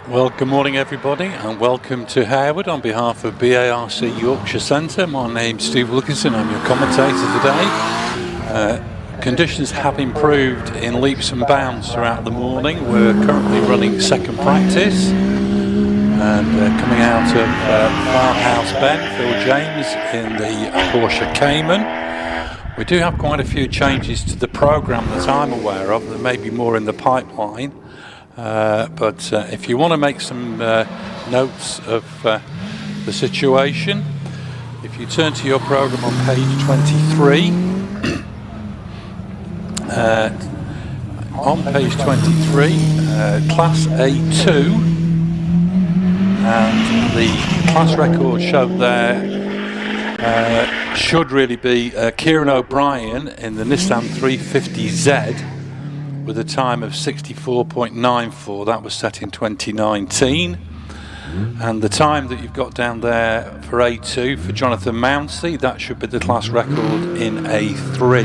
Well, good morning everybody and welcome to Harewood on behalf of BARC Yorkshire Centre. My name's Steve Wilkinson, I'm your commentator today. Conditions have improved in leaps and bounds throughout the morning. We're currently running second practice and coming out of Farmhouse Bend, Phil James in the Porsche Cayman. We do have quite a few changes to the programme that I'm aware of. There may be more in the pipeline. But if you want to make some notes of the situation, if you turn to your programme on page 23, on page 23, Class A2, and the class record shown there should really be Kieran O'Brien in the Nissan 350Z, with a time of 64.94. That was set in 2019. And the time that you've got down there for A2 for Jonathan Mounsey, that should be the class record in A3.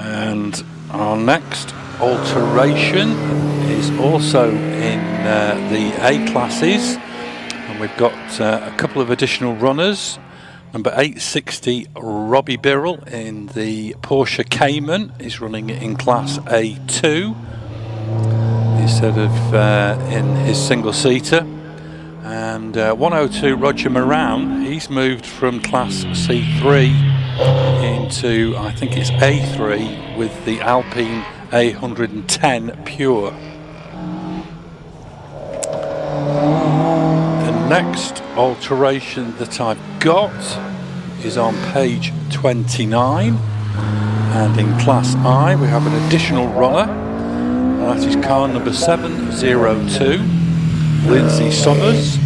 And our next alteration is also in the A classes, and we've got a couple of additional runners. Number 860, Robbie Birrell in the Porsche Cayman is running in Class A2 instead of in his single-seater. And 102, Roger Moran, he's moved from Class C3 into, I think it's A3 with the Alpine A110 Pure. The next alteration that I've got is on page 29, and in Class I we have an additional runner, and that is car number 702, Lindsay Summers.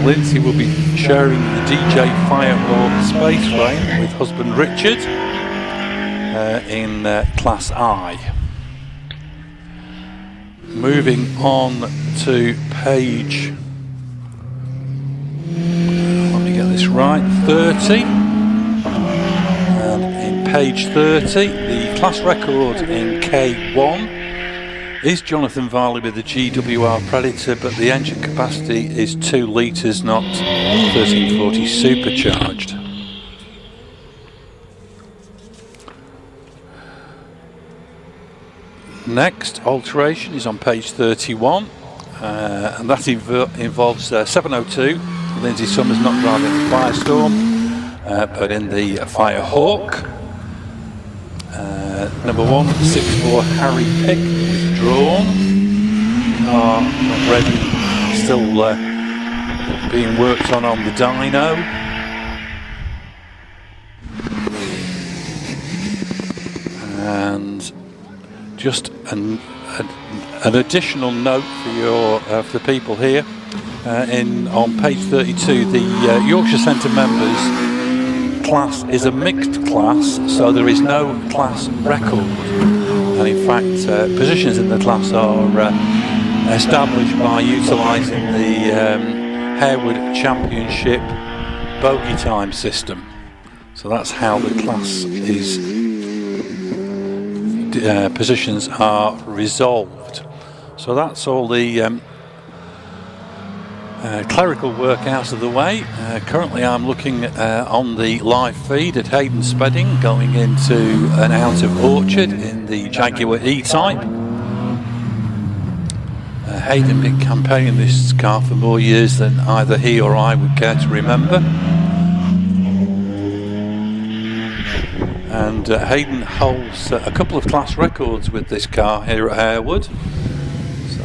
Lindsay will be sharing the DJ Firehawk space frame with husband Richard in Class I. Moving on to page, let me get this right, 30. And in page 30, the class record in K1 is Jonathan Varley with the GWR Predator, but the engine capacity is 2 litres, not 1340 supercharged. Next alteration is on page 31, and that involves 702, Lindsay Summers not driving the Firestorm, but in the Firehawk. Number 164, Harry Pick, withdrawn. Not ready, still being worked on the dyno. And just an additional note for the people here, on page 32, the Yorkshire Centre members class is a mixed class, so there is no class record, and in fact positions in the class are established by utilising the Harewood Championship bogey time system. So that's how the class is, positions are resolved. So that's all the clerical work out of the way. Currently I'm looking on the live feed at Hayden Spedding going into an out of Orchard in the Jaguar E-Type. Hayden been campaigning this car for more years than either he or I would care to remember. And Hayden holds a couple of class records with this car here at Harewood. So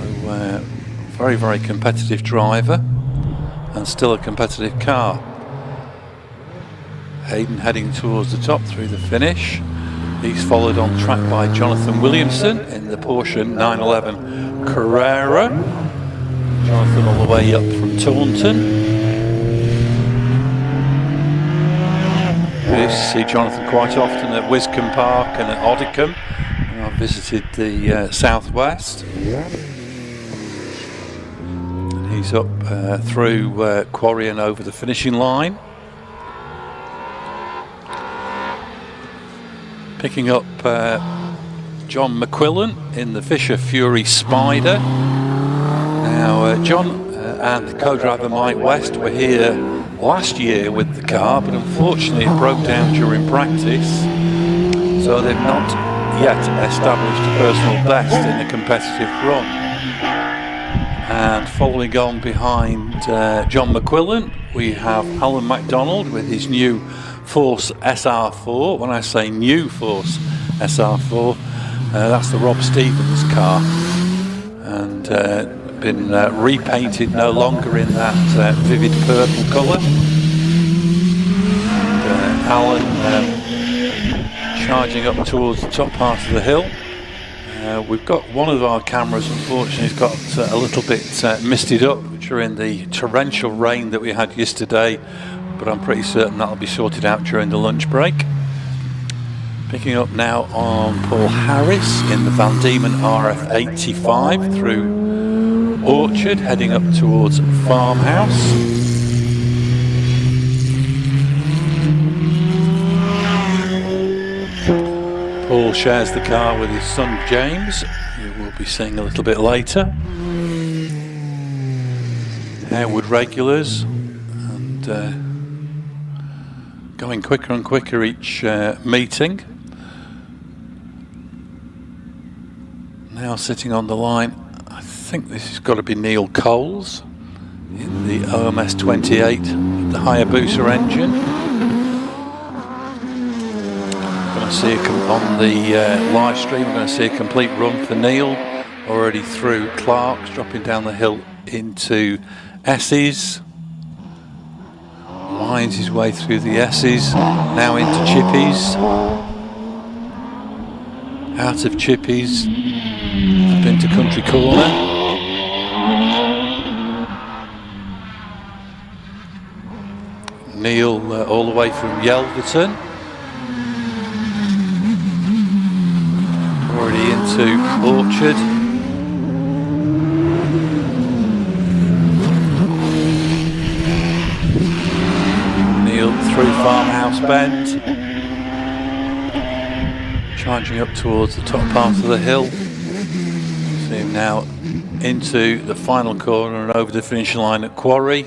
very, very competitive driver and still a competitive car. Hayden heading towards the top through the finish. He's followed on track by Jonathan Williamson in the Porsche 911 Carrera. Jonathan all the way up from Taunton. We used to see Jonathan quite often at Wiscombe Park and at Oddicombe. I visited the southwest. He's up through Quarry and over the finishing line. Picking up John McQuillan in the Fisher Fury Spider. Now John and the co-driver Mike West were here last year with the car, but unfortunately it broke down during practice, so they've not yet established a personal best in a competitive run. And following on behind John McQuillan, we have Alan MacDonald with his new Force SR4. When I say new Force SR4, that's the Rob Stevens car, and been repainted, no longer in that vivid purple colour. And Alan charging up towards the top part of the hill. We've got one of our cameras, unfortunately, has got a little bit misted up during the torrential rain that we had yesterday, but I'm pretty certain that'll be sorted out during the lunch break. Picking up now on Paul Harris in the Van Diemen RF85 through Orchard, heading up towards Farmhouse. Paul shares the car with his son James, who we'll be seeing a little bit later. Harewood regulars, and going quicker and quicker each meeting. Now sitting on the line, I think this has got to be Neil Coles in the OMS 28, the Hayabusa engine. Going to see on the live stream, we're going to see a complete run for Neil, already through Clark's, dropping down the hill into S's. Winds his way through the S's, now into Chippies. Out of Chippies, up into Country Corner. Neil all the way from Yelverton. Already into Orchard. Neil through Farmhouse Bend. Charging up towards the top part of the hill. See him now into the final corner and over the finish line at Quarry.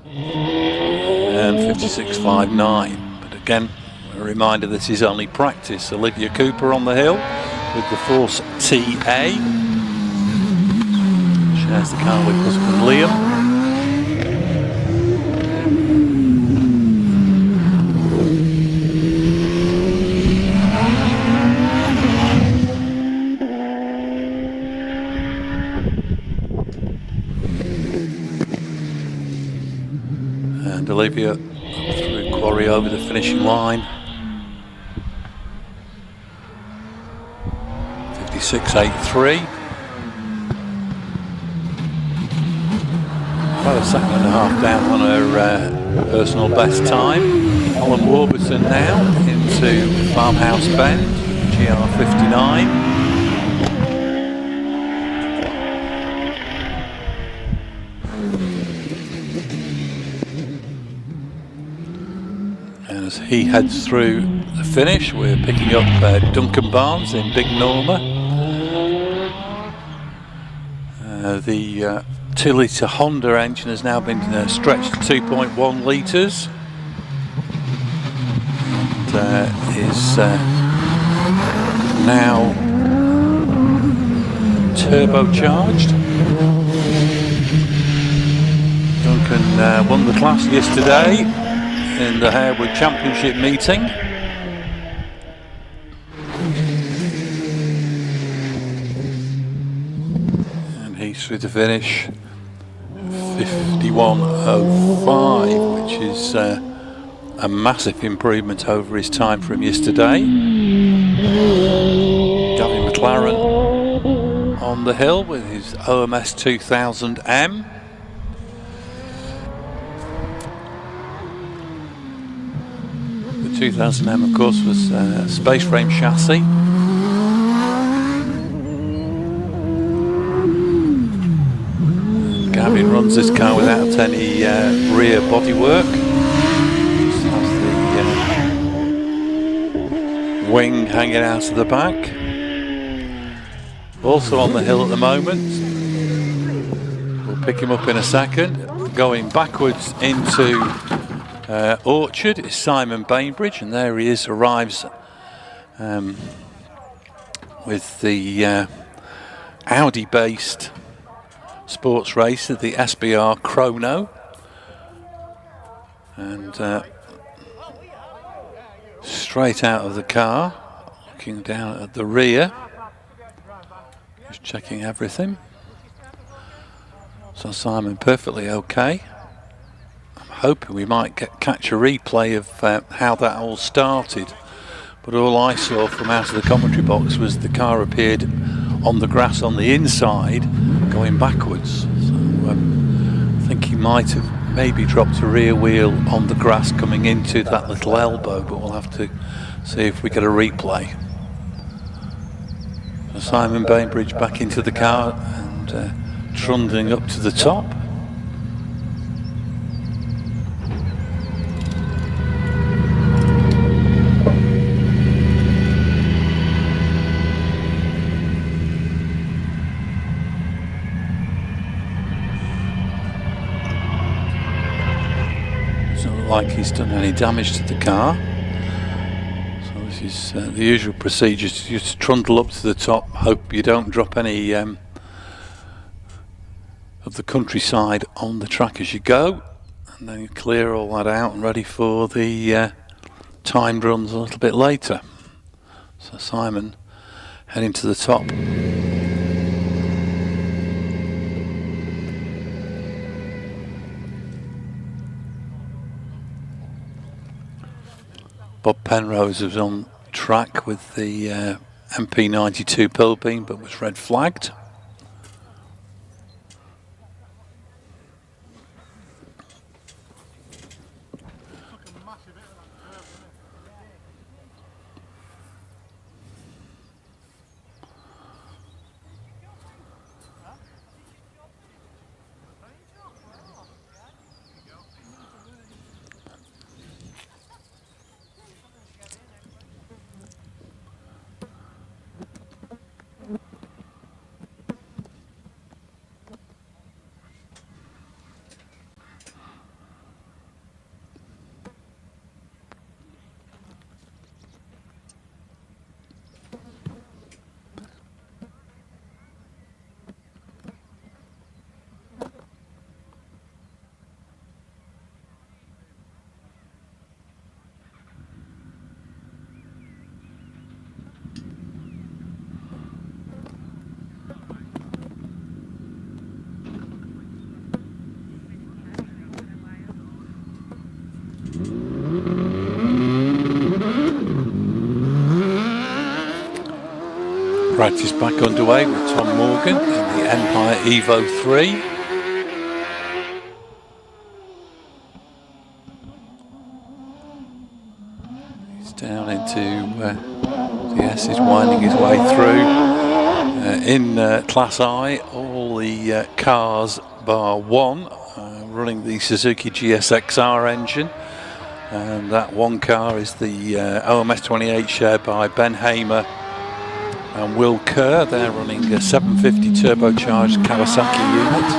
And 56.59. But again, a reminder, this is only practice. Olivia Cooper on the hill with the Force TA. Shares the car with husband Liam. And Olivia up through Quarry over the finishing line. 56.83. About a second and a half down on her personal best time. Colin Warburton now into Farmhouse Bend, GR59. as he heads through the finish. We're picking up Duncan Barnes in Big Norma. The 2 litre Honda engine has now been stretched to 2.1 litres and is now turbocharged. Duncan won the class yesterday in the Harewood Championship meeting. And he's through the finish 51.05, which is a massive improvement over his time from yesterday. Gavin McLaren on the hill with his OMS 2000M. The 2000M, of course, was a space frame chassis. Gavin runs this car without any rear bodywork. Just has the wing hanging out of the back. Also on the hill at the moment. We'll pick him up in a second. Going backwards into Orchard is Simon Bainbridge, and there he is, arrives with the Audi-based sports racer, the SBR Chrono, and straight out of the car, looking down at the rear, just checking everything. So Simon perfectly okay. I'm hoping we might catch a replay of how that all started, but all I saw from out of the commentary box was the car appeared on the grass on the inside going backwards. So I think he might have maybe dropped a rear wheel on the grass coming into that little elbow, but we'll have to see if we get a replay. So Simon Bainbridge back into the car and trundling up to the top. Like he's done any damage to the car. So this is the usual procedure, to just trundle up to the top, hope you don't drop any of the countryside on the track as you go, and then you clear all that out and ready for the timed runs a little bit later. So Simon heading to the top. Bob Penrose was on track with the MP92 Pilbeam, but was red flagged. Practice back underway with Tom Morgan in the Empire Evo 3. He's down into the S, is winding his way through. In Class I, all the cars bar one running the Suzuki GSXR engine. And that one car is the OMS 28 shared by Ben Hamer and Will Kerr. They're running a 750 turbocharged Kawasaki unit.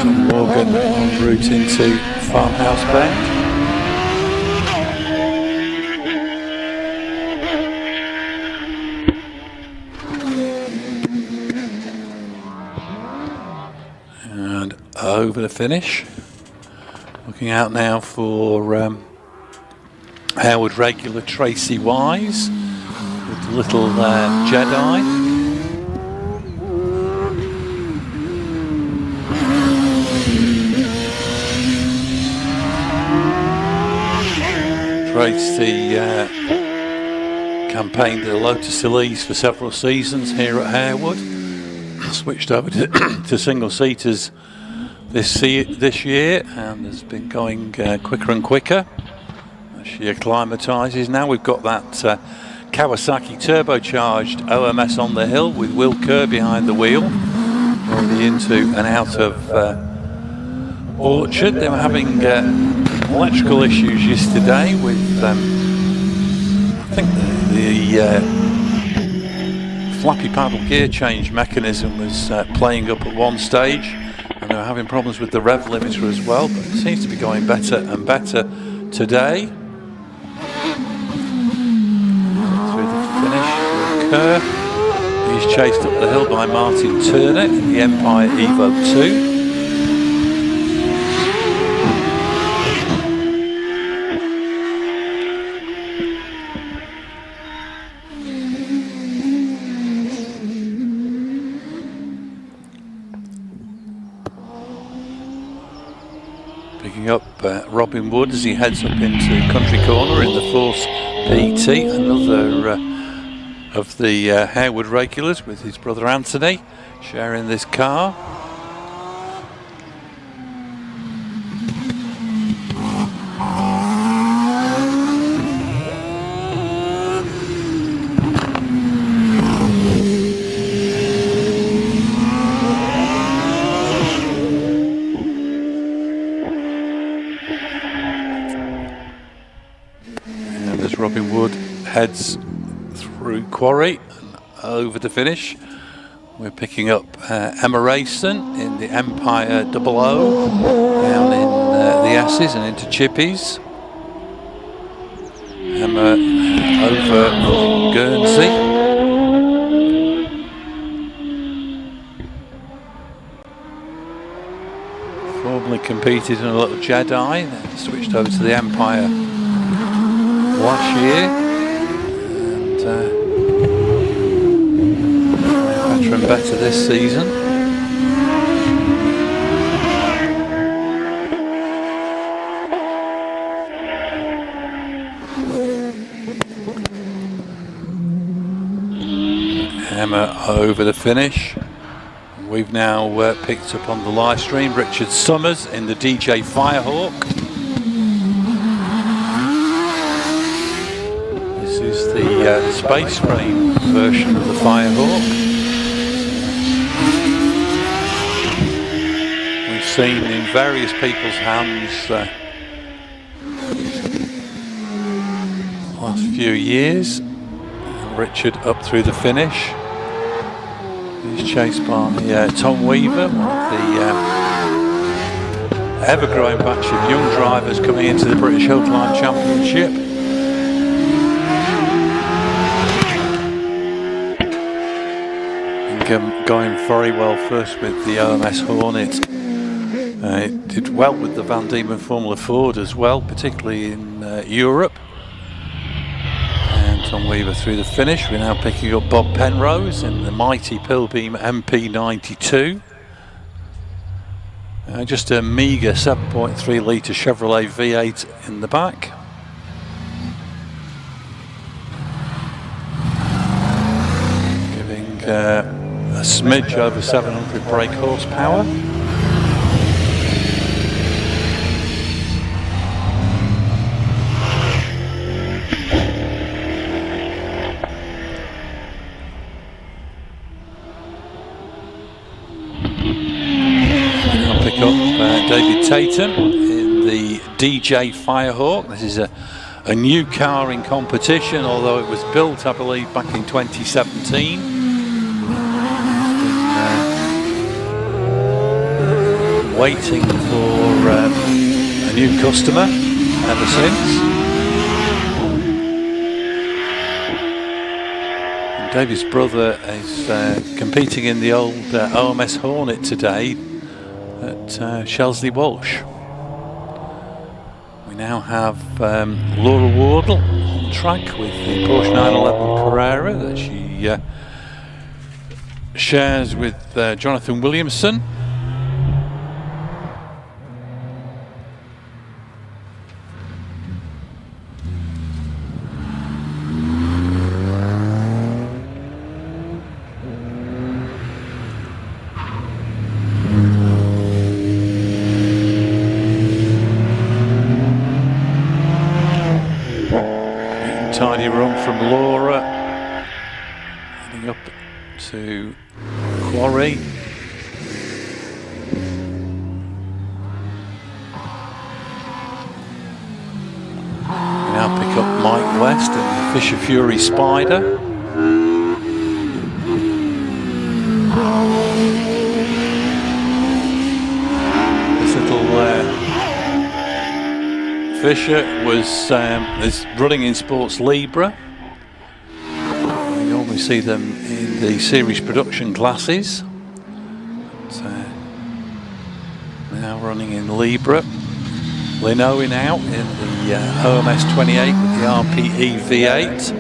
John Morgan en route into Farmhouse Bend. And over the finish. Looking out now for Harewood regular Tracy Wise with the little Jedi. Tracy campaigned the Lotus Elise for several seasons here at Harewood. Switched over to single seaters this year and has been going quicker and quicker as she acclimatises. Now we've got that Kawasaki turbocharged OMS on the hill with Will Kerr behind the wheel, already into and out of Orchard. They were having electrical issues yesterday with I think the flappy paddle gear change mechanism was playing up at one stage, and they were having problems with the rev limiter as well, but it seems to be going better and better today. Through the finish with Kerr. He's chased up the hill by Martin Turner in the Empire Evo 2. Picking up Robin Wood as he heads up into Country Corner in the Force PT, another of the Harewood regulars with his brother Anthony sharing this car. Robin Wood heads through Quarry and over the finish. We're picking up Emma Rayson in the Empire 00 down in the S's and into Chippies. Emma over Guernsey. Formerly competed in a little Jedi, then switched over to the Empire last year, and better and better this season. Emma over the finish. We've now picked up on the live stream Richard Summers in the DJ Firehawk. The Space Frame version of the Firehawk. We've seen in various people's hands the last few years. Richard up through the finish. He's chased by Tom Weaver, one of the ever-growing batch of young drivers coming into the British Hillclimb Championship. Going very well first with the OMS Hornet. It did well with the Van Diemen Formula Ford as well, particularly in Europe. And Tom Weaver through the finish. We're now picking up Bob Penrose in the mighty Pilbeam MP92. Just a meagre 7.3 litre Chevrolet V8 in the back. Giving a smidge over 700 brake horsepower. pick up David Tatum in the DJ Firehawk. This is a new car in competition, although it was built, I believe, back in 2017. Waiting for a new customer ever since. And David's brother is competing in the old OMS Hornet today at Shelsley Walsh. We now have Laura Wardle on track with the Porsche 911 Carrera that she shares with Jonathan Williamson. Tidy run from Laura, heading up to Quarry. We now pick up Mike West and the Fisher Fury Spider. This little Fisher was is running in Sports Libra. We normally see them in the series production classes. But, now running in Libra. Linoe now in the OMS 28 with the RPE V8.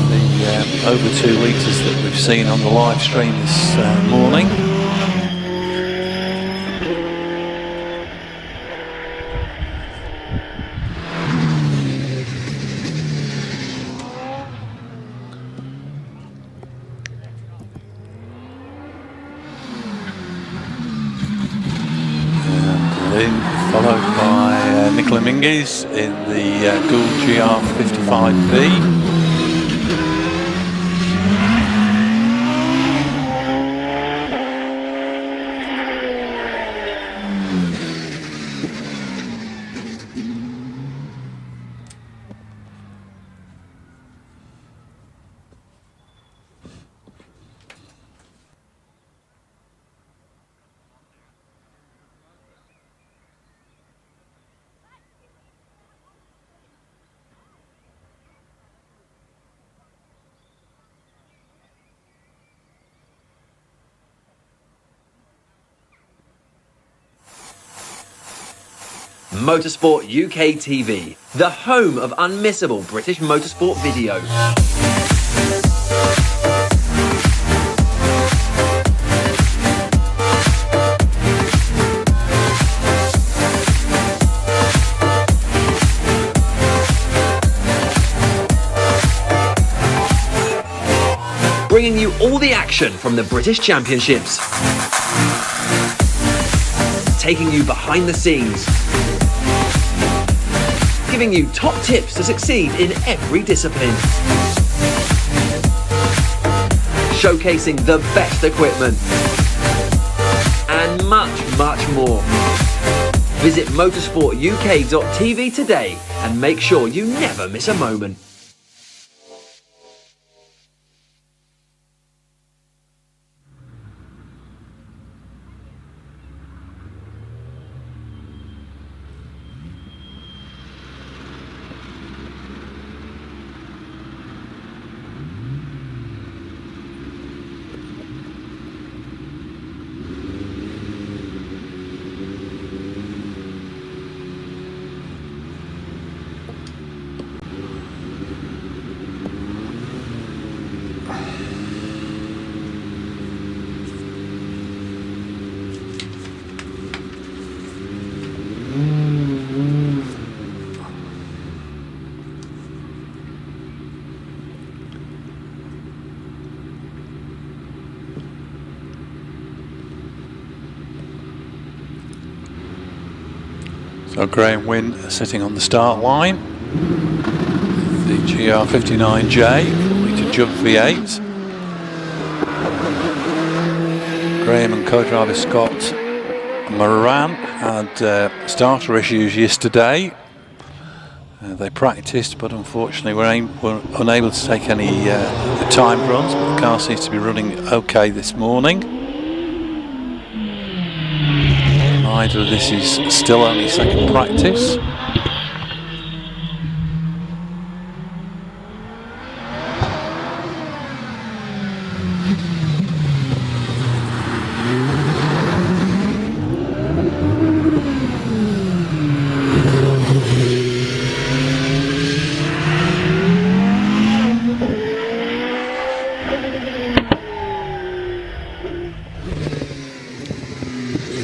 The over 2 litres that we've seen on the live stream this morning. Followed by Nicola Minguez in the Gould GR55B. Motorsport UK TV, the home of unmissable British motorsport videos. Bringing you all the action from the British Championships. Taking you behind the scenes. Giving you top tips to succeed in every discipline. Showcasing the best equipment. And much, much more. Visit motorsportuk.tv today and make sure you never miss a moment. So Graham Wynn sitting on the start line. The GR59J, 4-litre jump V8. Graham and co-driver Scott Moran had starter issues yesterday. They practiced, but unfortunately were unable to take any time runs, but the car seems to be running okay this morning. Either this is still only second practice.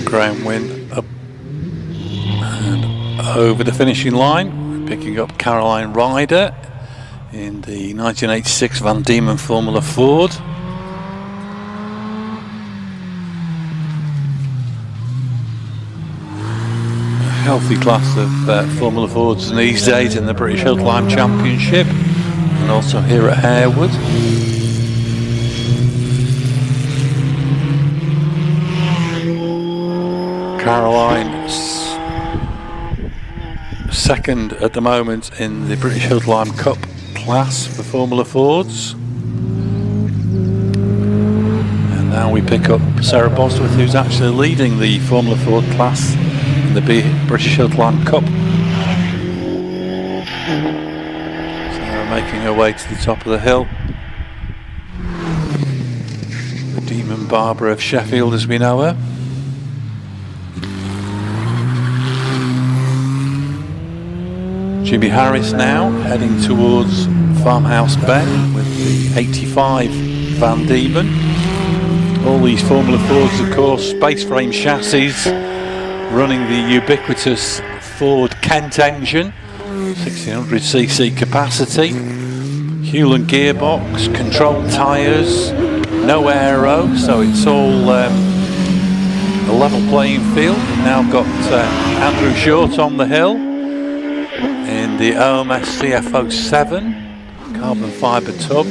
Graham win up and over the finishing line, picking up Caroline Ryder in the 1986 Van Diemen Formula Ford. A healthy class of Formula Fords these days in the British Hillclimb Championship and also here at Harewood. Caroline second at the moment in the British Hillclimb Cup class for Formula Fords. And now we pick up Sarah Bosworth, who's actually leading the Formula Ford class in the British Hillclimb Cup. Sarah making her way to the top of the hill. The Demon Barbara of Sheffield as we know her. Jimmy Harris now heading towards Farmhouse Bend with the 85 Van Diemen. All these Formula Fords, of course, space frame chassis, running the ubiquitous Ford Kent engine, 1600cc capacity, Hewland gearbox, controlled tyres, no aero, so it's all a level playing field. We've now got Andrew Short on the hill in the OMS CF07 carbon fibre tub.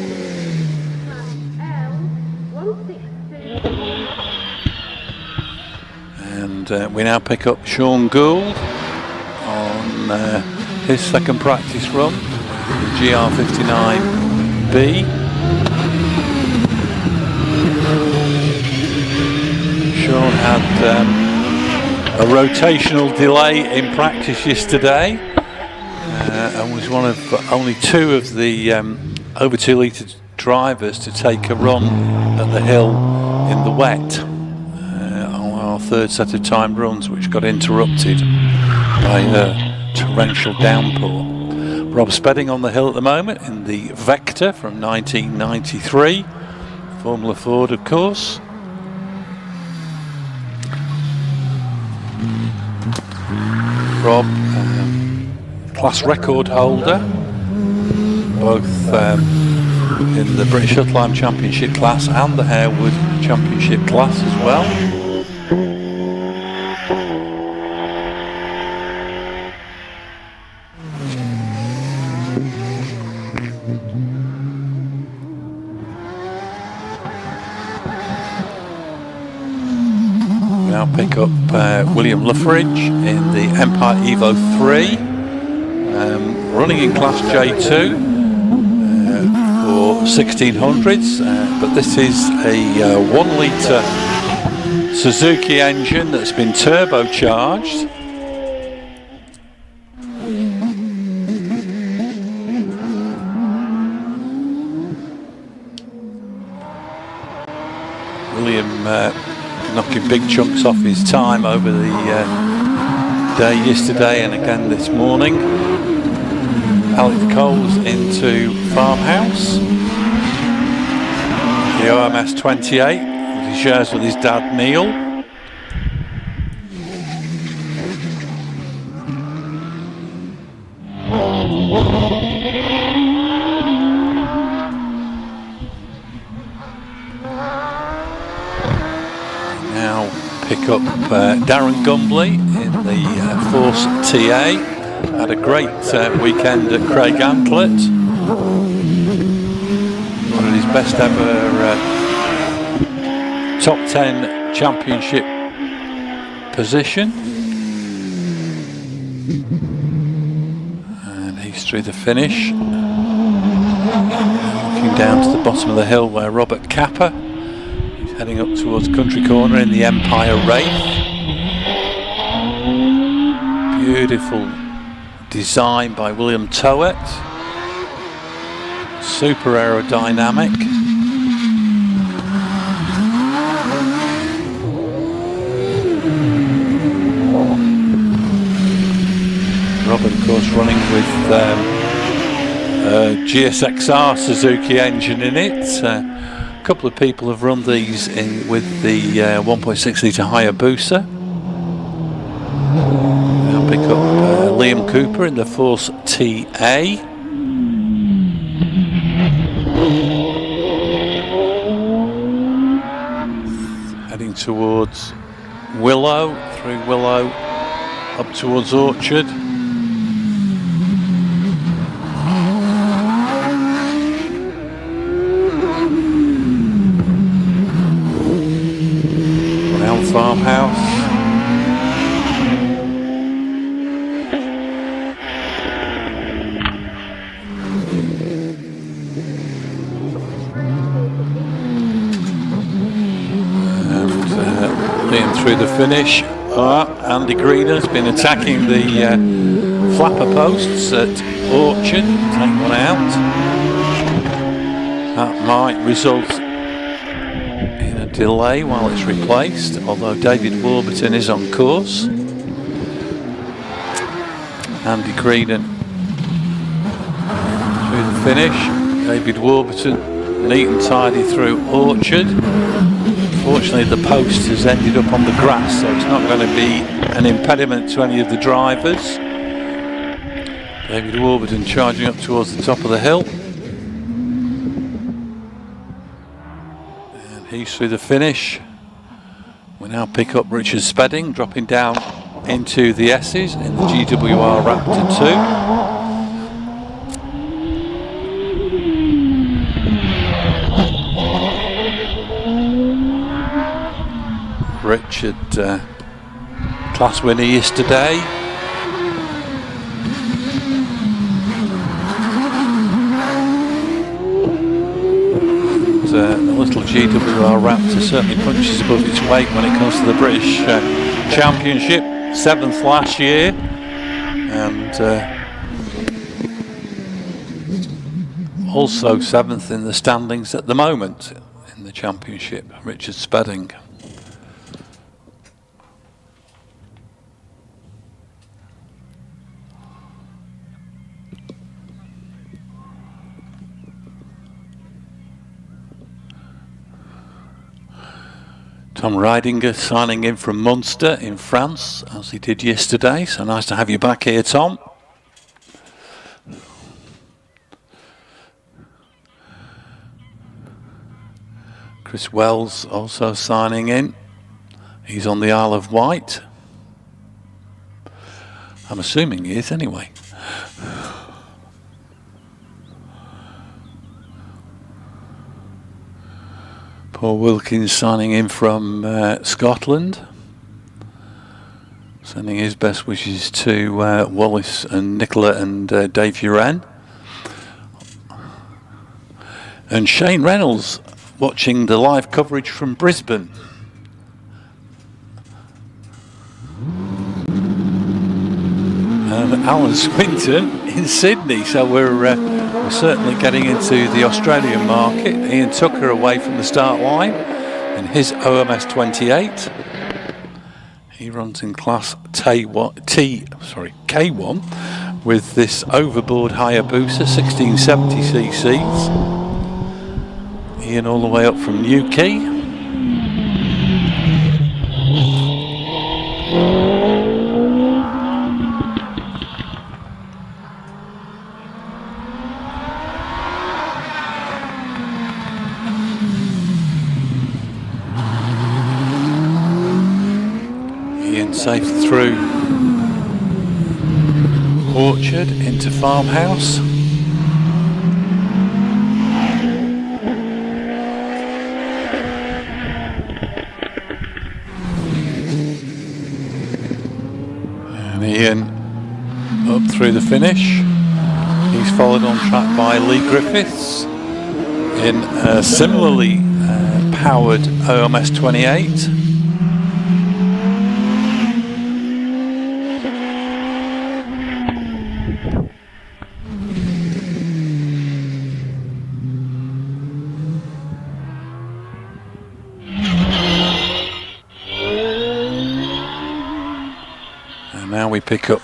And we now pick up Sean Gould on his second practice run, the GR59B. Sean had a rotational delay in practice yesterday. And was one of only two of the over 2 litre drivers to take a run at the hill in the wet on our third set of timed runs, which got interrupted by a torrential downpour. Rob Spedding on the hill at the moment in the Vector from 1993, Formula Ford of course. Rob, class record holder, both in the British Hillclimb Championship class and the Harewood Championship class as well. We now pick up William Luffridge in the Empire Evo 3. Running in Class J2 for 1600s, but this is a 1 litre Suzuki engine that's been turbocharged. William knocking big chunks off his time over the day yesterday and again this morning. Alex Coles into Farmhouse. The OMS 28 that he shares with his dad Neil. Now pick up Darren Gumbley in the Force TA. Had a great weekend at Craig Anklet. One of his best ever top 10 championship position. And he's through the finish. Looking down to the bottom of the hill where Robert Capper, he's heading up towards Country Corner in the Empire Wraith. Beautiful design by William Towett. Super aerodynamic. Robert, of course, running with GSXR Suzuki engine in it. A couple of people have run these in with the 1.6 litre Hayabusa. I'll pick up Liam Cooper in the Force TA. Heading towards Willow, through Willow, up towards Orchard. Round Farmhouse. Through the finish. Andy Greener's been attacking the flapper posts at Orchard. Take one out. That might result in a delay while it's replaced, although David Warburton is on course. Andy Greener through the finish. David Warburton neat and tidy through Orchard. Unfortunately, the post has ended up on the grass, so it's not going to be an impediment to any of the drivers. David Warburton charging up towards the top of the hill. And he's through the finish. We now pick up Richard Spedding, dropping down into the S's in the GWR Raptor 2. Richard, class winner yesterday. The little GWR Raptor certainly punches above its weight when it comes to the British Championship. 7th last year, and also 7th in the standings at the moment in the Championship. Richard Spedding. Tom Ridinger signing in from Munster in France, as he did yesterday. So nice to have you back here, Tom. Chris Wells also signing in. He's on the Isle of Wight. I'm assuming he is anyway. Paul Wilkins signing in from Scotland, sending his best wishes to Wallace and Nicola and Dave Uren. And Shane Reynolds watching the live coverage from Brisbane. And Alan Swinton in Sydney, so we're certainly getting into the Australian market. Ian Tucker away from the start line in his OMS 28. He runs in class K1 with this overboard Hayabusa 1670 cc's. Ian all the way up from Newquay. Safe through Orchard into Farmhouse. Ian up through the finish. He's followed on track by Lee Griffiths in a similarly powered OMS 28. And now we pick up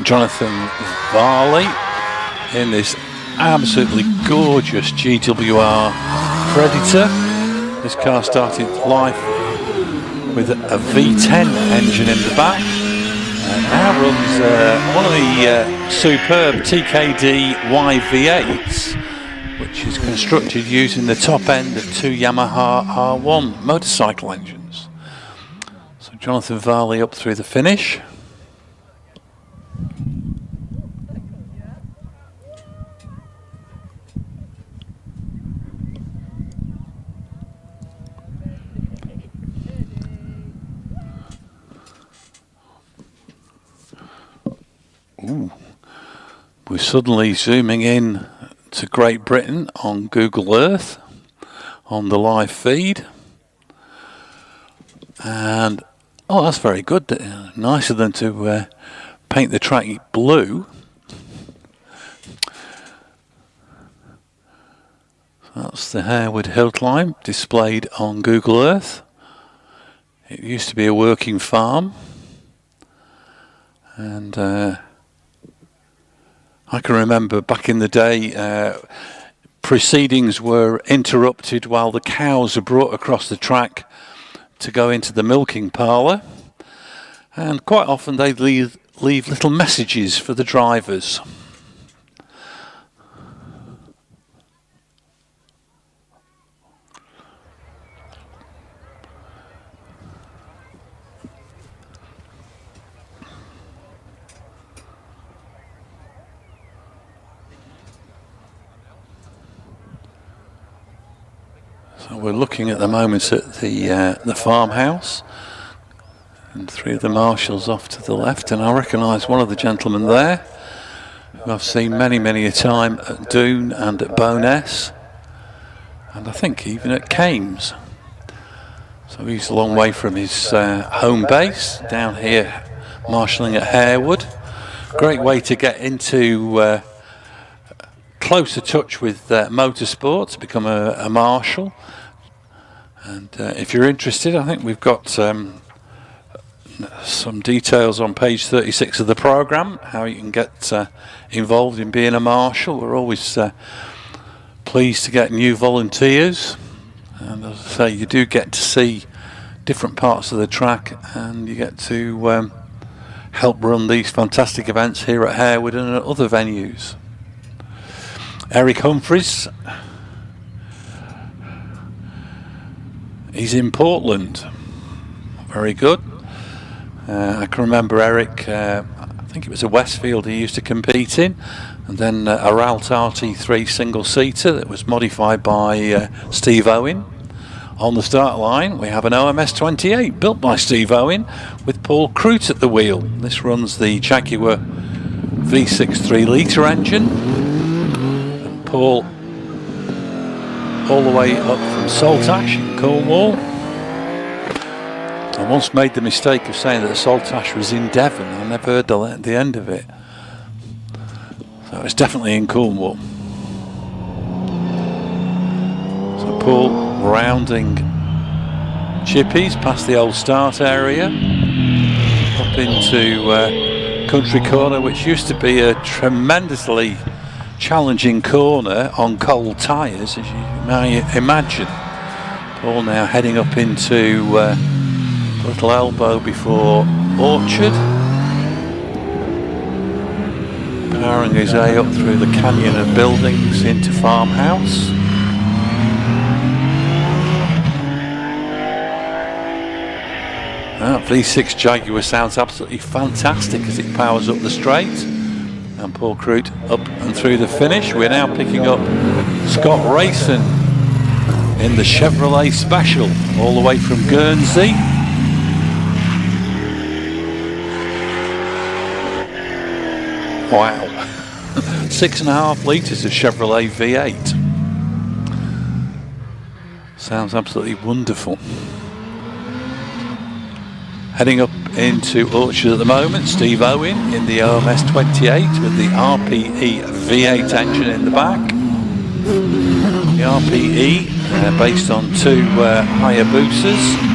Jonathan Varley in this absolutely gorgeous GWR Predator. This car started life with a V10 engine in the back, and now runs one of the superb TKD YV8s, which is constructed using the top end of two Yamaha R1 motorcycle engines. So Jonathan Varley up through the finish. Ooh. We're suddenly zooming in to Great Britain on Google Earth on the live feed, and oh, that's very good. Nicer than to paint the track blue. That's the Harewood Hillclimb displayed on Google Earth. It used to be a working farm, and I can remember back in the day proceedings were interrupted while the cows were brought across the track to go into the milking parlour, and quite often they'd leave little messages for the drivers. So we're looking at the moment at the farmhouse, and three of the marshals off to the left, and I recognise one of the gentlemen there who I've seen many a time at Doon and at Bowness, and I think even at Kames. So he's a long way from his home base down here marshalling at Harewood. Great way to get into closer touch with motorsport, to become a marshal. And if you're interested, I think we've got some details on page 36 of the programme, how you can get involved in being a marshal. We're always pleased to get new volunteers, and as I say, you do get to see different parts of the track, and you get to help run these fantastic events here at Harewood and at other venues. Eric Humphreys, he's in Portland. Very good. I can remember Eric, I think it was a Westfield he used to compete in, and then a Ralt RT3 single-seater that was modified by Steve Owen. On the start line we have an OMS 28 built by Steve Owen with Paul Crute at the wheel. This runs the Jaguar V6 3-litre engine. And Paul all the way up from Saltash in Cornwall. I once made the mistake of saying that Saltash was in Devon. I never heard the end of it. So it's definitely in Cornwall. So Paul rounding Chippies past the old start area up into Country Corner, which used to be a tremendously challenging corner on cold tyres, as you may imagine. Paul now heading up into Little Elbow before Orchard, powering his way up through the canyon of buildings into Farmhouse. That V6 Jaguar sounds absolutely fantastic as it powers up the straight. And Paul Crute up and through the finish. We're now picking up Scott Rayson in the Chevrolet Special, all the way from Guernsey. Wow. 6.5 litres of Chevrolet V8. Sounds absolutely wonderful. Heading up into Orchard at the moment, Steve Owen in the OMS 28 with the RPE V8 engine in the back. The RPE based on two Hayabusas.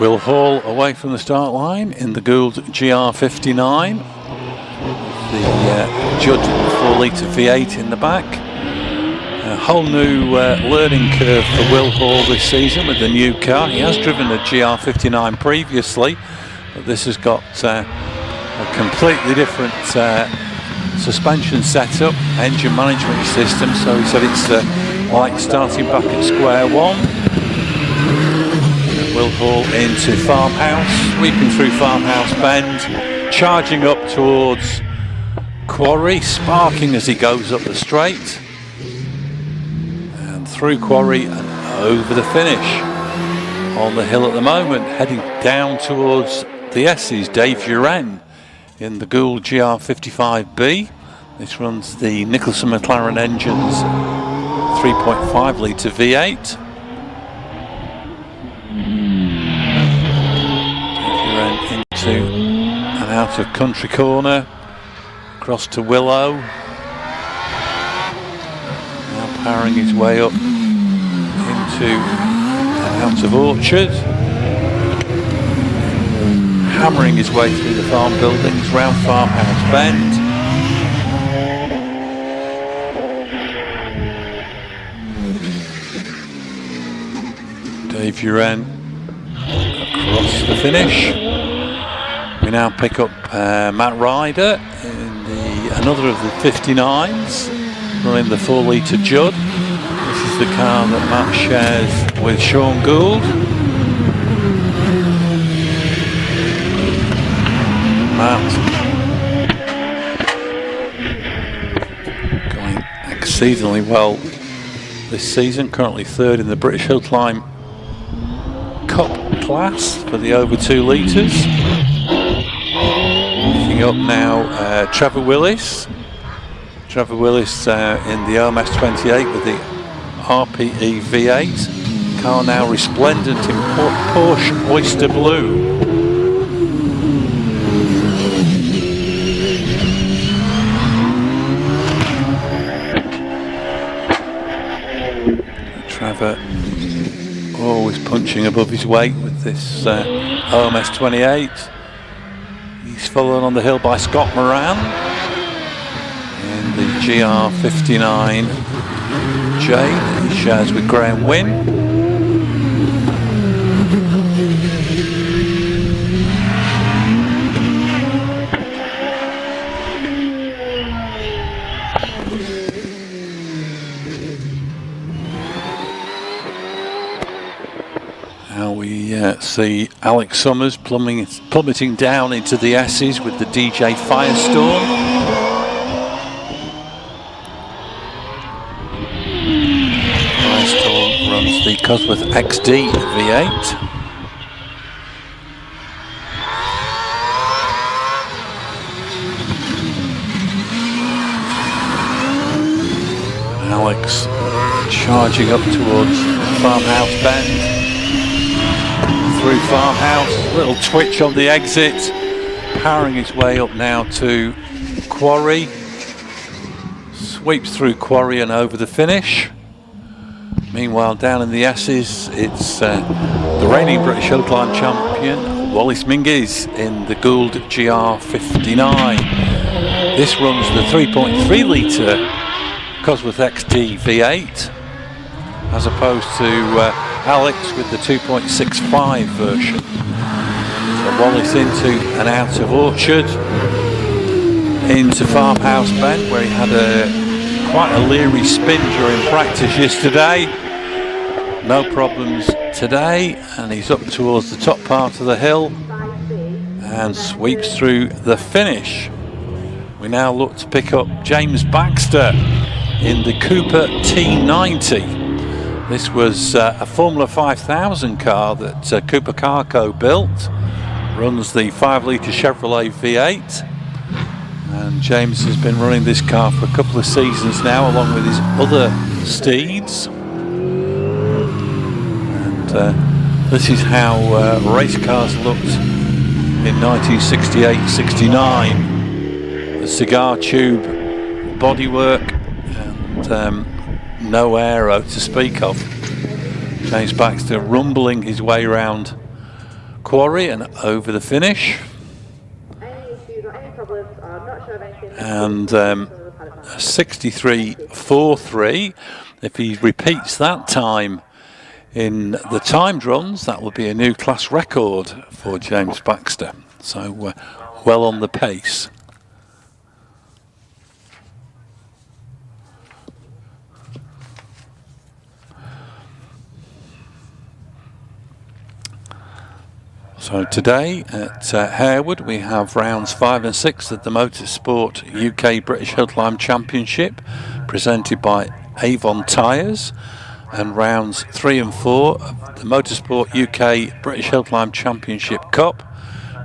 Will Hall away from the start line in the Gould GR59. The Judd 4-litre V8 in the back. A whole new learning curve for Will Hall this season with the new car. He has driven a GR59 previously, but this has got a completely different suspension setup, engine management system, so he said it's like starting back at square one. Will Hall into Farmhouse, sweeping through Farmhouse Bend, charging up towards Quarry, sparking as he goes up the straight, and through Quarry and over the finish. On the hill at the moment, heading down towards the S's, Dave Uren in the Gould GR55B. This runs the Nicholson McLaren engines 3.5 litre V8. Into an out of country corner, across to Willow, now powering his way up into and out of Orchard, hammering his way through the farm buildings, round Farmhouse Bend. Dave Uren across the finish. We now pick up Matt Ryder in another of the 59s, running the 4-litre Judd. This is the car that Matt shares with Sean Gould. Matt going exceedingly well this season, currently third in the British Hillclimb Cup class for the over 2 litres. Picking up now Trevor Willis. Trevor Willis in the OMS 28 with the RPE V8. Car now resplendent in Porsche Oyster Blue. Trevor always punching above his weight with this OMS 28. He's followed on the hill by Scott Moran in the GR59J that he shares with Graham Wynn. Now we see Alex Summers plummeting down into the S's with the DJ Firestorm. Firestorm runs the Cosworth XD V8. Alex charging up towards Farmhouse Bend. Through Farmhouse, little twitch on the exit, powering his way up now to Quarry, sweeps through Quarry and over the finish. Meanwhile, down in the S's, it's the reigning British Hillclimb champion, Wallace Minguez, in the Gould GR59. This runs the 3.3 litre Cosworth XD V8, as opposed to Alex with the 2.65 version. So Wallace into and out of Orchard, into Farmhouse Bend, where he had quite a leery spin during practice yesterday. No problems today, and he's up towards the top part of the hill. and sweeps through the finish. We now look to pick up James Baxter in the Cooper T90. This was a Formula 5000 car that Cooper Carco built. Runs the 5-litre Chevrolet V8. And James has been running this car for a couple of seasons now, along with his other steeds. And this is how race cars looked in 1968-69. The cigar tube bodywork and no aero to speak of. James Baxter rumbling his way around Quarry and over the finish. And 63.43. If he repeats that time in the timed runs, that will be a new class record for James Baxter. So well on the pace. So today at Harewood we have rounds 5 and 6 of the Motorsport UK British Hillclimb Championship presented by Avon Tyres, and rounds 3 and 4 of the Motorsport UK British Hillclimb Championship Cup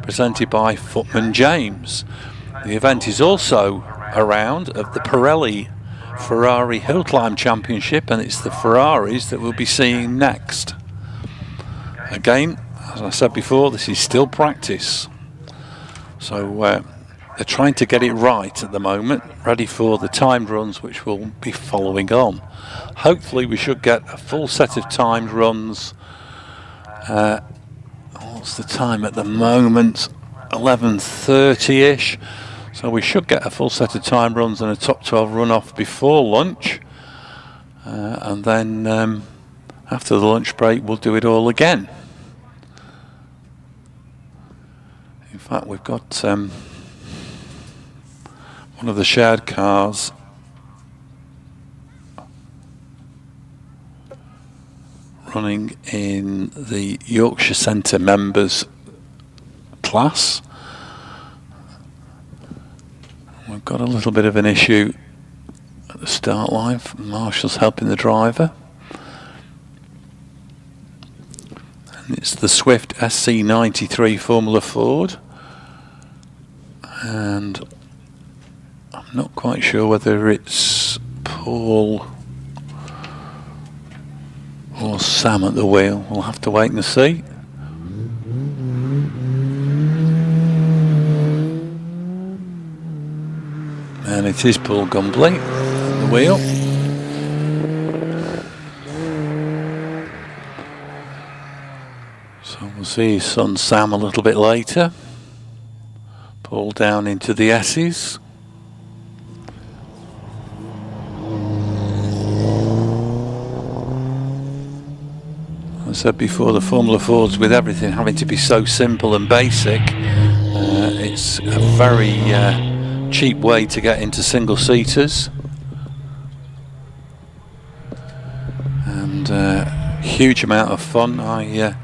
presented by Footman James. The event is also a round of the Pirelli Ferrari Hillclimb Championship, and it's the Ferraris that we'll be seeing next. Again, as I said before, this is still practice, so they're trying to get it right at the moment, ready for the timed runs which will be following on. Hopefully we should get a full set of timed runs. What's the time at the moment? 11:30ish, so we should get a full set of timed runs and a top 12 run-off before lunch, and then after the lunch break we'll do it all again. In fact, we've got one of the shared cars running in the Yorkshire Centre members class. We've got a little bit of an issue at the start line. Marshall's helping the driver. And it's the Swift SC93 Formula Ford. And I'm not quite sure whether it's Paul or Sam at the wheel. We'll have to wait and see. And it is Paul Gumbley at the wheel. So we'll see his son Sam a little bit later. Paul down into the S's. I said before, the Formula Fords, with everything having to be so simple and basic, it's a very cheap way to get into single-seaters. And huge amount of fun. I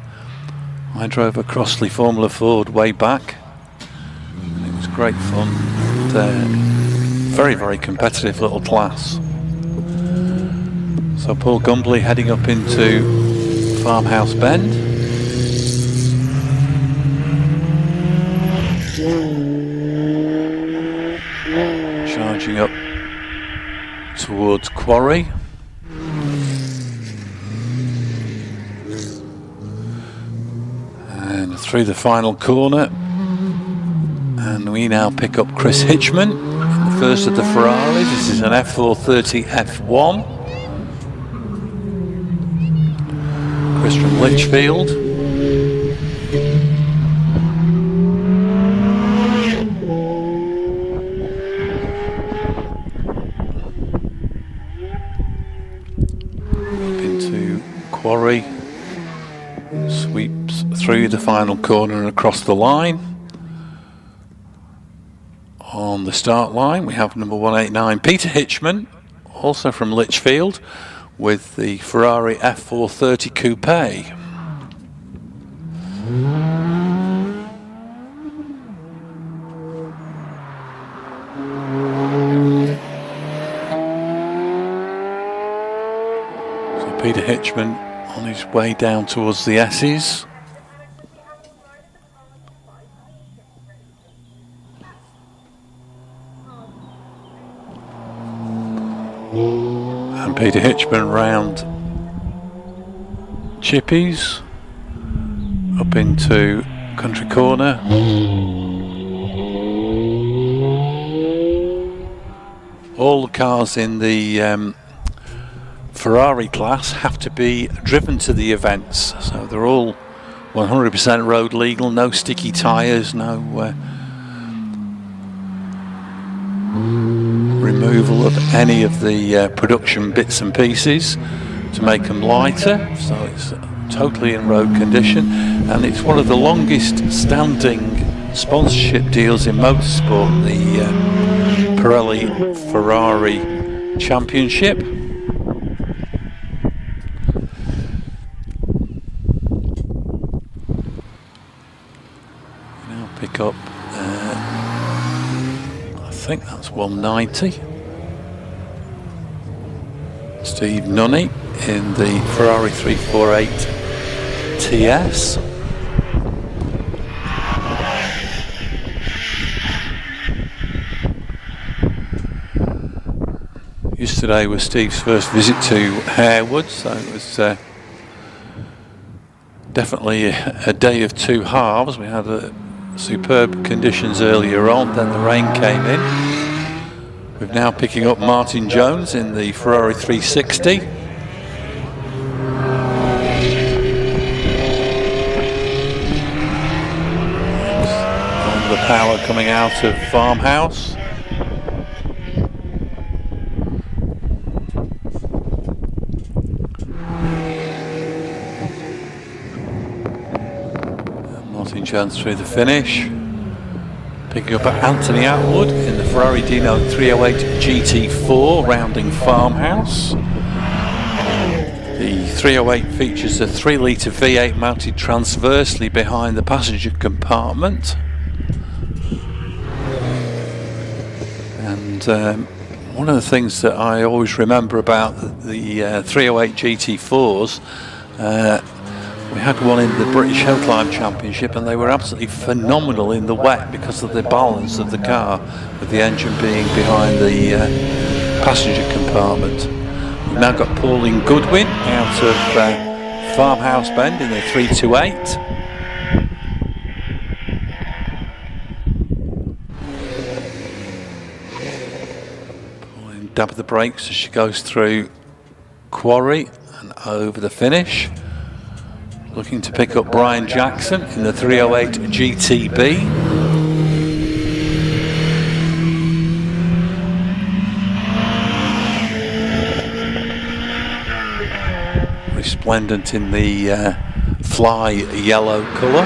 drove a Crossley Formula Ford way back. It was great fun, and very, very competitive little class. So Paul Gumbley heading up into Farmhouse Bend. Charging up towards Quarry. And through the final corner. And we now pick up Chris Hitchman in the first of the Ferraris. This is an F430 F1. Chris from Lichfield. Up into Quarry. Sweeps through the final corner and across the line. On the start line we have number 189 Peter Hitchman, also from Lichfield, with the Ferrari F430 Coupe. So Peter Hitchman on his way down towards the S's. And Peter Hitchman round Chippies up into Country Corner. All the cars in the Ferrari class have to be driven to the events, so they're all 100% road legal, no sticky tyres, no removal of any of the production bits and pieces to make them lighter, so it's totally in road condition, and it's one of the longest standing sponsorship deals in motorsport, the Pirelli Ferrari Championship. Now pick up, I think that's 190. Steve Nunney in the Ferrari 348 TS. Yesterday was Steve's first visit to Harewood, so it was definitely a day of two halves. We had superb conditions earlier on, then the rain came in. We're now picking up Martin Jones in the Ferrari 360. The power coming out of Farmhouse. Martin Jones through the finish. Picking up Anthony Atwood in the Ferrari Dino 308 GT4, rounding Farmhouse. The 308 features a 3-litre V8 mounted transversely behind the passenger compartment. And one of the things that I always remember about the 308 GT4s, we had one in the British Hillclimb Championship, and they were absolutely phenomenal in the wet because of the balance of the car, with the engine being behind the passenger compartment. We've now got Pauline Goodwin out of Farmhouse Bend in the 328. Pauline dab the brakes as she goes through Quarry and over the finish. Looking to pick up Brian Jackson in the 308 GTB. Resplendent in the fly yellow colour.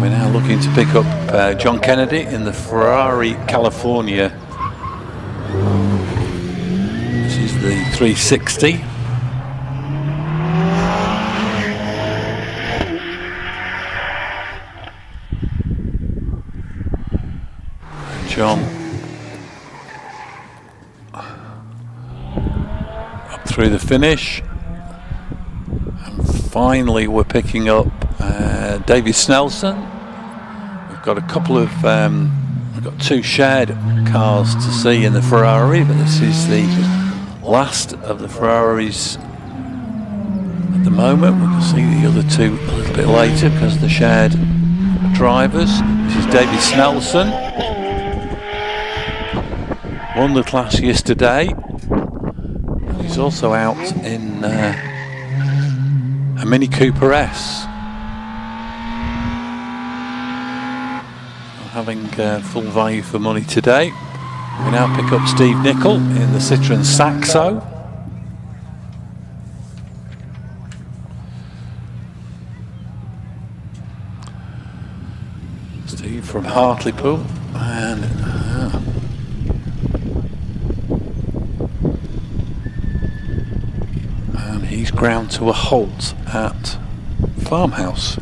We're now looking to pick up John Kennedy in the Ferrari California. The 360. John up through the finish, and finally we're picking up David Snelson. We've got a couple of we've got two shared cars to see in the Ferrari, but this is the last of the Ferraris at the moment. We can see the other two a little bit later because of the shared drivers. This is David Snelson. Won the class yesterday. And he's also out in a Mini Cooper S. Having full value for money today. We now pick up Steve Nicol in the Citroen Saxo. Steve from Hartlepool, and he's ground to a halt at Farmhouse.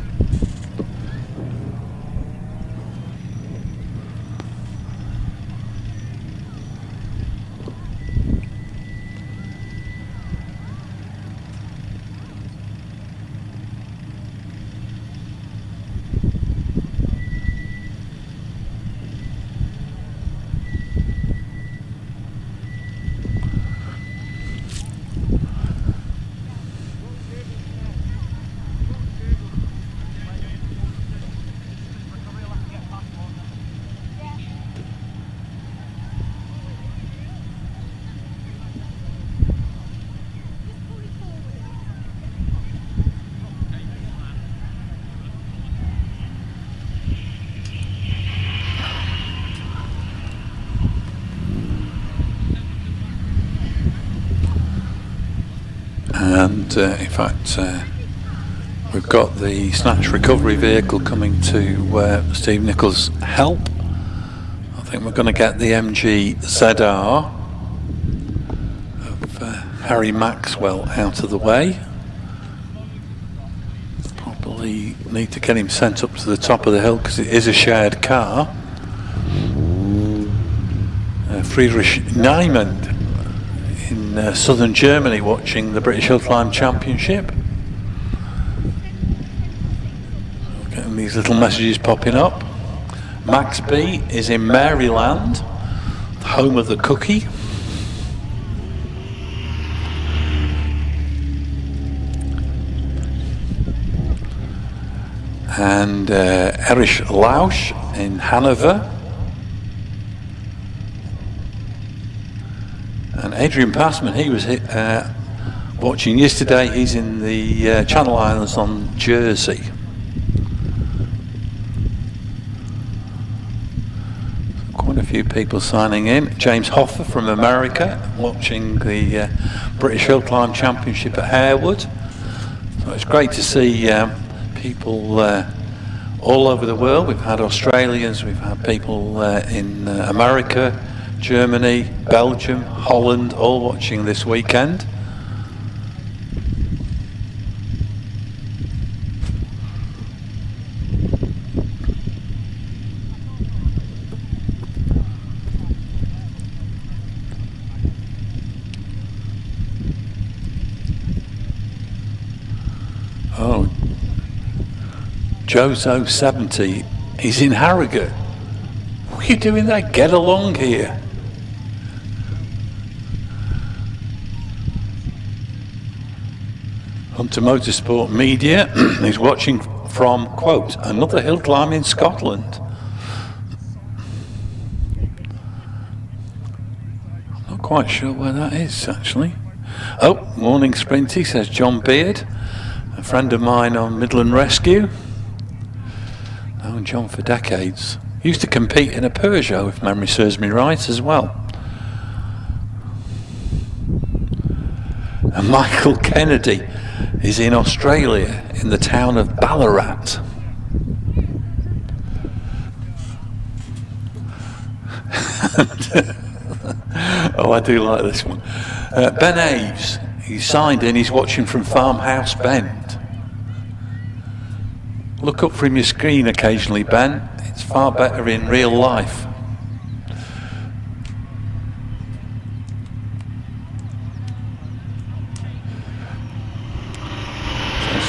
And in fact, we've got the snatch recovery vehicle coming to Steve Nichols' help. I think we're going to get the MG ZR of Harry Maxwell out of the way. Probably need to get him sent up to the top of the hill because it is a shared car. Friedrich Niemann in southern Germany watching the British Hillclimb Championship. Getting these little messages popping up. Max B is in Maryland, the home of the cookie. And Erich Lausch in Hanover. And Adrian Passman, he was watching yesterday. He's in the Channel Islands on Jersey. Quite a few people signing in. James Hoffer from America watching the British Hillclimb Championship at Harewood. So it's great to see people all over the world. We've had Australians, we've had people in America, Germany, Belgium, Holland, all watching this weekend. Oh, Jozo 70, he's in Harrogate. What are you doing there? Get along here. Hunter Motorsport Media is watching from, quote, another hill climb in Scotland. I'm not quite sure where that is, actually. Oh, morning Sprinty, says John Beard, a friend of mine on Midland Rescue. Known John for decades. Used to compete in a Peugeot, if memory serves me right, as well. And Michael Kennedy is in Australia, in the town of Ballarat. Oh, I do like this one. Ben Aves, he's signed in, he's watching from Farmhouse Bend. Look up from your screen occasionally, Ben. It's far better in real life.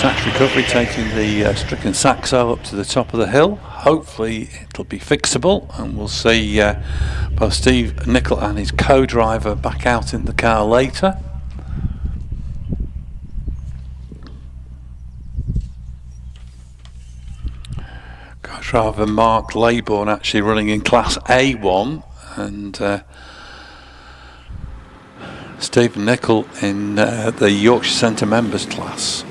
Snatch recovery taking the stricken Saxo up to the top of the hill. Hopefully it'll be fixable and we'll see both Steve Nicholl and his co-driver back out in the car later. Co-driver Mark Laybourne actually running in class A1 and Stephen Nicholl in the Yorkshire Centre members class.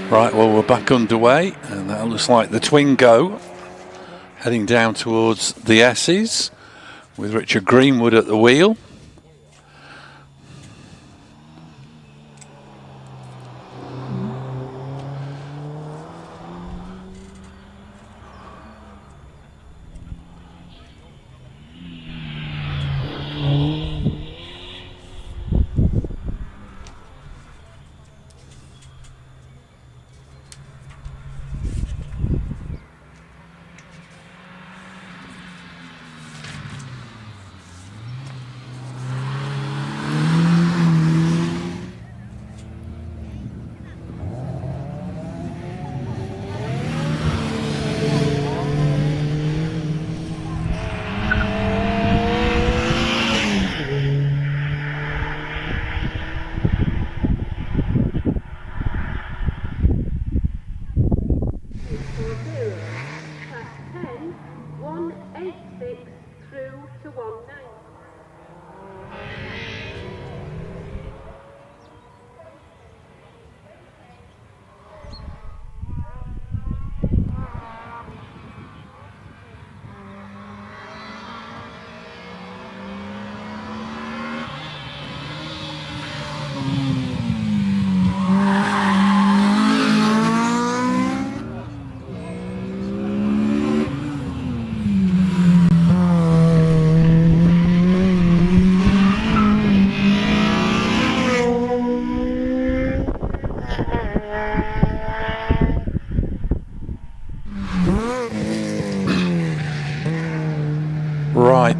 Right, well, we're back underway, and that looks like the Twingo heading down towards the S's with Richard Greenwood at the wheel.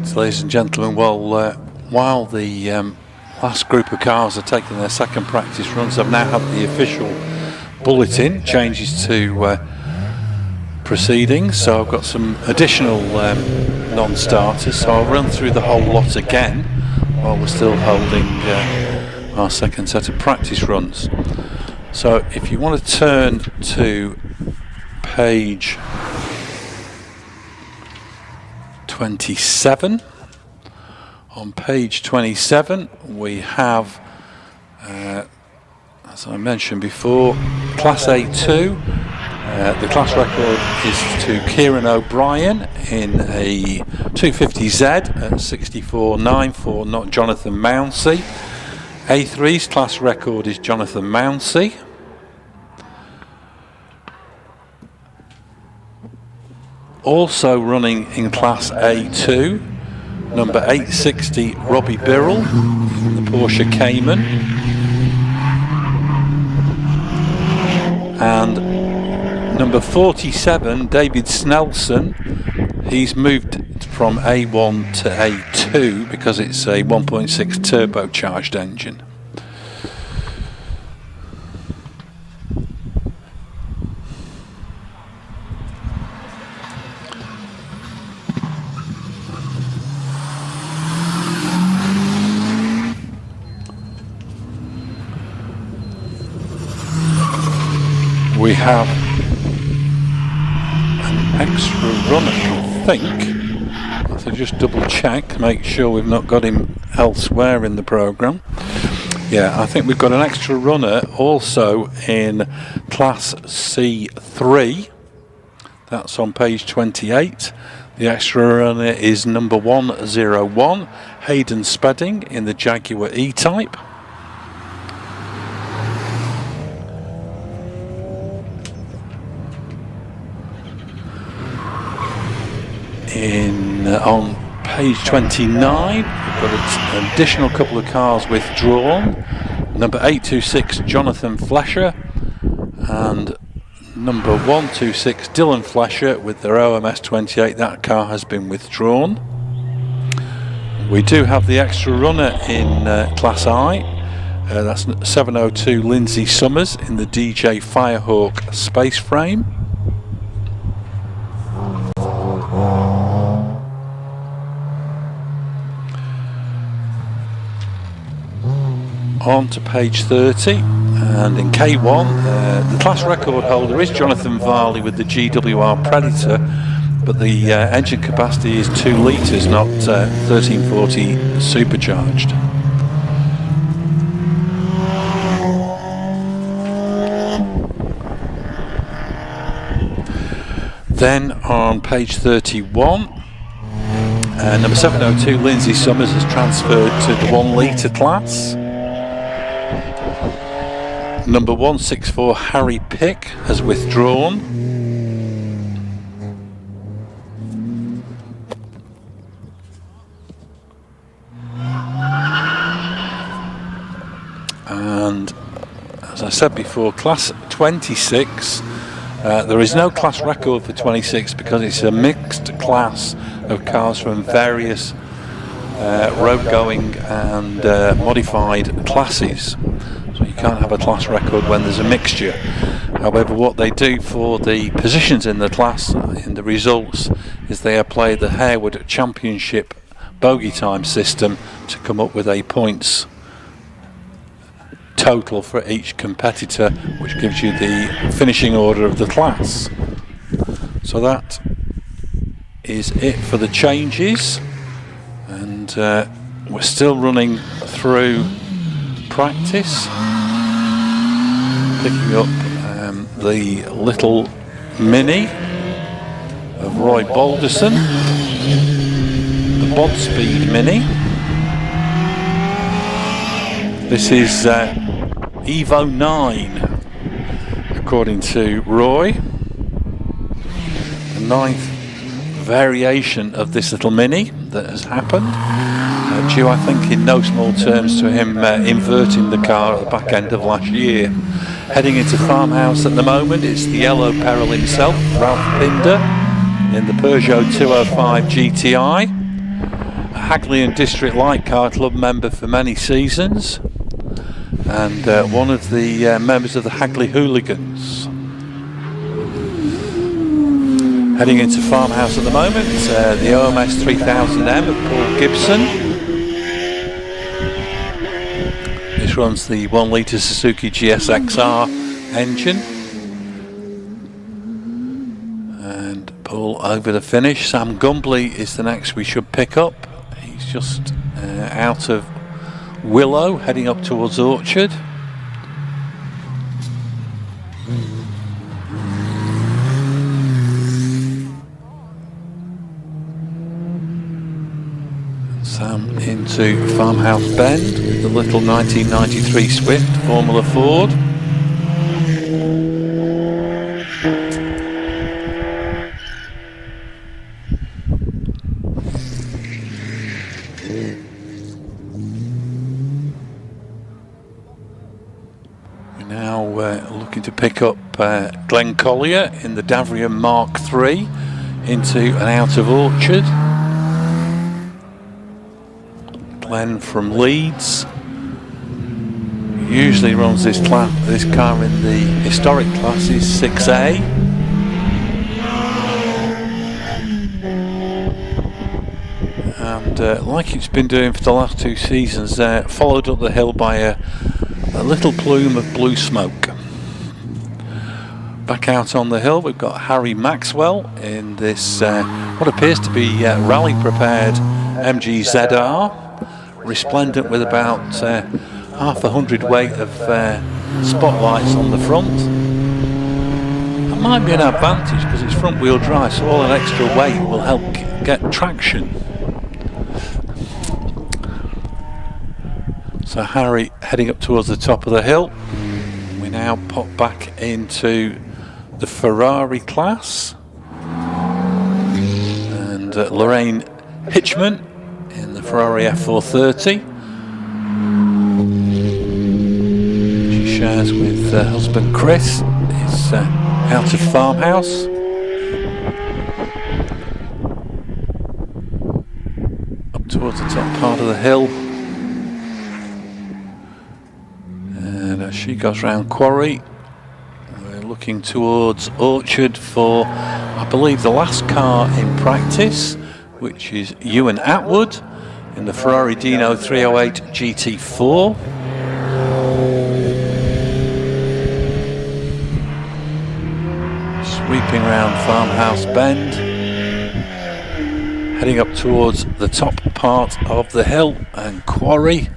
Right, ladies and gentlemen, well, while the last group of cars are taking their second practice runs, I've now had the official bulletin, changes to proceedings, so I've got some additional non-starters, so I'll run through the whole lot again while we're still holding our second set of practice runs. So if you want to turn to page 27, on page 27 we have, as I mentioned before, Class A2. The class record is to Kieran O'Brien in a 250Z at 64.94, not Jonathan Mounsey. A3's class record is Jonathan Mounsey. Also running in Class A2, number 860 Robbie Birrell, the Porsche Cayman, and number 47 David Snelson. He's moved from A1 to A2 because it's a 1.6 turbocharged engine. We have an extra runner, I think. I have to just double check, make sure we've not got him elsewhere in the programme. Yeah, I think we've got an extra runner also in Class C3. That's on page 28. The extra runner is number 101, Hayden Spedding in the Jaguar E-Type. On page 29, we've got an additional couple of cars withdrawn. Number 826 Jonathan Flesher and number 126 Dylan Flesher with their OMS 28. That car has been withdrawn. We do have the extra runner in Class I. That's 702 Lindsay Summers in the DJ Firehawk space frame. On to page 30, and in K1 the class record holder is Jonathan Varley with the GWR Predator, but the engine capacity is 2 litres, not 1340 supercharged. Then on page 31, number 702 Lindsay Summers has transferred to the 1 litre class. Number 164 Harry Pick has withdrawn. And as I said before, Class 26, there is no class record for 26 because it's a mixed class of cars from various road going and modified classes. So you can't have a class record when there's a mixture. However, what they do for the positions in the class, in the results, is they apply the Harewood Championship bogey time system to come up with a points total for each competitor, which gives you the finishing order of the class. So that is it for the changes, and we're still running through practice, picking up the little Mini of Roy Balderson, the Bod Speed Mini. This is Evo 9 according to Roy, the 9th variation of this little Mini that has happened, due I think in no small terms to him inverting the car at the back end of last year. Heading into Farmhouse at the moment, it's the yellow peril himself, Ralph Pinder, in the Peugeot 205 GTI. Hagley and District Light Car Club member for many seasons, and one of the members of the Hagley Hooligans. Heading into Farmhouse at the moment, the OMS 3000M of Paul Gibson. This runs the 1 litre Suzuki GSXR engine. And Paul over the finish. Sam Gumbley is the next we should pick up. He's just out of Willow, heading up towards Orchard. Sam into Farmhouse Bend with the little 1993 Swift Formula Ford. Looking to pick up Glenn Collier in the Davrian Mark III into and out of Orchard. Glenn from Leeds usually runs this car in the historic classes 6A. And like it's been doing for the last 2 seasons, followed up the hill by a little plume of blue smoke. Back out on the hill, we've got Harry Maxwell in this what appears to be rally prepared MG ZR, resplendent with about half a hundredweight of spotlights on the front. That might be an advantage because it's front wheel drive, so all an extra weight will help get traction. So Harry heading up towards the top of the hill. We now pop back into the Ferrari class, and Lorraine Hitchman in the Ferrari F430. She shares with husband Chris. It's out of Farmhouse. Up towards the top part of the hill. And as she goes round Quarry, we're looking towards Orchard for, I believe, the last car in practice, which is Ewan Atwood in the Ferrari Dino 308 GT4. Sweeping round Farmhouse Bend, heading up towards the top part of the hill and Quarry,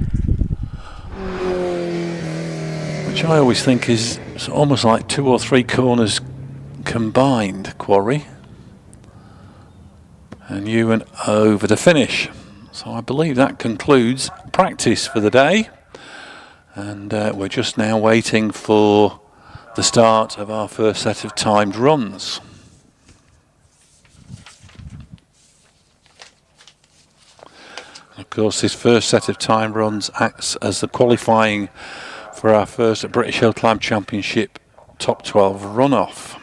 which I always think is almost like 2 or 3 corners combined, Quarry. And Ewan over the finish. So I believe that concludes practice for the day. And we're just now waiting for the start of our first set of timed runs. Of course, this first set of timed runs acts as the qualifying for our first British Hillclimb Championship top 12 runoff.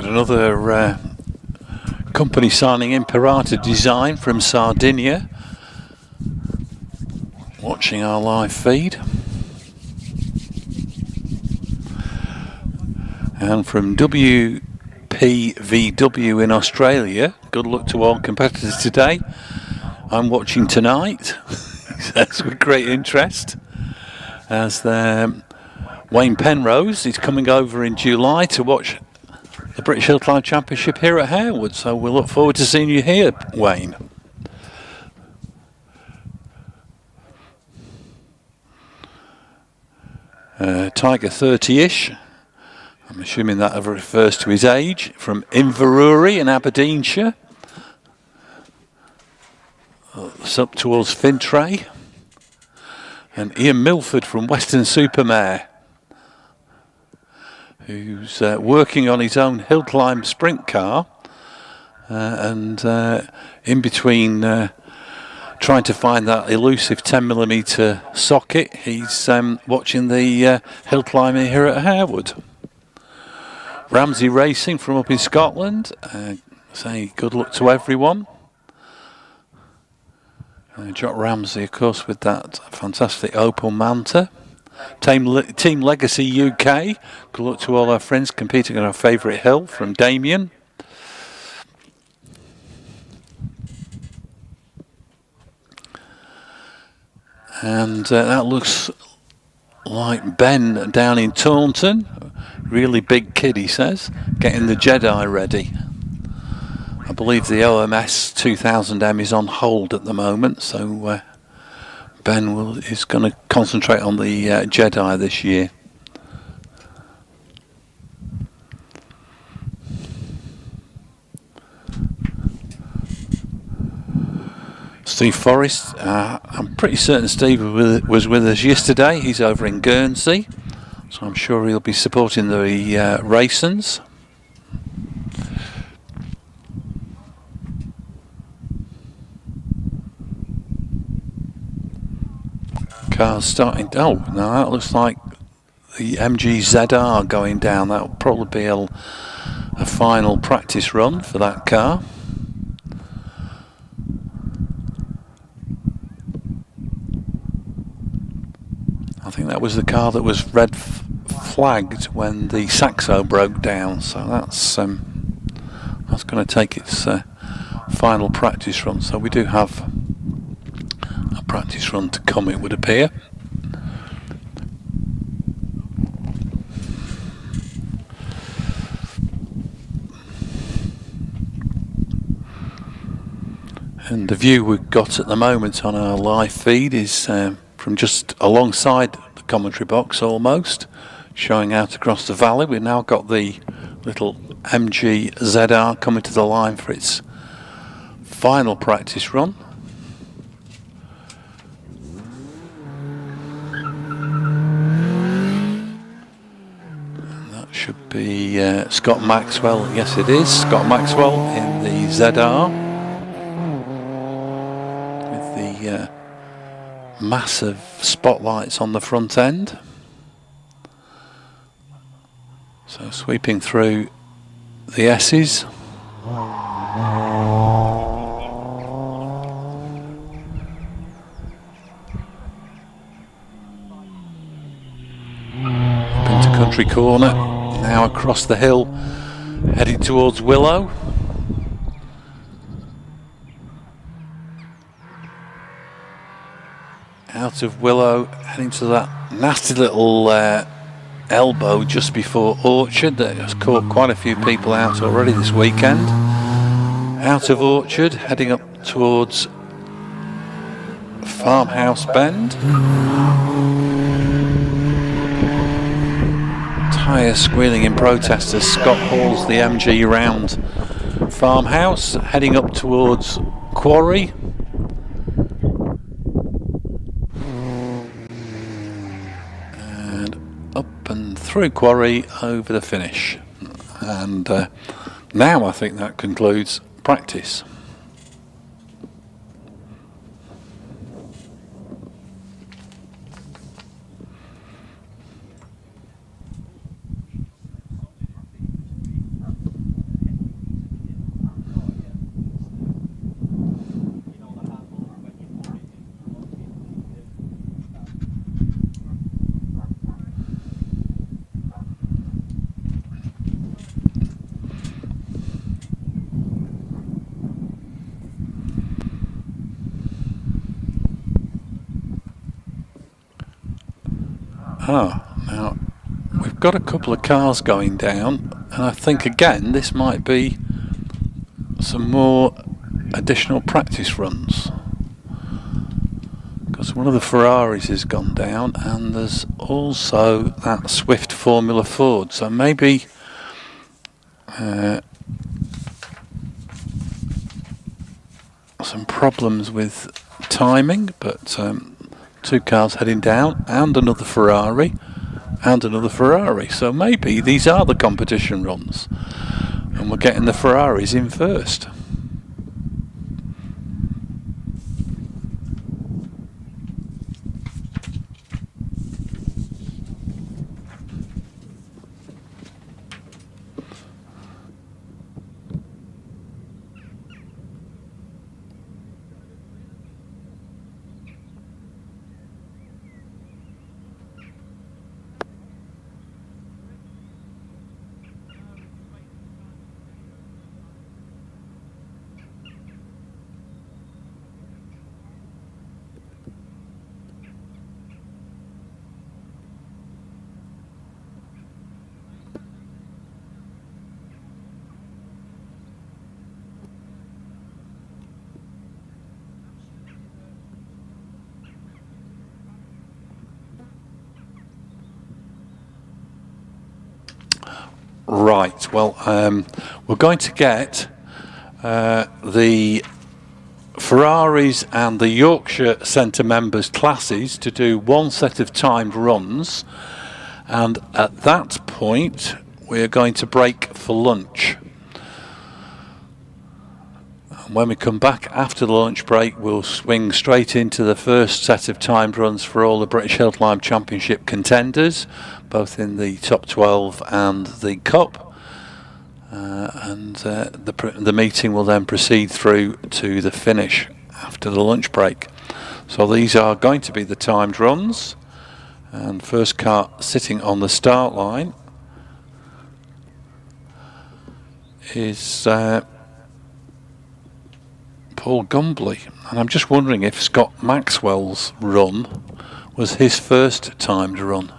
another company signing Imperator Design from Sardinia, watching our live feed. And from WPVW in Australia, good luck to all competitors today. I'm watching tonight. That's with great interest, as Wayne Penrose is coming over in July to watch the British Hillclimb Championship here at Harewood. So we'll look forward to seeing you here, Wayne. Tiger 30-ish. I'm assuming that refers to his age. From Inverurie in Aberdeenshire. It's up towards Fintray. And Ian Milford from Weston-super-Mare, who's working on his own Hillclimb sprint car, and in between trying to find that elusive 10mm socket, he's watching the hill climbing here at Harewood. Ramsey Racing from up in Scotland, saying good luck to everyone. Jock Ramsey, of course, with that fantastic Opel Manta. Team Legacy UK, good luck to all our friends competing on our favourite hill, from Damien. And that looks like Ben down in Taunton. Really big kid, he says, getting the Jedi ready. I believe the OMS 2000M is on hold at the moment, so Ben is going to concentrate on the Jedi this year. Steve Forrest, I'm pretty certain Steve was with us yesterday. He's over in Guernsey, so I'm sure he'll be supporting the Racens. Cars starting. Oh, no, that looks like the MG ZR going down. That'll probably be a final practice run for that car. I think that was the car that was red flagged when the Saxo broke down. So that's going to take its final practice run. So we do have a practice run to come, it would appear. And the view we've got at the moment on our live feed is from just alongside the commentary box, almost showing out across the valley. We've now got the little MG ZR coming to the line for its final practice run. Should be Scott Maxwell. Yes, it is Scott Maxwell in the ZR with the massive spotlights on the front end. So sweeping through the S's. Up into Country Corner. Now across the hill, heading towards Willow. Out of Willow, heading to that nasty little elbow just before Orchard that has caught quite a few people out already this weekend. Out of Orchard, heading up towards Farmhouse Bend. Tyre squealing in protest as Scott hauls the MG round Farmhouse, heading up towards Quarry. And up and through Quarry over the finish. And now I think that concludes practice. Now we've got a couple of cars going down, and I think again this might be some more additional practice runs, because one of the Ferraris has gone down, and there's also that Swift Formula Ford, so maybe some problems with timing, but two cars heading down, and another Ferrari, so maybe these are the competition runs and we're getting the Ferraris in first. Right, well, we're going to get the Ferraris and the Yorkshire Centre members' classes to do one set of timed runs, and at that point we're going to break for lunch. And when we come back after the lunch break, we'll swing straight into the first set of timed runs for all the British Hillclimb Championship contenders, both in the top 12 and the Cup, and the meeting will then proceed through to the finish after the lunch break. So these are going to be the timed runs, and first car sitting on the start line is Paul Gumbley, and I'm just wondering if Scott Maxwell's run was his first timed run.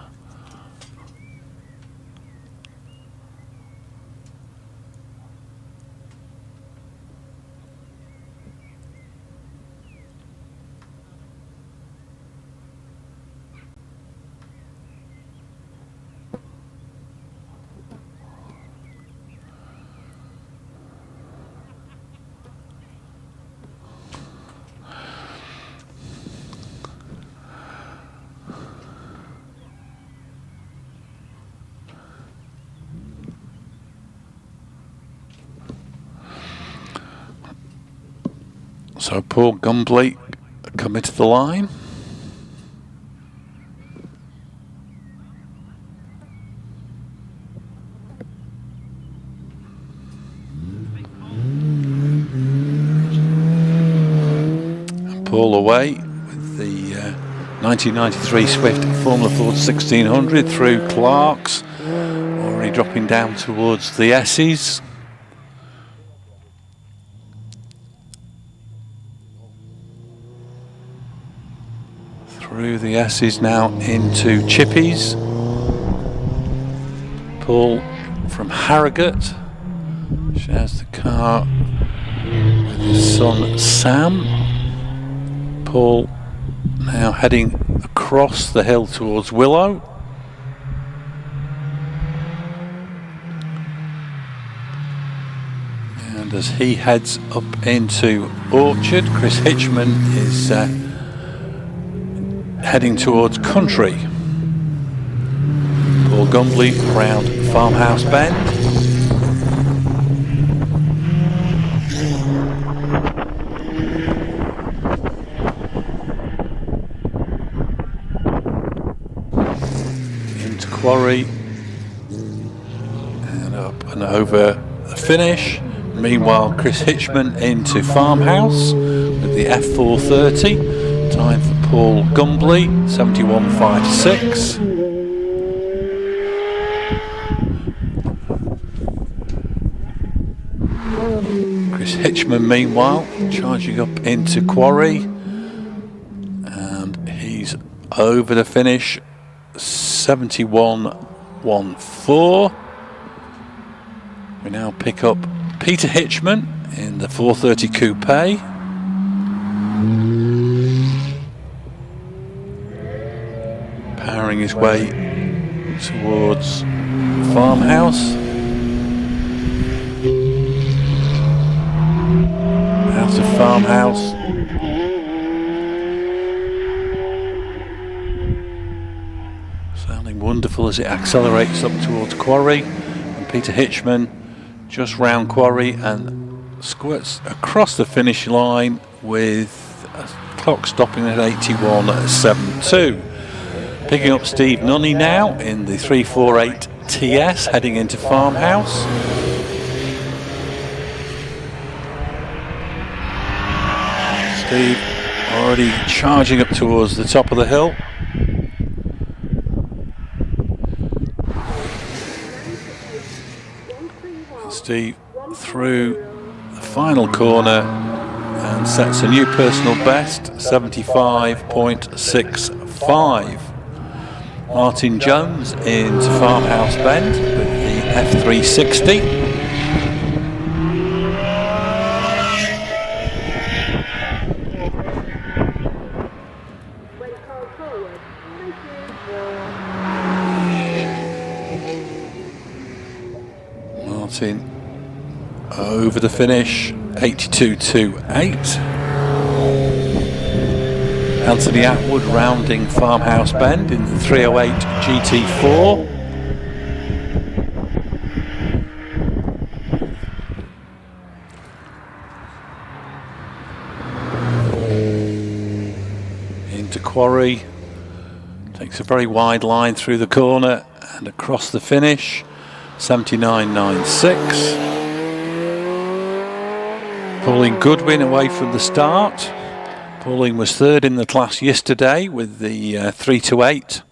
So Paul Gumbley coming to the line. And Paul away with the 1993 Swift Formula Ford 1600 through Clark's, already dropping down towards the S's. Through the S's now into Chippies. Paul from Harewood shares the car with his son Sam. Paul now heading across the hill towards Willow. And as he heads up into Orchard, Chris Hitchman is heading towards Country. Paul Gumbley round Farmhouse Bend. Into Quarry and up and over the finish. Meanwhile, Chris Hitchman into Farmhouse with the F430. Time for Paul Gumbley, 71.56. Chris Hitchman, meanwhile, charging up into Quarry, and he's over the finish, 71.14. We now pick up Peter Hitchman in the 430 Coupe. Powering his way towards Farmhouse. Out of Farmhouse. Sounding wonderful as it accelerates up towards Quarry. And Peter Hitchman just round Quarry and squirts across the finish line with a clock stopping at 81.72. Picking up Steve Nunney now in the 348 TS, heading into Farmhouse. Steve already charging up towards the top of the hill. Steve through the final corner and sets a new personal best, 75.65. Martin Jones into Farmhouse Bend with the F360. Martin over the finish, 82.28. Anthony Atwood rounding Farmhouse Bend in the 308 GT4. Into Quarry, takes a very wide line through the corner and across the finish, 79.96. Pauline Goodwin away from the start. Pauline was third in the class yesterday with the 328.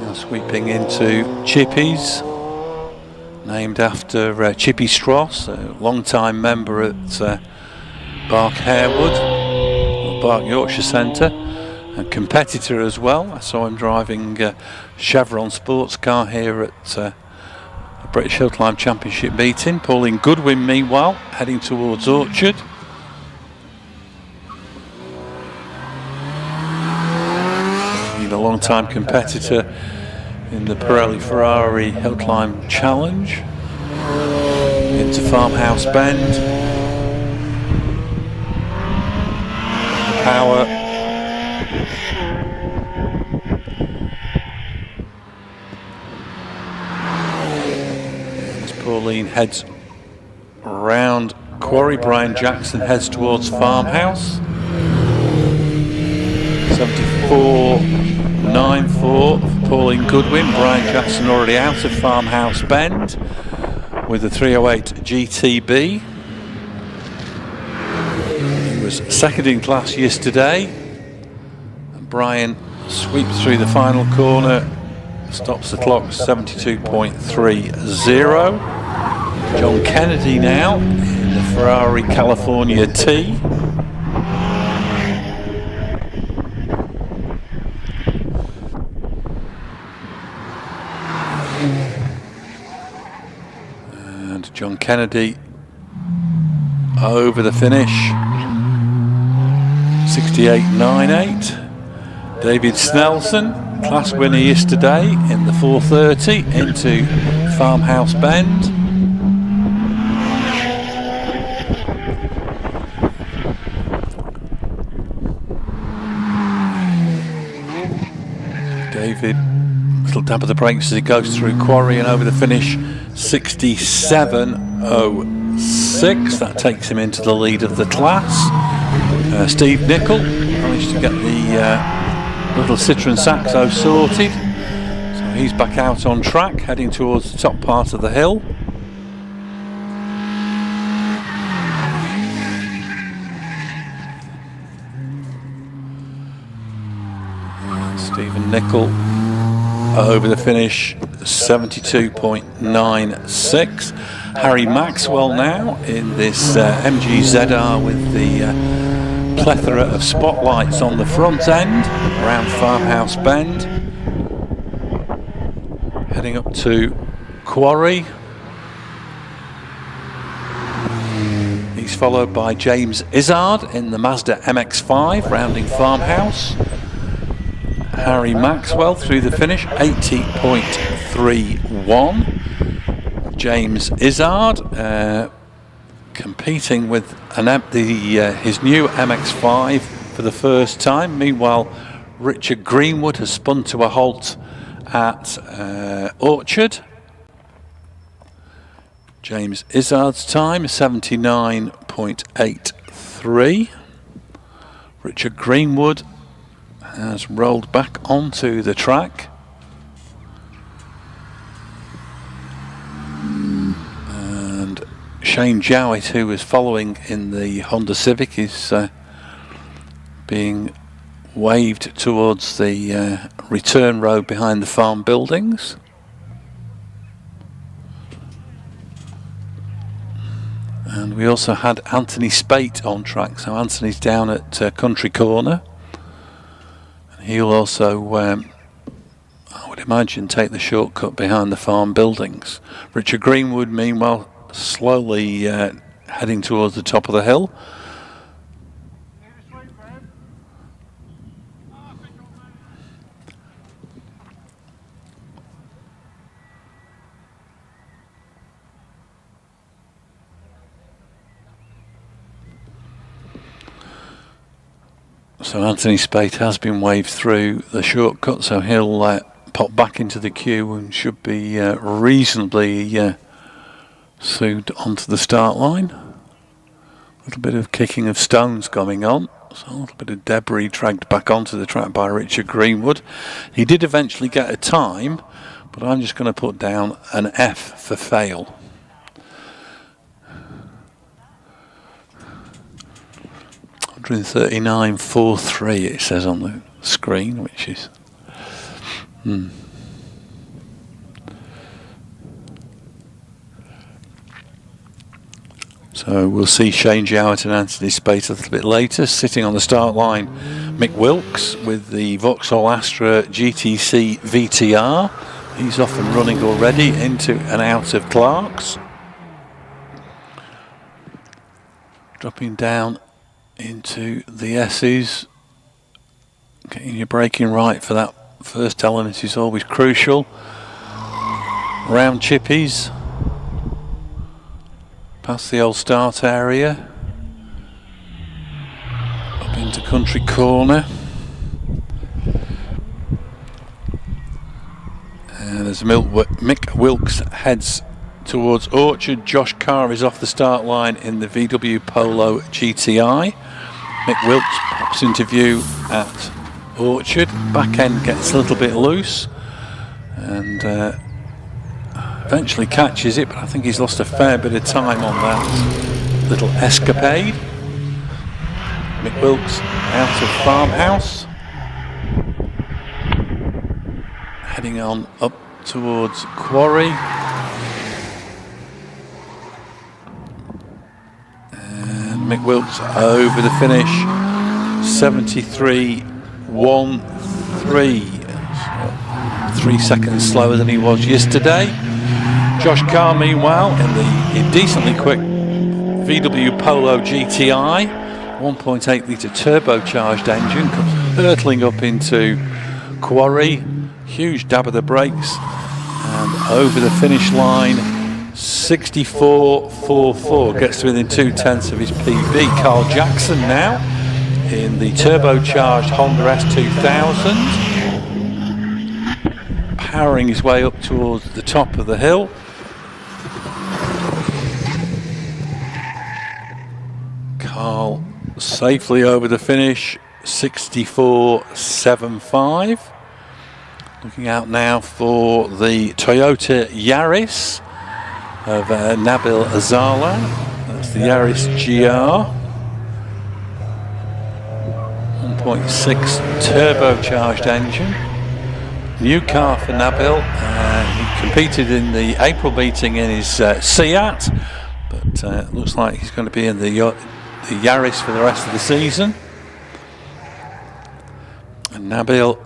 Now sweeping into Chippy's, named after Chippy Stross, a long-time member at Bark Harewood, or Bark Yorkshire Centre, a competitor as well. I saw him driving Chevron sports car here at British Hillclimb Championship meeting. Pauline Goodwin meanwhile heading towards Orchard. The long-time competitor in the Pirelli Ferrari Hillclimb Challenge. Into Farmhouse Bend. Power. Pauline heads around Quarry. Brian Jackson heads towards Farmhouse. 74.94 for Pauline Goodwin. Brian Jackson already out of Farmhouse Bend with the 308 GTB. He was second in class yesterday. And Brian sweeps through the final corner, stops the clock 72.30. John Kennedy now in the Ferrari California T. And John Kennedy over the finish, 68.98. David Snelson, class winner yesterday in the 430 into Farmhouse Bend. David, little tap of the brakes as he goes through Quarry and over the finish, 67.06. That takes him into the lead of the class. Steve Nicol managed to get the little Citroen Saxo sorted, so he's back out on track, heading towards the top part of the hill. Stephen Nicol over the finish, 72.96. Harry Maxwell now in this MG ZR with the plethora of spotlights on the front end around Farmhouse Bend. Heading up to Quarry. He's followed by James Izzard in the Mazda MX-5 rounding Farmhouse. Harry Maxwell through the finish, 80.31. James Izzard competing with his new MX-5 for the first time. Meanwhile, Richard Greenwood has spun to a halt at Orchard. James Izzard's time, 79.83. Richard Greenwood has rolled back onto the track. And Shane Jowett, who was following in the Honda Civic, is being waved towards the return road behind the farm buildings. And we also had Anthony Spate on track, so Anthony's down at Country Corner. And he'll also, I would imagine, take the shortcut behind the farm buildings. Richard Greenwood, meanwhile, slowly heading towards the top of the hill. So Anthony Spate has been waved through the shortcut, so he'll pop back into the queue and should be reasonably soon onto the start line. A little bit of kicking of stones going on, so a little bit of debris dragged back onto the track by Richard Greenwood. He did eventually get a time, but I'm just going to put down an F for fail. .39.43 it says on the screen, which is So we'll see Shane Jowett and Anthony Spate a little bit later. Sitting on the start line, Mick Wilkes with the Vauxhall Astra GTC VTR. He's off and running already into and out of Clark's. Dropping down into the S's. Getting your braking right for that first element is always crucial. Round Chippies. Past the old start area. Up into Country Corner. And as Mick Wilkes heads towards Orchard, Josh Carr is off the start line in the VW Polo GTI. Mick Wilkes pops into view at Orchard. Back end gets a little bit loose and eventually catches it, but I think he's lost a fair bit of time on that little escapade. Mick Wilkes out of Farmhouse, heading on up towards Quarry. Mick Wilkes over the finish, 73.13, 3 seconds slower than he was yesterday. Josh Carr, meanwhile, in the decently quick VW Polo GTI, 1.8 litre turbocharged engine, comes hurtling up into Quarry, huge dab of the brakes, and over the finish line, 64.44, gets to within 2/10 of his PB. Carl Jackson now in the turbocharged Honda S2000, powering his way up towards the top of the hill. Carl safely over the finish, 64.75. Looking out now for the Toyota Yaris of Nabil Azala. That's the Yaris GR. 1.6 turbocharged engine. New car for Nabil. He competed in the April meeting in his Seat, but looks like he's going to be in the the Yaris for the rest of the season. And Nabil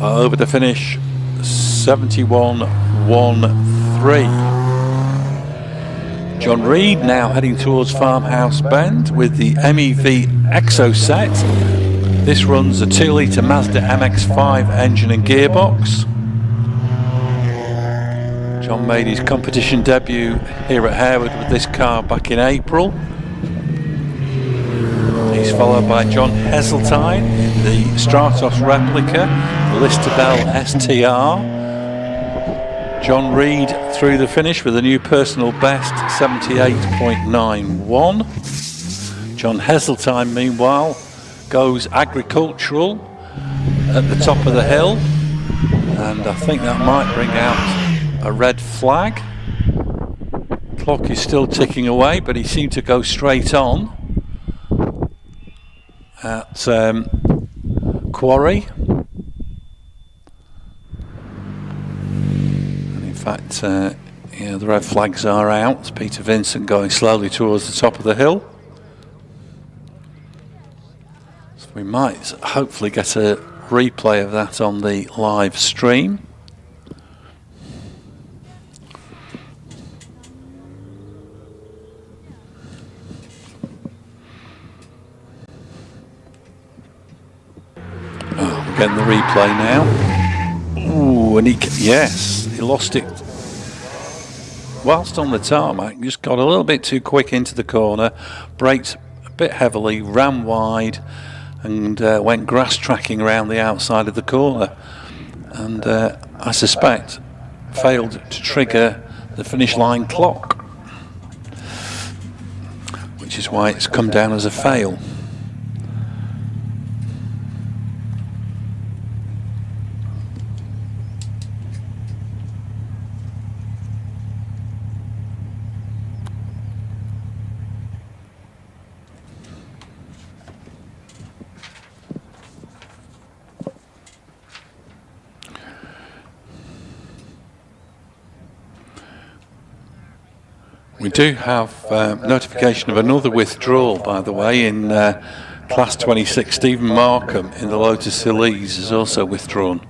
over the finish, 71.13. John Reed now heading towards Farmhouse Bend with the MEV Exoset. This runs a 2-litre Mazda MX-5 engine and gearbox. John made his competition debut here at Harewood with this car back in April. He's followed by John Heseltine in the Stratos replica, the Listabel STR. John Reed through the finish with a new personal best, 78.91. John Heseltine, meanwhile, goes agricultural at the top of the hill, and I think that might bring out a red flag. Clock is still ticking away, but he seemed to go straight on at Quarry. And in fact, the red flags are out. Peter Vincent going slowly towards the top of the hill. So we might hopefully get a replay of that on the live stream. Getting the replay now. Ooh, and he lost it whilst on the tarmac. Just got a little bit too quick into the corner, braked a bit heavily, ran wide, and went grass tracking around the outside of the corner. And I suspect failed to trigger the finish line clock, which is why it's come down as a fail. We do have notification of another withdrawal, by the way, in Class 26. Stephen Markham in the Lotus Leeds has also withdrawn.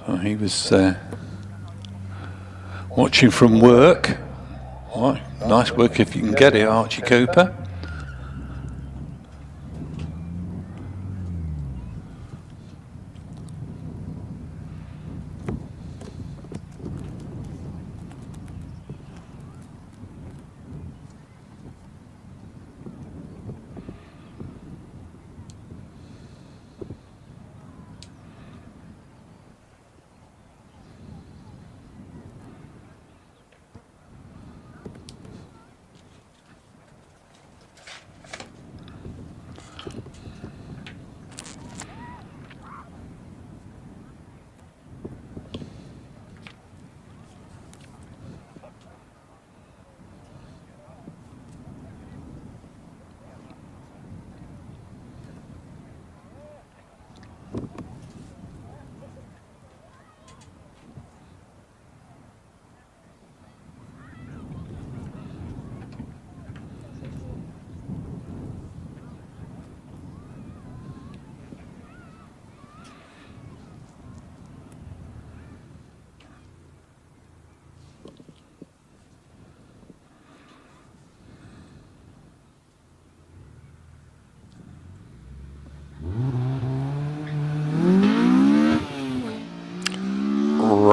So he was watching from work. Well, nice work if you can get it, Archie Cooper.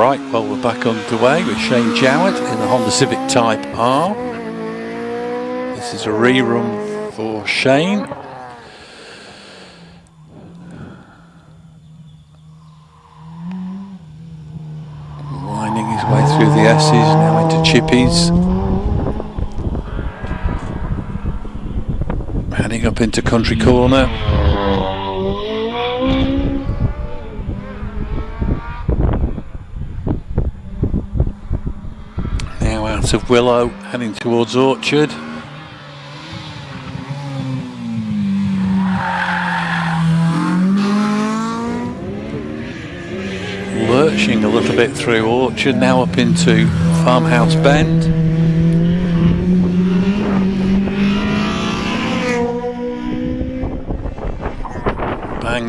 Right, well, we're back underway with Shane Jowett in the Honda Civic Type R. This is a rerun for Shane. Winding his way through the S's, now into chippies. Heading up into Country Corner. Of Willow heading towards Orchard. Lurching a little bit through Orchard, now up into Farmhouse Bend.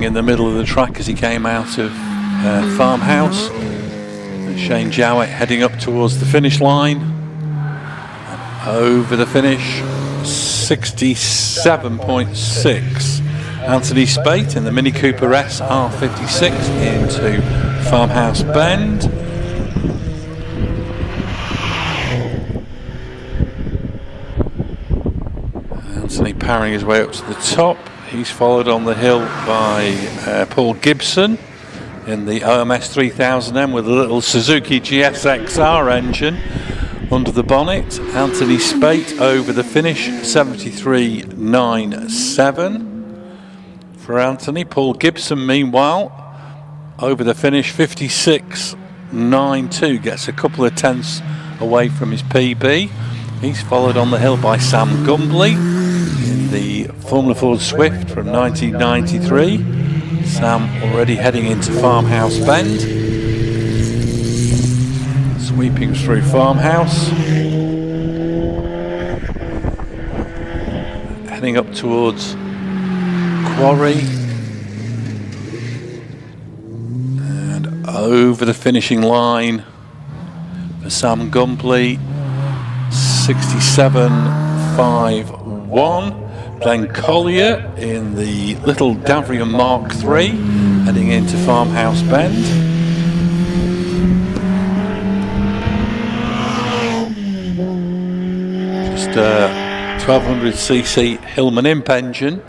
bang in the middle of the track as he came out of Farmhouse. And Shane Jowett heading up towards the finish line. And over the finish, 67.6. Anthony Spate in the Mini Cooper S R56 into Farmhouse Bend. Anthony powering his way up to the top. He's followed on the hill by Paul Gibson in the OMS 3000M with a little Suzuki GSXR engine under the bonnet. Anthony Spate over the finish, 73.97 for Anthony. Paul Gibson, meanwhile, over the finish, 56.92, gets a couple of tenths away from his PB. He's followed on the hill by Sam Gumbley in the Formula Ford Swift from 1993. Sam already heading into Farmhouse Bend, sweeping through Farmhouse, heading up towards Quarry, and over the finishing line for Sam Gumbley, 67.51. Glenn Collier in the little Davrian Mark III heading into Farmhouse Bend. Just a 1200cc Hillman Imp engine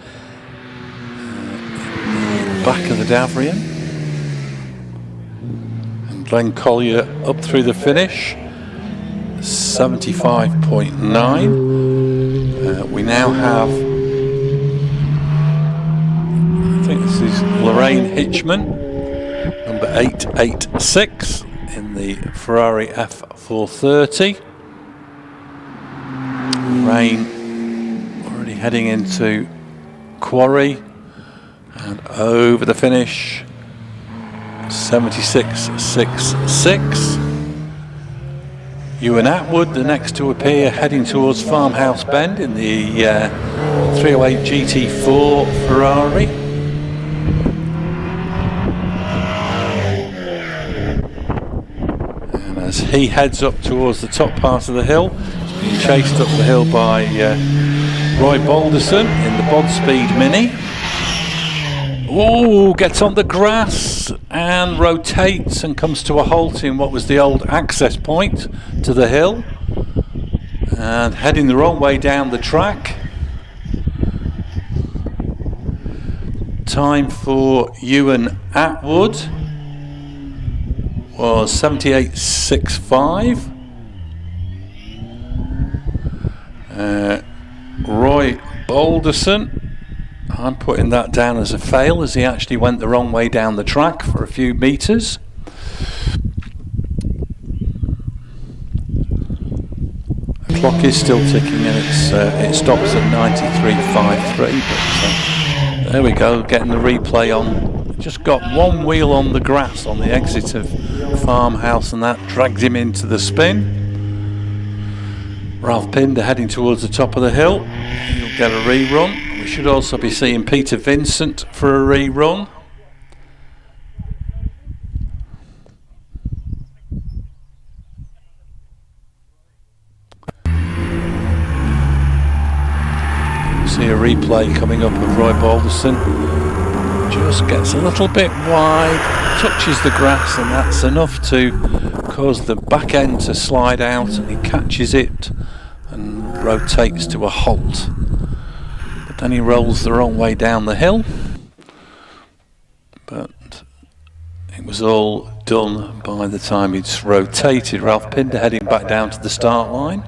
in the back of the Davrian. And Glenn Collier up through the finish, 75.9. We now have, I think this is Lorraine Hitchman, number 886 in the Ferrari F430. Lorraine already heading into Quarry, and over the finish, 76.66. Ewan Atwood, the next to appear, heading towards Farmhouse Bend in the 308 GT4 Ferrari. And as he heads up towards the top part of the hill, he's being chased up the hill by Roy Balderson in the Bod Speed Mini. Oh, gets on the grass and rotates and comes to a halt in what was the old access point to the hill, and heading the wrong way down the track. Time for Ewan Atwood was 78.65. Roy Balderson, I'm putting that down as a fail, as he actually went the wrong way down the track for a few metres. The clock is still ticking, and it stops at 93.53. But there we go, getting the replay on. Just got one wheel on the grass on the exit of Farmhouse, and that dragged him into the spin. Ralph Pinder heading towards the top of the hill. He'll get a rerun. We should also be seeing Peter Vincent for a rerun. See a replay coming up of Roy Balderson. Just gets a little bit wide, touches the grass, and that's enough to cause the back end to slide out, and he catches it and rotates to a halt. But then he rolls the wrong way down the hill. But it was all done by the time he'd rotated. Ralph Pinder heading back down to the start line.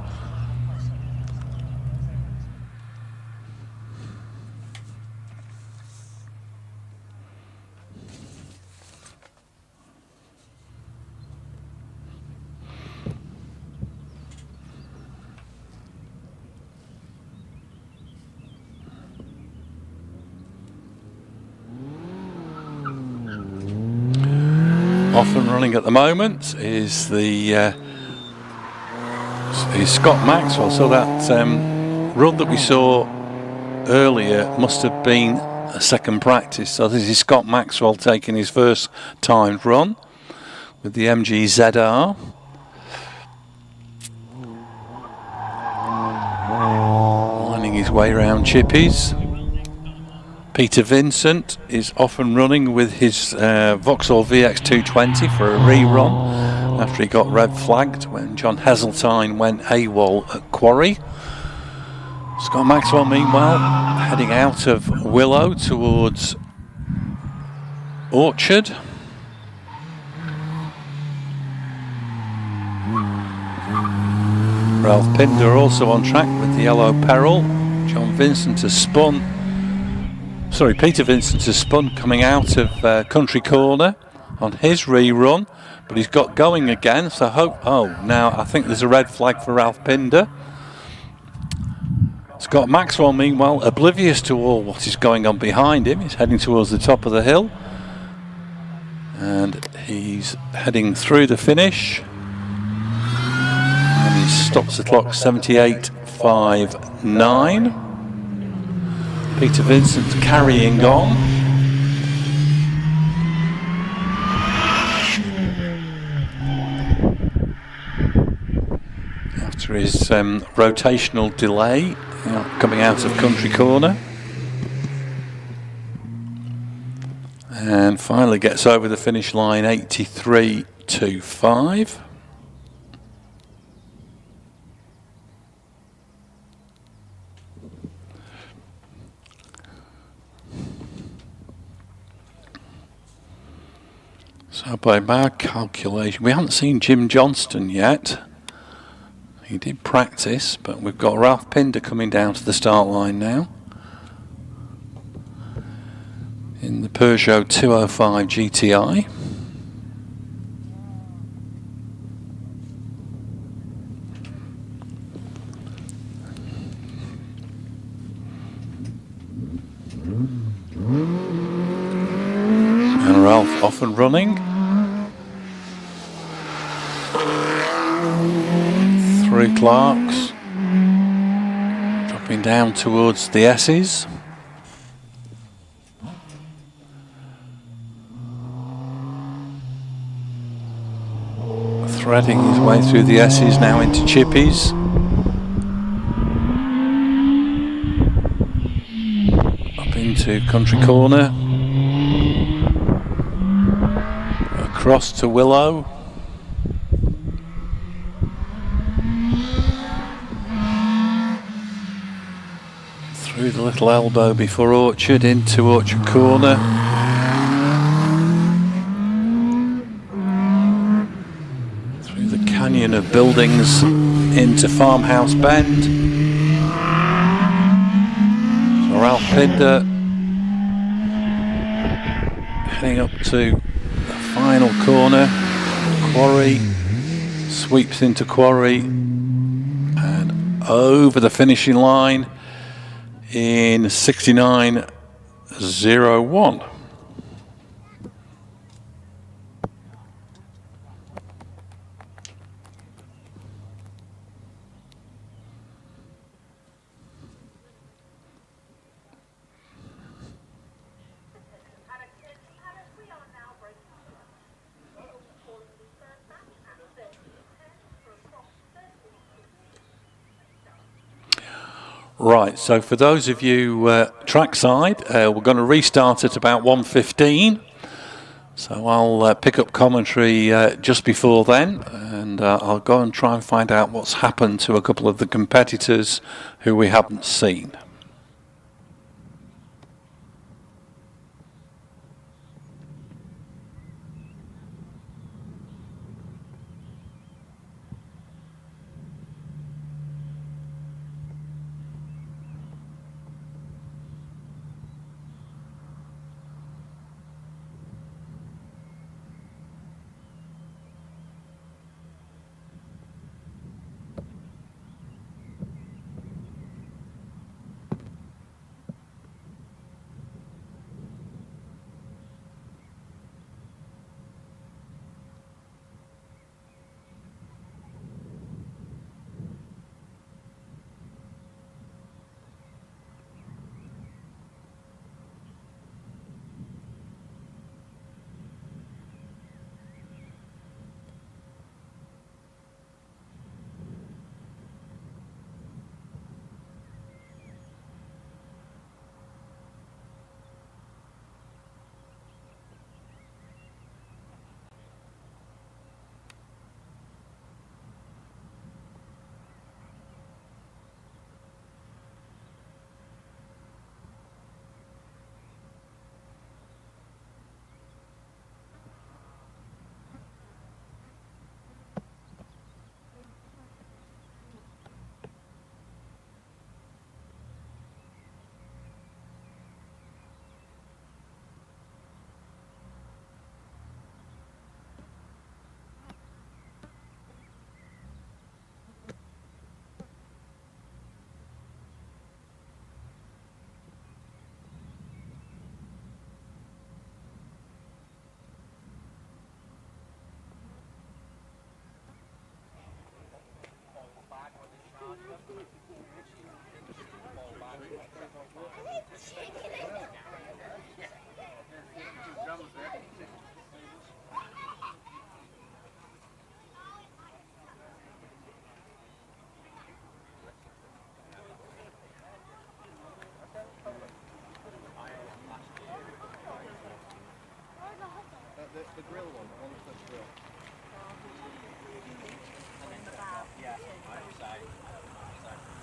Off and running at the moment is the is Scott Maxwell. So that run that we saw earlier must have been a second practice. So this is Scott Maxwell taking his first timed run with the MG-ZR. Winding his way around chippies. Peter Vincent is off and running with his Vauxhall VX220 for a rerun after he got red flagged when John Heseltine went AWOL at Quarry. Scott Maxwell, meanwhile, heading out of Willow towards Orchard. Ralph Pinder also on track with the Yellow Peril. Peter Vincent has spun coming out of Country Corner on his rerun, but he's got going again, so now I think there's a red flag for Ralph Pinder. Scott Maxwell, meanwhile, oblivious to all what is going on behind him. He's heading towards the top of the hill, and he's heading through the finish, and he stops the clock 78.59. Peter Vincent carrying on. After his rotational delay coming out of Country Corner. And finally gets over the finish line 83.25. So by my calculation, we haven't seen Jim Johnston yet. He did practice, but we've got Ralph Pinder coming down to the start line now in the Peugeot 205 GTI. And Ralph off and running. Through Clark's, dropping down towards the S's. Threading his way through the S's now into chippies. Up into Country Corner. Across to Willow. Through the little elbow before Orchard, into Orchard Corner. Through the canyon of buildings into Farmhouse Bend. So Ralph Pinder heading up to the final corner. Quarry, sweeps into Quarry and over the finishing line in 69.01. Right, so for those of you trackside, we're going to restart at about 1:15. So I'll pick up commentary just before then, and I'll go and try and find out what's happened to a couple of the competitors who we haven't seen.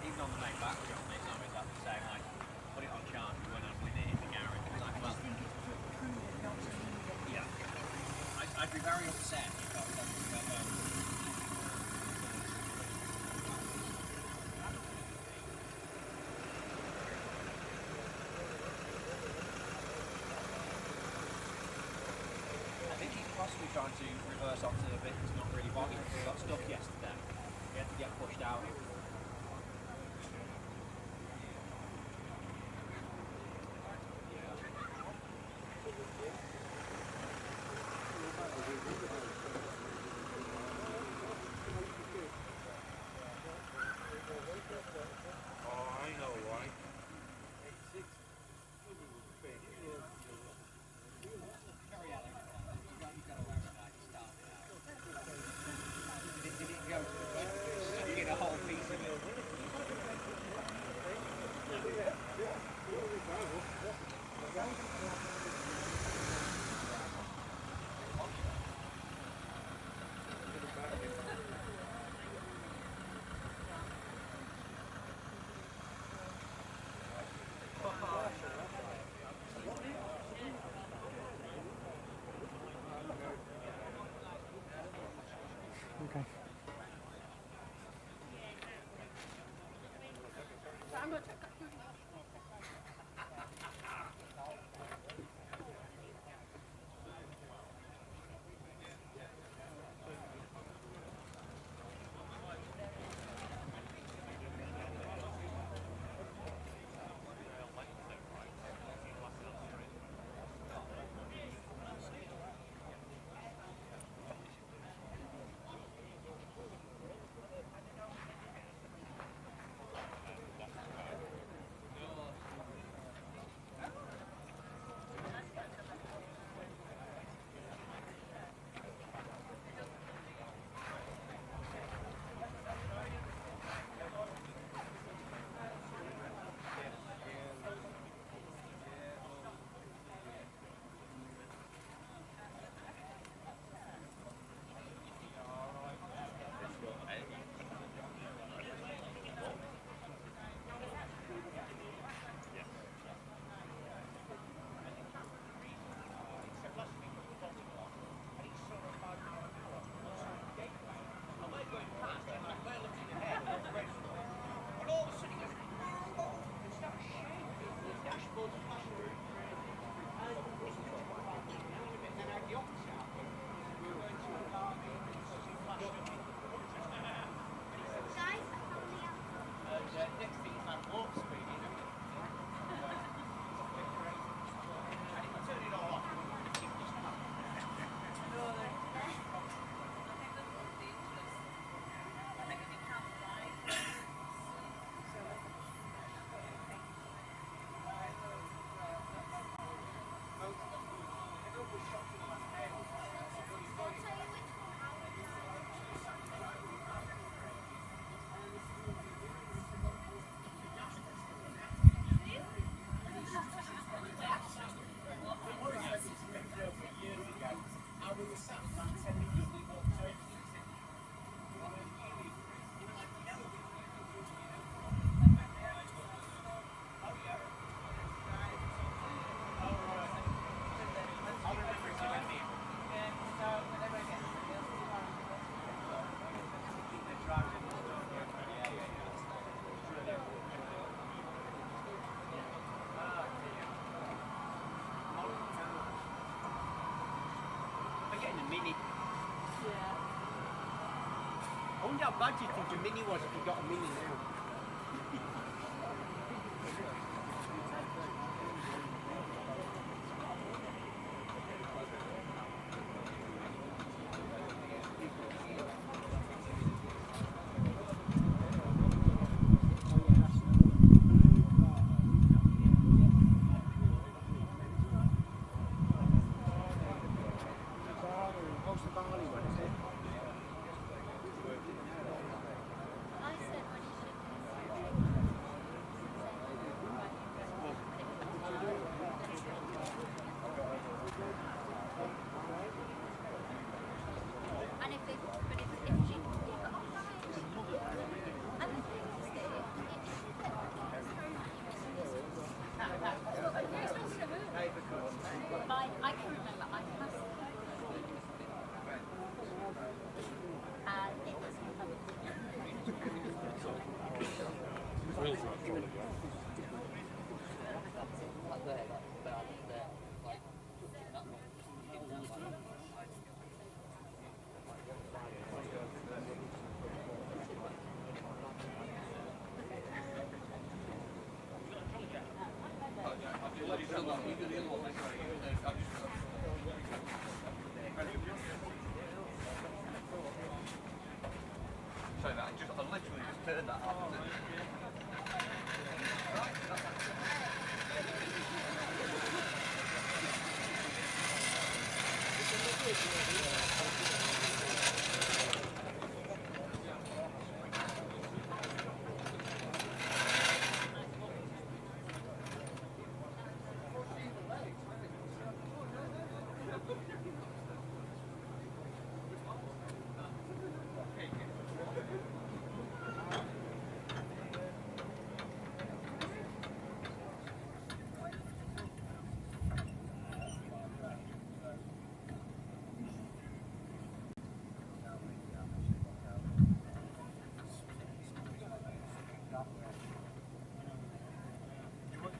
Even on the main battery on this, I was like saying, like, put it on charge when I'm with it in the garage. Like, well, yeah. I'd be very upset if I was having to go home. I think he's possibly trying to reverse onto the bit that's not really boggy. He got stuck yesterday. He had to get pushed out. Okay. I wonder how bad you think a mini was if you got a mini now.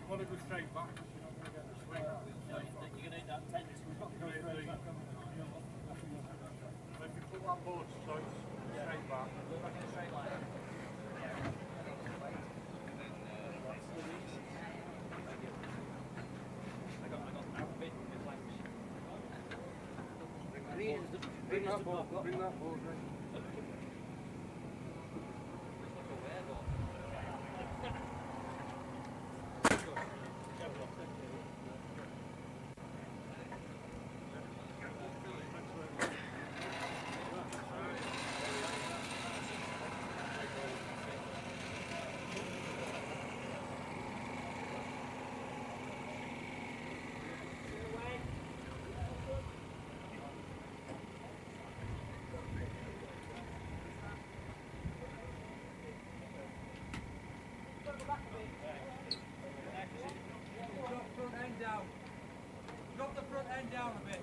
Want to go straight back, you're not going to get the swing. You're going to need that 10. We've got to go straight back. If you put that board so it's straight back. Back in a straight line. I got a bit flanks. Bring that board, right? Drop the front end down a bit.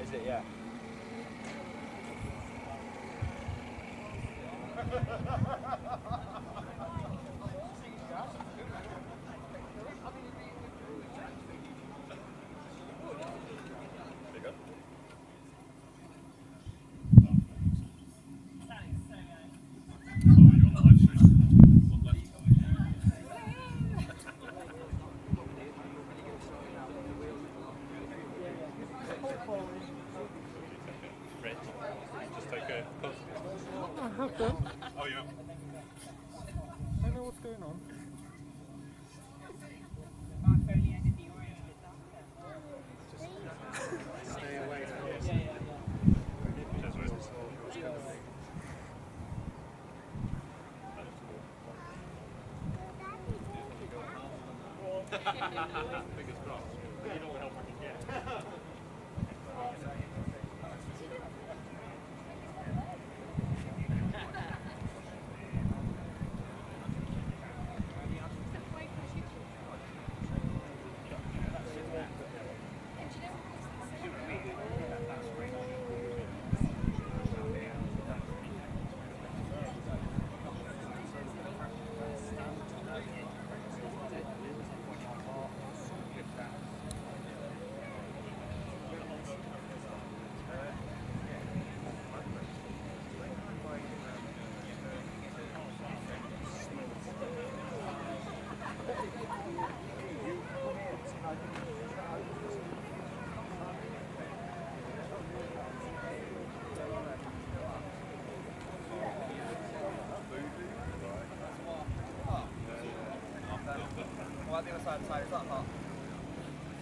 Is it, yeah? I have done. Oh, yeah. I know what's going on. Fingers crossed. You know what help I can get. Well, the other side of the tire, is that hot?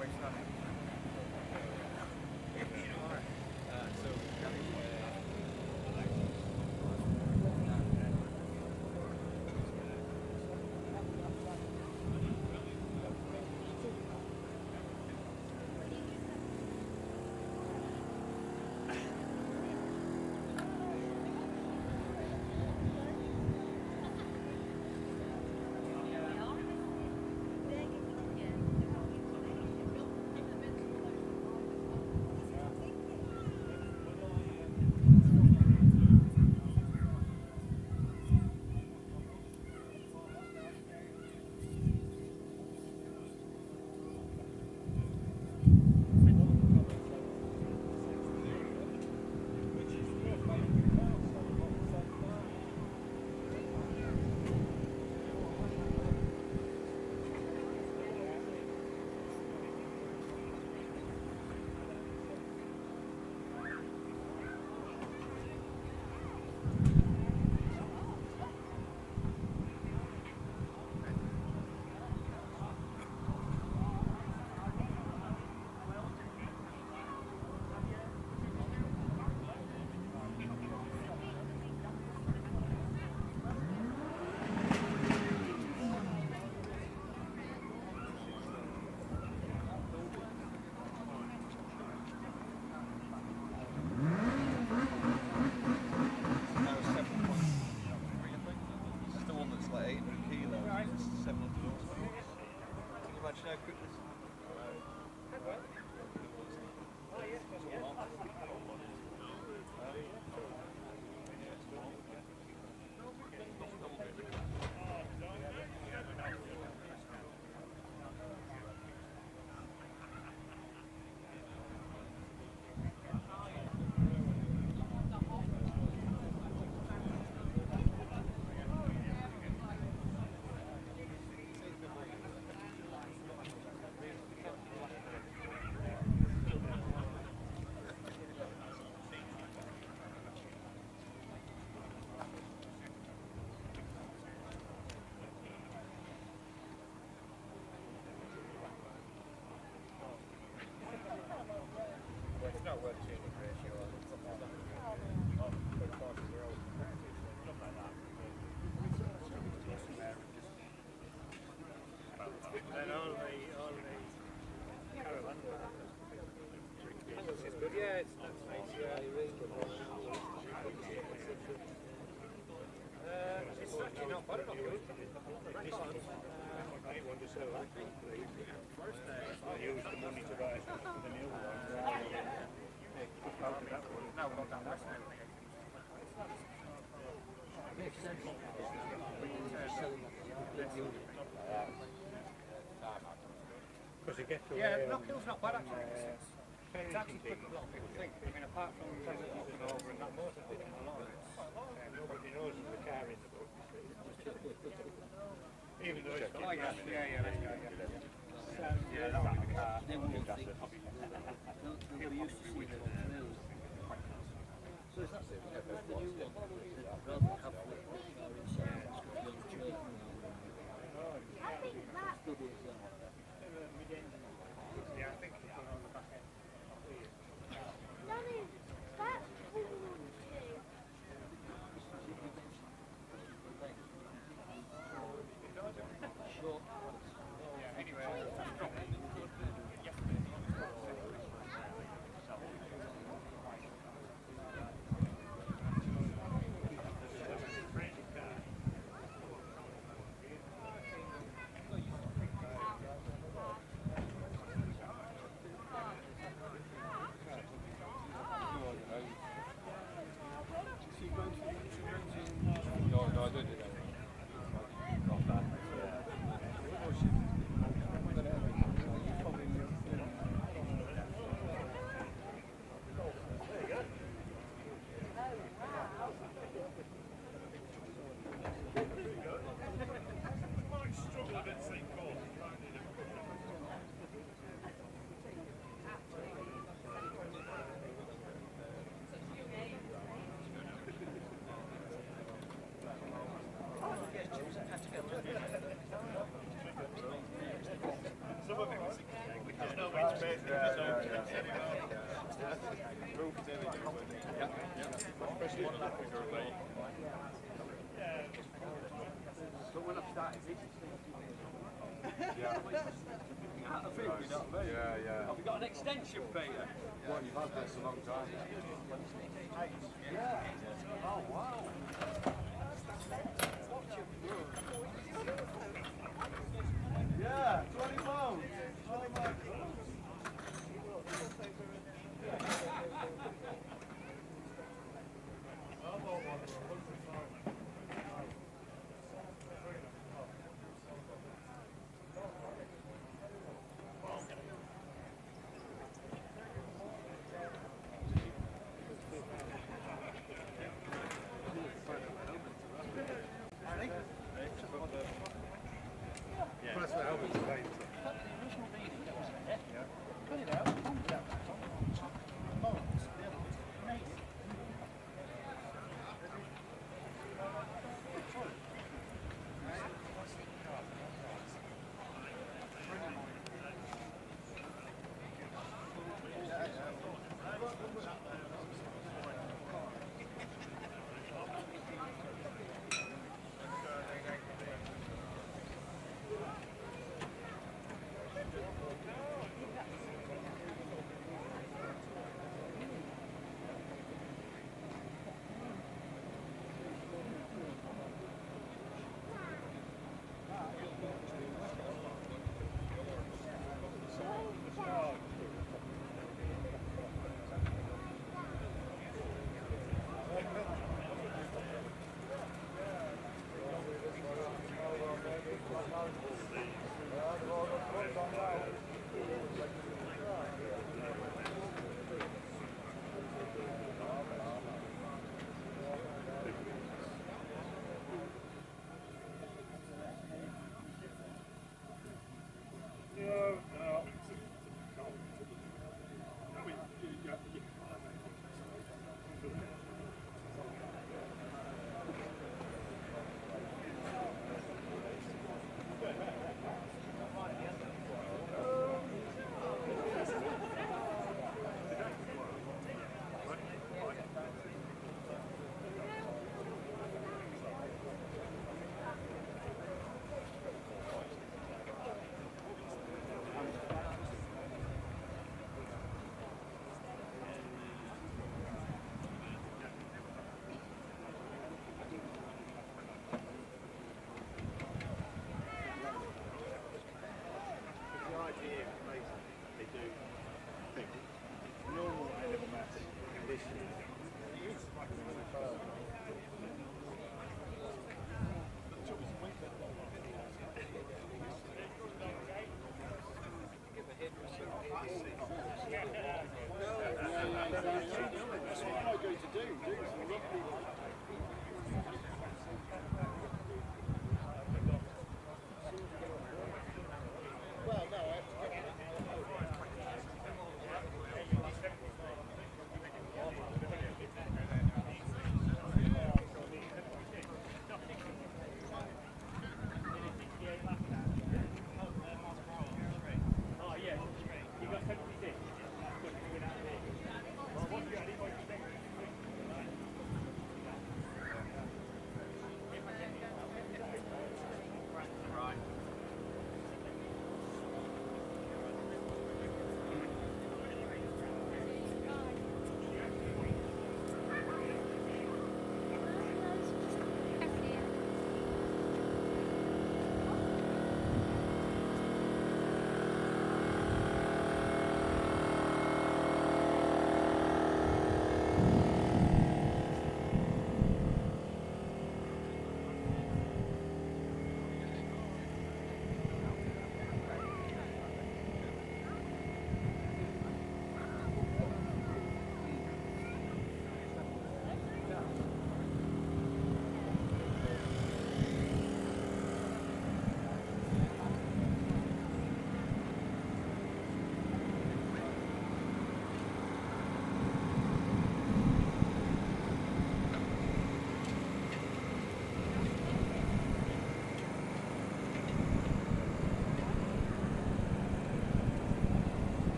Wait, it's not. Yeah, Knockhill's not bad actually. It's actually quicker than a lot of people think. I mean, apart from looking over and that motor taking a lot of it. Nobody knows there's a car in the book. Even though it's got let's go, yeah. Yeah, that would be the car. They won't think. They'll be used to seeing them on the news. So is that the new one? Rather than have the car inside, it's got to be on the trail. Yeah, I think it's going on the back end. Short. Yeah, anyway. So when I started this, out of it, you know what I mean? Yeah. Have you got an extension, Peter? Well, you've had this a long time. Oh, wow. Yeah, 20 pounds. Oh my God. That's what helped us today.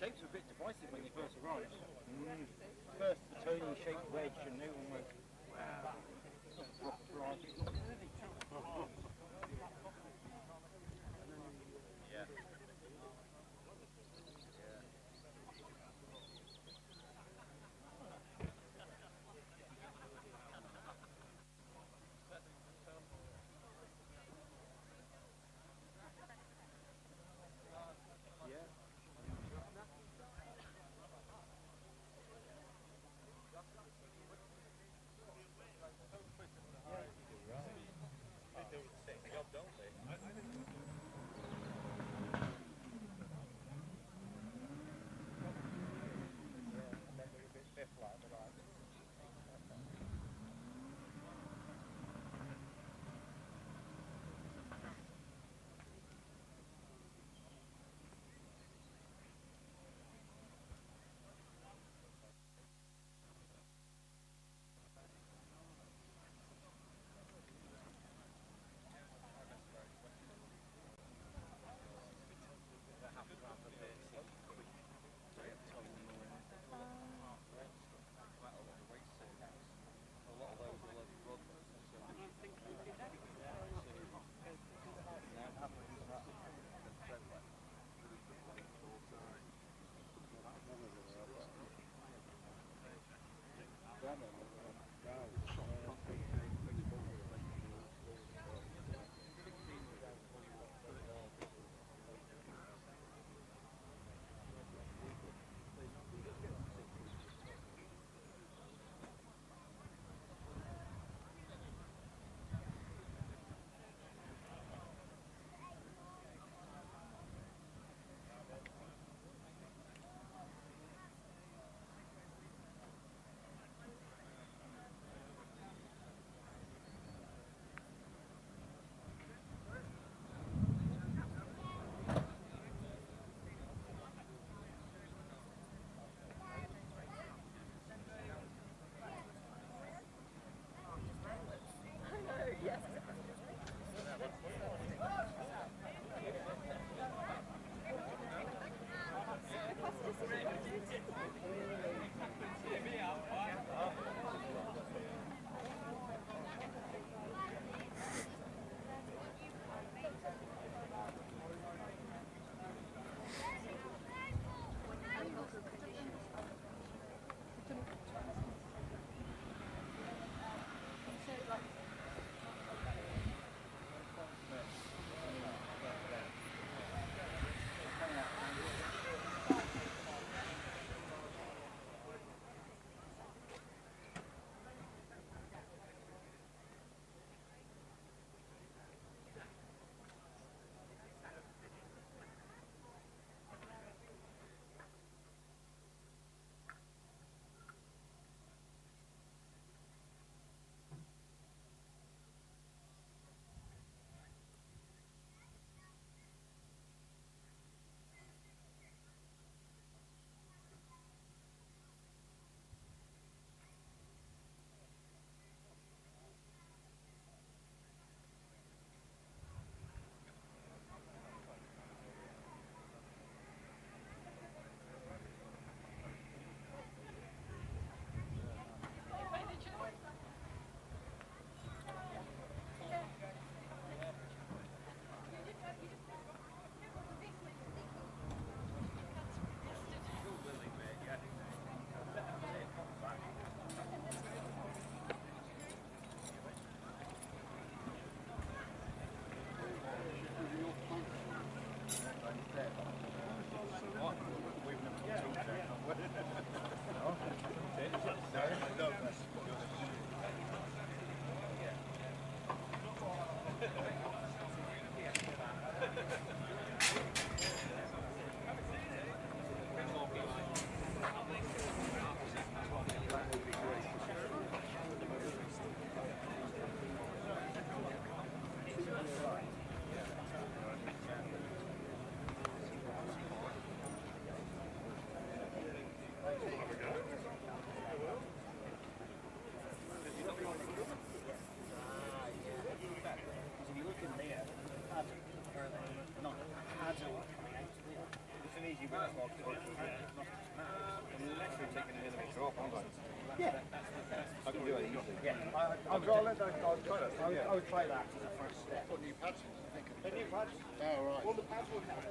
Shapes are a bit divisive when you first arrive. First the turning shaped wedge and new one was Because if you look in there, pads are not pads are coming out there. It's an easy win spot because it's not unless you're taking a millimetre off, aren't I? Yeah. I can do it easily. Yeah. I'll let that. I'll try that. I would try that as a first step. Put new pads in, I think. The new pads? Oh, right. Well, the pads would have.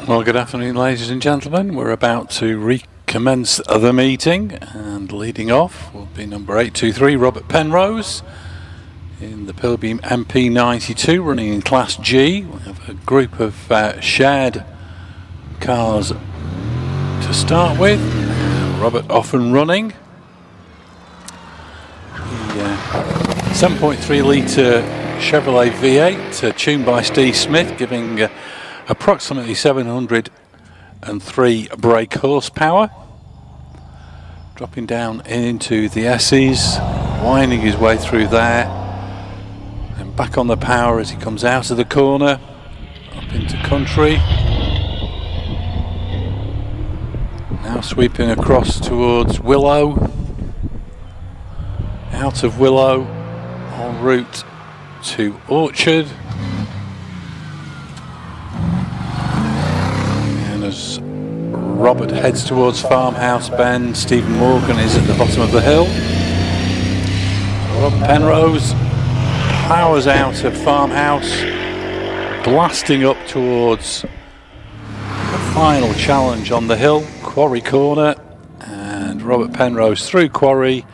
Well, good afternoon, ladies and gentlemen. We're about to recommence the meeting, and leading off will be number 823, Robert Penrose, in the Pilbeam MP92, running in Class G. We have a group of shared cars to start with. Robert off and running. The 7.3 litre Chevrolet V8 tuned by Steve Smith, giving approximately 703 brake horsepower. Dropping down into the S's, winding his way through there, and back on the power as he comes out of the corner, up into country. Now sweeping across towards Willow, out of Willow, en route to Orchard. And as Robert heads towards Farmhouse Bend, Stephen Morgan is at the bottom of the hill. Robert Penrose powers out of Farmhouse, blasting up towards the final challenge on the hill, Quarry Corner, and Robert Penrose through Quarry,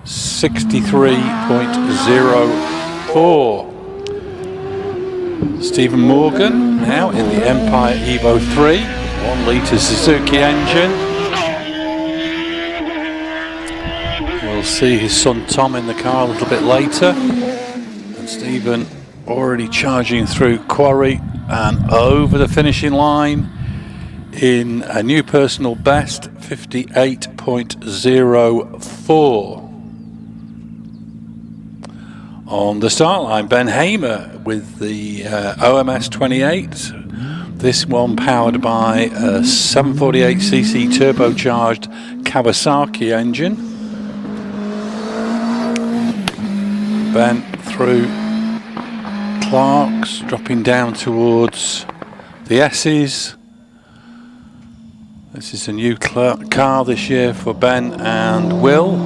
63.04. Stephen Morgan now in the Empire Evo 3, 1 litre Suzuki engine. We'll see his son Tom in the car a little bit later. And Stephen already charging through Quarry and over the finishing line in a new personal best, 58.04. On the start line, Ben Hamer with the OMS 28. This one powered by a 748cc turbocharged Kawasaki engine. Ben through Clark's, dropping down towards the S's. This is a new car this year for Ben and Will.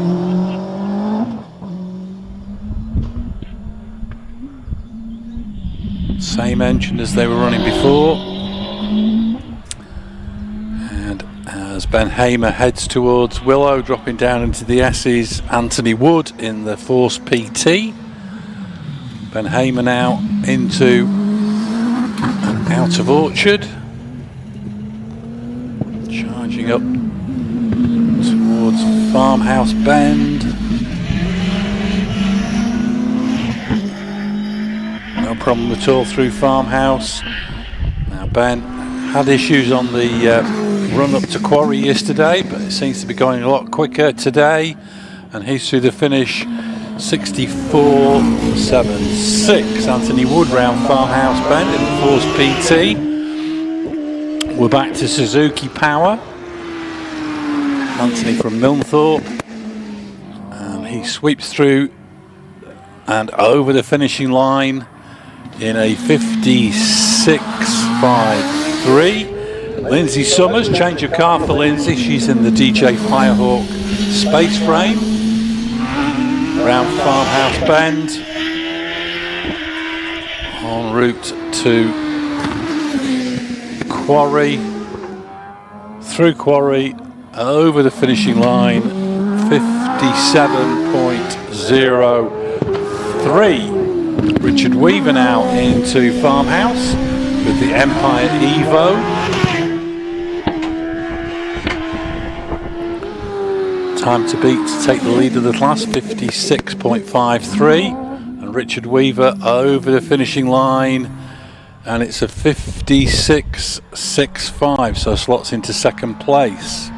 Same engine as they were running before. And as Ben Hamer heads towards Willow, dropping down into the S's, Anthony Wood in the Force PT. Ben Hamer now into and out of Orchard. Charging up towards Farmhouse Bend. No problem at all through Farmhouse. Now Ben had issues on the run up to Quarry yesterday, but it seems to be going a lot quicker today, and he's through the finish 64.76. Anthony Wood round Farmhouse Bend in the Force PT. We're back to Suzuki Power. Anthony from Milnthorpe, and he sweeps through and over the finishing line in a 56.53. Lindsay Summers, change of car for Lindsay. She's in the DJ Firehawk space frame. Round Farmhouse Bend, en route to Quarry, through Quarry, over the finishing line, 57.03. Richard Weaver now into Farmhouse with the Empire Evo. Time to beat to take the lead of the class, 56.53. And Richard Weaver over the finishing line, and it's a 56.65, so slots into second place.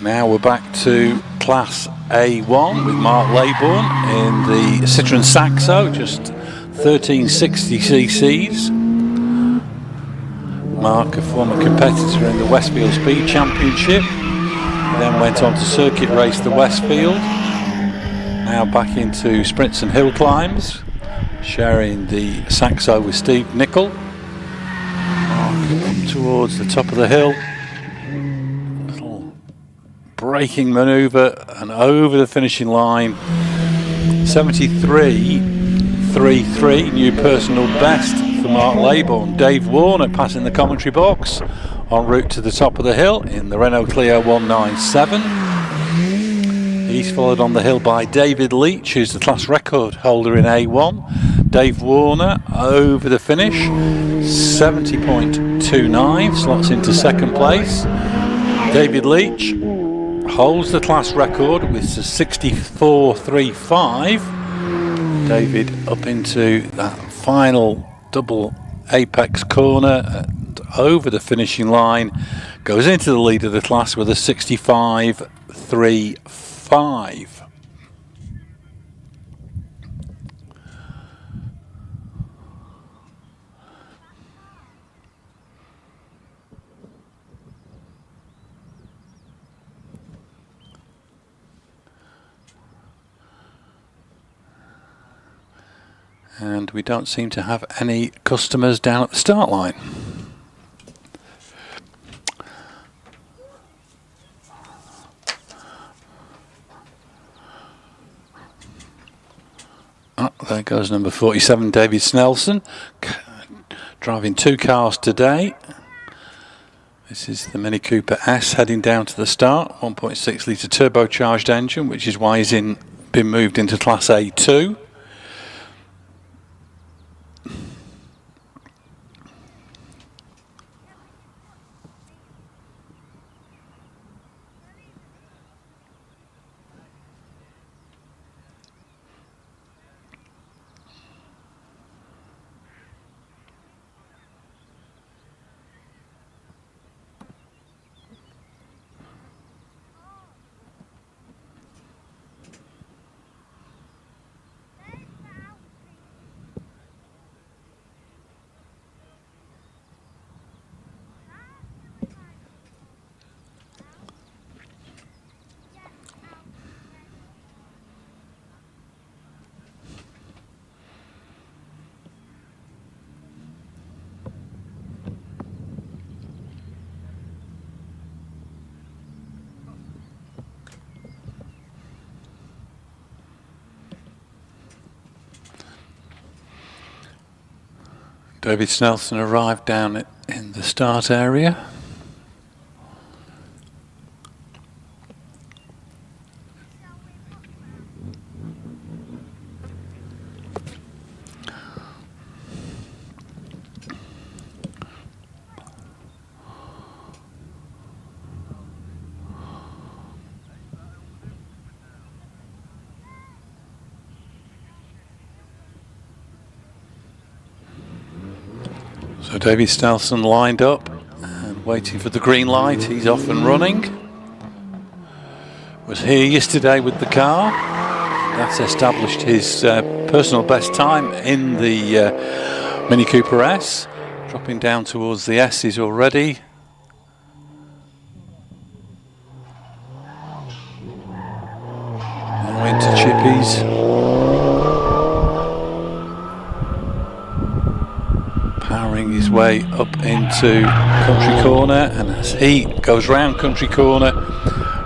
Now we're back to Class A1 with Mark Laybourne in the Citroen Saxo, just 1360 cc's. Mark, a former competitor in the Westfield Speed Championship, then went on to circuit race the Westfield. Now back into sprints and hill climbs, sharing the Saxo with Steve Nicol. Up towards the top of the hill. Little braking manoeuvre and over the finishing line. 73.33, new personal best, for Mark Laybourne. Dave Warner passing the commentary box en route to the top of the hill in the Renault Clio 197. He's followed on the hill by David Leach, who's the class record holder in A1. Dave Warner over the finish, 70.29, slots into second place. David Leach holds the class record with a 64.35. David up into that final double apex corner and over the finishing line, goes into the lead of the class with a 65.35. And we don't seem to have any customers down at the start line. Oh, there goes number 47, David Snelson, driving 2 cars today. This is the Mini Cooper S heading down to the start, 1.6 litre turbocharged engine, which is why he's been moved into Class A2. David Snelson arrived down in the start area. So David Snelson lined up and waiting for the green light. He's off and running. Was here yesterday with the car. That's established his personal best time in the Mini Cooper S. Dropping down towards the S's already. On the way into Chippies. Powering his way up into Country Corner, and as he goes round Country Corner,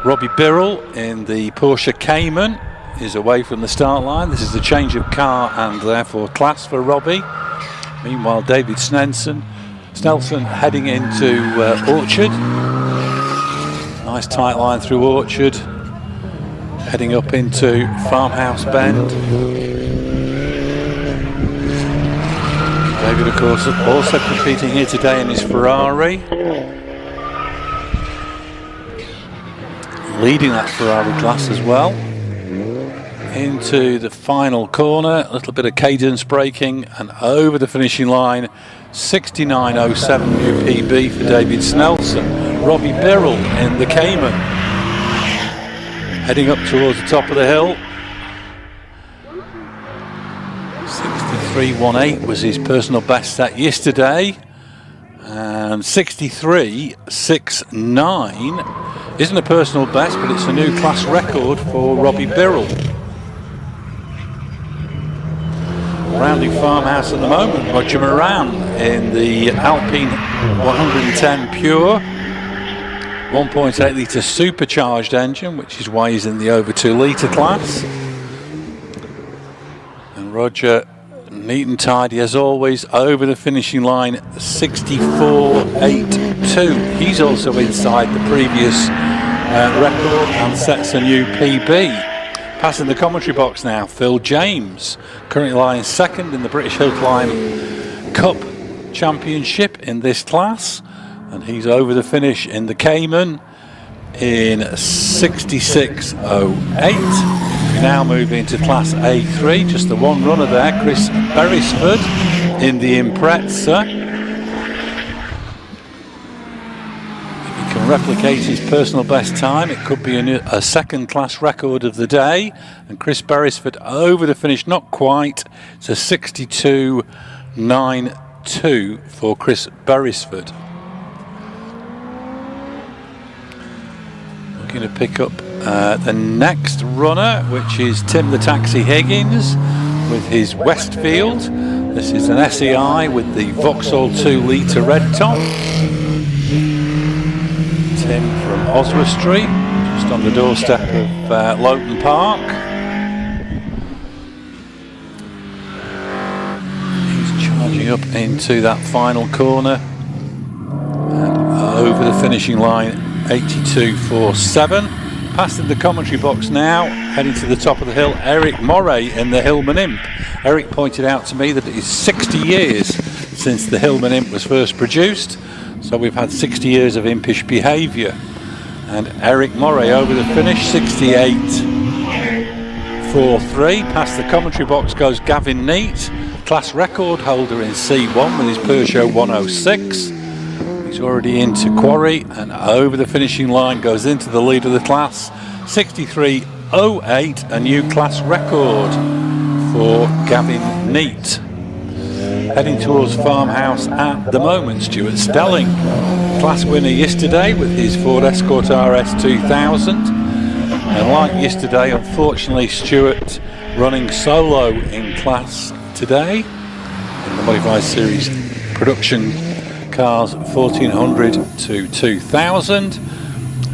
Robbie Birrell in the Porsche Cayman is away from the start line. This is a change of car and therefore class for Robbie. Meanwhile, David Snelson heading into Orchard. Nice tight line through Orchard, heading up into Farmhouse Bend. David, of course, also competing here today in his Ferrari. Leading that Ferrari class as well. Into the final corner, a little bit of cadence braking, and over the finishing line, 69.07 new PB for David Snelson. Robbie Birrell in the Cayman. Heading up towards the top of the hill. 63.18 was his personal best set yesterday, and 63.69 isn't a personal best, but it's a new class record for Robbie Birrell. Rounding Farmhouse at the moment, Roger Moran in the Alpine 110 Pure, 1.8 litre supercharged engine, which is why he's in the over 2 litre class. And Roger Neat and tidy as always, over the finishing line, 64.82. He's also inside the previous record and sets a new PB. Passing the commentary box now, Phil James, currently lying second in the British Hillclimb Cup Championship in this class, and he's over the finish in the Cayman in 66.08. We now move into Class A3, just the one runner there, Chris Beresford in the Impreza. If he can replicate his personal best time, it could be a second class record of the day. And Chris Beresford over the finish, not quite, it's a 62.92 for Chris Beresford. Looking to pick up the next runner, which is Tim the Taxi Higgins with his Westfield. This is an SEI with the Vauxhall 2 litre red top. Tim from Oswestry, just on the doorstep of Loughton Park. He's charging up into that final corner and over the finishing line, 82.47. Passing the commentary box now, heading to the top of the hill, Eric Moray in the Hillman Imp. Eric pointed out to me that it is 60 years since the Hillman Imp was first produced, so we've had 60 years of impish behaviour. And Eric Moray over the finish, 68.43. Past the commentary box goes Gavin Neat, class record holder in C1 with his Peugeot 106. He's already into Quarry, and over the finishing line goes into the lead of the class, 63.08, a new class record for Gavin Neat. Heading towards Farmhouse at the moment, Stuart Stelling, class winner yesterday with his Ford Escort RS 2000, and like yesterday, unfortunately Stuart running solo in class today in the Modified Series production cars 1400 to 2000,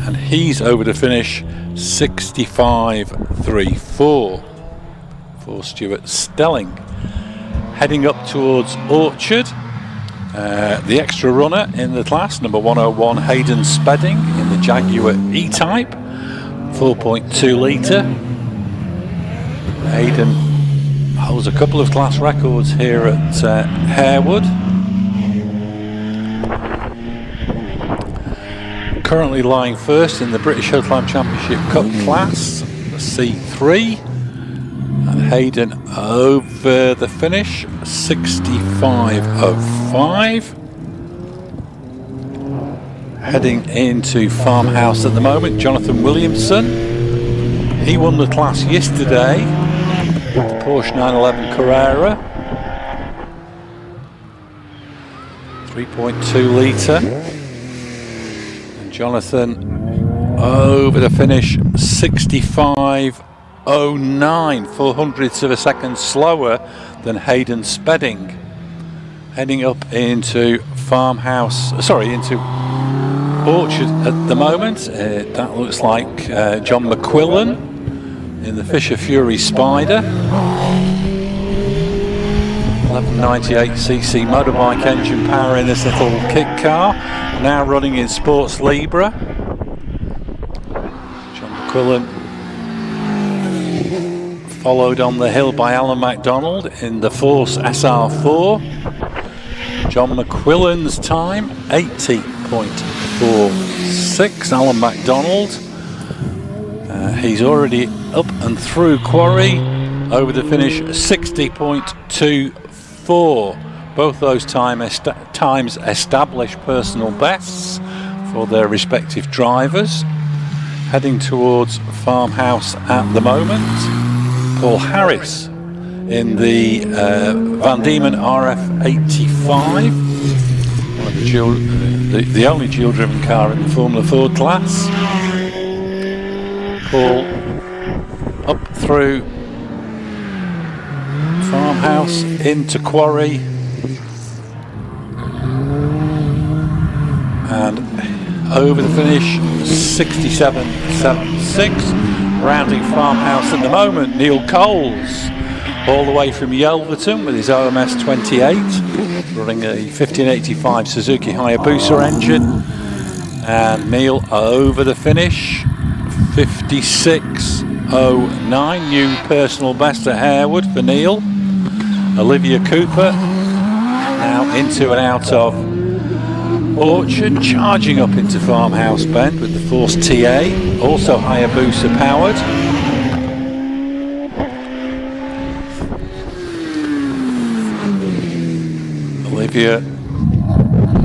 and he's over the finish, 65.34 for Stuart Stelling. Heading up towards Orchard, the extra runner in the class, number 101 Hayden Spedding in the Jaguar E-Type, 4.2 litre. Hayden holds a couple of class records here at Harewood. Currently lying first in the British Hillclimb Championship Cup class, C3, and Hayden over the finish, 65.05. Heading into Farmhouse at the moment, Jonathan Williamson. He won the class yesterday with the Porsche 911 Carrera, 3.2 litre. Jonathan over the finish, 65.09, 400ths of a second slower than Hayden Spedding. Heading up into into Orchard at the moment. That looks like John McQuillan in the Fisher Fury Spider. 1198cc motorbike engine power in this little kit car, now running in Sports Libra. John McQuillan followed on the hill by Alan MacDonald in the Force SR4. John McQuillan's time, 80.46. Alan MacDonald, he's already up and through Quarry, over the finish, 60.24. Both those times established personal bests for their respective drivers. Heading towards Farmhouse at the moment, Paul Harris in the Van Diemen RF85, one of the only dual-driven car in the Formula Ford class. Paul up through Farmhouse into Quarry, and over the finish, 67.76. Rounding Farmhouse at the moment, Neil Coles all the way from Yelverton with his OMS 28, running a 1585 Suzuki Hayabusa engine. And Neil over the finish, 56.09, new personal best at Harewood for Neil. Olivia Cooper now into and out of Orchard, charging up into Farmhouse Bend with the Force TA, also Hayabusa powered. Olivia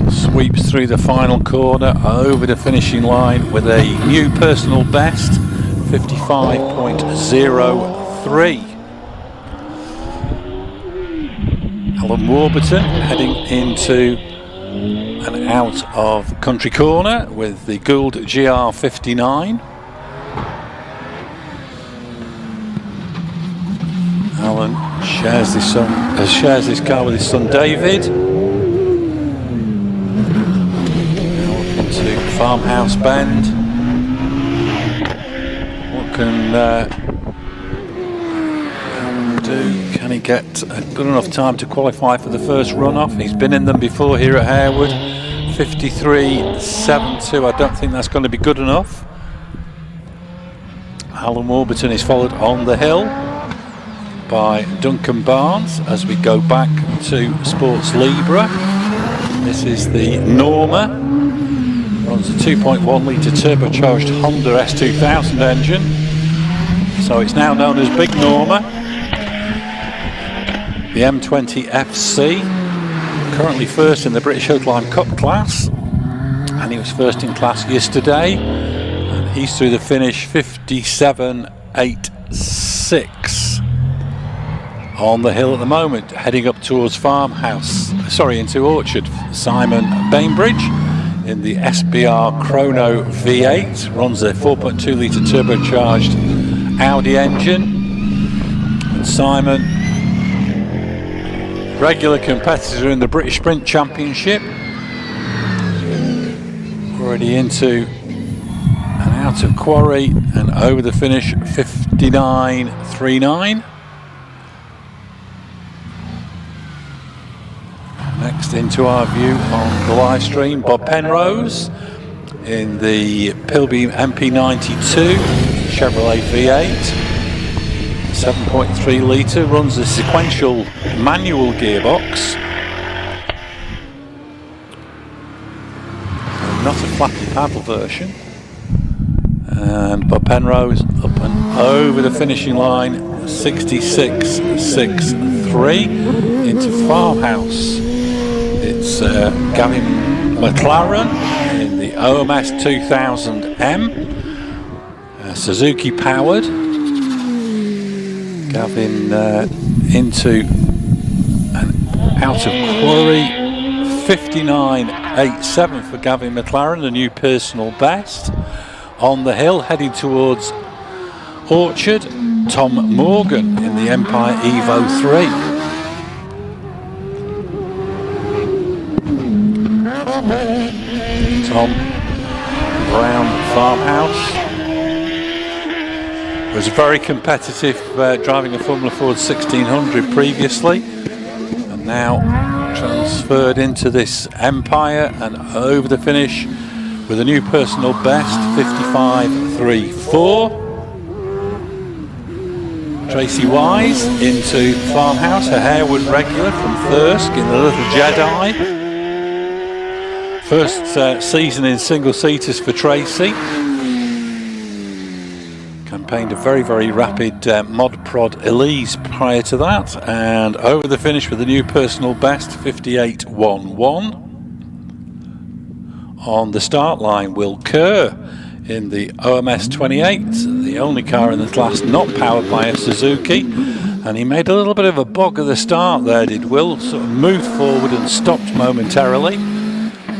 sweeps through the final corner over the finishing line with a new personal best, 55.03. Alan Warburton heading into and out of Country Corner with the Gould GR59. Alan shares this car with his son David. Now up into Farmhouse Bend. What can Alan do? Can he get a good enough time to qualify for the first runoff? He's been in them before here at Harewood. 53.72. I don't think that's going to be good enough. Alan Warburton is followed on the hill by Duncan Barnes as we go back to Sports Libra. This is the Norma, runs a 2.1 litre turbocharged Honda S2000 engine, so it's now known as Big Norma. The M20 FC, currently first in the British Hillclimb Cup class, and he was first in class yesterday, and he's through the finish 57.86. On the hill at the moment, heading up towards into Orchard. Simon Bainbridge in the SBR Chrono V8, runs a 4.2 litre turbocharged Audi engine. And Simon, regular competitor in the British Sprint Championship, already into and out of Quarry and over the finish 59.39. Next into our view on the live stream, Bob Penrose in the Pilbeam MP92 Chevrolet V8, 7.3 litre, runs a sequential manual gearbox, not a flappy paddle version. And Bob Penrose up and over the finishing line, 66.63 into Farmhouse. It's Gavin McLaren in the OMS 2000M, Suzuki powered. Gavin into and out of Quarry, 59.87 for Gavin McLaren, the new personal best. On the hill, heading towards Orchard, Tom Morgan in the Empire Evo 3. Tom Brown Farmhouse was very competitive driving a Formula Ford 1600 previously, and now transferred into this Empire and over the finish with a new personal best, 55.34. Tracy Wise into Farmhouse, a Harewood regular from Thirsk in the Little Jedi. First season in single-seaters for Tracy. Campaigned a very, very rapid Mod Prod Elise prior to that, and over the finish with a new personal best, 58.11. On the start line, Will Kerr in the OMS 28, the only car in the class not powered by a Suzuki, and he made a little bit of a bog at the start there, did Will, sort of moved forward and stopped momentarily.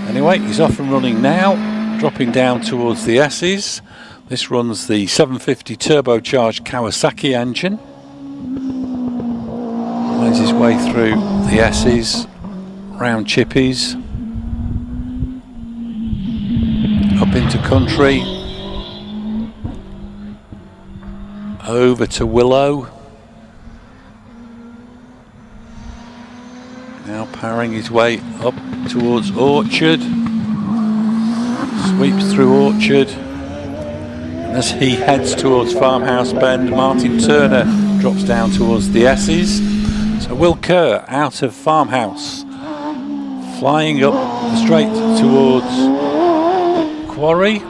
Anyway, he's off and running now, dropping down towards the S's. This runs the 750 turbocharged Kawasaki engine. Winds his way through the S's, round Chippies, up into Country, over to Willow, powering his way up towards Orchard. Sweeps through Orchard. And as he heads towards Farmhouse Bend, Martin Turner drops down towards the S's. So Will Kerr out of Farmhouse, flying up the straight towards Quarry.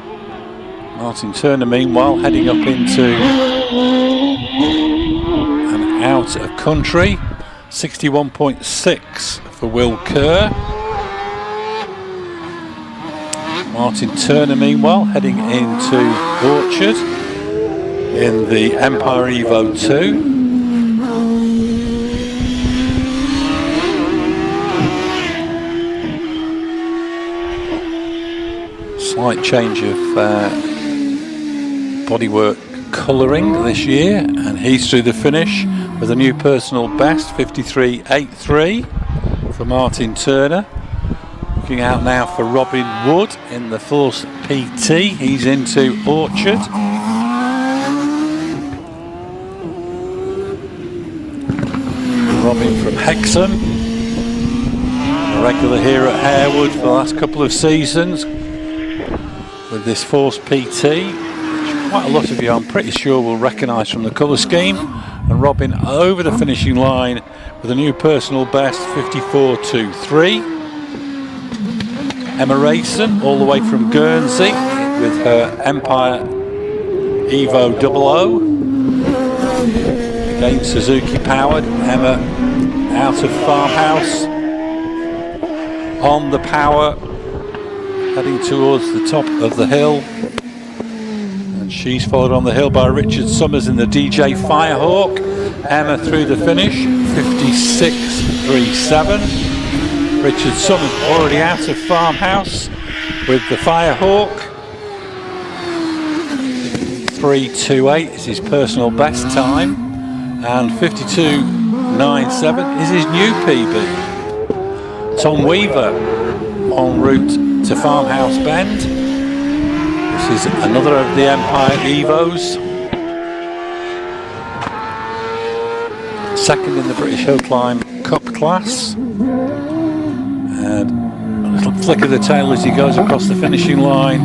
Martin Turner meanwhile heading up into and out of country. 61.6 for Will Kerr. Martin Turner meanwhile heading into Orchard in the Empire Evo 2. Slight change of bodywork colouring this year, and he's through the finish with a new personal best, 53.83 for Martin Turner. Looking out now for Robin Wood in the Force PT. He's into Orchard. Robin from Hexham, a regular here at Harewood for the last couple of seasons with this Force PT, which quite a lot of you, I'm pretty sure, will recognise from the colour scheme. And Robin over the finishing line with a new personal best, 54.23. Emma Rayson all the way from Guernsey with her Empire Evo 00. Again Suzuki powered. Emma out of Farmhouse on the power, heading towards the top of the hill, and she's followed on the hill by Richard Summers in the DJ Firehawk. Emma through the finish, 56.37. Richard Summers already out of Farmhouse with the Firehawk. 3.28 is his personal best time, and 52.97 is his new PB. Tom Weaver en route to Farmhouse Bend. This is another of the Empire Evos. Second in the British Hillclimb Cup class. And a little flick of the tail as he goes across the finishing line.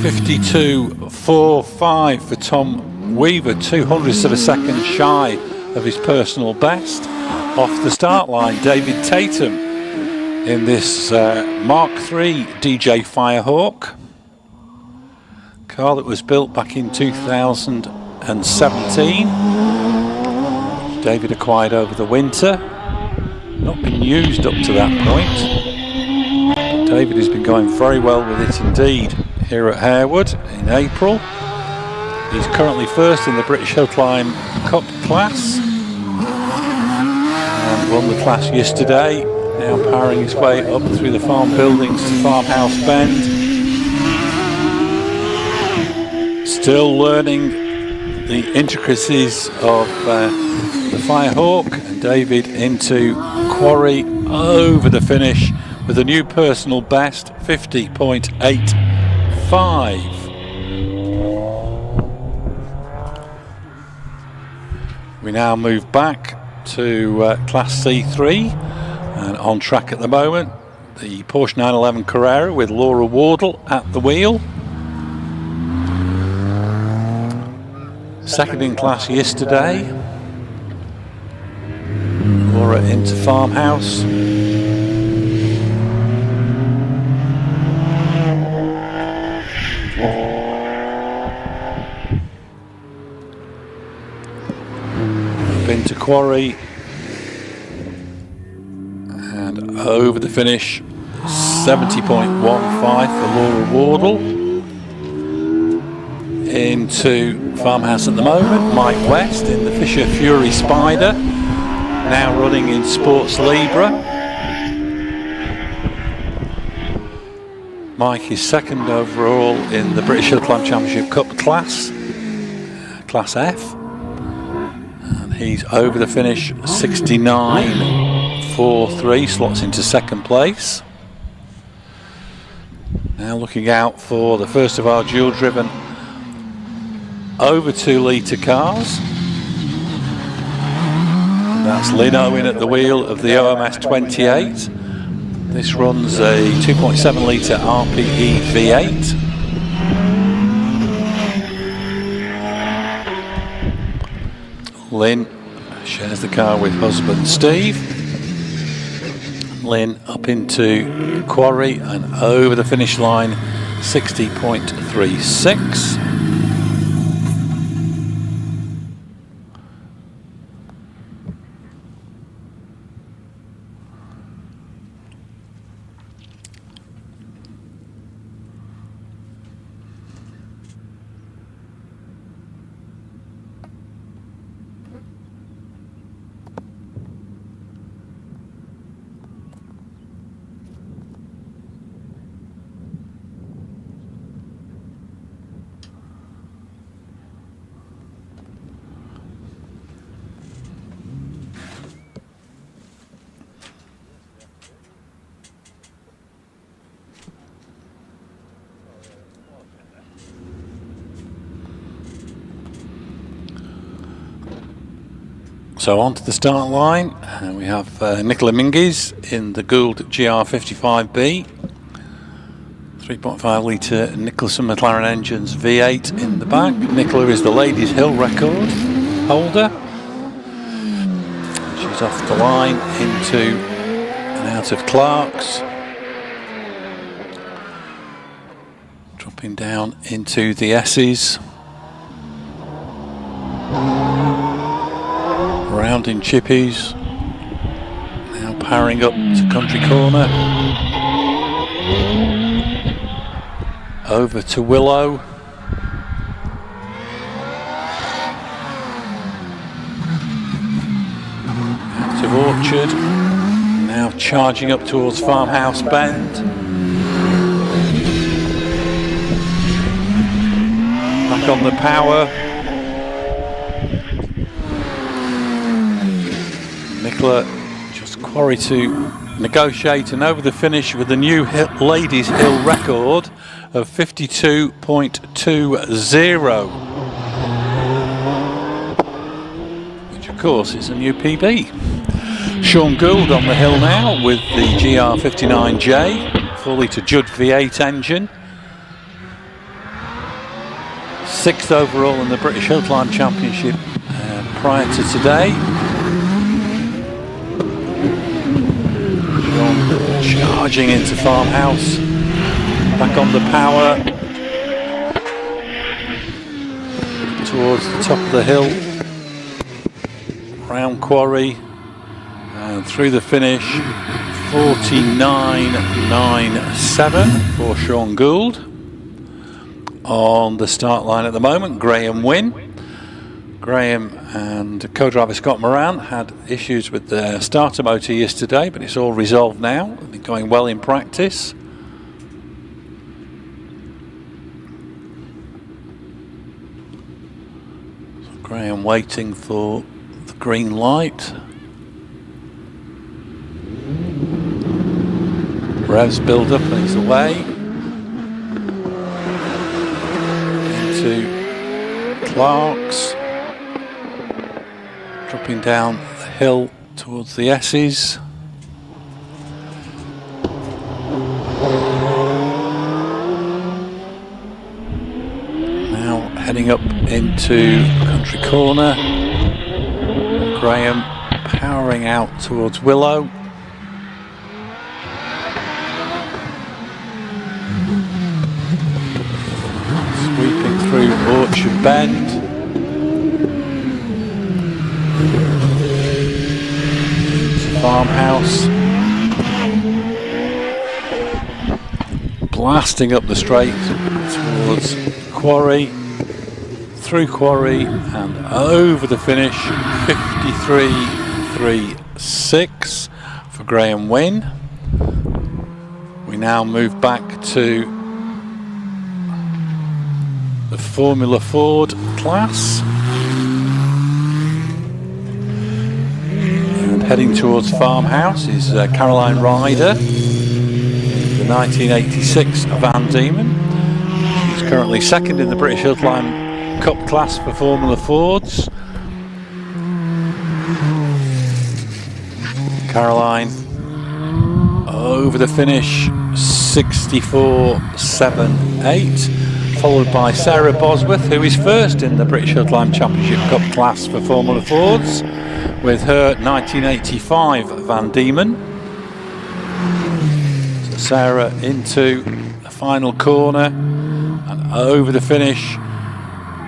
52.45 for Tom Weaver, 200ths of a second shy of his personal best. Off the start line, David Tatum in this Mark III DJ Firehawk. Car that was built back in 2017. David acquired over the winter. Not been used up to that point. But David has been going very well with it indeed here at Harewood in April. He's currently first in the British Hillclimb Cup class and won the class yesterday. Now powering his way up through the farm buildings to Farmhouse Bend. Still learning the intricacies of the Firehawk, and David into Quarry over the finish with a new personal best, 50.85. We now move back to Class C3, and on track at the moment, the Porsche 911 Carrera with Laura Wardle at the wheel. Second in class yesterday. Laura into Farmhouse. Been to Quarry and over the finish, 70.15 for Laura Wardle. Into Farmhouse at the moment, Mike West in the Fisher Fury Spider, now running in Sports Libra. Mike is second overall in the British Hillclimb Championship Cup class, Class F, and he's over the finish, 69.43, slots into second place. Now looking out for the first of our dual driven over 2 litre cars. That's Lynn Owen at the wheel of the OMS 28. This runs a 2.7 litre RPE V8. Lynn shares the car with husband Steve. Lynn up into Quarry and over the finish line, 60.36. So on to the start line, we have Nicola Minguez in the Gould GR55B, 3.5 litre Nicholson McLaren engines V8 in the back. Nicola is the ladies' hill record holder. She's off the line into and out of Clark's, dropping down into the S's. Round in Chippies, now powering up to Country Corner, over to Willow, out of Orchard, now charging up towards Farmhouse Bend, back on the power. Nicola just Quarry to negotiate and over the finish with the new ladies' hill record of 52.20, which of course is a new PB. Sean Gould on the hill now with the GR59J 4 litre Judd V8 engine, 6th overall in the British Hillclimb Championship prior to today. Charging into Farmhouse, back on the power, towards the top of the hill, round Quarry, and through the finish, 49.97 for Sean Gould. On the start line at the moment, Graham Wynne. Graham and co-driver Scott Moran had issues with their starter motor yesterday, but it's all resolved now. They've been going well in practice. So Graham waiting for the green light. Revs build up and he's away. Into Clark's. Dropping down the hill towards the S's. Now heading up into Country Corner. Graham powering out towards Willow. Sweeping through Orchard Bend. Farmhouse, blasting up the straight towards Quarry, through Quarry and over the finish, 53.36 for Graham Wynne. We now move back to the Formula Ford class. Heading towards Farmhouse is Caroline Ryder, the 1986 Van Diemen. She's currently second in the British Hillclimb Cup class for Formula Fords. Caroline over the finish, 64.78, followed by Sarah Bosworth, who is first in the British Hillclimb Championship Cup class for Formula Fords, with her 1985 Van Diemen. So Sarah into the final corner and over the finish,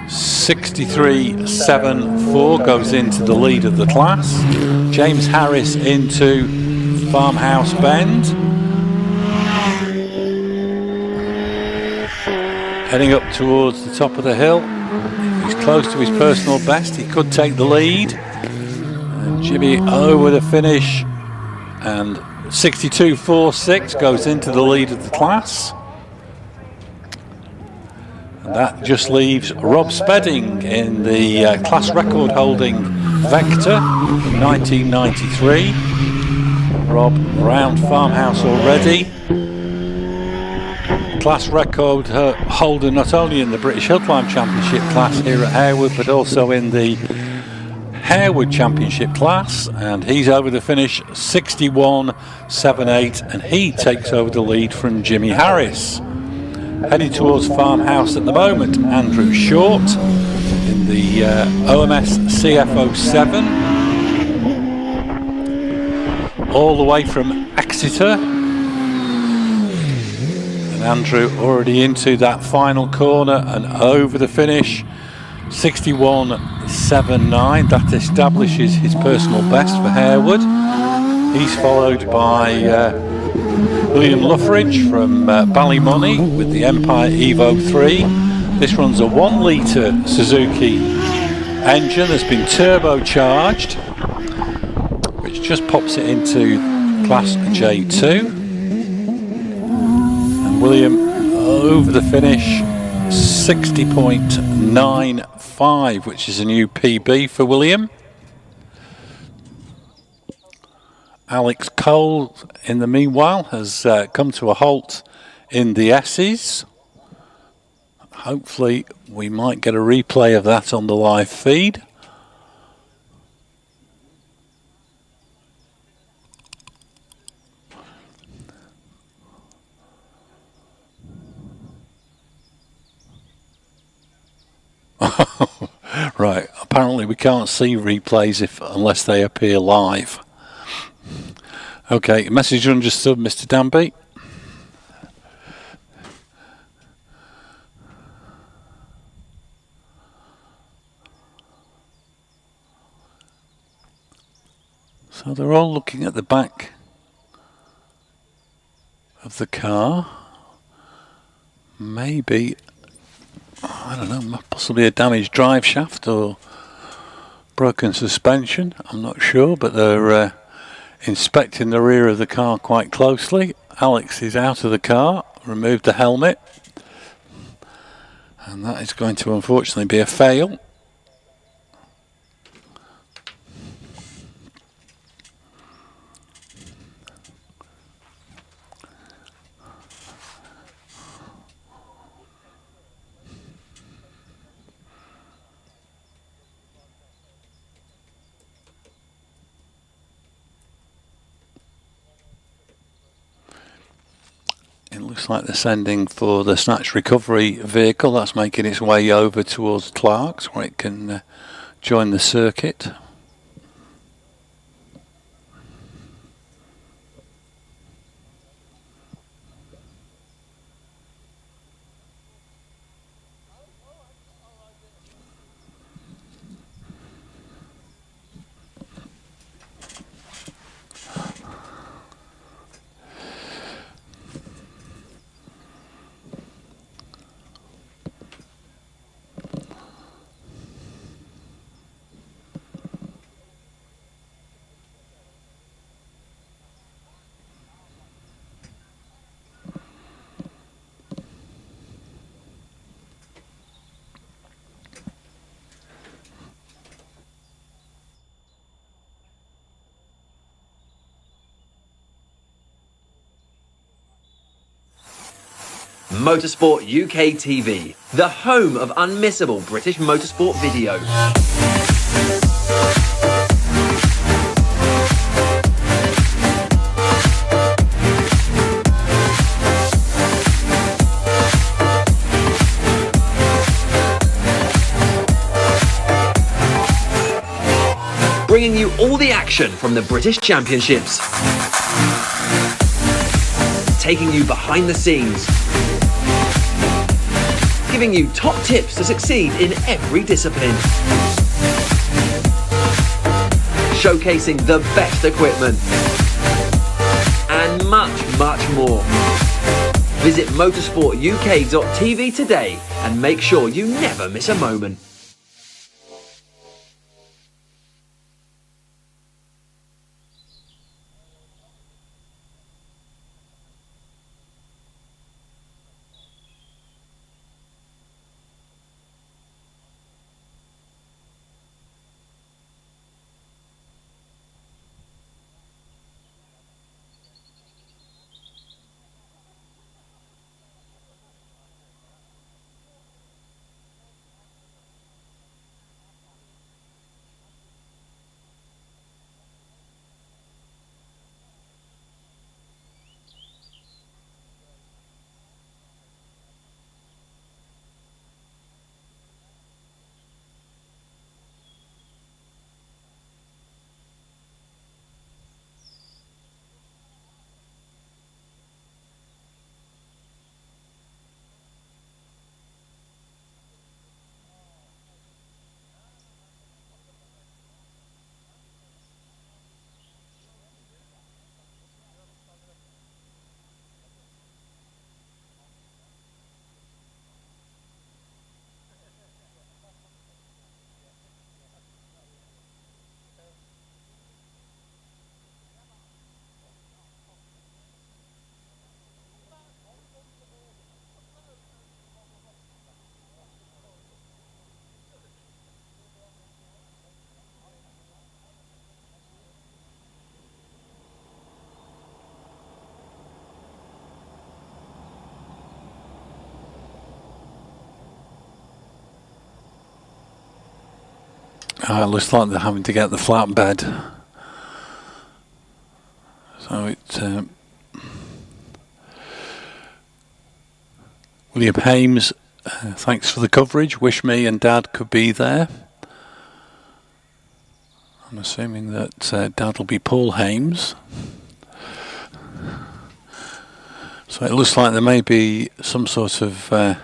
63.74, goes into the lead of the class. James Harris into Farmhouse Bend, heading up towards the top of the hill. If he's close to his personal best, he could take the lead. And Jimmy over the finish, and 62.46 goes into the lead of the class. And that just leaves Rob Spedding in the class record holding Vector from 1993. Rob round Farmhouse already. Class record holder not only in the British Hillclimb Championship class here at Harewood, but also in the Harewood Championship class, and he's over the finish, 61.78, and he takes over the lead from Jimmy Harris. Heading towards Farmhouse at the moment, Andrew Short in the OMS CF07, all the way from Exeter. And Andrew already into that final corner and over the finish, 61.79. That establishes his personal best for Harewood. He's followed by William Luffridge from Ballymoney with the Empire Evo 3. This runs a 1 litre Suzuki engine that's been turbocharged, which just pops it into class J2. And William over the finish, 60.95, which is a new PB for William. Alex Cole, in the meanwhile, has come to a halt in the S's. Hopefully we might get a replay of that on the live feed. Right, apparently we can't see replays unless they appear live. Okay, message understood, Mr. Danby. So they're all looking at the back of the car. Maybe, I don't know, possibly a damaged drive shaft or broken suspension. I'm not sure, but they're inspecting the rear of the car quite closely. Alex is out of the car, removed the helmet, and that is going to unfortunately be a fail. It looks like they're sending for the snatch recovery vehicle that's making its way over towards Clark's, where it can join the circuit. Motorsport UK TV, the home of unmissable British motorsport videos. bringing you all the action from the British Championships. Taking you behind the scenes. Giving you top tips to succeed in every discipline. Showcasing the best equipment. And much, much more. Visit motorsportuk.tv today and make sure you never miss a moment. It looks like they're having to get the flatbed. So William Hames, thanks for the coverage. Wish me and Dad could be there. I'm assuming that Dad will be Paul Hames. So it looks like there may be some sort of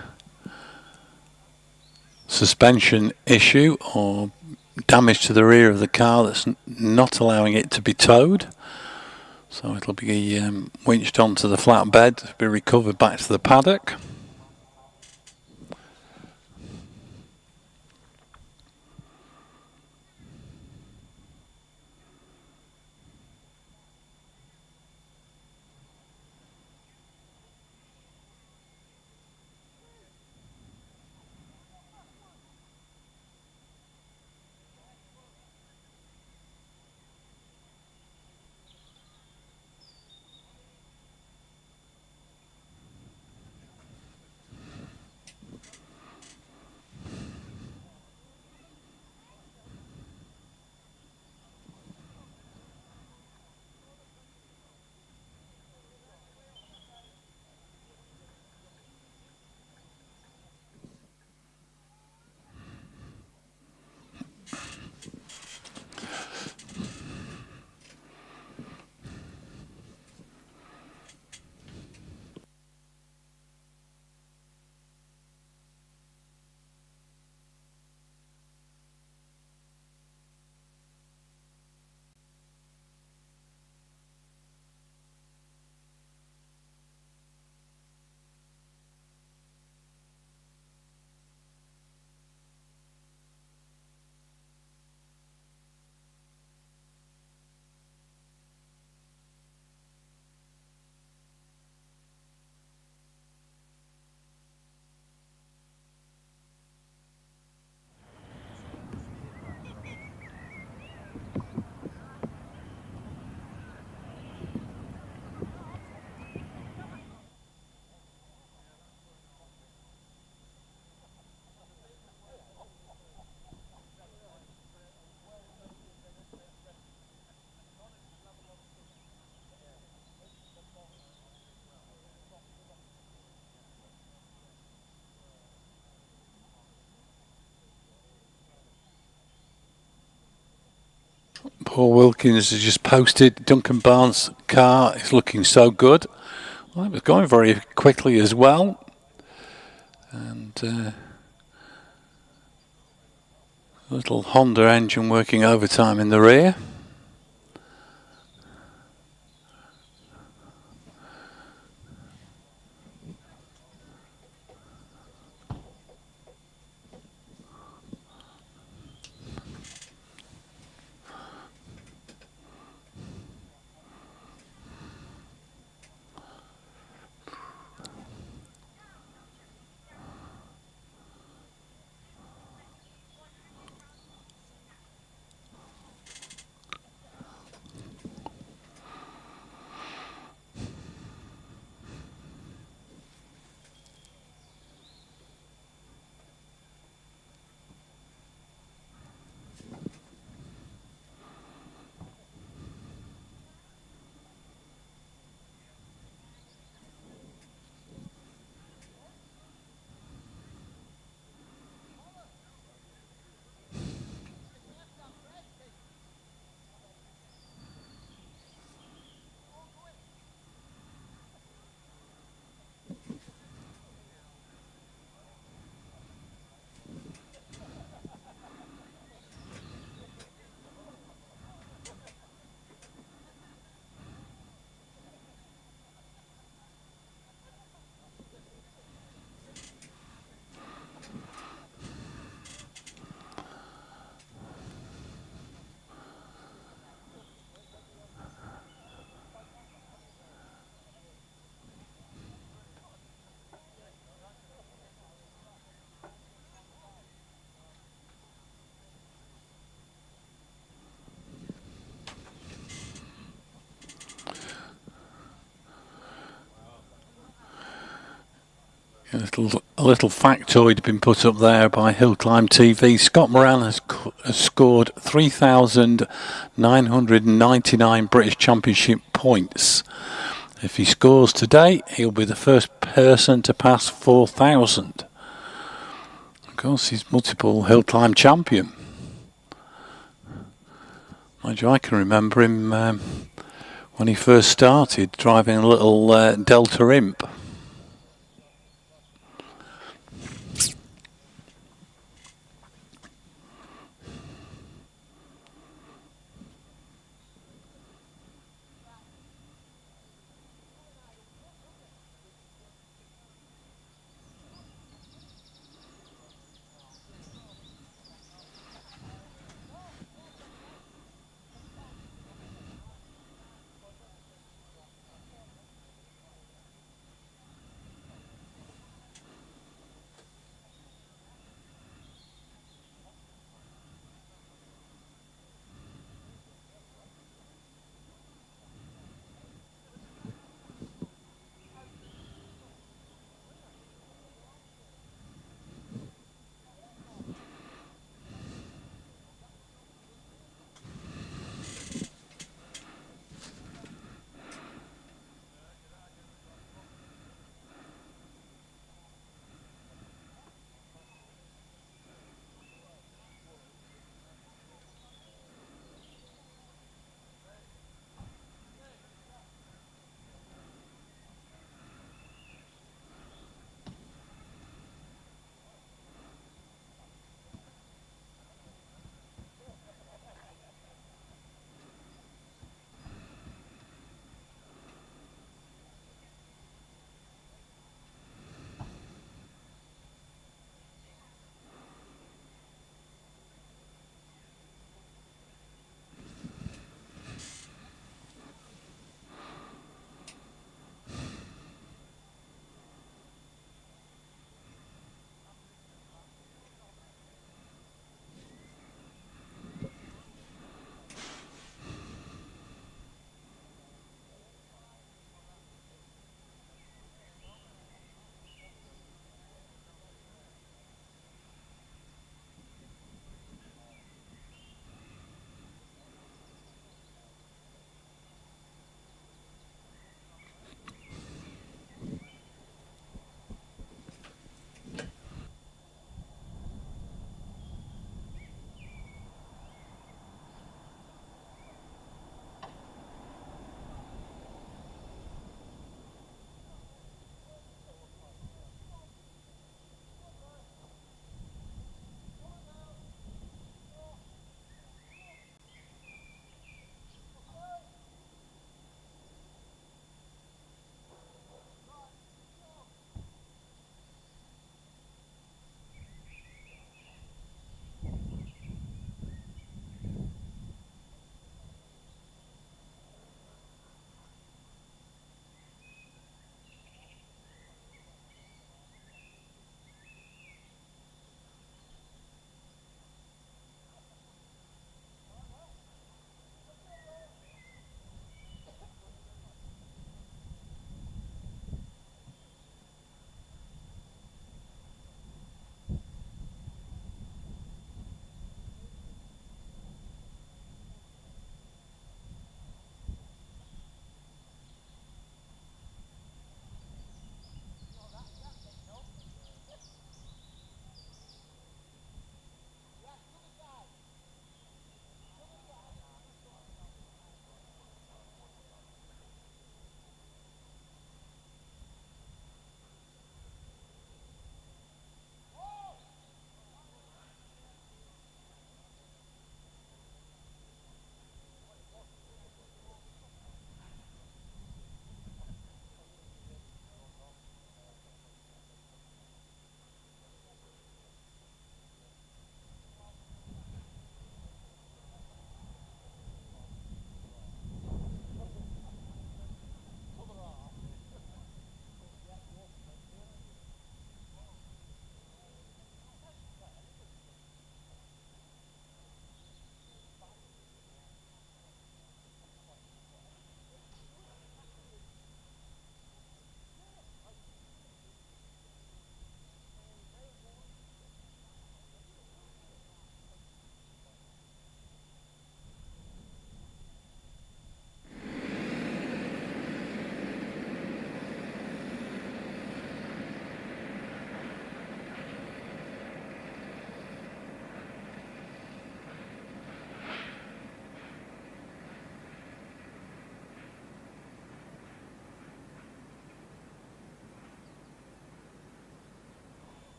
suspension issue or damage to the rear of the car that's not allowing it to be towed. So it'll be winched onto the flatbed to be recovered back to the paddock. Paul Wilkins has just posted Duncan Barnes' car is looking so good. Well, it was going very quickly as well. And little Honda engine working overtime in the rear. A little factoid been put up there by HillClimb.TV. Scott Moran has scored 3,999 British Championship points. If he scores today, he'll be the first person to pass 4,000. Of course, he's multiple Hillclimb champion. Mind you, I can remember him when he first started driving a little Delta Imp.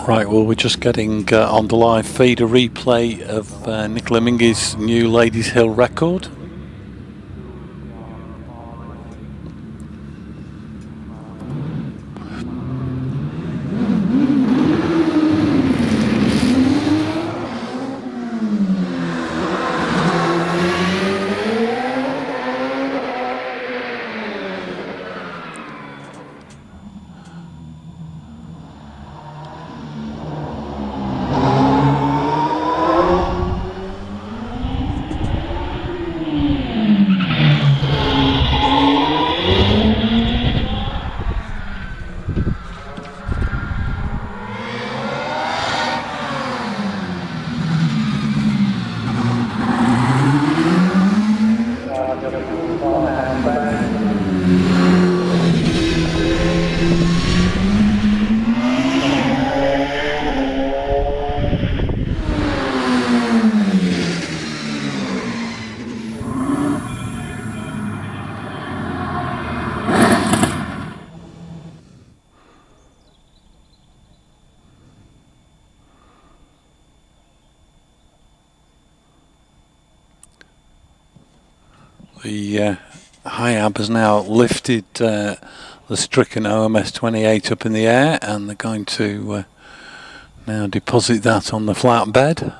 Right, well, we're just getting on the live feed a replay of Nicola Mingy's new Ladies Hill record. The HIAB has now lifted the stricken OMS 28 up in the air, and they're going to now deposit that on the flatbed.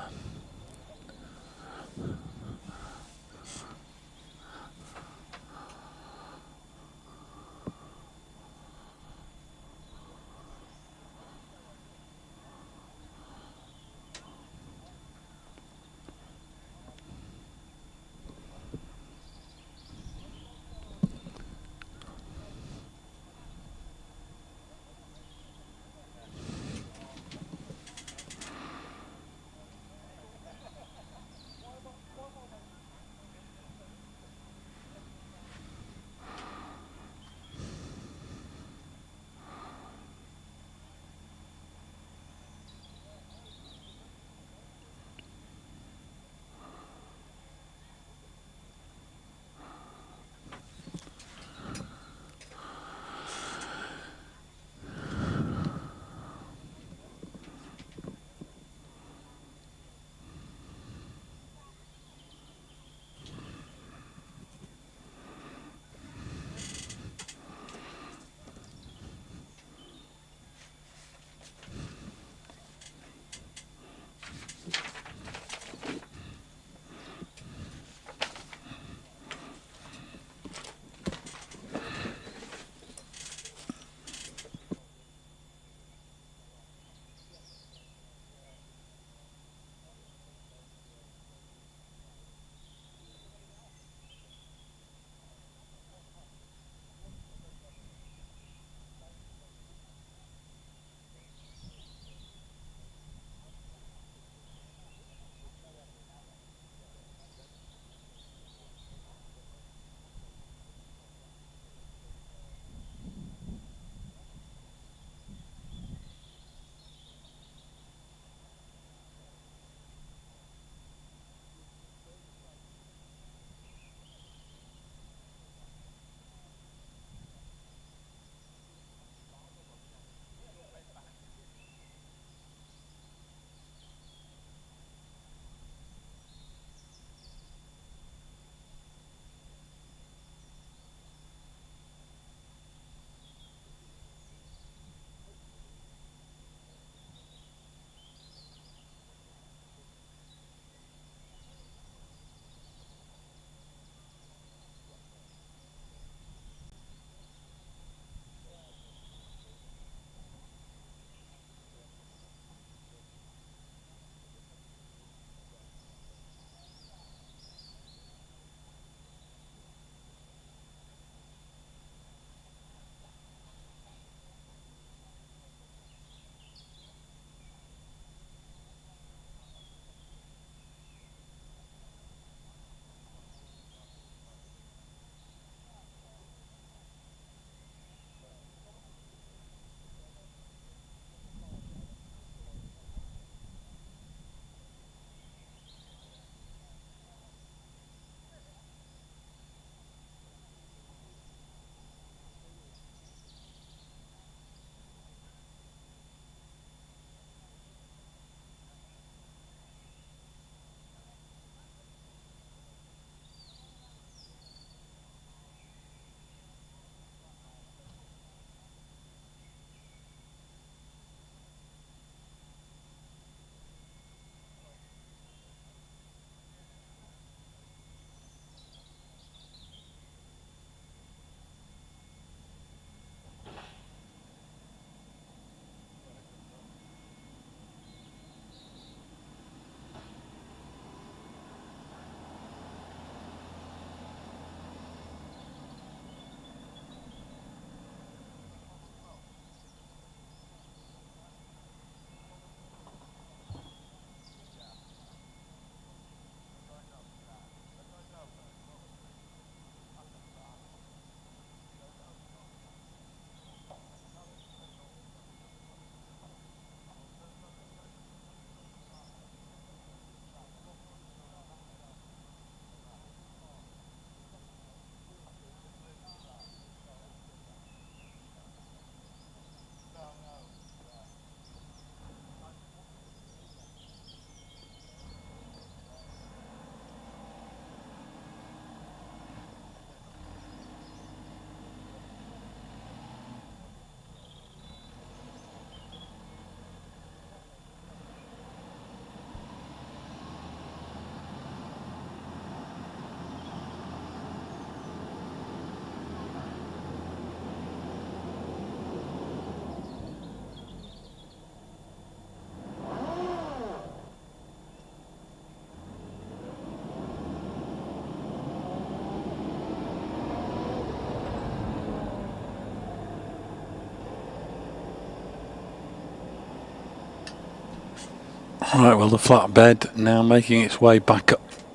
Right, well, the flatbed now making its way back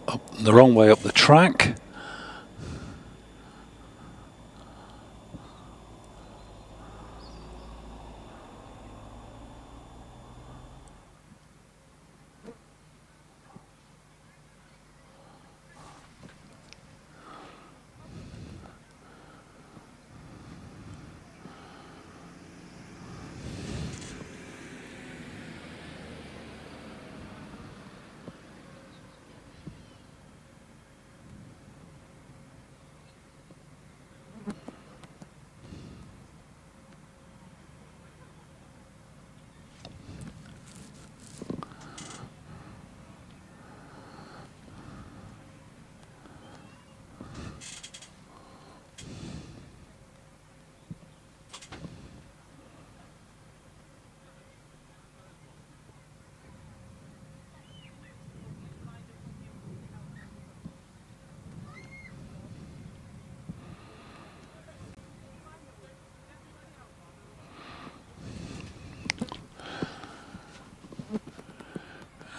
up the wrong way up the track.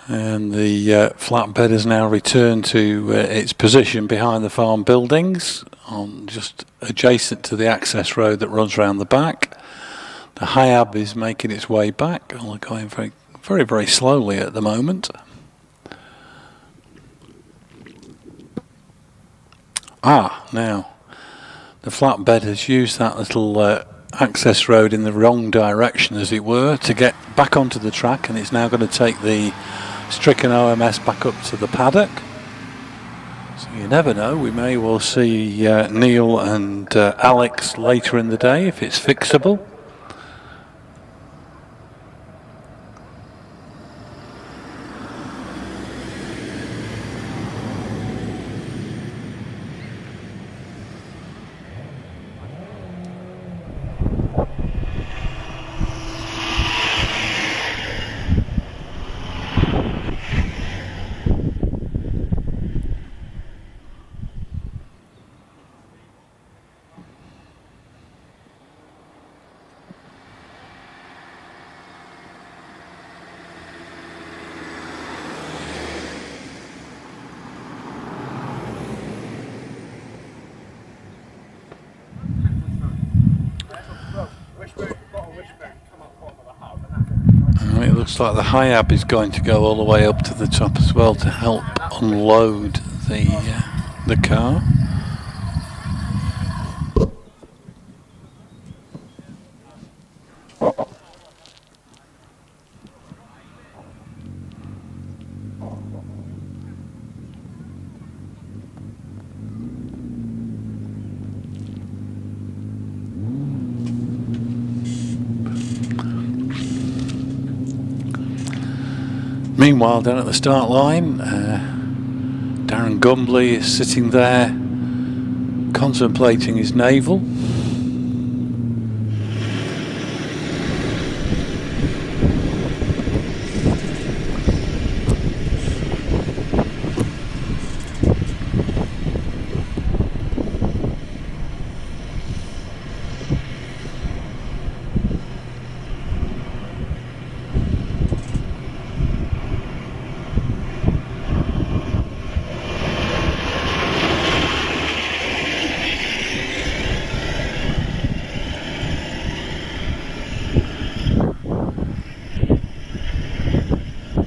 And the flatbed has now returned to its position behind the farm buildings, on just adjacent to the access road that runs around the back. The Hiab is making its way back, only going very, very slowly at the moment. Now the flatbed has used that little access road in the wrong direction, as it were, to get back onto the track, and it's now going to take the stricken OMS back up to the paddock. So you never know, we may well see Neil and Alex later in the day if it's fixable. It looks like the Hiab is going to go all the way up to the top as well to help unload the car. Meanwhile, down at the start line, Darren Gumbley is sitting there contemplating his navel.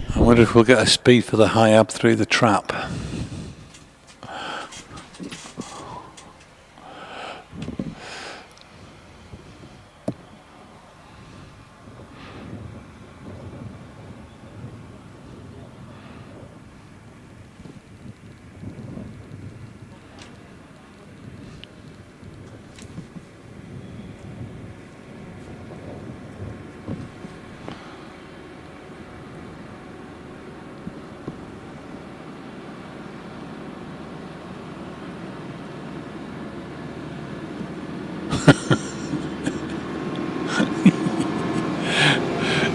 I wonder if we'll get a speed for the Hiab through the trap.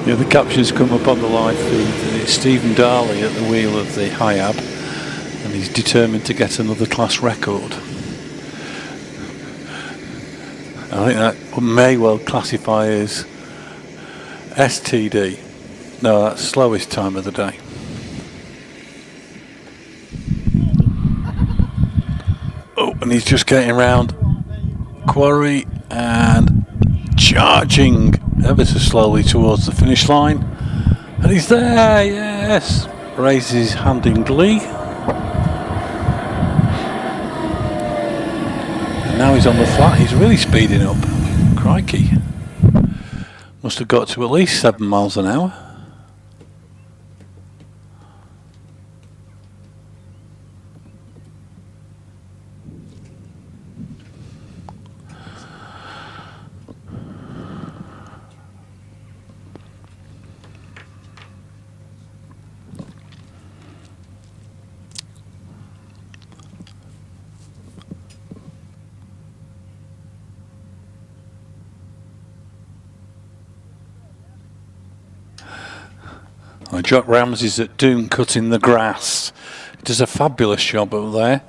Yeah, the captions come up on the live feed, and it's Stephen Darley at the wheel of the Hiab, and he's determined to get another class record. I think that may well classify as STD. No, that's slowest time of the day. Oh, and he's just getting around Quarry and charging ever so slowly towards the finish line. And he's there, yes! Raises his hand in glee. And now he's on the flat, he's really speeding up. Crikey. Must have got to at least 7 miles an hour. Jock Ramsey's at Doon cutting the grass. He does a fabulous job over there.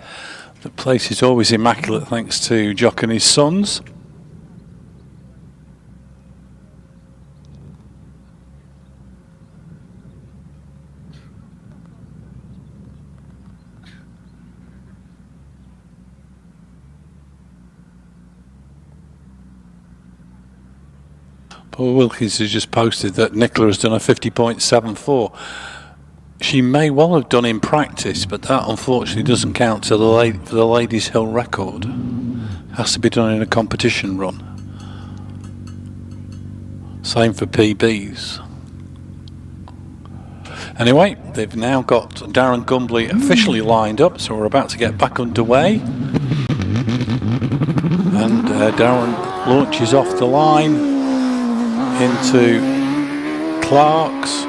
The place is always immaculate thanks to Jock and his sons. Paul Wilkins has just posted that Nicola has done a 50.74. She may well have done in practice, but that unfortunately doesn't count to for the ladies' hill record. Has to be done in a competition run. Same for PBs. Anyway, they've now got Darren Gumbley officially lined up, so we're about to get back underway. And Darren launches off the line into Clark's,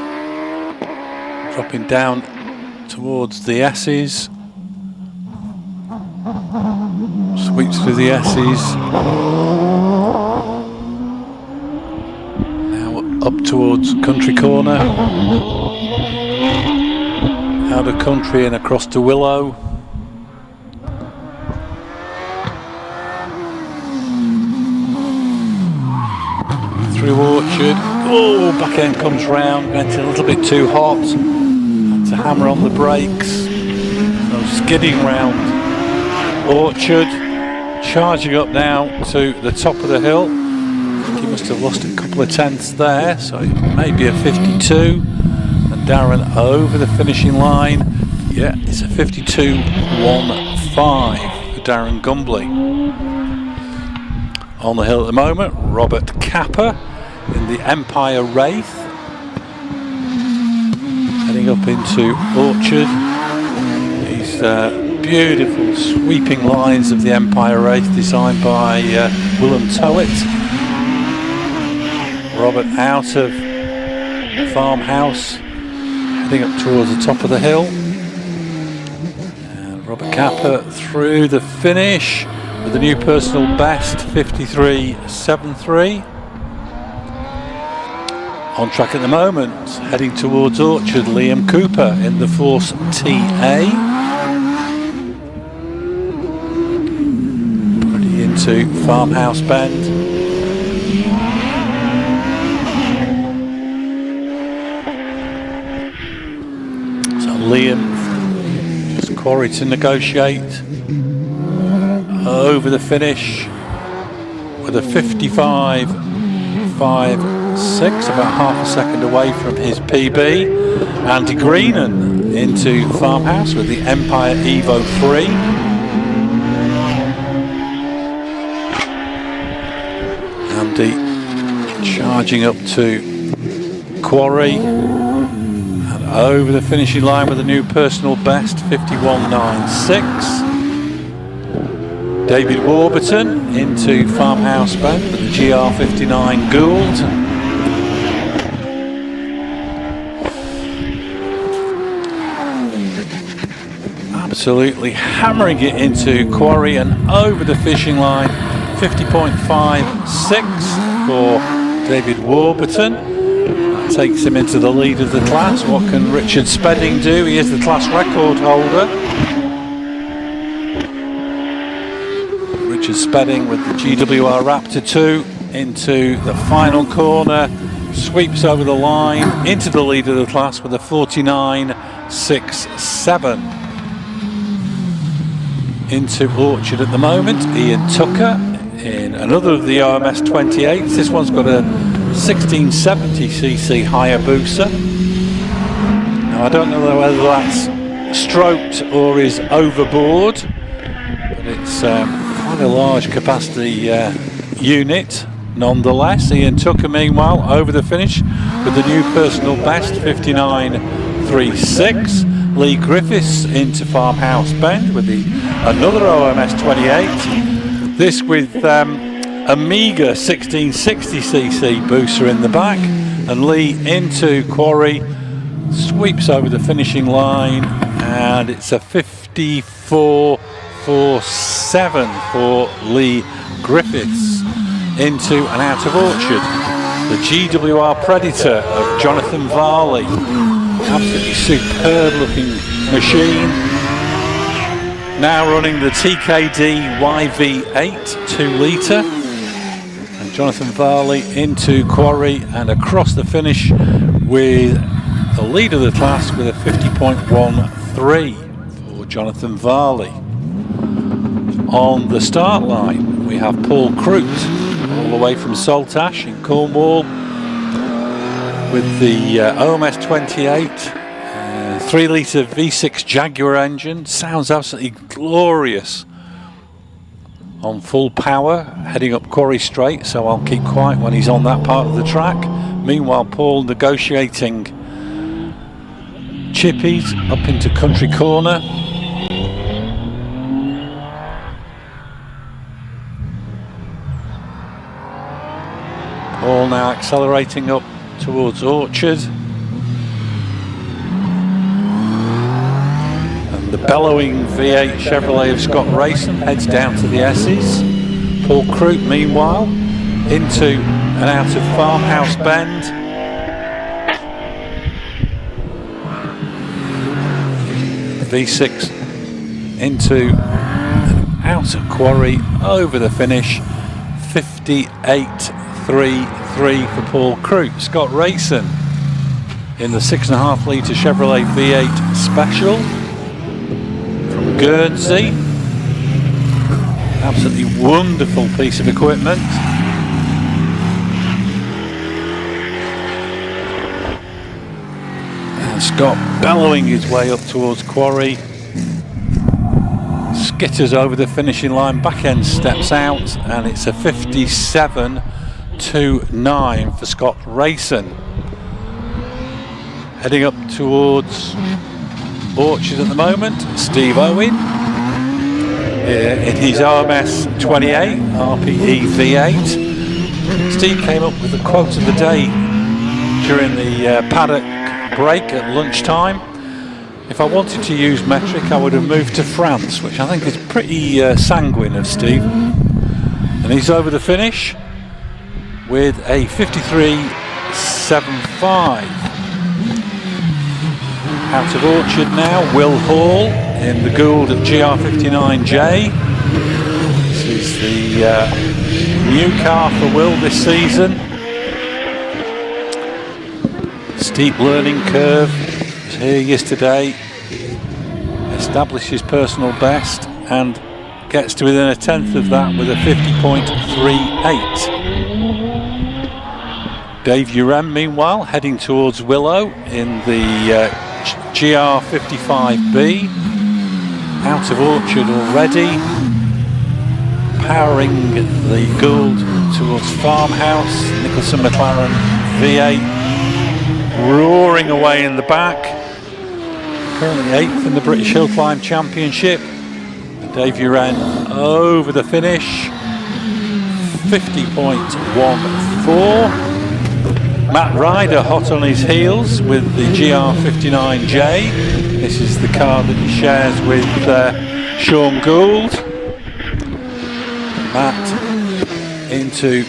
dropping down towards the S's, sweeps through the S's, now up towards Country Corner, out of Country and across to Willow. Through Orchard. Oh, back end comes round, went a little bit too hot. Had to hammer on the brakes. So skidding round Orchard, charging up now to the top of the hill. I think he must have lost a couple of tenths there, so it may be a 52. And Darren over the finishing line. Yeah, it's a 52.15 for Darren Gumbley. On the hill at the moment, Robert Capper in the Empire Wraith, heading up into Orchard. These beautiful sweeping lines of the Empire Wraith designed by Willem Towett. Robert out of the farmhouse, heading up towards the top of the hill. And Robert Capper through the finish with a new personal best, 53.73. On track at the moment, heading towards Orchard, Liam Cooper in the Force TA. Pretty into Farmhouse Bend. So Liam just Quarry to negotiate over the finish with a 55.56, about half a second away from his PB. Andy Greenan into Farmhouse with the Empire Evo 3. Andy charging up to Quarry and over the finishing line with a new personal best, 51.96. David Warburton into Farmhouse Bend with the GR59 Gould. Absolutely hammering it into Quarry and over the fishing line, 50.56 for David Warburton. That takes him into the lead of the class. What can Richard Spedding do? He is the class record holder. Richard Spedding with the GWR Raptor 2 into the final corner, sweeps over the line into the lead of the class with a 49.67. Into Orchard at the moment, Ian Tucker in another of the OMS 28s. This one's got a 1670cc Hayabusa. Now I don't know whether that's stroked or is overboard, but it's quite a large capacity unit nonetheless. Ian Tucker meanwhile over the finish with the new personal best 59.36. Lee Griffiths into Farmhouse Bend with another OMS 28. This with a meagre 1660cc booster in the back, and Lee into Quarry, sweeps over the finishing line, and it's a 54.47 for Lee Griffiths. Into and out of Orchard, the GWR Predator of Jonathan Varley. Absolutely superb looking machine. Now running the TKD YV8 2 litre. And Jonathan Varley into Quarry and across the finish with the lead of the class with a 50.13 for Jonathan Varley. On the start line we have Paul Croot all the way from Saltash in Cornwall with the OMS 28 3 litre V6 Jaguar engine. Sounds absolutely glorious on full power heading up Quarry Straight, so I'll keep quiet when he's on that part of the track. Meanwhile Paul negotiating chippies up into Country Corner. Paul now accelerating up towards Orchard, and the bellowing V8 Chevrolet of Scott Rayson heads down to the S's. Paul Croot meanwhile into and out of Farmhouse Bend. V6 into and out of Quarry over the finish. 58.33 for Paul Croot. Scott Rayson in the 6.5 litre Chevrolet V8 Special from Guernsey. Absolutely wonderful piece of equipment. And Scott bellowing his way up towards Quarry. Skitters over the finishing line, back end steps out, and it's a 57.29 for Scott Rayson. Heading up towards Orchard at the moment, Steve Owen in his OMS 28 RPE V8. Steve came up with the quote of the day during the paddock break at lunchtime. If I wanted to use metric, I would have moved to France, which I think is pretty sanguine of Steve. And he's over the finish with a 53.75. Out of Orchard now, Will Hall in the Gould at GR59J. This is the new car for Will this season. Steep learning curve. Here yesterday, established his personal best and gets to within a tenth of that with a 50.38. Dave Urem meanwhile heading towards Willow in the GR55B. Out of Orchard already, powering the Gould towards Farmhouse. Nicholson McLaren V8 roaring away in the back. Currently 8th in the British Hillclimb Championship. Dave Uren over the finish. 50.14. Matt Ryder hot on his heels with the GR59J. This is the car that he shares with Sean Gould. Matt into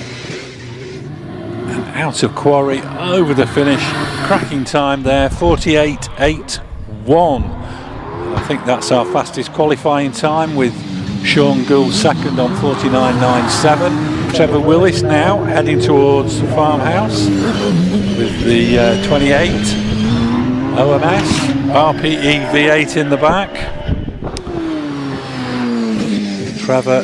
and out of Quarry over the finish. Cracking time there, 48.81. I think that's our fastest qualifying time, with Sean Gould second on 49.97. Trevor Willis now heading towards the farmhouse with the 28 OMS. RPE V8 in the back. Trevor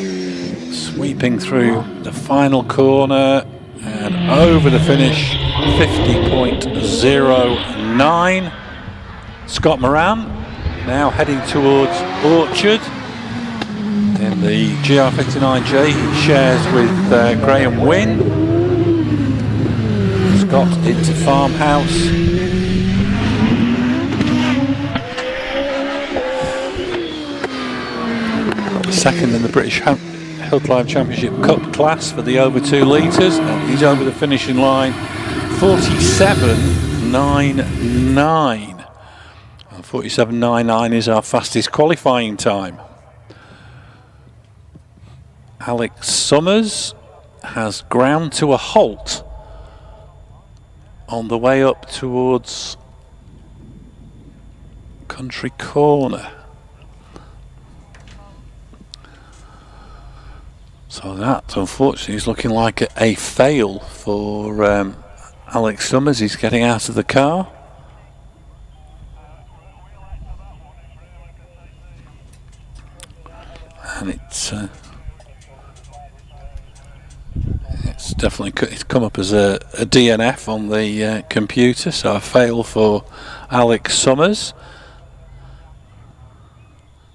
sweeping through the final corner and over the finish, 50.09. Scott Moran now heading towards Orchard in the GR59J. He shares with Graham Wynn. Scott into farmhouse. Second in the British Hillclimb Championship Cup class for the over 2 litres, and he's over the finishing line 47.99. And 47.99 is our fastest qualifying time. Alex Summers has ground to a halt on the way up towards Country Corner. So that, unfortunately, is looking like a fail for Alex Summers. He's getting out of the car. And it's definitely it's come up as a DNF on the computer, so a fail for Alex Summers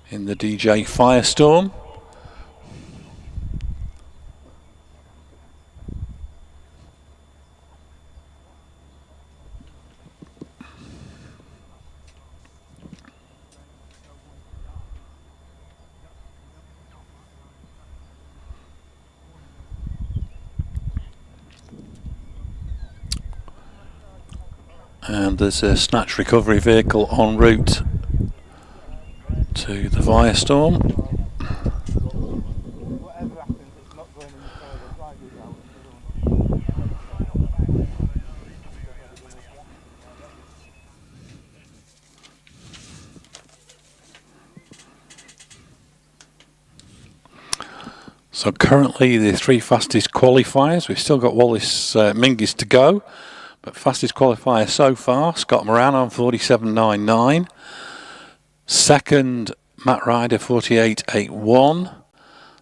in the DJ Firestorm. And there's a snatch recovery vehicle en route to the Firestorm. So currently the 3 fastest qualifiers, we've still got Wallace Mingus to go. But fastest qualifier so far, Scott Moran on 47.99. Second, Matt Ryder 48.81.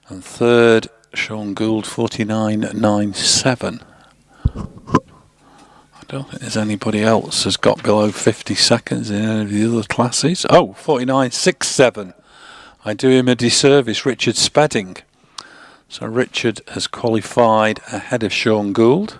And third, Sean Gould 49.97. I don't think there's anybody else has got below 50 seconds in any of the other classes. Oh, 49.67. I do him a disservice, Richard Spedding. So Richard has qualified ahead of Sean Gould.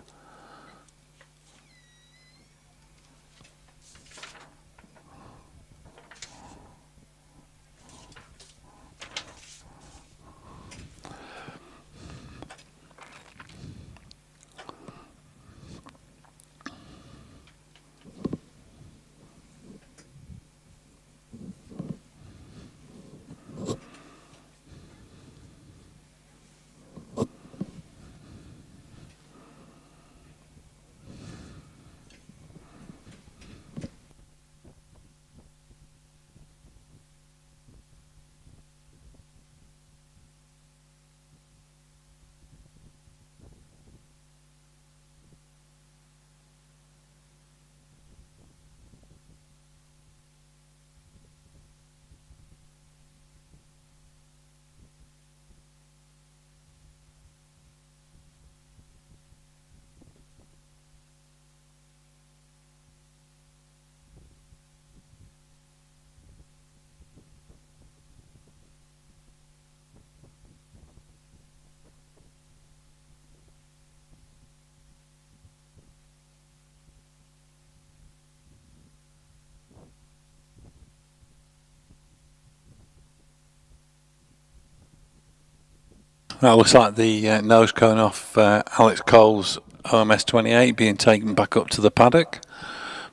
That looks like the nose cone off Alex Cole's OMS 28 being taken back up to the paddock.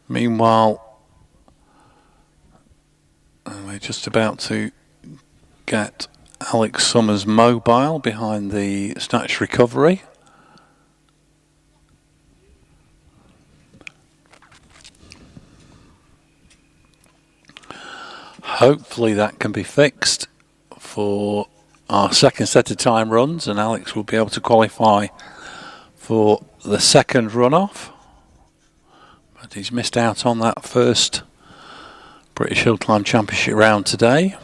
Meanwhile, we're just about to get Alex Summers mobile behind the snatch recovery. Hopefully that can be fixed for our second set of time runs, and Alex will be able to qualify for the second runoff. But he's missed out on that first British Hillclimb Championship round today.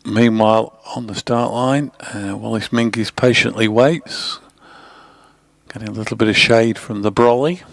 Meanwhile, on the start line, Wallace Mingus patiently waits, getting a little bit of shade from the brolly.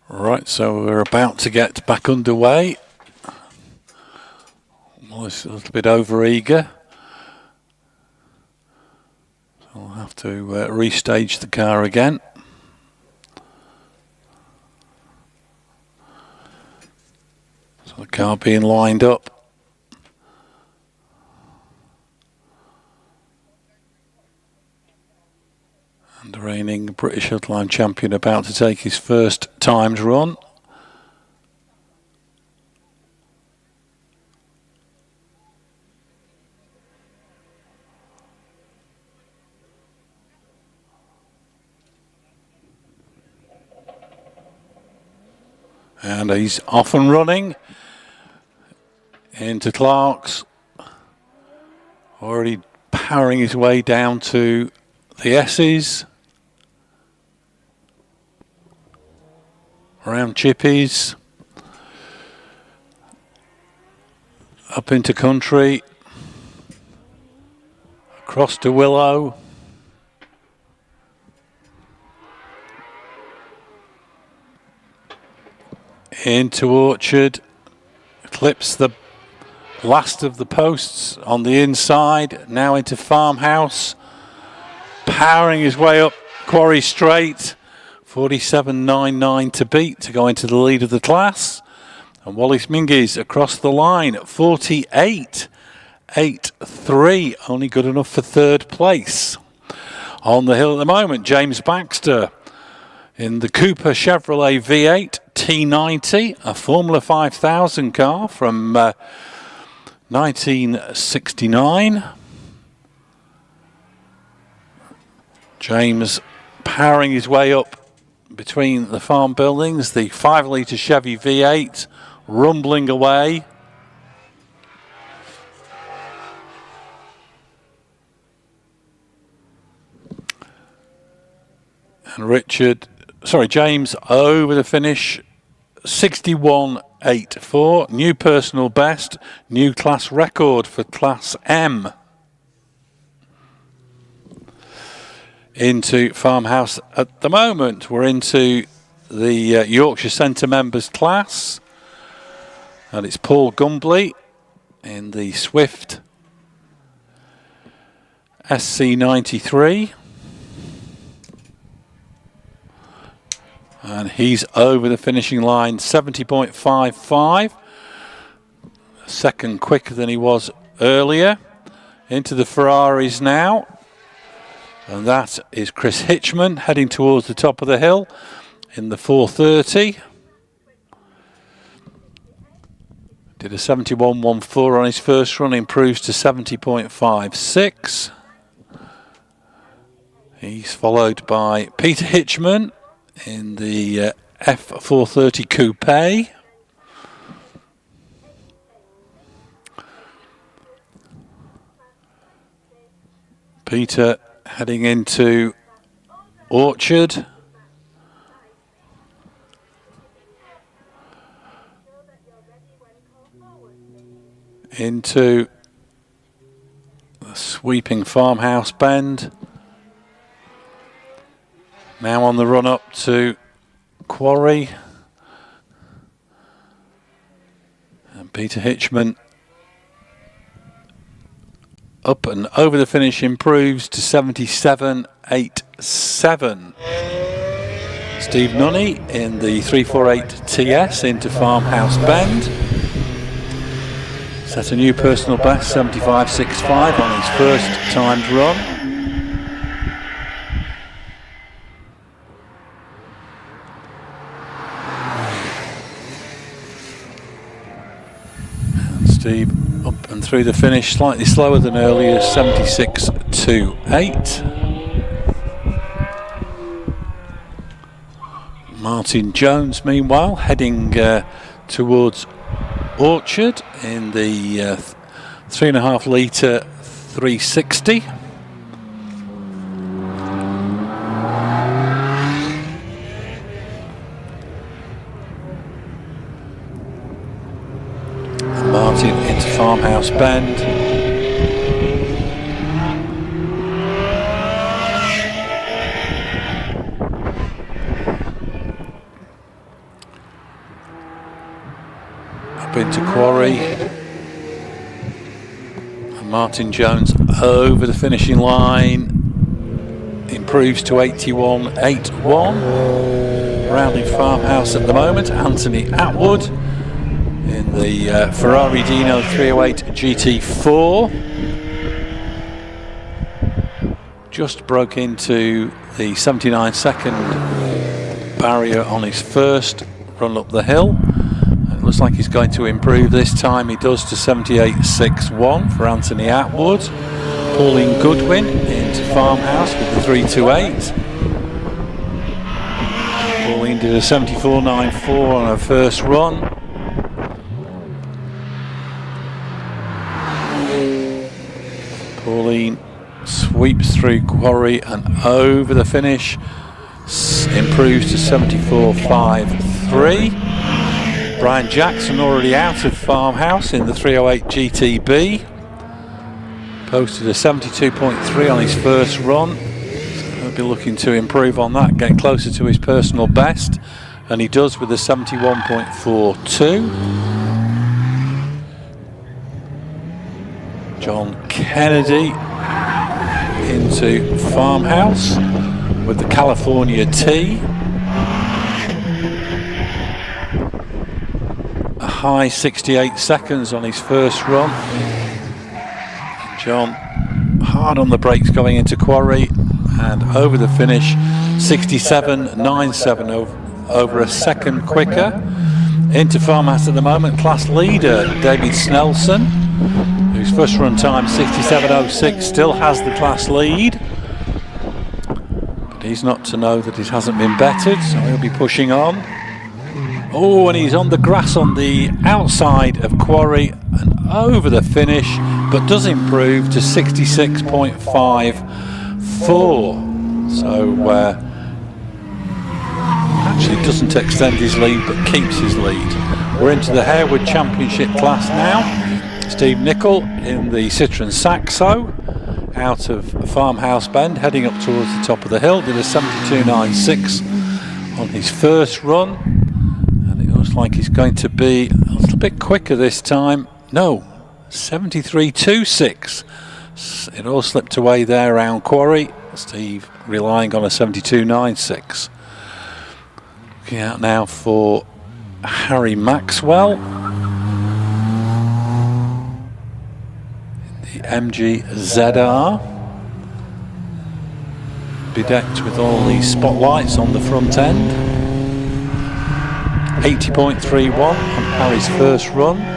Right, so we're about to get back underway. Wallace a little bit over eager. So we'll have to restage the car again. So the car being lined up. And the reigning British Hillclimb champion about to take his first timed run. And he's off and running into Clark's. Already powering his way down to the S's. Around Chippies, up into country, across to Willow, into Orchard, clips the last of the posts on the inside, now into Farmhouse, powering his way up Quarry Straight. 47.99 to beat to go into the lead of the class. And Wallace Mingus across the line at 48.83, only good enough for third place. On the hill at the moment, James Baxter in the Cooper Chevrolet V8 T90, a Formula 5000 car from 1969. James powering his way up between the farm buildings, the 5-litre Chevy V8 rumbling away. And James over the finish, 61.84, new personal best, new class record for Class M. Into Farmhouse at the moment. We're into the Yorkshire Centre members class, and it's Paul Gumbley in the Swift SC93. And he's over the finishing line, 70.55. A second quicker than he was earlier. Into the Ferraris now. And that is Chris Hitchman heading towards the top of the hill in the 430. Did a 71.14 on his first run, improves to 70.56. He's followed by Peter Hitchman in the F430 Coupe. Peter heading into Orchard. Into the sweeping Farmhouse bend. Now on the run up to Quarry. And Peter Hitchman up and over the finish, improves to 77.87. Steve Nunney in the 348 TS into Farmhouse bend. Set a new personal best, 75.65 on his first timed run. Steve up and through the finish, slightly slower than earlier, 76.28. Martin Jones, meanwhile, heading towards Orchard in the 3.5 litre 360. Martin into Farmhouse bend. Up into Quarry. And Martin Jones over the finishing line. Improves to 81.81. Rounding Farmhouse at the moment, Anthony Atwood in the Ferrari Dino 308 GT4. Just broke into the 79-second barrier on his first run up the hill. It looks like he's going to improve this time. He does to 78.61 for Anthony Atwood. Pauline Goodwin into Farmhouse with the 328. Pauline did a 74.94 on her first run. Pauline sweeps through Quarry and over the finish, improves to 74.53. Brian Jackson already out of Farmhouse in the 308 GTB. Posted a 72.3 on his first run. So he'll be looking to improve on that, get closer to his personal best. And he does with a 71.42. John Kennedy into Farmhouse with the California T. A high 68 seconds on his first run. John hard on the brakes going into Quarry and over the finish, 67.97 over a second quicker. Into Farmhouse at the moment, class leader David Snelson, whose first run time 67.06, still has the class lead. But He's not to know that it hasn't been bettered, so he'll be pushing on. Oh, and he's on the grass on the outside of Quarry and over the finish, but does improve to 66.54. So actually doesn't extend his lead, but keeps his lead. We're into the Harewood Championship class now. Steve Nicol in the Citroen Saxo out of Farmhouse Bend, heading up towards the top of the hill. Did a 72.96 on his first run, and it looks like he's going to be a little bit quicker this time. No, 73.26. It all slipped away there around Quarry. Steve relying on a 72.96. Looking out now for Harry Maxwell. The MG ZR. Bedecked with all these spotlights on the front end. 80.31 on Harry's first run.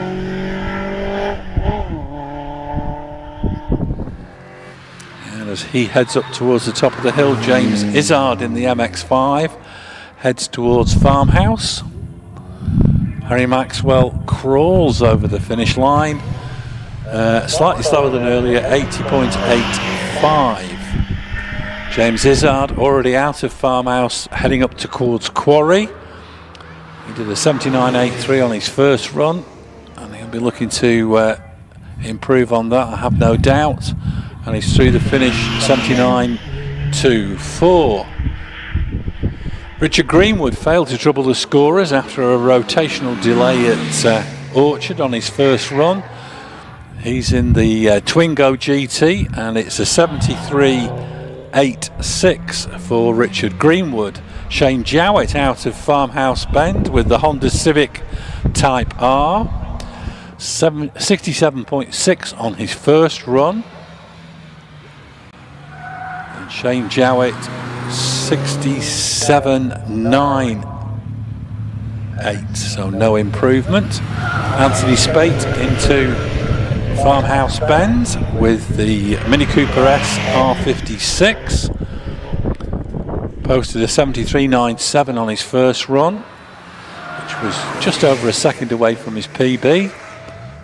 As he heads up towards the top of the hill, James Izzard in the MX-5 heads towards Farmhouse. Harry Maxwell crawls over the finish line, slightly slower than earlier, 80.85. James Izzard already out of Farmhouse, heading up towards Quarry. He did a 79.83 on his first run, and he'll be looking to improve on that, I have no doubt. And he's through the finish, 79.24. Richard Greenwood failed to trouble the scorers after a rotational delay at Orchard on his first run. He's in the Twingo GT, and it's a 73.86 for Richard Greenwood. Shane Jowett out of Farmhouse Bend with the Honda Civic Type R, 67.6 on his first run. Shane Jowett 67.98, so no improvement. Anthony Spate into Farmhouse Bend with the Mini Cooper S R56. Posted a 73.97 on his first run, which was just over a second away from his PB.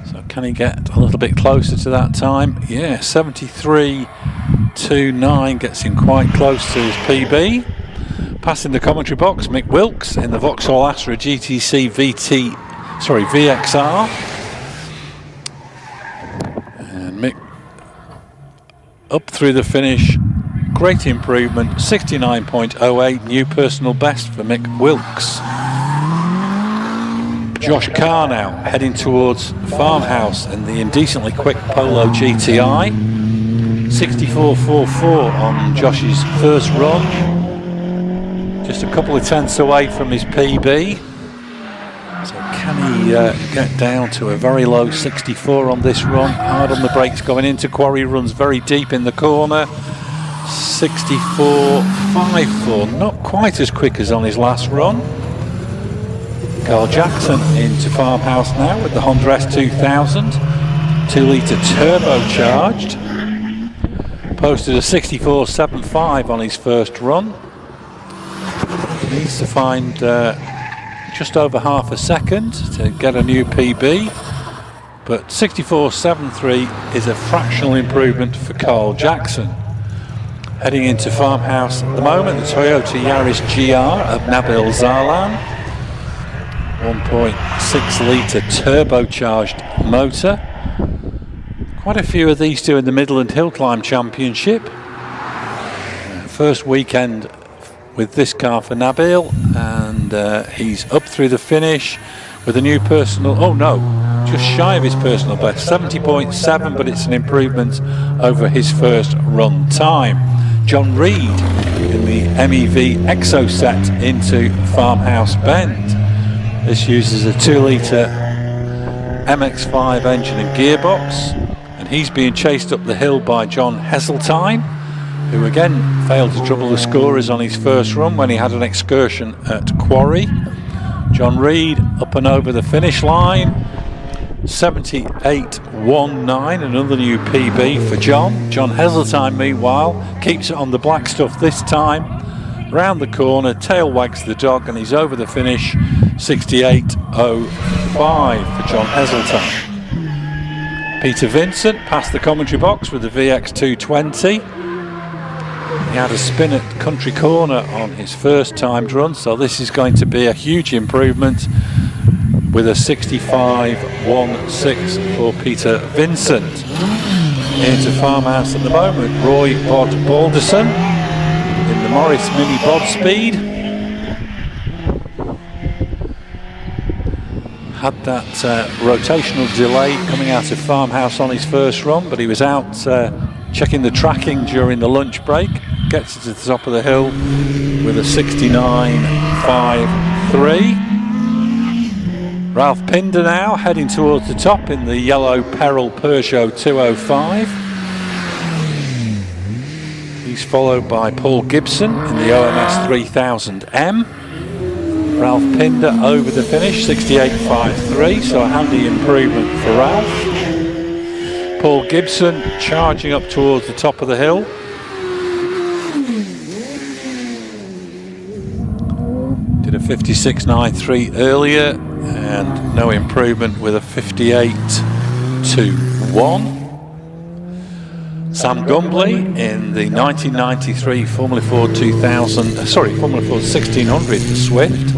So can he get a little bit closer to that time? Yeah, 73.29 gets him quite close to his PB. Passing the commentary box, Mick Wilkes in the Vauxhall Astra GTC VXR. And Mick up through the finish. Great improvement, 69.08, new personal best for Mick Wilkes. Josh Carr now heading towards Farmhouse in the indecently quick Polo GTI. 64.44 on Josh's first run. Just a couple of tenths away from his PB. So can he get down to a very low 64 on this run? Hard on the brakes going into Quarry, runs very deep in the corner. 64.54, not quite as quick as on his last run. Carl Jackson into Farmhouse now with the Honda S2000, 2-litre turbocharged. Posted a 64.75 on his first run. He needs to find just over half a second to get a new PB, but 64.73 is a fractional improvement for Carl Jackson. Heading into Farmhouse at the moment, the Toyota Yaris GR of Nabil Zarlan. 1.6-litre turbocharged motor. Quite a few of these two in the Midland Hillclimb Championship. First weekend with this car for Nabil, and he's up through the finish with a new personal, just shy of his personal best, 70.7, but it's an improvement over his first run time. John Reed in the MEV Exo set into Farmhouse Bend. This uses a 2-litre MX-5 engine and gearbox, and he's being chased up the hill by John Heseltine, who again failed to trouble the scorers on his first run when he had an excursion at Quarry. John Reed up and over the finish line, 78.19, another new PB for John. John Heseltine, meanwhile, keeps it on the black stuff this time, round the corner, tail wags the dog, and he's over the finish. 68.05 for John Heseltine. Peter Vincent past the commentary box with the VX 220. He had a spin at Country Corner on his first timed run, so this is going to be a huge improvement with a 65.16 for Peter Vincent. Into Farmhouse at the moment, Roy Bod Balderson in the Morris Mini Bod Speed. Had that rotational delay coming out of Farmhouse on his first run, but he was out checking the tracking during the lunch break. Gets it to the top of the hill with a 69.53. Ralph Pinder now heading towards the top in the yellow Peril Peugeot 205. He's followed by Paul Gibson in the OMS 3000M. Ralph Pinder over the finish, 68.53, so a handy improvement for Ralph. Paul Gibson charging up towards the top of the hill. Did a 56.93 earlier and no improvement with a 58.21. Sam Gumbley in the 1993 Formula Ford 1600 Swift.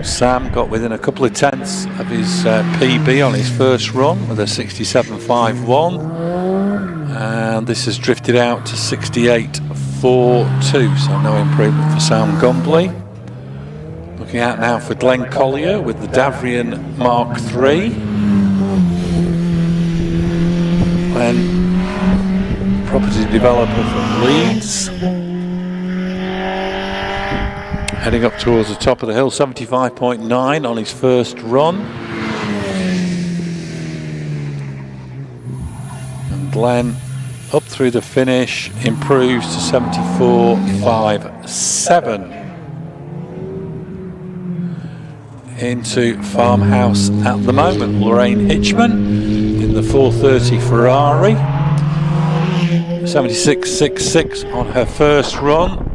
Sam got within a couple of tenths of his PB on his first run with a 67.51, and this has drifted out to 68.42, so no improvement for Sam Gumbley. Looking out now for Glenn Collier with the Davrian Mark III. Glenn, property developer from Leeds. Heading up towards the top of the hill, 75.9 on his first run. And Glenn up through the finish, improves to 74.57. Into Farmhouse at the moment, Lorraine Hitchman in the 430 Ferrari. 76.66 on her first run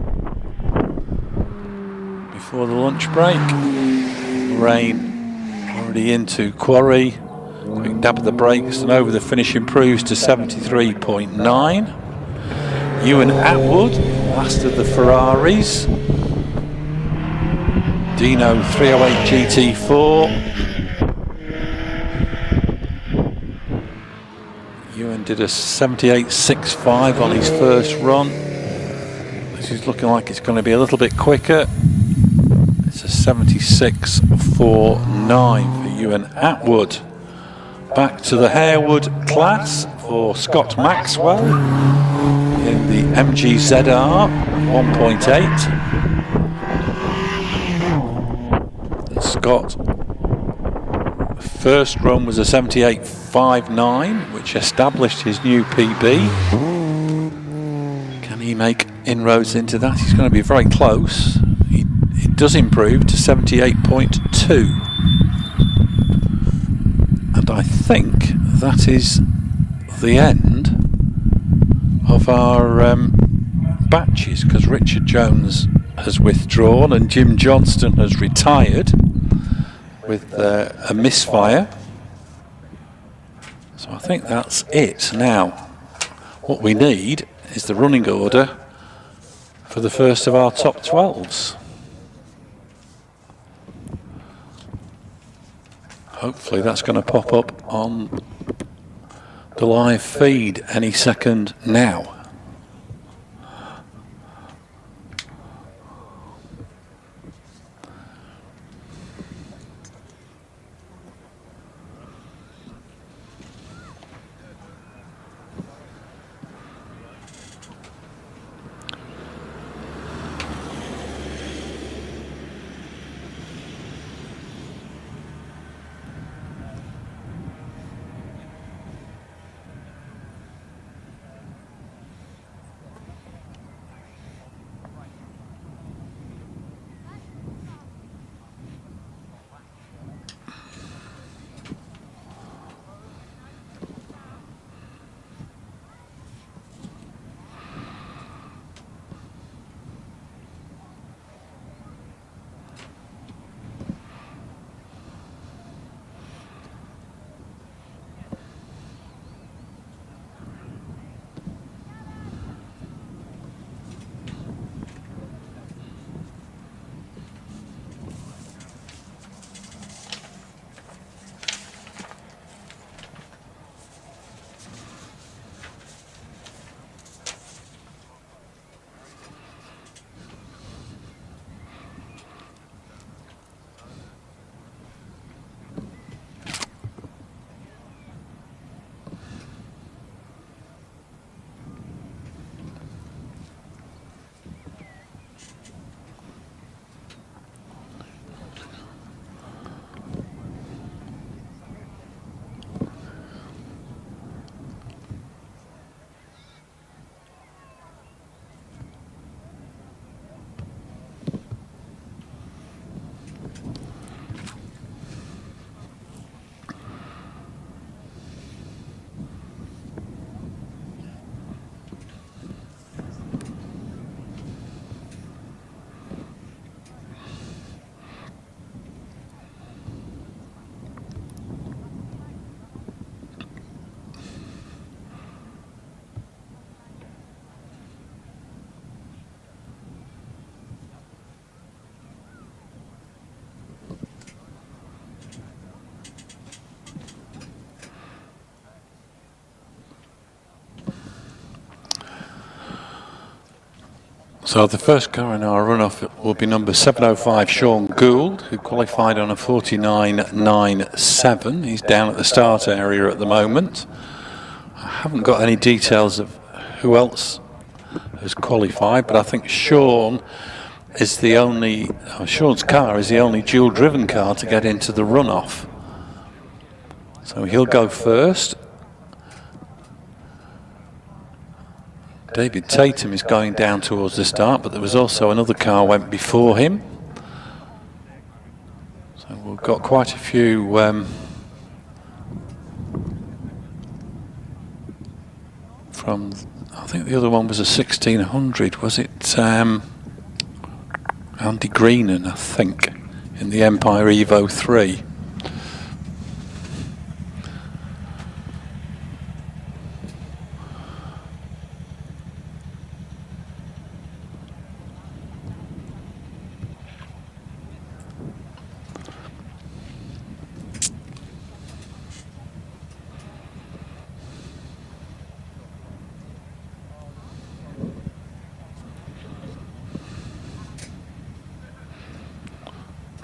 before the lunch break. Lorraine already into Quarry. Quick dab of the brakes and over the finish, improves to 73.9. Ewan Atwood, last of the Ferraris. Dino 308 GT4. Ewan did a 78.65 on his first run. This is looking like it's going to be a little bit quicker. It's a 76.49 for Ewan Atwood. Back to the Harewood class for Scott Maxwell in the MG ZR 1.8. Scott, first run was a 78.59, which established his new PB. Can he make inroads into that? He's going to be very close. It does improve to 78.2. And I think that is the end of our batches, because Richard Jones has withdrawn and Jim Johnston has retired with a misfire. So I think that's it. Now, what we need is the running order for the first of our top 12s. Hopefully that's going to pop up on the live feed any second now. So the first car in our runoff will be number 705, Sean Gould, who qualified on a 49.97. He's down at the start area at the moment. I haven't got any details of who else has qualified, but I think Sean is the only, Sean's car is the only dual-driven car to get into the runoff. So he'll go first. David Tatum is going down towards the start, but there was also another car went before him. So we've got quite a few from, I think the other one was a 1600, was it Andy Greenan, I think, in the Empire Evo 3.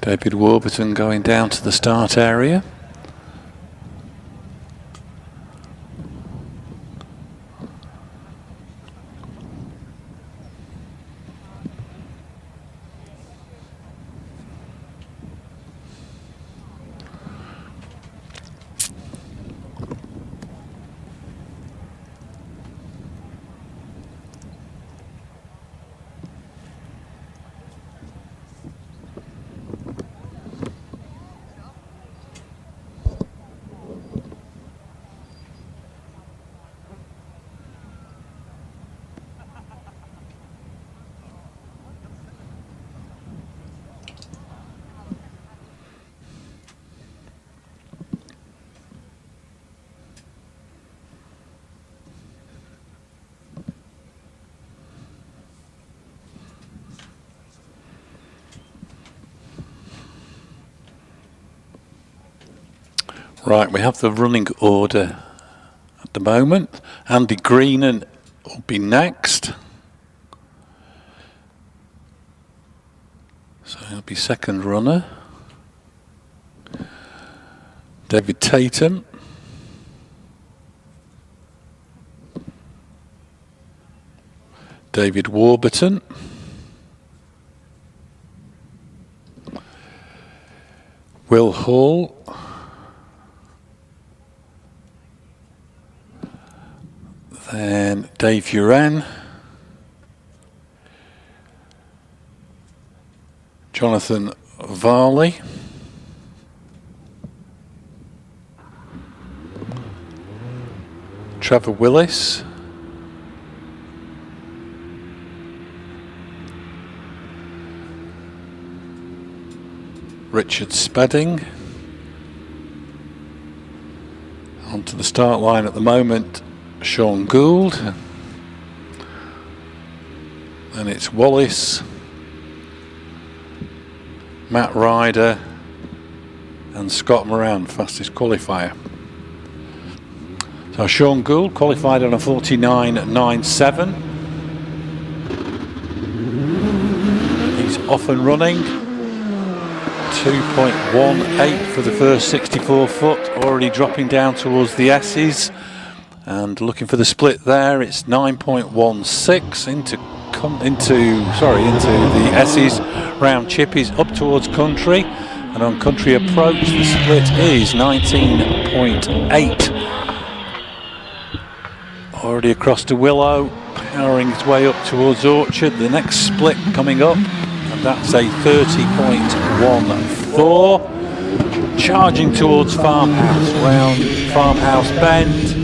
David Warburton going down to the start area. Right, we have the running order at the moment. Andy Greenan will be next. So he'll be second runner. David Tatum. David Warburton. Will Hall. Then Dave Uren, Jonathan Varley, Trevor Willis, Richard Spedding. Onto the start line at the moment, Sean Gould, and it's Wallace, Matt Ryder and Scott Moran, fastest qualifier. So Sean Gould qualified on a 49.97. He's off and running. 2.18 for the first 64 foot, already dropping down towards the S's. And looking for the split there, it's 9.16 into the S's. Round chippies up towards country, and on country approach the split is 19.8. Already across to Willow, powering its way up towards Orchard. The next split coming up, and that's a 30.14. Charging towards Farmhouse, round Farmhouse Bend.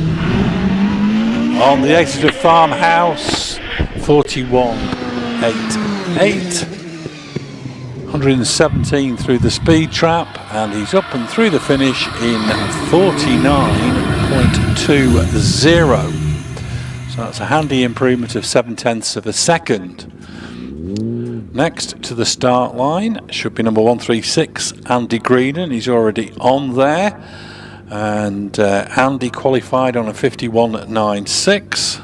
On the exit of Farmhouse, 41.88. 117 through the speed trap, and he's up and through the finish in 49.20. So that's a handy improvement of 0.7 of a second. Next to the start line should be number 136, Andy Greenan. He's already on there. And Andy qualified on a 51.96.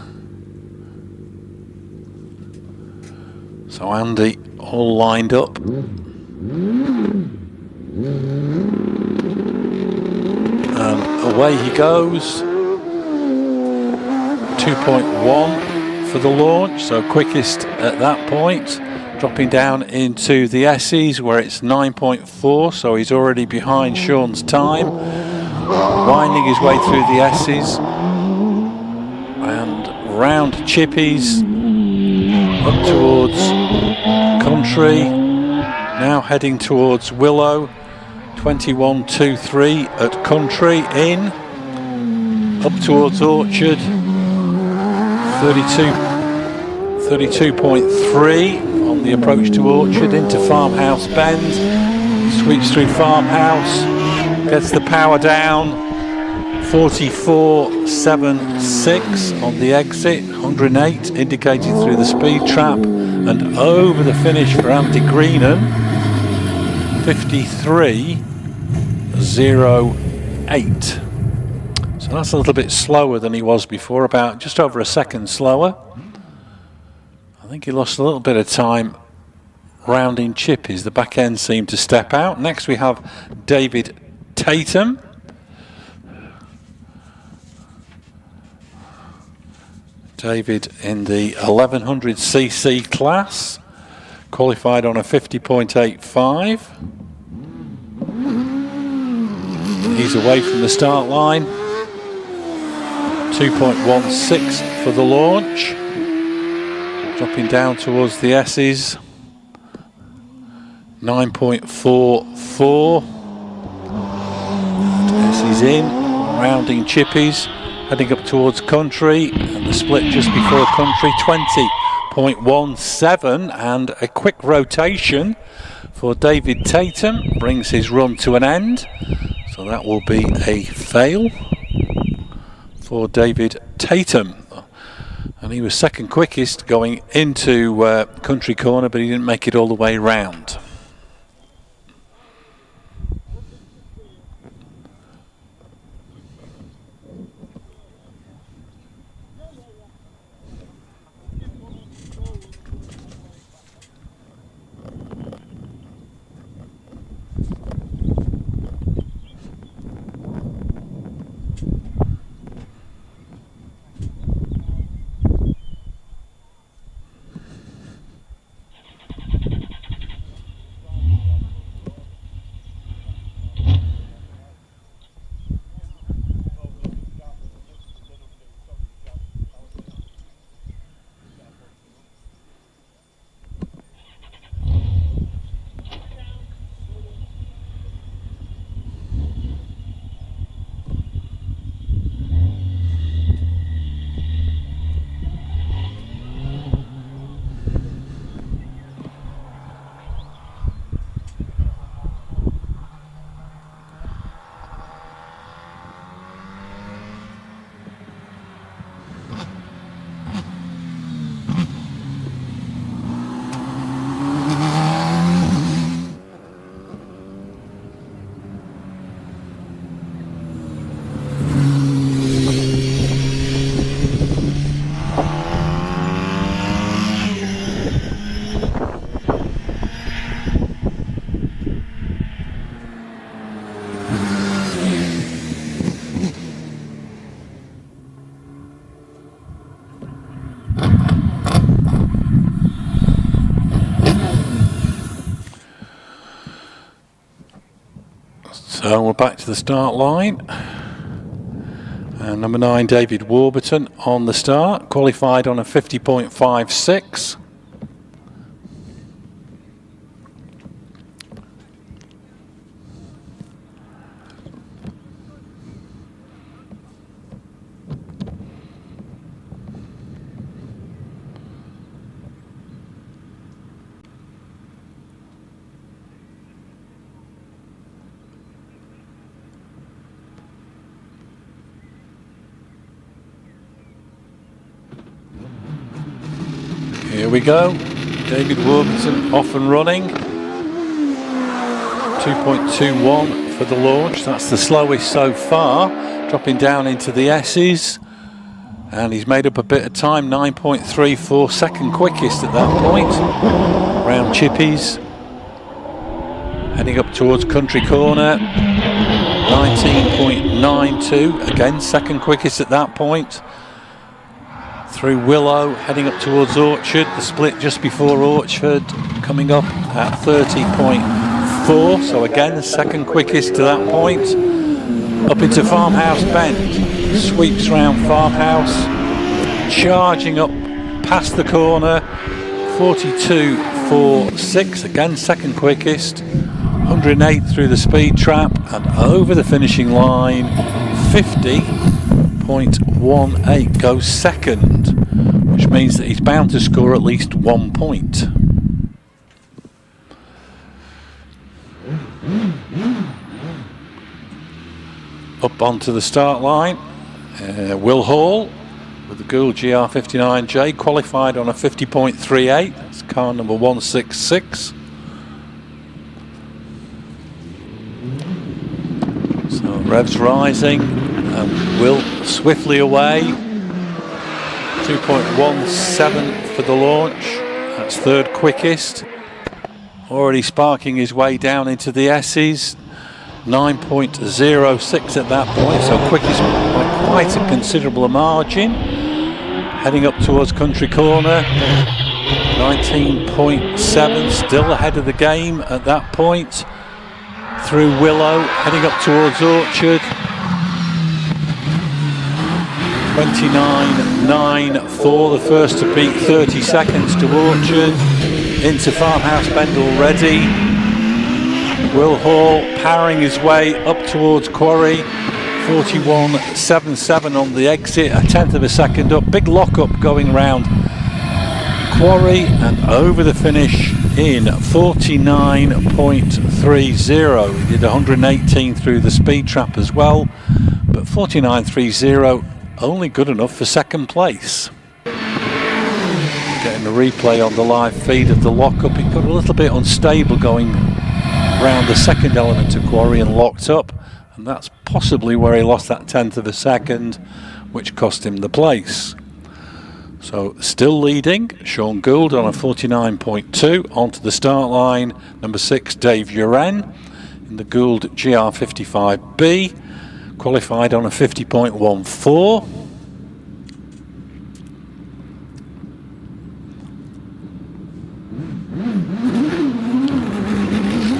So Andy all lined up. And away he goes. 2.1 for the launch, so quickest at that point. Dropping down into the S's where it's 9.4, so he's already behind Sean's time. Winding his way through the S's and round Chippies up towards Country. Now heading towards Willow. 21.23 at Country in. Up towards Orchard. 32.3 on the approach to Orchard into Farmhouse Bend. Sweeps through Farmhouse. Gets the power down. 44.76 on the exit. 108 indicated through the speed trap. And over the finish for Andy Greenham. 53.08. So that's a little bit slower than he was before, about just over a second slower. I think he lost a little bit of time rounding Chippies. The back end seemed to step out. Next we have David Tatum. David in the 1100cc class, qualified on a 50.85. He's away from the start line. 2.16 for the launch. Dropping down towards the S's. 9.44. S's in, rounding Chippies, heading up towards Country, and the split just before Country, 20.17, and a quick rotation for David Tatum brings his run to an end. So that will be a fail for David Tatum. And he was second quickest going into Country Corner, but he didn't make it all the way round. So we're back to the start line. And number 9, David Warburton on the start, qualified on a 50.56. Here we go, David Warburton off and running. 2.21 for the launch, that's the slowest so far. Dropping down into the S's. And he's made up a bit of time, 9.34, second quickest at that point. Round Chippies. Heading up towards Country Corner. 19.92, again second quickest at that point. Through Willow, heading up towards Orchard. The split just before Orchard, coming up at 30.4. So again, the second quickest to that point. Up into Farmhouse Bend. Sweeps round Farmhouse, charging up past the corner, 42.46, again second quickest, 108 through the speed trap, and over the finishing line, 50.18 goes second, which means that he's bound to score at least 1 point. Up onto the start line. Will Hall with the Gould GR59J, qualified on a 50.38. That's car number 166. So revs rising, and Will swiftly away. 2.17 for the launch. That's third quickest. Already sparking his way down into the S's. 9.06 at that point, so quickest by quite a considerable margin. Heading up towards Country Corner, 19.7, still ahead of the game at that point. Through Willow, heading up towards Orchard. 29.94, the first to beat 30 seconds to Orchard. Into Farmhouse Bend already. Will Hall powering his way up towards Quarry, 41.77 on the exit, a tenth of a second up. Big lock-up going round Quarry, and over the finish in 49.30. He did 118 through the speed trap as well, but 49.30 only good enough for second place. Getting a replay on the live feed of the lock-up. It got a little bit unstable going round the second element of Quarry and locked up, and that's possibly where he lost that tenth of a second, which cost him the place. So still leading, Sean Gould on a 49.2. Onto the start line, number 6 Dave Uren in the Gould GR55B, qualified on a 50.14.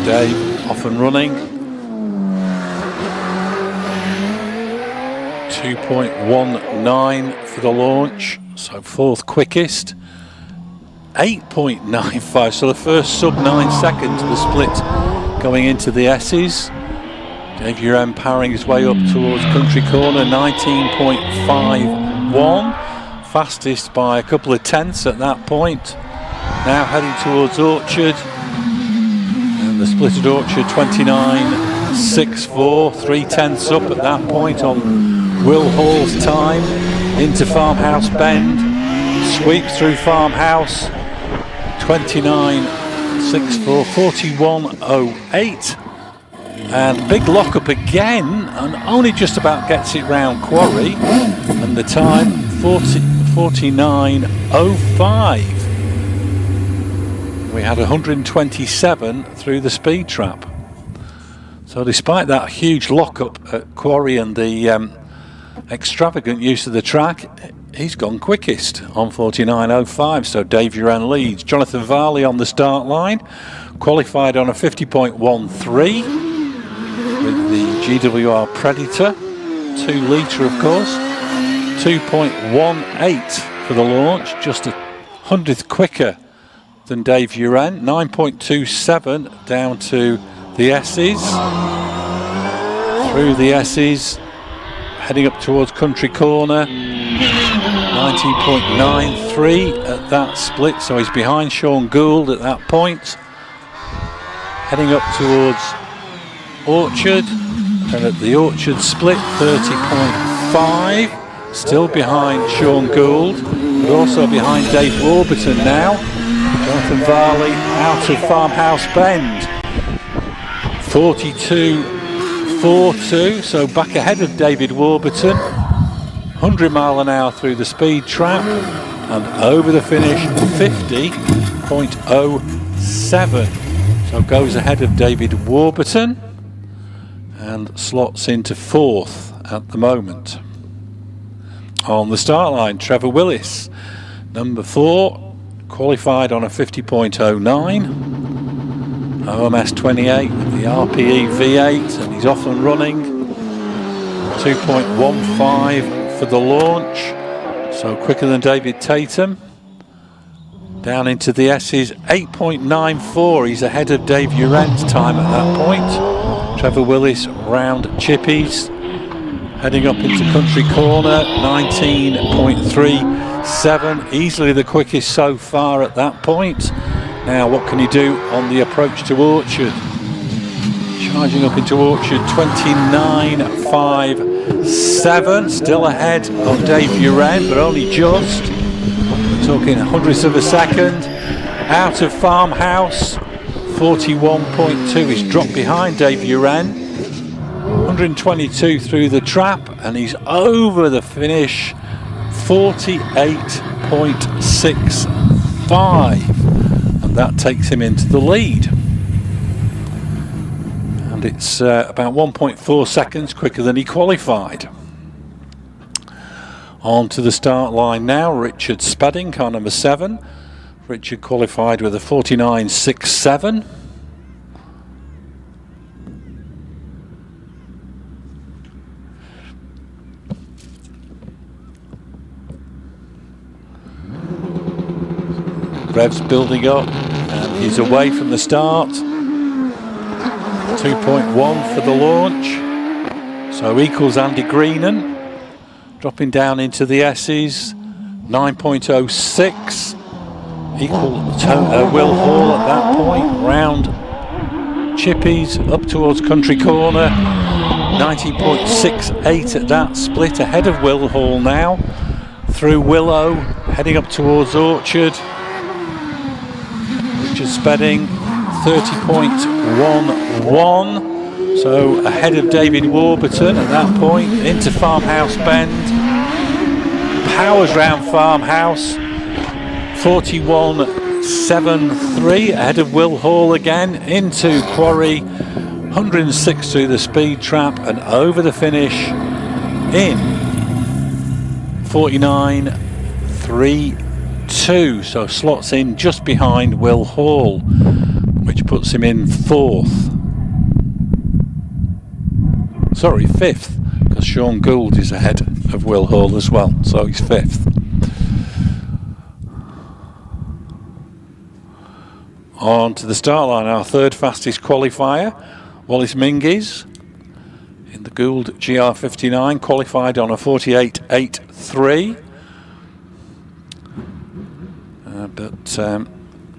Dave off and running. 2.19 for the launch, so fourth quickest. 8.95, so the first sub 9 seconds of the split going into the S's. Dave Uren powering his way up towards Country Corner, 19.51, fastest by a couple of tenths at that point. Now heading towards Orchard. The split at Orchard, 29.64, 3/10 up at that point on Will Hall's time. Into Farmhouse Bend, sweeps through Farmhouse, 29.64, 41.08, and big lock up again, and only just about gets it round Quarry, and the time 49.05. We had 127 through the speed trap. So despite that huge lockup at Quarry and the extravagant use of the track, he's gone quickest on 49.05. So Dave Uren leads. Jonathan Varley on the start line, qualified on a 50.13 with the GWR Predator, 2 litre of course, 2.18 for the launch, just a 100th quicker than Dave Uren. 9.27 down to the S's. Through the S's, heading up towards Country Corner. 19.93 at that split, so he's behind Sean Gould at that point. Heading up towards Orchard, and at the Orchard split, 30.5. Still behind Sean Gould, but also behind Dave Warburton now. Jonathan Varley out of Farmhouse Bend, 42.42, so back ahead of David Warburton. 100 mile an hour through the speed trap and over the finish 50.07. So goes ahead of David Warburton and slots into 4th at the moment. On the start line, Trevor Willis, number 4, qualified on a 50.09. OMS 28 with the RPE V8, and he's off and running. 2.15 for the launch, so quicker than David Tatum. Down into the S's, 8.94. He's ahead of Dave Uren's time at that point. Trevor Willis round Chippies, heading up into Country Corner, 19.37. Easily the quickest so far at that point. Now what can he do on the approach to Orchard? Charging up into Orchard, 29.57. Still ahead of Dave Uren, but only just. We're talking hundredths of a second. Out of Farmhouse, 41.2. He's dropped behind Dave Uren. 122 through the trap, and he's over the finish, 48.65. That takes him into the lead, and it's about 1.4 seconds quicker than he qualified. On to the start line now, Richard Spedding, car number 7. Richard qualified with a 49.67. Revs building up, and he's away from the start. 2.1 for the launch, so equals Andy Greenan. Dropping down into the S's, 9.06. Equal Will Hall at that point. Round Chippies up towards Country Corner, 19.68 at that split, ahead of Will Hall now. Through Willow, heading up towards Orchard. Richard Spedding, 30.11, so ahead of David Warburton at that point. Into Farmhouse Bend, powers round Farmhouse, 41.73, ahead of Will Hall again. Into Quarry, 106 through the speed trap and over the finish in 49.32. So slots in just behind Will Hall, which puts him in 4th. Sorry, 5th, because Sean Gould is ahead of Will Hall as well, so he's 5th. On to the start line, our 3rd fastest qualifier, Wallace Mingies, in the Gould GR59, qualified on a 48.83. But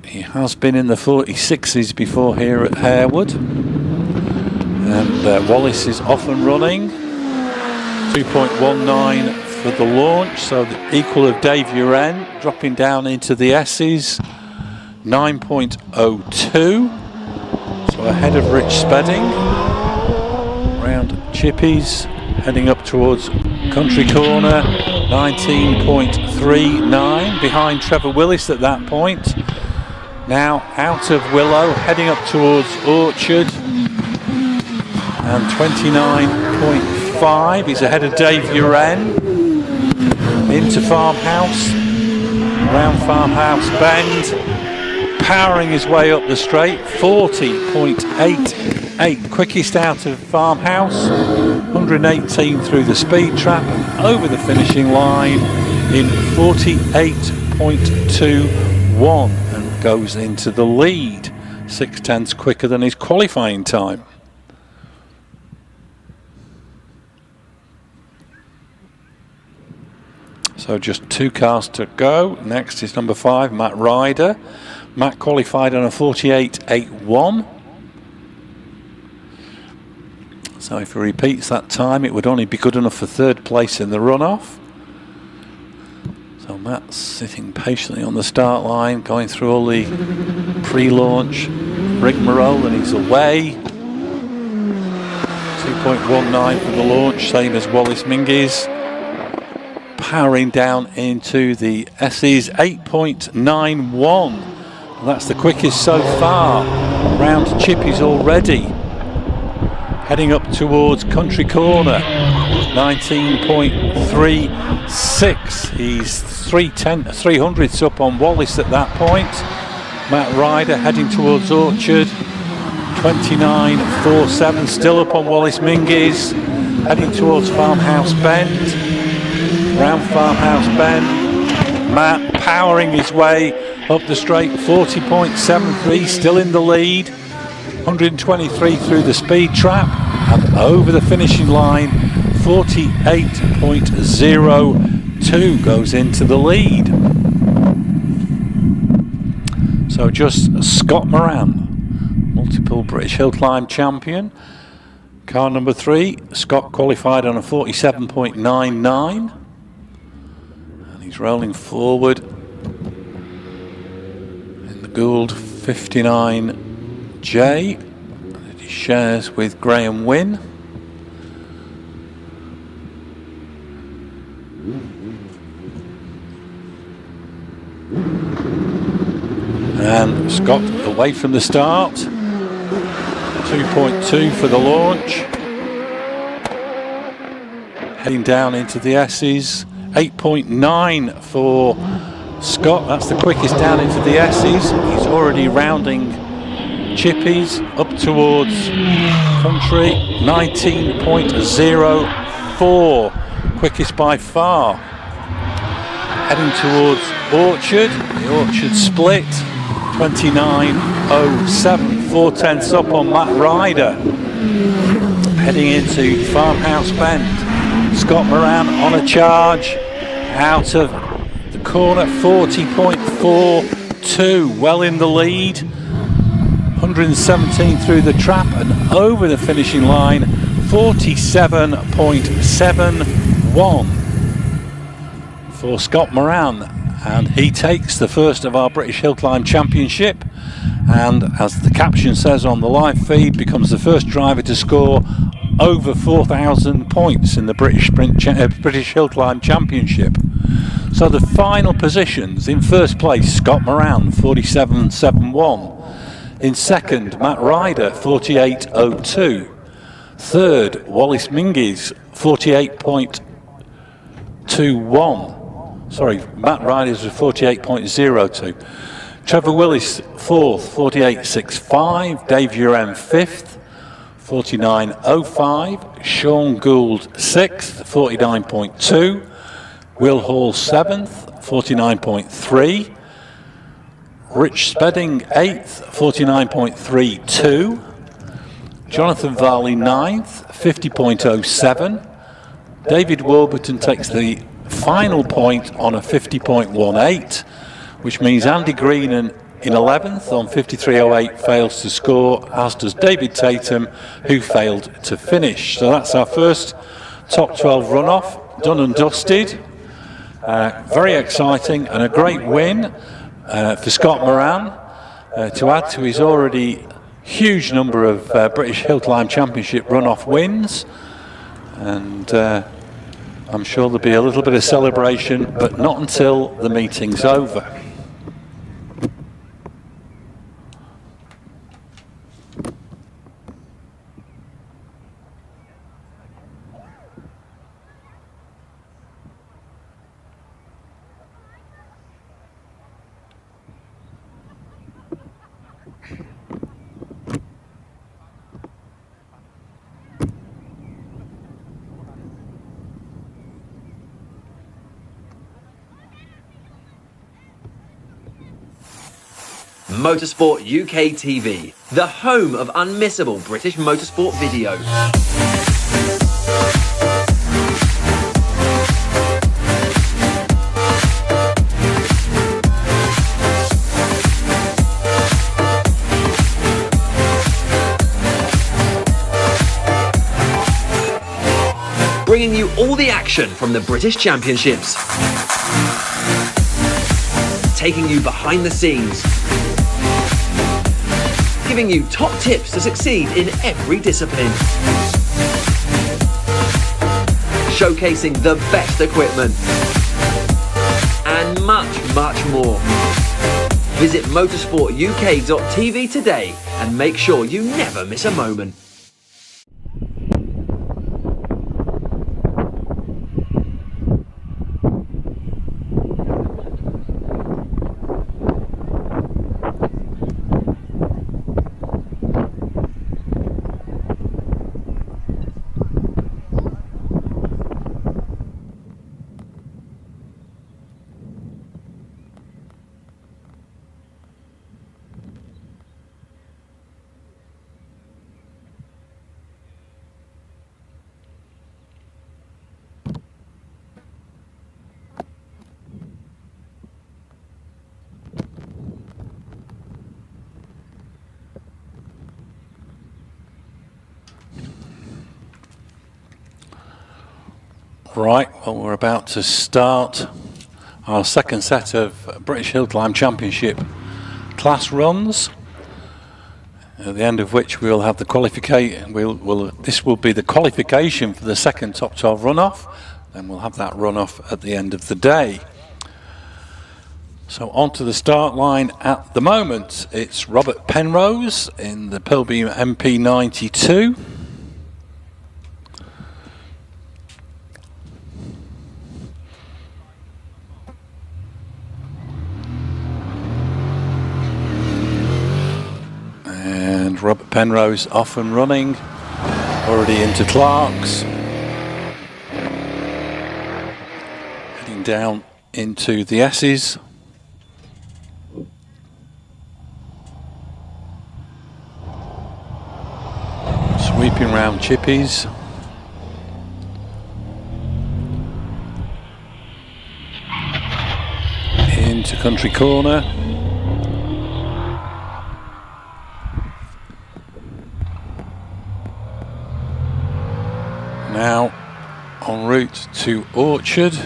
he has been in the 46s before here at Harewood. And Wallace is off and running. 2.19 for the launch, so the equal of Dave Uren, dropping down into the S's. 9.02. So ahead of Rich Spedding. Round Chippies, heading up towards Country Corner, 19.39, behind Trevor Willis at that point. Now out of Willow, heading up towards Orchard, and 29.5. He's ahead of Dave Uren. Into Farmhouse, round Farmhouse Bend, powering his way up the straight, 40.88, quickest out of Farmhouse, 118 through the speed trap and over the finishing line in 48.21 and goes into the lead, 6/10 quicker than his qualifying time. So just 2 cars to go. Next is number 5, Matt Ryder. Matt qualified on a 48.81. So if he repeats that time, it would only be good enough for 3rd place in the runoff. So Matt's sitting patiently on the start line, going through all the pre-launch rigmarole, and he's away. 2.19 for the launch, same as Wallace Mingies. powering down into the S's 8.91. That's the quickest so far. Round Chippies already. Heading up towards Country Corner. 19.36. He's 300ths up on Wallace at that point. Matt Ryder heading towards Orchard. 29.47. Still up on Wallace Mingies. Heading towards Farmhouse Bend. Round Farmhouse Bend. Matt powering his way up the straight. 40.73. Still in the lead. 123 through the speed trap. And over the finishing line. 48.02 goes into the lead. So just Scott Moran, multiple British Hillclimb champion. Car number 3, Scott qualified on a 47.99. And he's rolling forward in the Gould 59J that he shares with Graham Wynne. And Scott away from the start. 2.2 for the launch. Heading down into the S's. 8.9 for Scott. That's the quickest down into the S's. He's already rounding Chippies up towards Country. 19.04. Quickest by far. Heading towards Orchard. The Orchard split. 29.07, 4/10 up on Matt Ryder. Heading into Farmhouse Bend. Scott Moran on a charge. Out of the corner, 40.42, well in the lead. 117 through the trap and over the finishing line, 47.71 for Scott Moran. And he takes the first of our British Hillclimb Championship, and as the caption says on the live feed, becomes the first driver to score over 4,000 points in the British Hillclimb Championship. So the final positions: in first place, Scott Moran, 47.71. In second, Matt Ryder, 48.02. Third, Wallace Mingies, 48.21. Sorry, Matt Ryder's was 48.02. Trevor Willis, 4th, 48.65. Dave Urem, 5th, 49.05. Sean Gould, 6th, 49.2. Will Hall, 7th, 49.3. Rich Spedding, 8th, 49.32. Jonathan Varley, 9th, 50.07. David Warburton takes the final point on a 50.18, which means Andy Green in 11th on 53.08 fails to score, as does David Tatum, who failed to finish. So that's our first top 12 runoff, done and dusted. Very exciting and a great win for Scott Moran, to add to his already huge number of British Hillclimb Championship runoff wins. And I'm sure there'll be a little bit of celebration, but not until the meeting's over. Motorsport UK TV, the home of unmissable British motorsport videos. Bringing you all the action from the British Championships. Taking you behind the scenes. Giving you top tips to succeed in every discipline. showcasing the best equipment and much more. Visit motorsportuk.tv today and make sure you never miss a moment. Right, well, we're about to start our second set of British Hillclimb Championship class runs, at the end of which we'll have the qualification. This will be the qualification for the second top 12 runoff, then we'll have that runoff at the end of the day. So on to the start line at the moment. It's Robert Penrose in the Pilbeam MP92. And Robert Penrose off and running, already into Clark's, heading down into the S's. Sweeping round Chippies. Into Country Corner. Now en route to Orchard.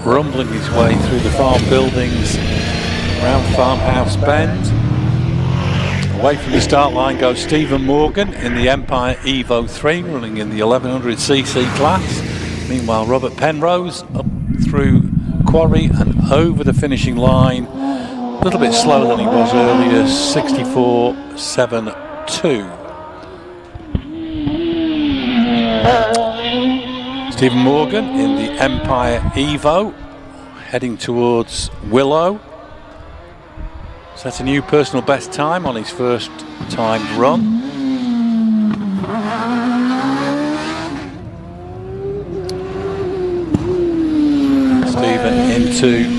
Rumbling his way through the farm buildings around Farmhouse Bend. Away from the start line goes Stephen Morgan in the Empire Evo 3, running in the 1100cc class. Meanwhile, Robert Penrose up through Quarry and over the finishing line. A little bit slower than he was earlier, 64.72. Stephen Morgan in the Empire Evo, heading towards Willow. Set a new personal best time on his first timed run. Stephen into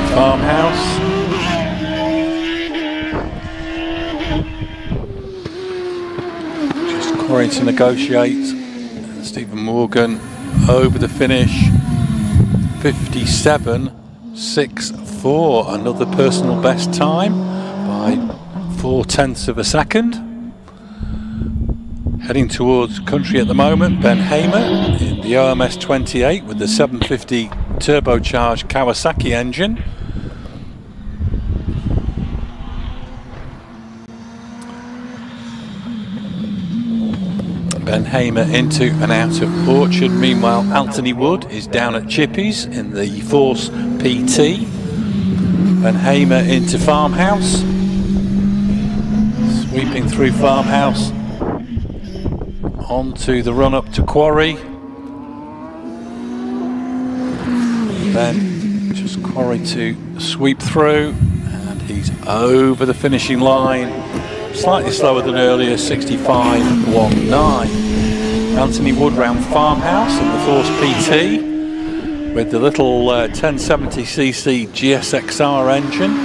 Farmhouse. Just Quarry to negotiate. Stephen Morgan over the finish. 57.64, another personal best time by 0.4 of a second. Heading towards Country at the moment, Ben Hamer in the OMS 28 with the 750 turbocharged Kawasaki engine. Ben Hamer into and out of Orchard. Meanwhile, Anthony Wood is down at Chippies in the Force PT. Ben Hamer into Farmhouse. Sweeping through Farmhouse onto the run up to Quarry. Then just Quarry to sweep through, and he's over the finishing line. Slightly slower than earlier, 65.19. Anthony Wood round Farmhouse in the Force PT with the little 1070cc GSXR engine.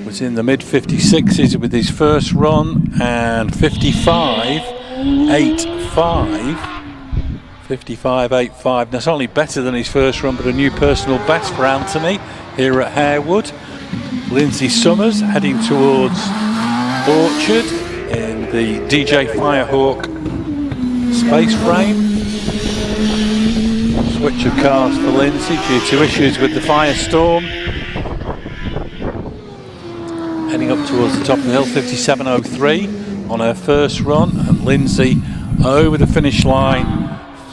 Was in the mid 56s with his first run, and 55.85. 55.85. That's only better than his first run, but a new personal best for Anthony here at Harewood. Lindsay Summers heading towards Orchard in the DJ Firehawk space frame. Switch of cars for Lindsay due to issues with the Firestorm. heading up towards the top of the hill, 57.03 on her first run, and Lindsay over the finish line.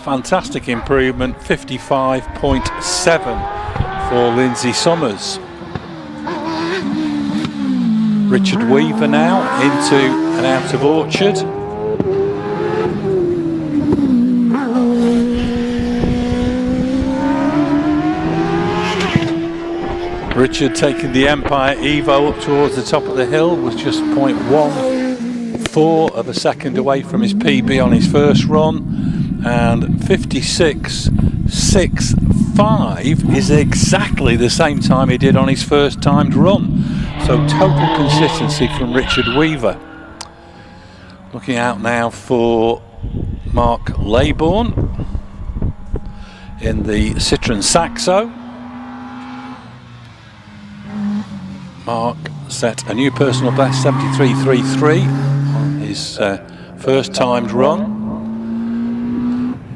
Fantastic improvement, 55.7 for Lindsay Summers. Richard Weaver now into and out of Orchard. Richard taking the Empire Evo up towards the top of the hill with just 0.14 of a second away from his PB on his first run, and 56.65 is exactly the same time he did on his first timed run. So total consistency from Richard Weaver. Looking out now for Mark Laybourne in the Citroen Saxo. Mark set a new personal best, 73.33 on his first timed run.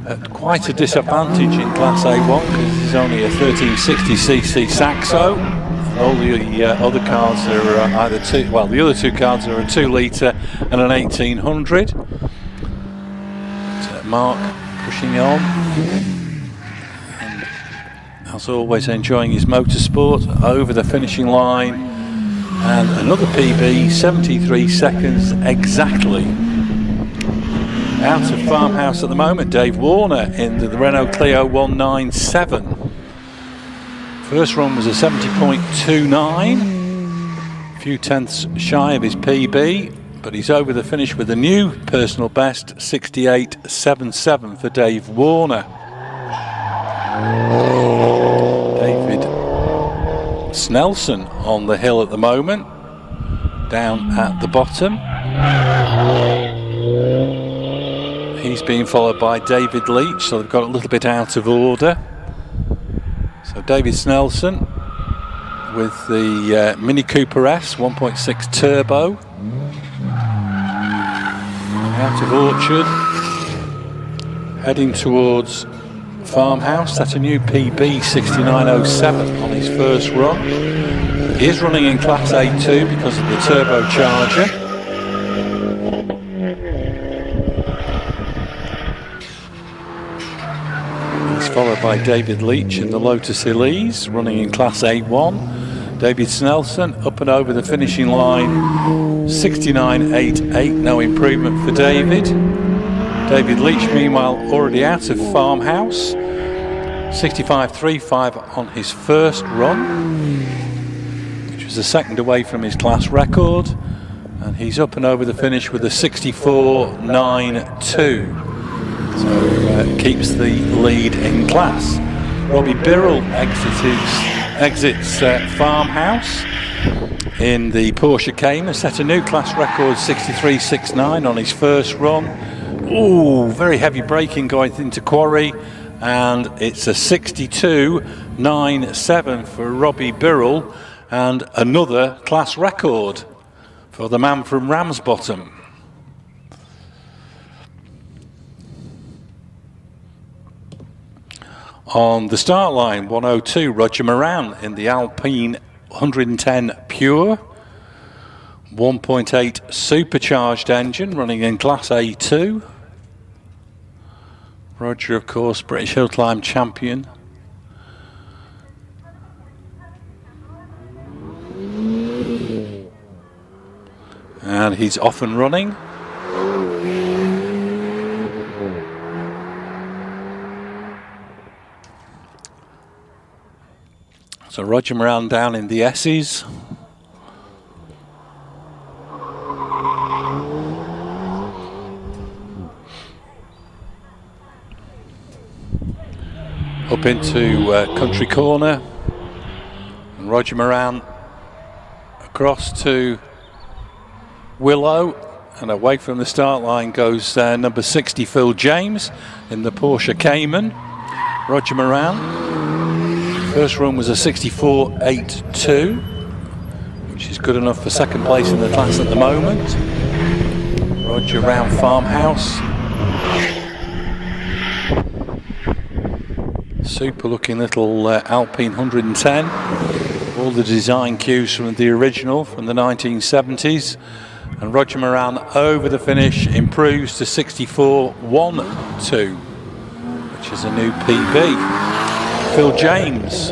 At quite a disadvantage in Class A1 because this is only a 1360cc Saxo. All the other cars are either the other two cars are a 2 litre and an 1800. Mark pushing on. And as always, enjoying his motorsport over the finishing line. And another PB, 73 seconds exactly. Out of Farmhouse at the moment, Dave Warner in the Renault Clio 197. First run was a 70.29, a few tenths shy of his PB, but he's over the finish with a new personal best, 68.77 for Dave Warner. David Snelson on the hill at the moment, down at the bottom. He's being followed by David Leach, so they've got a little bit out of order. So David Snelson with the Mini Cooper S 1.6 turbo. Out of Orchard, heading towards Farmhouse. That's a new PB, 69.07 on his first run. He is running in Class A2 because of the turbocharger. He's followed by David Leach in the Lotus Elise, running in Class A1. David Snelson up and over the finishing line, 69.88, no improvement for David. David Leach, meanwhile, already out of Farmhouse, 65.35 on his first run, which was a second away from his class record, and he's up and over the finish with a 64.92. So keeps the lead in class. Robbie Birrell exits Farmhouse in the Porsche Cayman, set a new class record, 63.69 on his first run. Ooh, very heavy braking going into Quarry, and it's a 62.97 for Robbie Birrell, and another class record for the man from Ramsbottom. On the start line, 102, Roger Moran in the Alpine 110 Pure. 1.8 supercharged engine running in Class A2. Roger, of course, British Hillclimb champion. And he's off and running. So Roger Moran down in the S's. Up into Country Corner. And Roger Moran across to Willow. And away from the start line goes number 60, Phil James, in the Porsche Cayman. Roger Moran. First run was a 64.82, which is good enough for second place in the class at the moment. Roger round Farmhouse. Super looking little Alpine 110. All the design cues from the original from the 1970s. And Roger Moran over the finish improves to 64.12, which is a new PB. Phil James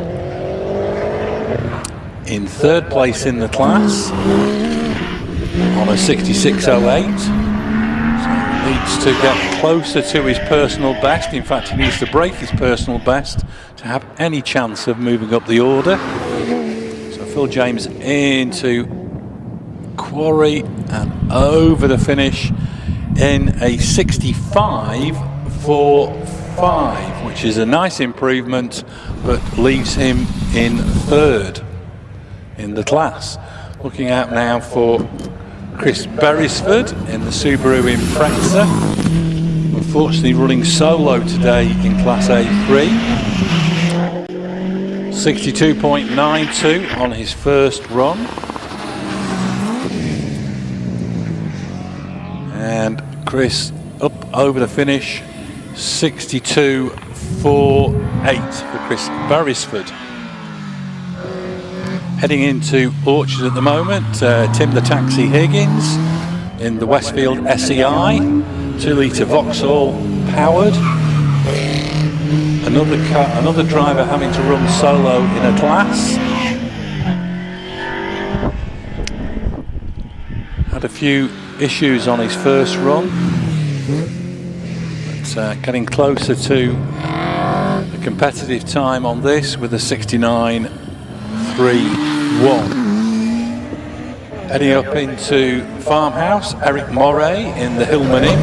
in third place in the class on a 66.08. So he needs to get closer to his personal best. In fact, he needs to break his personal best to have any chance of moving up the order. So Phil James into Quarry and over the finish in a 65.45, which is a nice improvement, but leaves him in third in the class. Looking out now for Chris Beresford in the Subaru Impreza. Unfortunately running solo today in Class A3. 62.92 on his first run. And Chris up over the finish, 62.48 for Chris Beresford. Heading into Orchard at the moment, Tim the Taxi Higgins in the Westfield SEI, 2-litre Vauxhall powered. Another driver having to run solo in a class. Had a few issues on his first run, but getting closer to a competitive time on this with a 69.31. Heading up into Farmhouse, Eric Moray in the Hillman Inn.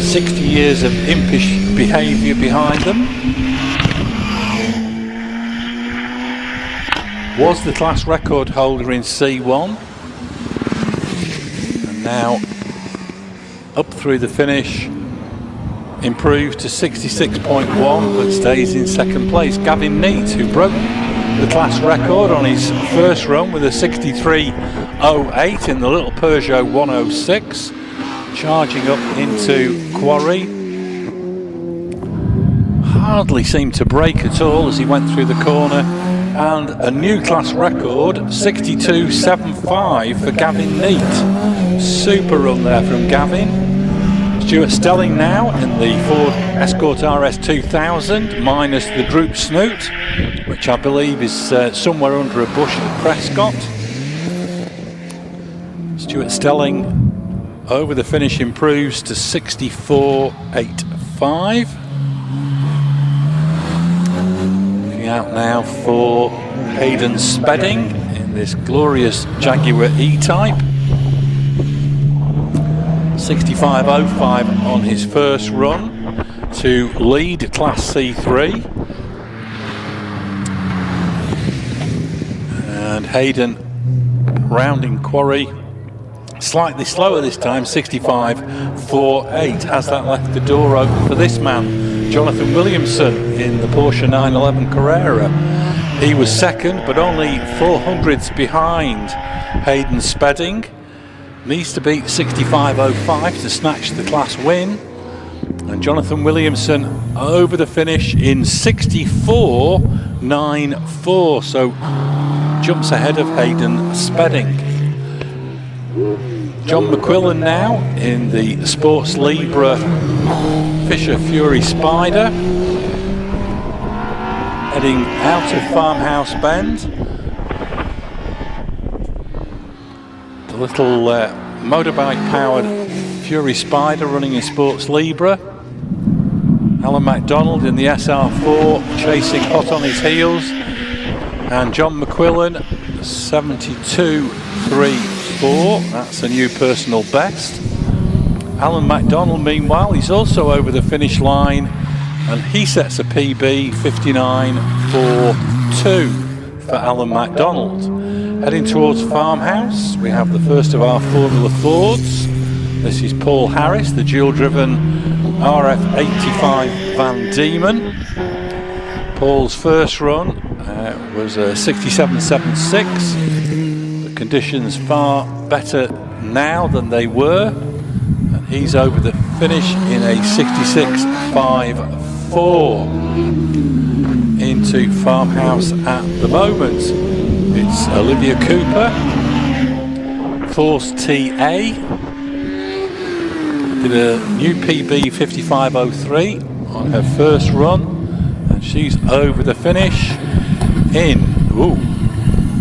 60 years of impish behaviour behind them. Was the class record holder in C1. And now up through the finish, improves to 66.1, but stays in second place. Gavin Neate, who broke the class record on his first run with a 63.08 in the little Peugeot 106, charging up into Quarry. Hardly seemed to brake at all as he went through the corner, and a new class record, 62.75 for Gavin Neate. Super run there from Gavin. Stuart Stelling now in the Ford Escort RS 2000 minus the droop snoot, which I believe is somewhere under a bush at Prescott. Stuart Stelling over the finish improves to 64.85. Looking out now for Hayden Spedding in this glorious Jaguar E-Type. 65.05 on his first run to lead Class C3. And Hayden rounding Quarry slightly slower this time, 65.48. Has that left the door open for this man, Jonathan Williamson in the Porsche 911 Carrera. He was second, but only 400ths behind Hayden Spedding. Needs to beat 65.05 to snatch the class win. And Jonathan Williamson over the finish in 64.94, so jumps ahead of Hayden Spedding. John McQuillan now in the Sports Libra Fisher Fury Spider, heading out of Farmhouse Bend. The little motorbike powered Fury Spider running in Sports Libra. Alan MacDonald in the SR4 chasing hot on his heels, and John McQuillan 72.34. That's a new personal best. Alan MacDonald meanwhile, he's also over the finish line and he sets a PB 59.42 for Alan MacDonald. Heading towards Farmhouse, we have the first of our Formula Fords. This is Paul Harris, the dual-driven RF85 Van Diemen. Paul's first run was a 67.76. The conditions far better now than they were, and he's over the finish in a 66.54 into Farmhouse at the moment. It's Olivia Cooper, Force TA, did a new PB 55.03 on her first run, and she's over the finish in,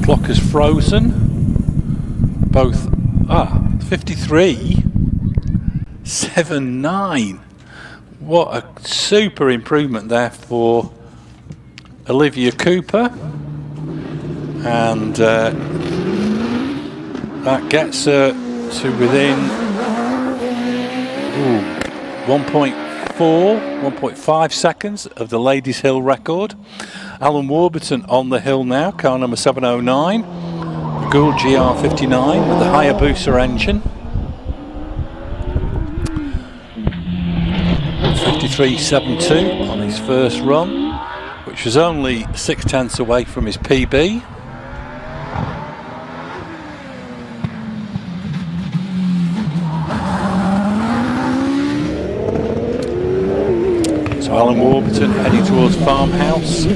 clock has frozen, both, 53.79. What a super improvement there for Olivia Cooper. And that gets her to within 1.5 seconds of the ladies' hill record. Alan Warburton on the hill now, car number 709, the Gould GR59 with the Hayabusa engine. 53.72 on his first run, which was only 0.6 away from his PB. So Alan Warburton heading towards Farmhouse.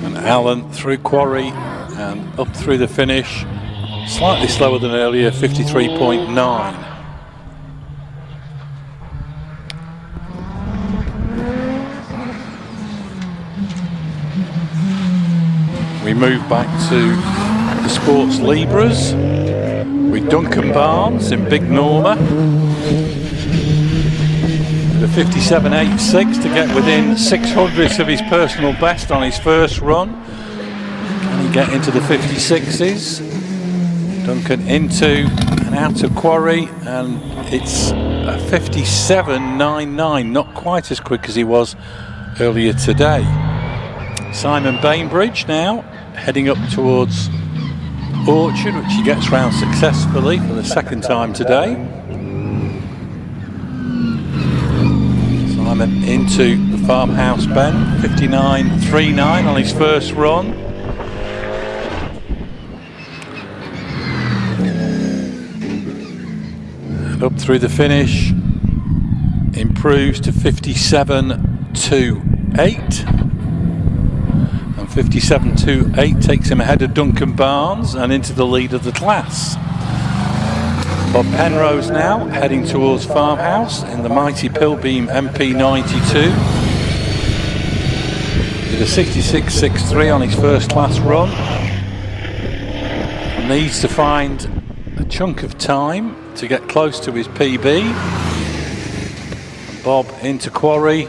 And Alan through Quarry and up through the finish, slightly slower than earlier, 53.9. We move back to the Sports Libras with Duncan Barnes in Big Norma with a 57.86 to get within 600ths of his personal best on his first run. Can he get into the 56s? Duncan into and out of Quarry, and it's a 57.99, not quite as quick as he was earlier today. Simon Bainbridge now heading up towards Orchard, which he gets round successfully for the second time today. Simon into the Farmhouse bend, 59.39 on his first run. And up through the finish, improves to 57.28. 57.28 takes him ahead of Duncan Barnes and into the lead of the class. Bob Penrose now heading towards Farmhouse in the mighty Pilbeam MP92. Did a 66.63 on his first class run. Needs to find a chunk of time to get close to his PB. Bob into Quarry.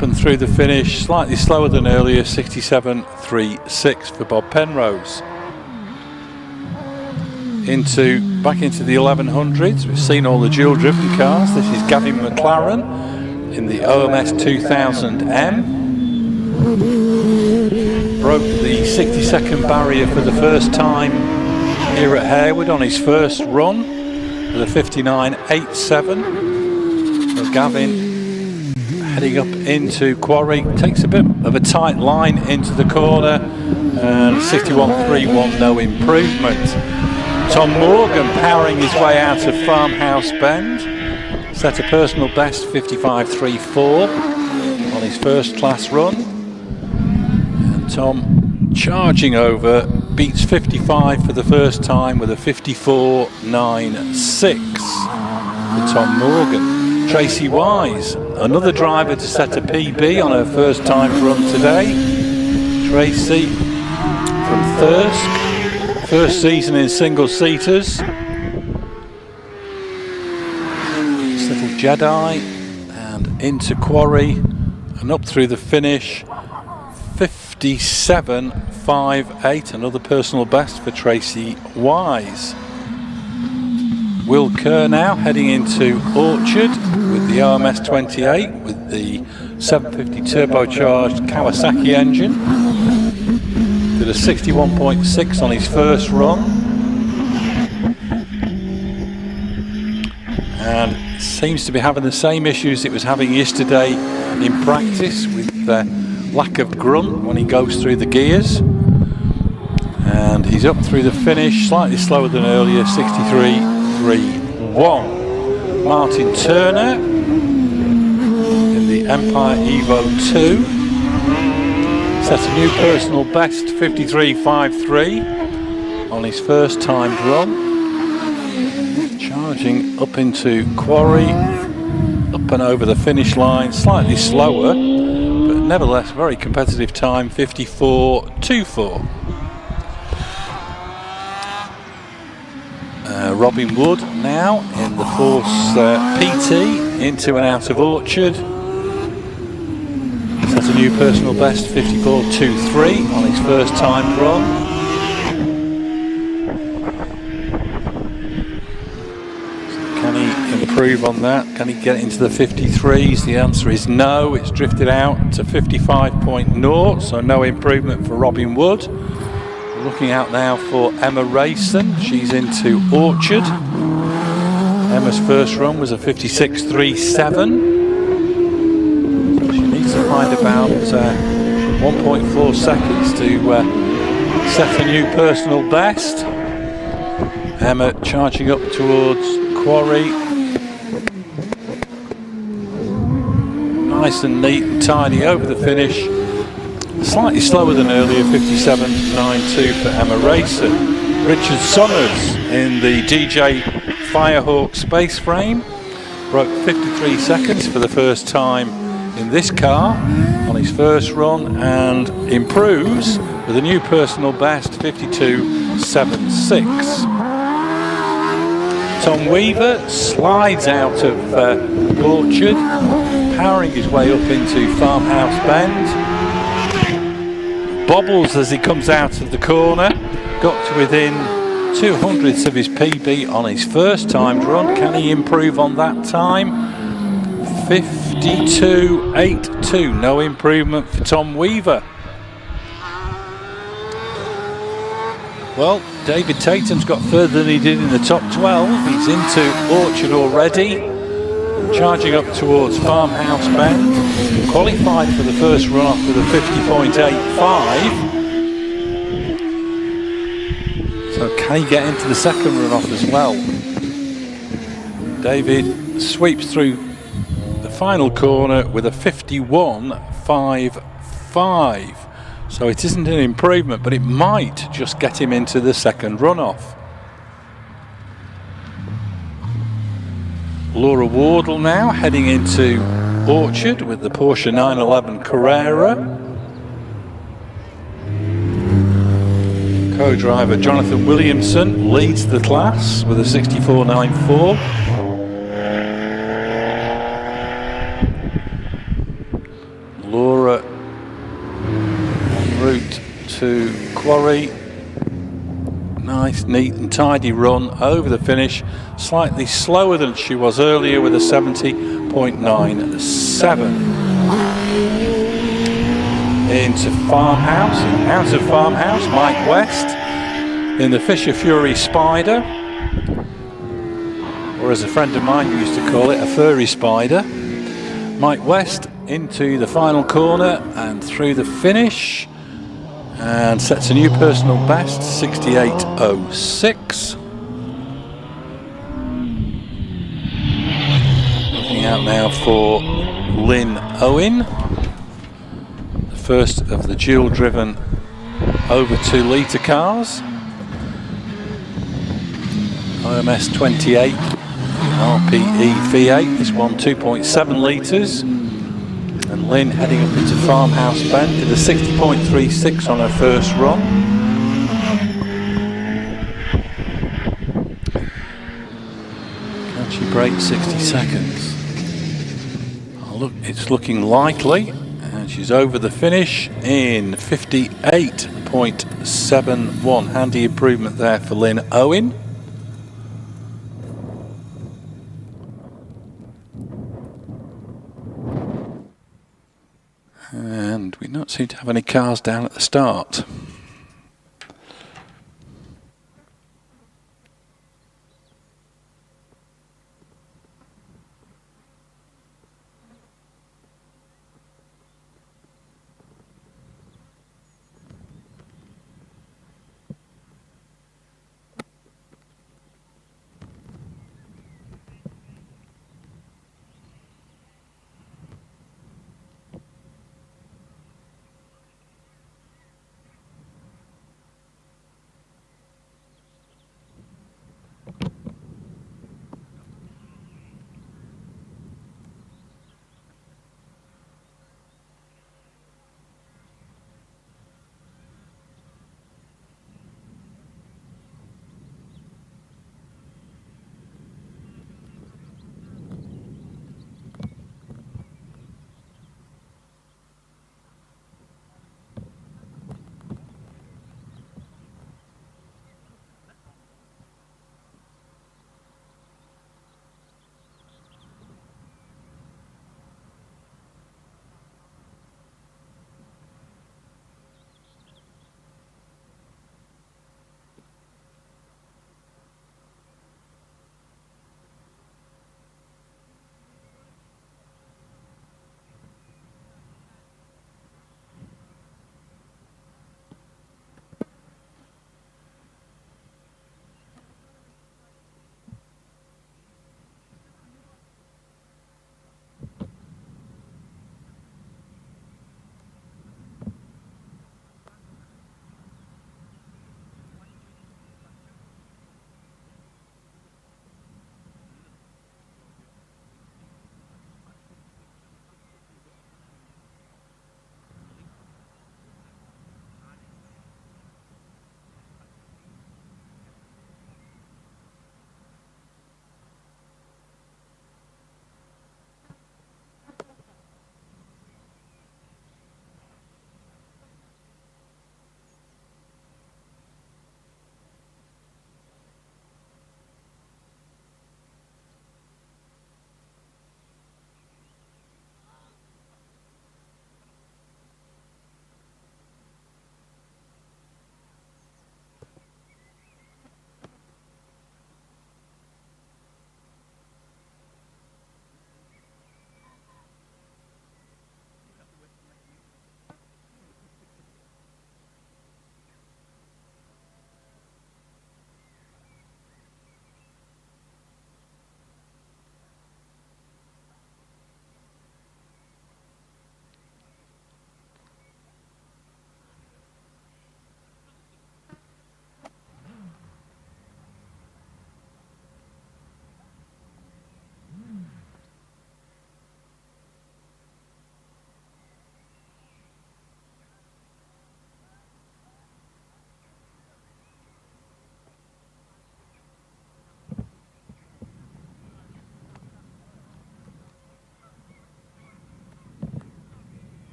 And through the finish, slightly slower than earlier, 67.36 for Bob Penrose. Back into the 1100s, we've seen all the dual driven cars. This is Gavin McLaren in the OMS 2000M. Broke the 60-second barrier for the first time here at Harewood on his first run with a 59.87. So Gavin heading up into Quarry, takes a bit of a tight line into the corner, and 61.31, no improvement. Tom Morgan powering his way out of Farmhouse Bend, set a personal best 55.34 on his first class run, and Tom charging over, beats 55 for the first time with a 54.96 for Tom Morgan. Tracy Wise, another driver to set a PB on her first time run today. Tracy from Thirsk, first season in single-seaters. This little Jedi, and into Quarry, and up through the finish, 57.58, another personal best for Tracy Wise. Will Kerr now heading into Orchard with the OMS 28 with the 750 turbocharged Kawasaki engine. Did a 61.6 on his first run. And seems to be having the same issues it was having yesterday in practice with the lack of grunt when he goes through the gears. And he's up through the finish, slightly slower than earlier, 63.31. Martin Turner in the Empire Evo 2. Set a new personal best, 53.53 on his first timed run. Charging up into quarry, up and over the finish line, slightly slower, but nevertheless very competitive time, 54.24. Robin Wood now in the Force PT into and out of Orchard. Set a new personal best, 54.23 on his first time run. So can he improve on that? Can he get into the 53s? The answer is no. It's drifted out to 55.0, so no improvement for Robin Wood. Looking out now for Emma Rayson. She's into Orchard. Emma's first run was a 56.37. So she needs to find about 1.4 seconds to set a new personal best. Emma charging up towards quarry. Nice and neat and tidy over the finish. Slightly slower than earlier, 57.92 for Emma Rayson. Richard Sonners in the DJ Firehawk space frame broke 53 seconds for the first time in this car on his first run and improves with a new personal best, 52.76. Tom Weaver slides out of Orchard, powering his way up into Farmhouse Bend. Bobbles as he comes out of the corner, got to within 200ths of his PB on his first timed run. Can he improve on that time? 52.82, no improvement for Tom Weaver. Well, David Tatum's got further than he did in the top 12. He's into Orchard already, charging up towards Farmhouse Bend. Qualified for the first run off with a 50.85. So can he get into the second run off as well? David sweeps through the final corner with a 51.55. So it isn't an improvement, but it might just get him into the second run off. Laura Wardle now heading into Orchard with the Porsche 911 Carrera. Co-driver Jonathan Williamson leads the class with a 64.94. Laura en route to quarry. Nice, neat and tidy run over the finish. Slightly slower than she was earlier with a 70.97. Into Farmhouse, out of Farmhouse, Mike West in the Fisher Fury Spider, or as a friend of mine used to call it, a furry spider. Mike West into the final corner and through the finish, and sets a new personal best, 68.06. Looking out now for Lynn Owen, the first of the dual driven over 2 litre cars. OMS 28 RPE V8, this one 2.7 litres. And Lynn heading up into Farmhouse Bend with a 60.36 on her first run. Can she break 60 seconds? Oh, look, it's looking likely, and she's over the finish in 58.71. Handy improvement there for Lynn Owen. And we don't seem to have any cars down at the start.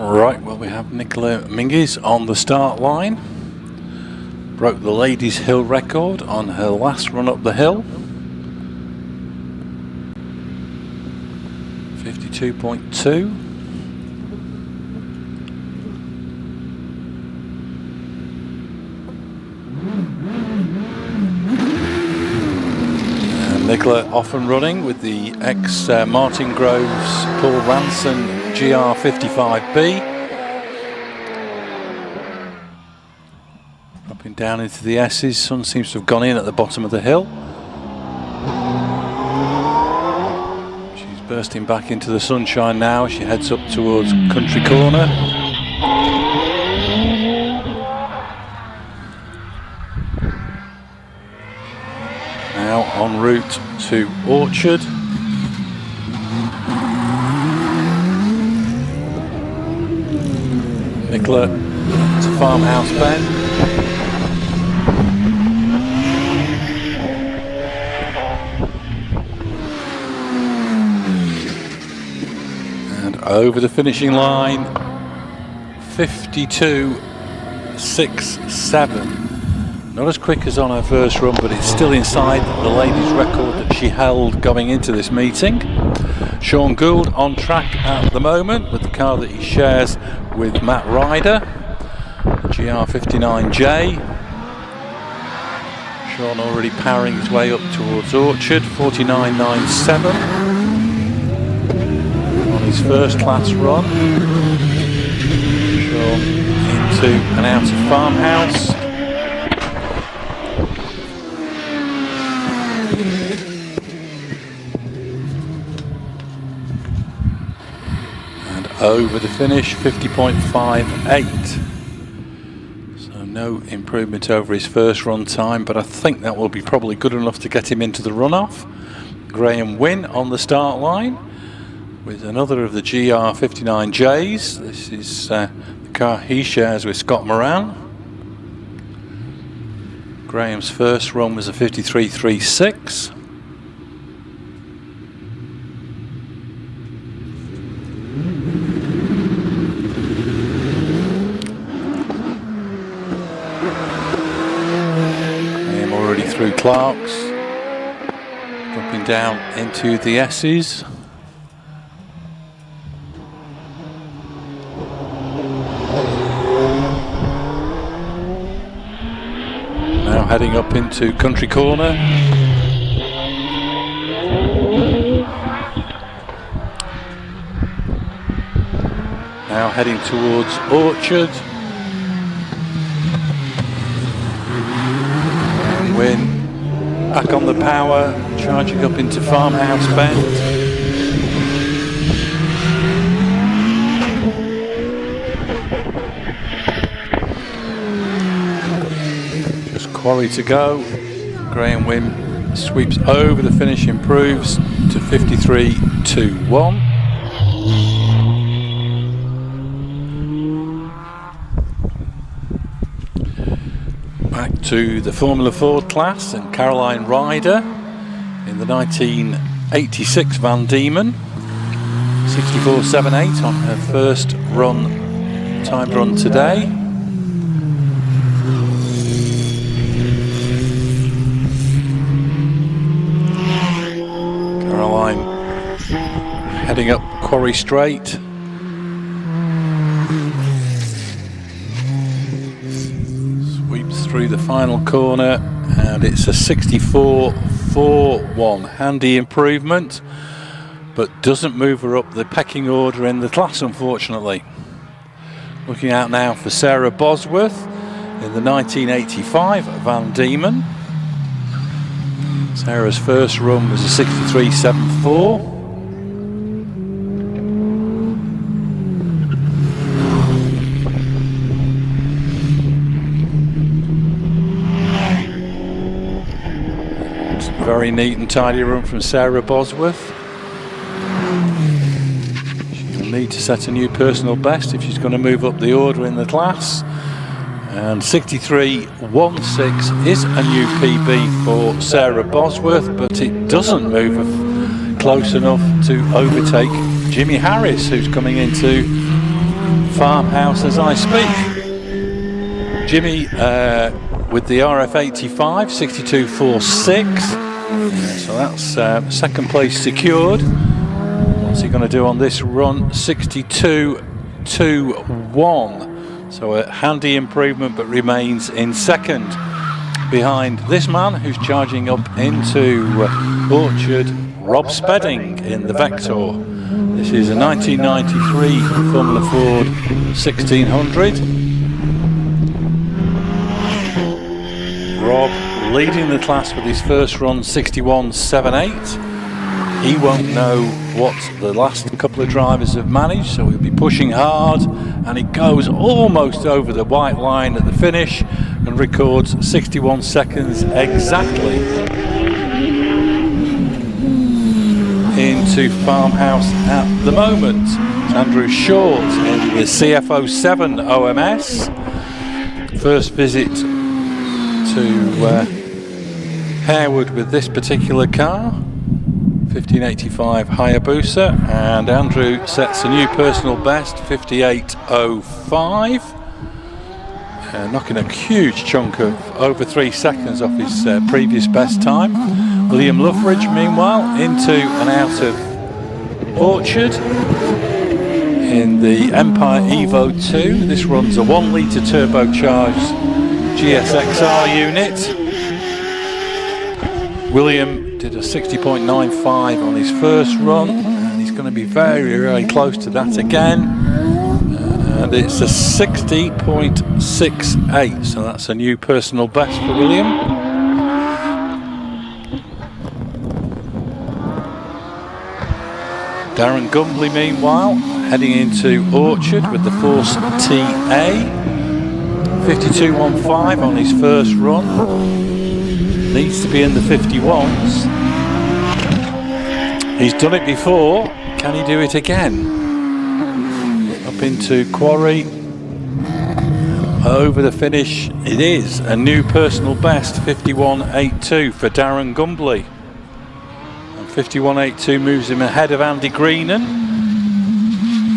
Right, well, we have Nicola Minguez on the start line. Broke the ladies' hill record on her last run up the hill. 52.2. Nicola off and running with the ex-Martin Groves Paul Ranson GR55B. Dropping down into the S's. Sun seems to have gone in at the bottom of the hill. She's bursting back into the sunshine now as she heads up towards Country Corner. Now en route to Orchard. Nicola to Farmhouse Bend. And over the finishing line, 52.67. Not as quick as on her first run, but it's still inside the ladies' record that she held going into this meeting. Sean Gould on track at the moment with the car that he shares with Matt Ryder, the GR59J. Sean already powering his way up towards Orchard, 49.97 on his first class run. Sean into and out of Farmhouse. Over the finish, 50.58. So no improvement over his first run time, but I think that will be probably good enough to get him into the runoff. Graham Wynne on the start line with another of the GR59Js. This is the car he shares with Scott Moran. Graham's first run was a 53.36. Through Clark's, dropping down into the S's. Now heading up into Country Corner. Now heading towards Orchard. Wynne back on the power, charging up into Farmhouse Bend. Just quarry to go. Graham Wynne sweeps over the finish, improves to 53.21. Back to the Formula Ford class and Caroline Ryder in the 1986 Van Diemen, 64.78 on her first run, time run today. Caroline heading up Quarry Straight. Through the final corner, and it's a 64.41. Handy improvement, but doesn't move her up the pecking order in the class, unfortunately. Looking out now for Sarah Bosworth in the 1985 Van Diemen. Sarah's first run was a 63.74. Very neat and tidy run from Sarah Bosworth. She'll need to set a new personal best if she's going to move up the order in the class. And 63.16 is a new PB for Sarah Bosworth, but it doesn't move her close enough to overtake Jimmy Harris, who's coming into Farmhouse as I speak. Jimmy with the RF85, 62.46. So that's second place secured. What's he going to do on this run? 62.21. So a handy improvement, but remains in second. Behind this man who's charging up into Orchard, Rob Spedding in the Vector. This is a 1993 Formula Ford 1600. Rob leading the class with his first run, 61.78. He won't know what the last couple of drivers have managed, so he'll be pushing hard, and he goes almost over the white line at the finish and records 61 seconds exactly into Farmhouse at the moment. It's Andrew Short in the CF07 OMS. First visit to Harewood with this particular car, 1585 Hayabusa, and Andrew sets a new personal best, 58.05, knocking a huge chunk of over 3 seconds off his previous best time. William Loveridge, meanwhile, into and out of Orchard in the Empire Evo 2. This runs a 1 litre turbocharged GSXR unit. William did a 60.95 on his first run, and he's going to be very, very close to that again. And it's a 60.68, so that's a new personal best for William. Darren Gumbly, meanwhile, heading into Orchard with the Force TA. 52.15 on his first run. Needs to be in the 51s. He's done it before. Can he do it again? Up into Quarry. Over the finish. It is a new personal best, 51.82 for Darren Gumbly. 51.82 moves him ahead of Andy Greenan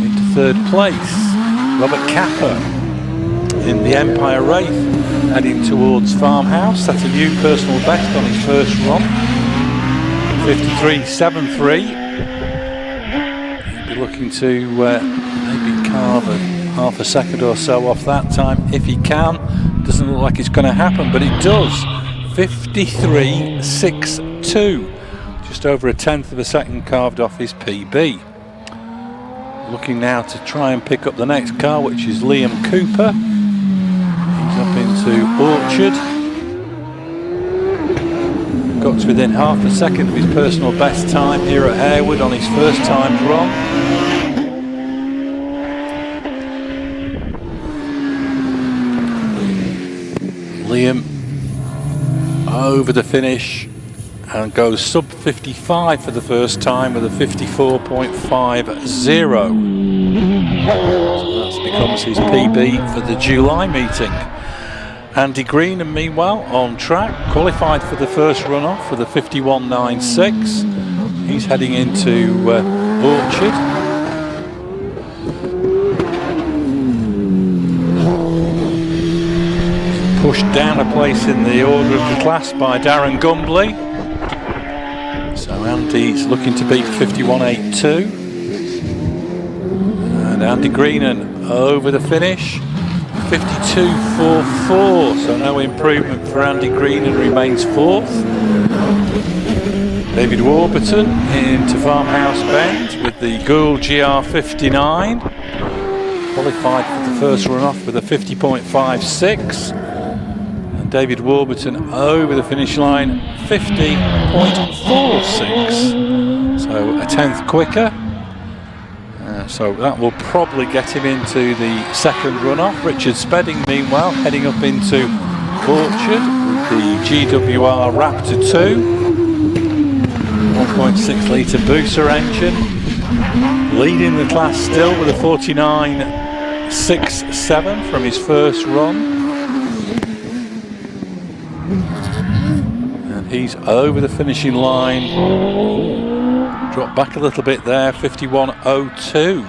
into third place. Robert Capper in the Empire Wraith heading towards Farmhouse. That's a new personal best on his first run, 53.73. He'll be looking to maybe carve half a second or so off that time if he can. Doesn't look like it's going to happen, but it does. 53.62. Just over a tenth of a second carved off his PB. Looking now to try and pick up the next car, which is Liam Cooper. He's up into Orchard. Got to within half a second of his personal best time here at Harewood on his first time run. Liam over the finish and goes sub 55 for the first time with a 54.50. So that becomes his PB for the July meeting. Andy Greenan, meanwhile, on track, qualified for the first runoff with a 51.96. He's heading into Orchard. Pushed down a place in the order of the class by Darren Gumbly. So Andy's looking to beat 51.82. And Andy Greenan over the finish, 52.44. So no improvement for Andy Greenan, remains fourth. David Warburton into Farmhouse Bend with the Gould GR59. Qualified for the first run-off with a 50.56. David Warburton over the finish line, 50.46, so a tenth quicker. So that will probably get him into the second runoff. Richard Spedding, meanwhile, heading up into Orchard with the GWR Raptor 2, 1.6 litre booster engine, leading the class still with a 49.67 from his first run. He's over the finishing line. Dropped back a little bit there, 51.02.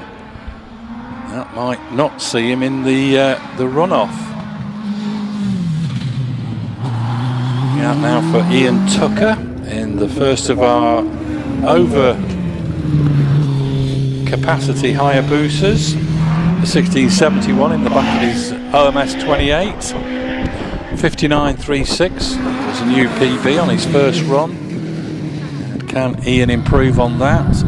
That might not see him in the runoff. Out now for Ian Tucker in the first of our over capacity Hayabusas, the 1671 in the back of his OMS 28. 59.36 was a new PB on his first run. And can Ian improve on that?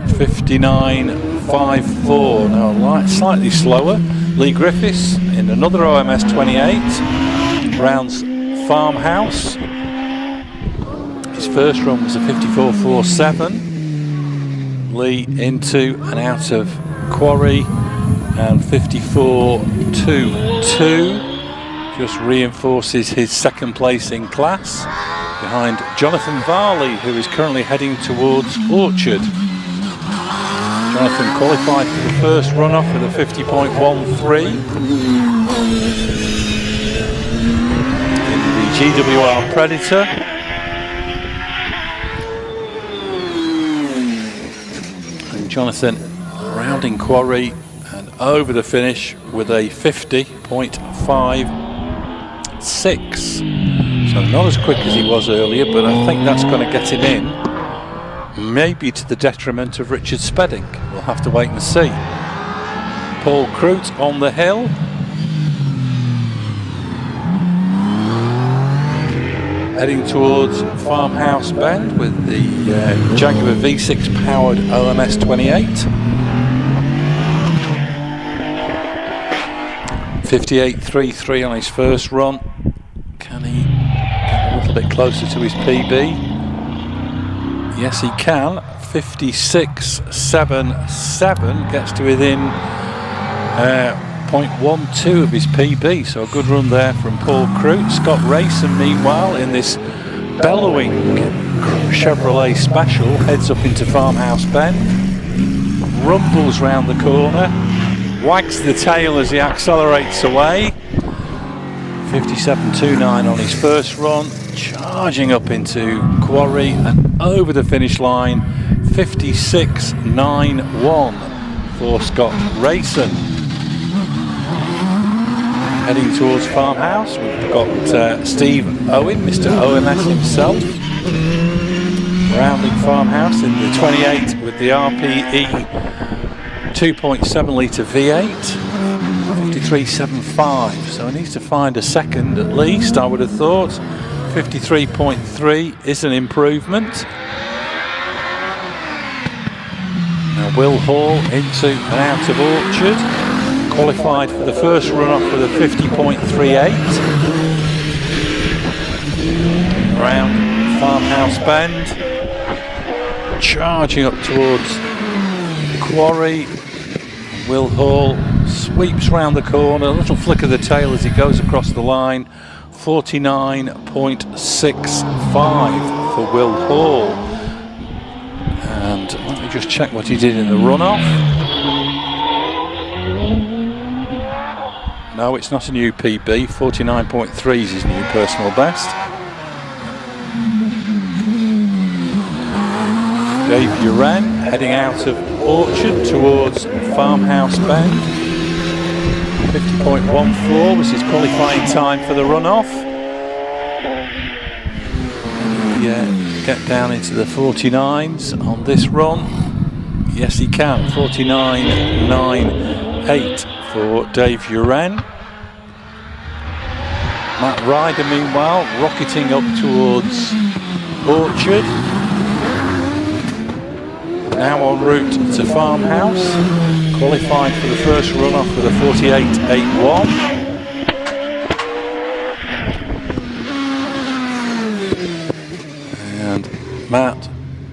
59.54, now slightly slower. Lee Griffiths in another OMS 28, Brown's Farmhouse. His first run was a 54.47. Lee into and out of Quarry and 54.22. Just reinforces his second place in class behind Jonathan Varley, who is currently heading towards Orchard. Jonathan qualified for the first runoff with a 50.13 in the GWR Predator. And Jonathan rounding Quarry and over the finish with a 50.56. So not as quick as he was earlier, but I think that's going to get him in. Maybe to the detriment of Richard Spedding. We'll have to wait and see. Paul Croot on the hill. Heading towards Farmhouse Bend with the Jaguar V6 powered OMS 28. 58.33 on his first run. Can he get a little bit closer to his PB? Yes, he can. 56.77 gets to within 0.12 of his PB. So a good run there from Paul Croot. Scott Rayson, meanwhile, in this bellowing Chevrolet Special, heads up into Farmhouse Bend, rumbles round the corner, wags the tail as he accelerates away. 57.29 on his first run, charging up into Quarry and over the finish line. 56.91 for Scott Rayson. Heading towards Farmhouse, we've got Steve Owen, Mr. OMS himself, rounding Farmhouse in the 28 with the RPE 2.7 litre V8. 53.75, so he needs to find a second at least, I would have thought. 53.3 is an improvement. Now Will Hall into and out of Orchard, qualified for the first run-off with a 50.38. Around Farmhouse Bend, charging up towards Quarry. Will Hall sweeps round the corner, a little flick of the tail as he goes across the line. 49.65 for Will Hall. And let me just check what he did in the runoff. No, it's not a new PB. 49.3 is his new personal best. Dave Uran heading out of Orchard towards Farmhouse Bend. 50.14 was his qualifying time for the runoff. Get down into the 49s on this run. Yes, he can. 49.98 for Dave Uran. Matt Ryder, meanwhile, rocketing up towards Orchard. Now en route to Farmhouse, qualified for the first run-off with a 48.81. And Matt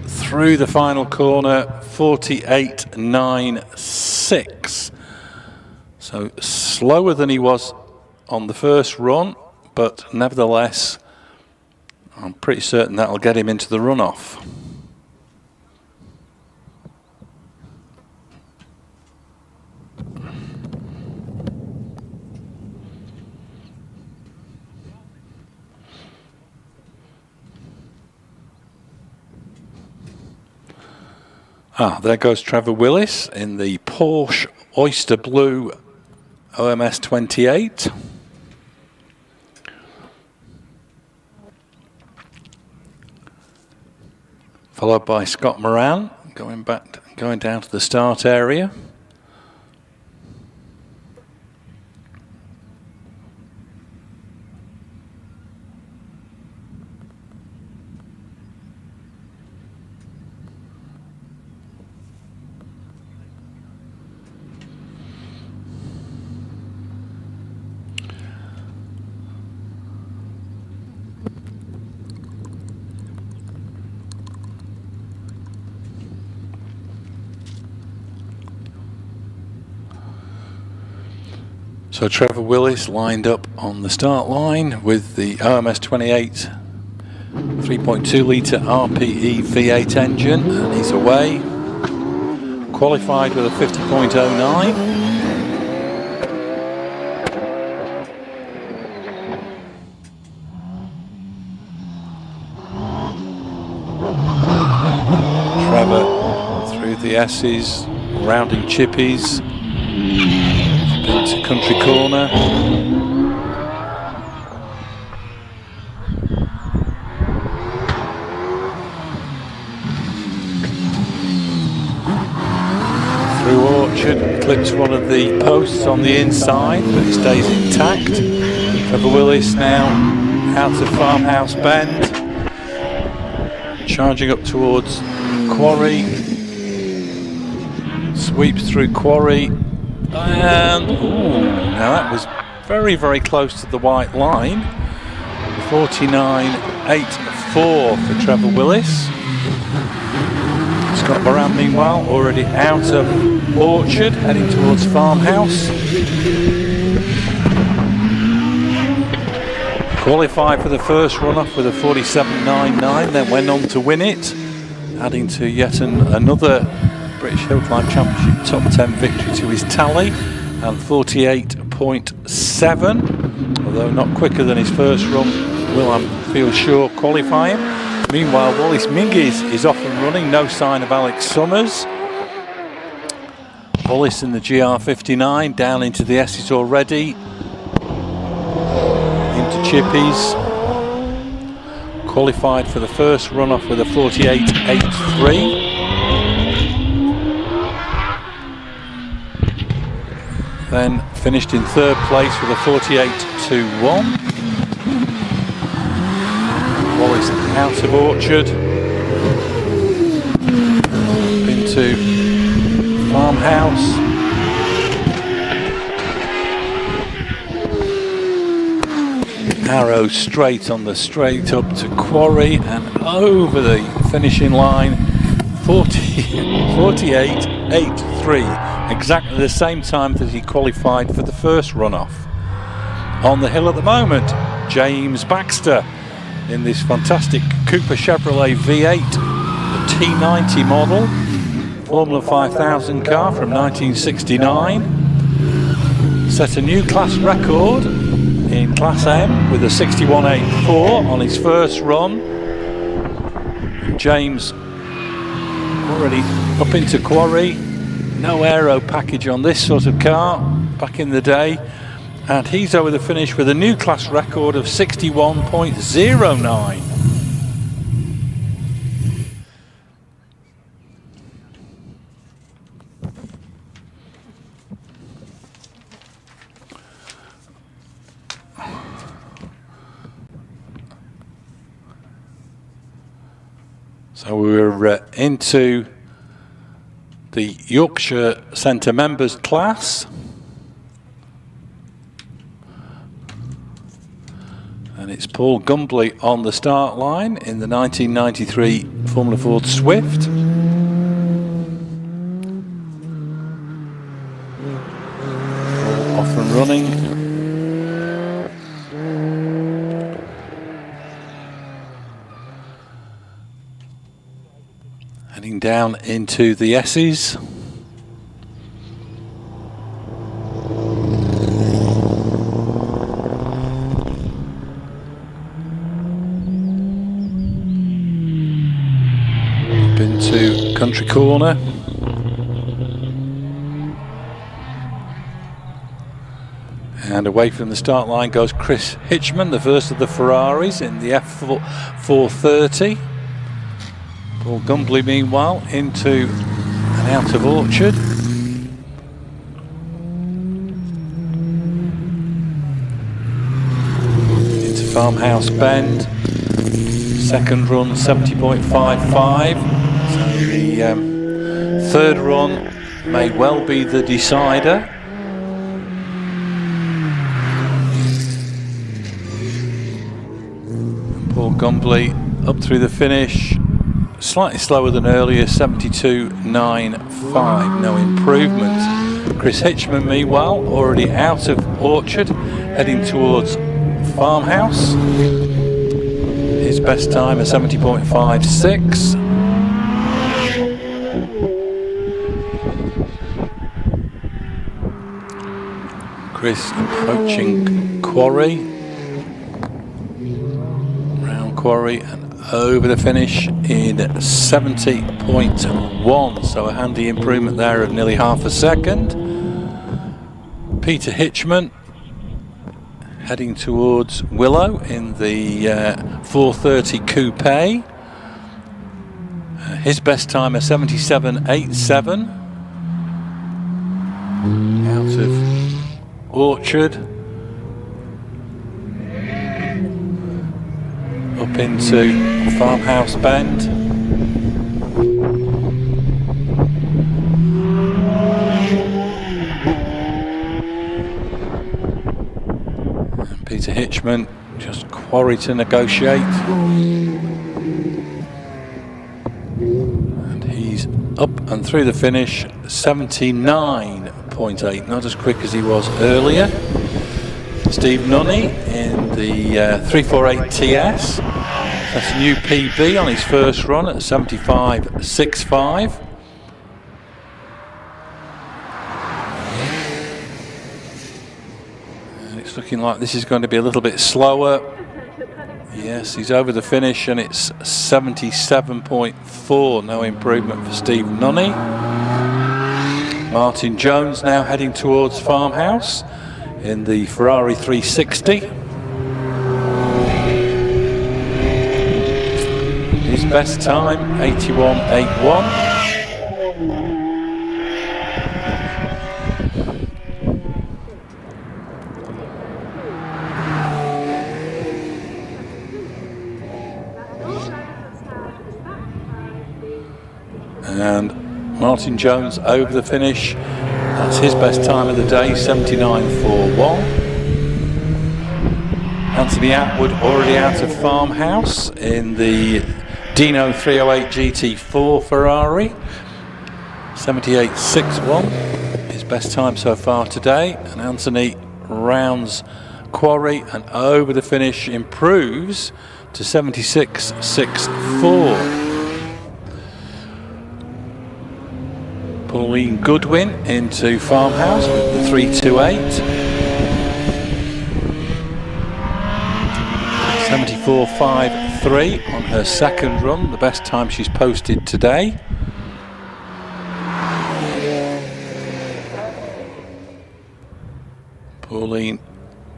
through the final corner, 48.96. So slower than he was on the first run, but nevertheless, I'm pretty certain that'll get him into the run-off. There goes Trevor Willis in the Porsche Oyster Blue OMS 28. Followed by Scott Moran going down to the start area. So Trevor Willis lined up on the start line with the OMS 28 3.2 litre RPE V8 engine, and he's away. Qualified with a 50.09. Trevor through the S's, rounding chippies. Into country corner. Through Orchard, clips one of the posts on the inside, but it stays intact. Trevor Willis now out of Farmhouse Bend, charging up towards Quarry, sweeps through Quarry. And now that was very, very close to the white line. 49.84 for Trevor Willis. Scott Moran, meanwhile, already out of Orchard, heading towards Farmhouse. Qualified for the first run-off with a 47.99, then went on to win it, adding to yet another British Hillclimb Championship top 10 victory to his tally, and 48.7, although not quicker than his first run, will I feel sure qualify him. Meanwhile, Wallace Mingies is off and running, no sign of Alex Summers. Wallace in the GR59 down into the S's already, into chippies. Qualified for the first run-off with a 48.83. Then finished in third place with a 48.21. Wallace out of Orchard into Farmhouse. Arrow straight on the straight up to Quarry and over the finishing line. 48.83. Exactly the same time that he qualified for the first runoff. On the hill at the moment, James Baxter in this fantastic Cooper Chevrolet V8, the T90 model, Formula 5000 car from 1969. Set a new class record in Class M with a 61.84 on his first run. James already up into Quarry. No aero package on this sort of car back in the day, and he's over the finish with a new class record of 61.09. So we're into the Yorkshire Centre members class, and it's Paul Gumbley on the start line in the 1993 Formula Ford Swift. All off and running. Heading down into the S's. Up into country corner. And away from the start line goes Chris Hitchman, the first of the Ferraris in the F430. Paul Gumbley, meanwhile, into and out of Orchard. Into Farmhouse Bend. Second run, 70.55. So the third run may well be the decider. Paul Gumbley up through the finish, slightly slower than earlier, 72.95, no improvement. Chris Hitchman, meanwhile, already out of Orchard, heading towards Farmhouse. His best time, a 70.56. Chris approaching Quarry. Quarry and over the finish in 70.1, so a handy improvement there of nearly half a second. Peter Hitchman heading towards Willow in the 430 Coupe. His best time a 77.87. Out of Orchard. Up into Farmhouse Bend. And Peter Hitchman just Quarry to negotiate. And he's up and through the finish, 79.8, not as quick as he was earlier. Steve Nunney in the 348 TS. That's a new PB on his first run at 75.65. And it's looking like this is going to be a little bit slower. Yes, he's over the finish and it's 77.4, no improvement for Steve Nunney. Martin Jones now heading towards Farmhouse in the Ferrari 360. His best time, 81.81. And Martin Jones over the finish. That's his best time of the day, 79.41. Anthony Atwood already out of Farmhouse in the Dino 308 GT4 Ferrari, 78.61. His best time so far today. And Anthony rounds Quarry and over the finish improves to 76.64. Pauline Goodwin into Farmhouse with the 328. 74.53 on her second run, the best time she's posted today. Pauline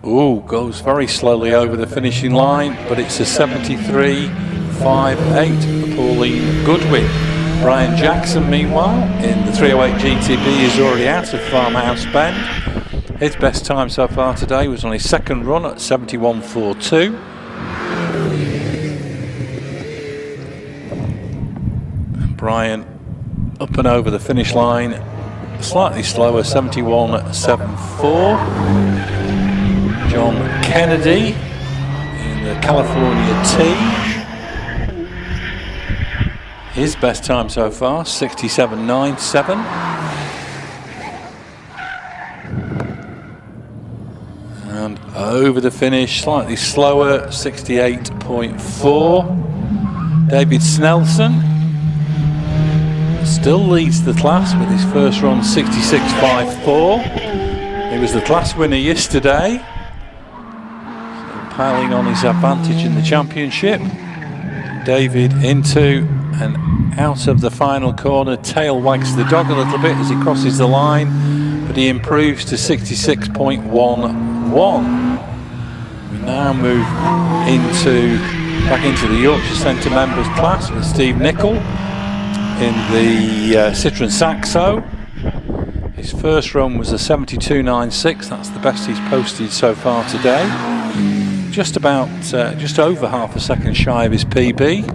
goes very slowly over the finishing line, but it's a 73.58 for Pauline Goodwin. Brian Jackson, meanwhile, in the 308 GTB is already out of Farmhouse Bend. His best time so far today was on his second run at 71.42. And Brian up and over the finish line, slightly slower, 71.74. John Kennedy in the California T. His best time so far, 67.97. And over the finish, slightly slower, 68.4. David Snelson still leads the class with his first run, 66.54. He was the class winner yesterday, so piling on his advantage in the championship. David into and out of the final corner. Tail wags the dog a little bit as he crosses the line, but he improves to 66.11. We now move back into the Yorkshire Centre members class with Steve Nicol in the Citroen Saxo. His first run was a 72.96. That's the best he's posted so far today. Just over half a second shy of his PB,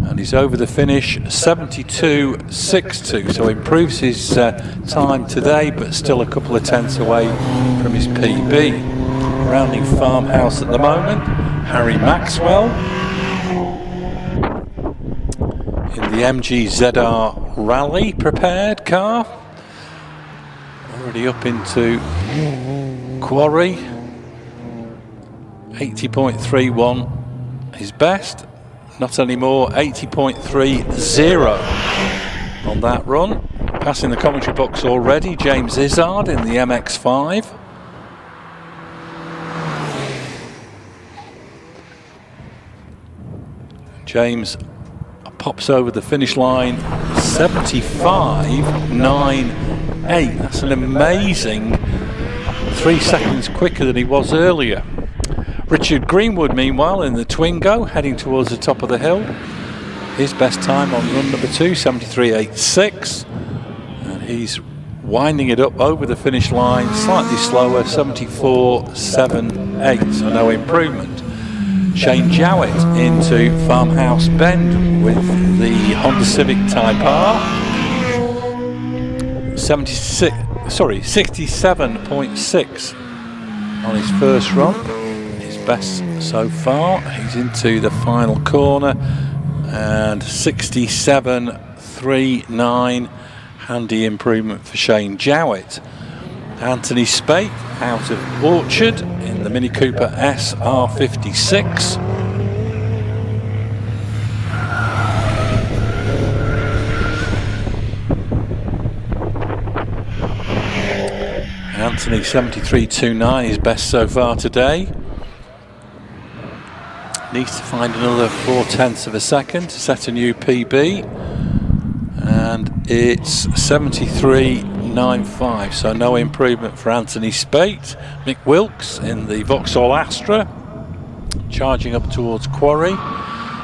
and he's over the finish 72.62. So improves his time today, but still a couple of tenths away from his PB. Rounding Farmhouse at the moment, Harry Maxwell in the MG ZR Rally prepared car. Already up into Quarry. 80.31 his best. Not anymore. 80.30 on that run. Passing the commentary box already, James Izzard in the MX-5. James pops over the finish line 75.98. That's an amazing 3 seconds quicker than he was earlier. Richard Greenwood, meanwhile, in the Twingo, heading towards the top of the hill. His best time on run number 2, 73.86. And he's winding it up over the finish line, slightly slower, 74.78, so no improvement. Shane Jowett into Farmhouse Bend with the Honda Civic Type R. 67.6 on his first run. His best so far. He's into the final corner and 67.39. Handy improvement for Shane Jowett. Anthony Spate out of Orchard in the Mini Cooper SR56. Anthony 73.29, his best so far today. Needs to find another 0.4 of a second to set a new PB. And it's 73.95, so no improvement for Anthony Spate. Mick Wilkes in the Vauxhall Astra, charging up towards Quarry.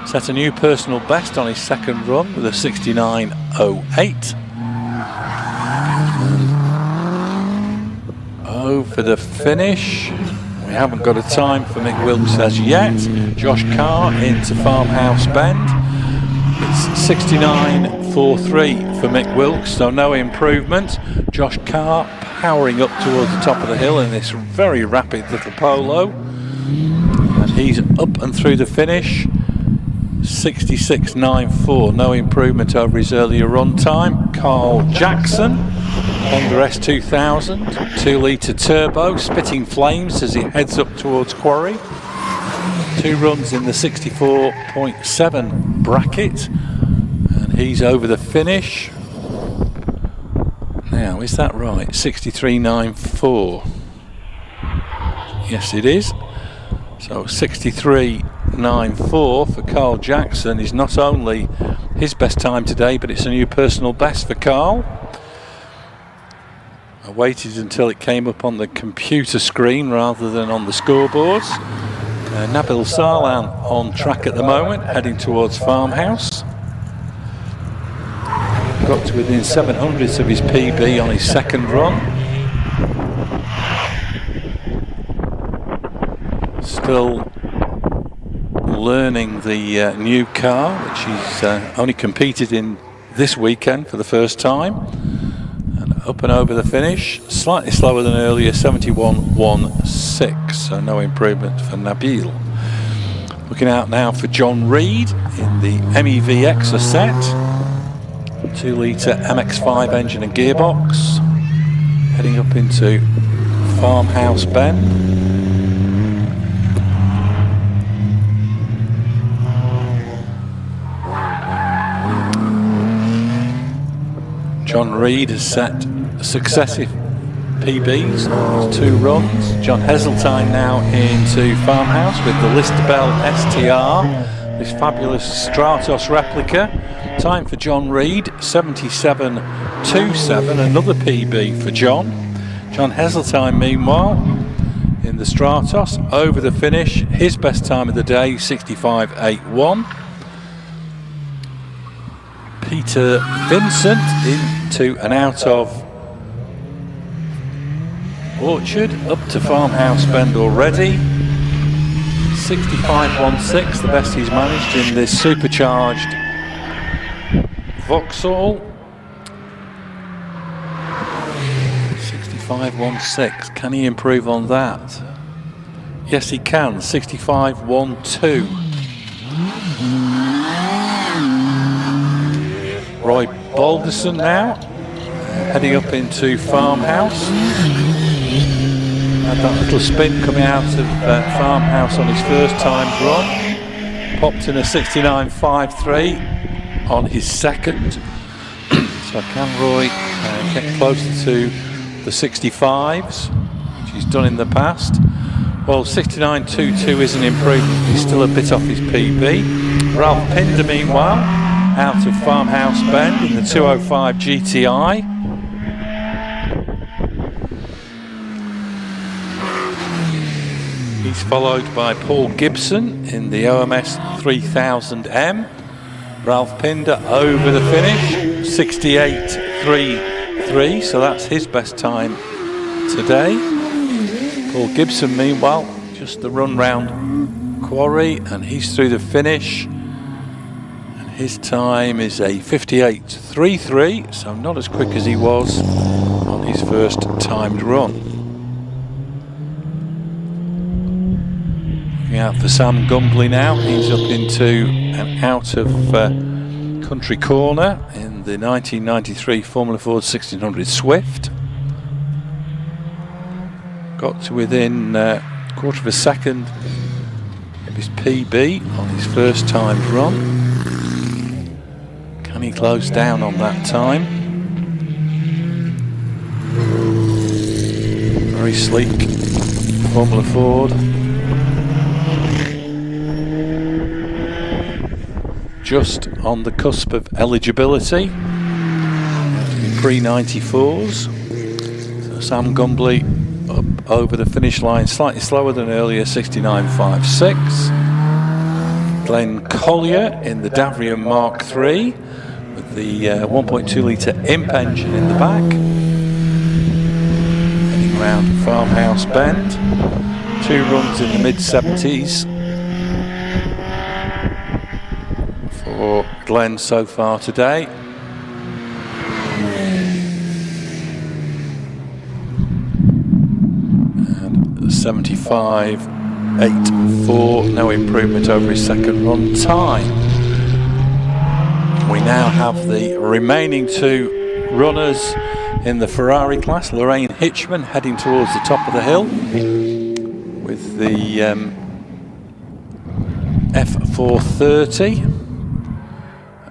Set a new personal best on his second run with a 69.08. Over the finish, we haven't got a time for Mick Wilkes as yet. Josh Carr into Farmhouse Bend. It's 69.43 for Mick Wilkes, so no improvement. Josh Carr powering up towards the top of the hill in this very rapid little Polo. And he's up and through the finish. 66.94, no improvement over his earlier run time. Carl Jackson, Honda S2000, 2-litre turbo, spitting flames as he heads up towards Quarry. 2 runs in the 64.7 bracket, and he's over the finish. Now, is that right? 63.94. Yes, it is. So 63.94 for Carl Jackson is not only his best time today, but it's a new personal best for Carl. I waited until it came up on the computer screen rather than on the scoreboards. Nabil Sarlan on track at the moment, heading towards Farmhouse. Got to within 700ths of his PB on his second run. Still learning the new car, which he's only competed in this weekend for the first time. And up and over the finish, slightly slower than earlier, 71.16, so no improvement for Nabil. Looking out now for John Reed in the MEV Exocet, 2-litre MX-5 engine and gearbox, heading up into Farmhouse Bend. John Reed has set successive PBs on his 2 runs. John Heseltine now into Farmhouse with the Listabel STR, this fabulous Stratos replica. Time for John Reed, 77.27, another PB for John. John Heseltine, meanwhile, in the Stratos, over the finish, his best time of the day, 65.81. Peter Vincent into and out of Orchard, up to Farmhouse Bend already. 65.16, the best he's managed in this supercharged Vauxhall. 65.16, can he improve on that? Yes, he can. 65.12. Roy Balderson now, heading up into Farmhouse. Had that little spin coming out of Farmhouse on his first timed run. Popped in a 69.53 on his second. So can Roy get closer to the 65s, which he's done in the past? Well, 69.22 is an improvement. He's still a bit off his PB. Ralph Pinder, meanwhile, out of Farmhouse Bend in the 205 GTI. He's followed by Paul Gibson in the OMS 3000M. Ralph Pinder over the finish, 68.33, so that's his best time today. Paul Gibson, meanwhile, just the run round Quarry, and he's through the finish. And his time is a 58.33, so not as quick as he was on his first timed run. Looking out for Sam Gumbley now, he's up into and out of Country Corner in the 1993 Formula Ford 1600 Swift. Got to within a quarter of a second of his PB on his first timed run. Can he close down on that time? Very sleek Formula Ford. Just on the cusp of eligibility. Pre-94s. So Sam Gumbley up over the finish line, slightly slower than earlier, 69.56. Glenn Collier in the Davrium Mark III with the 1.2 litre imp engine in the back. Heading round Farmhouse Bend. 2 runs in the mid-70s for Glenn so far today. And 75.84, no improvement over his second run time. We now have the remaining 2 runners in the Ferrari class. Lorraine Hitchman heading towards the top of the hill with the F430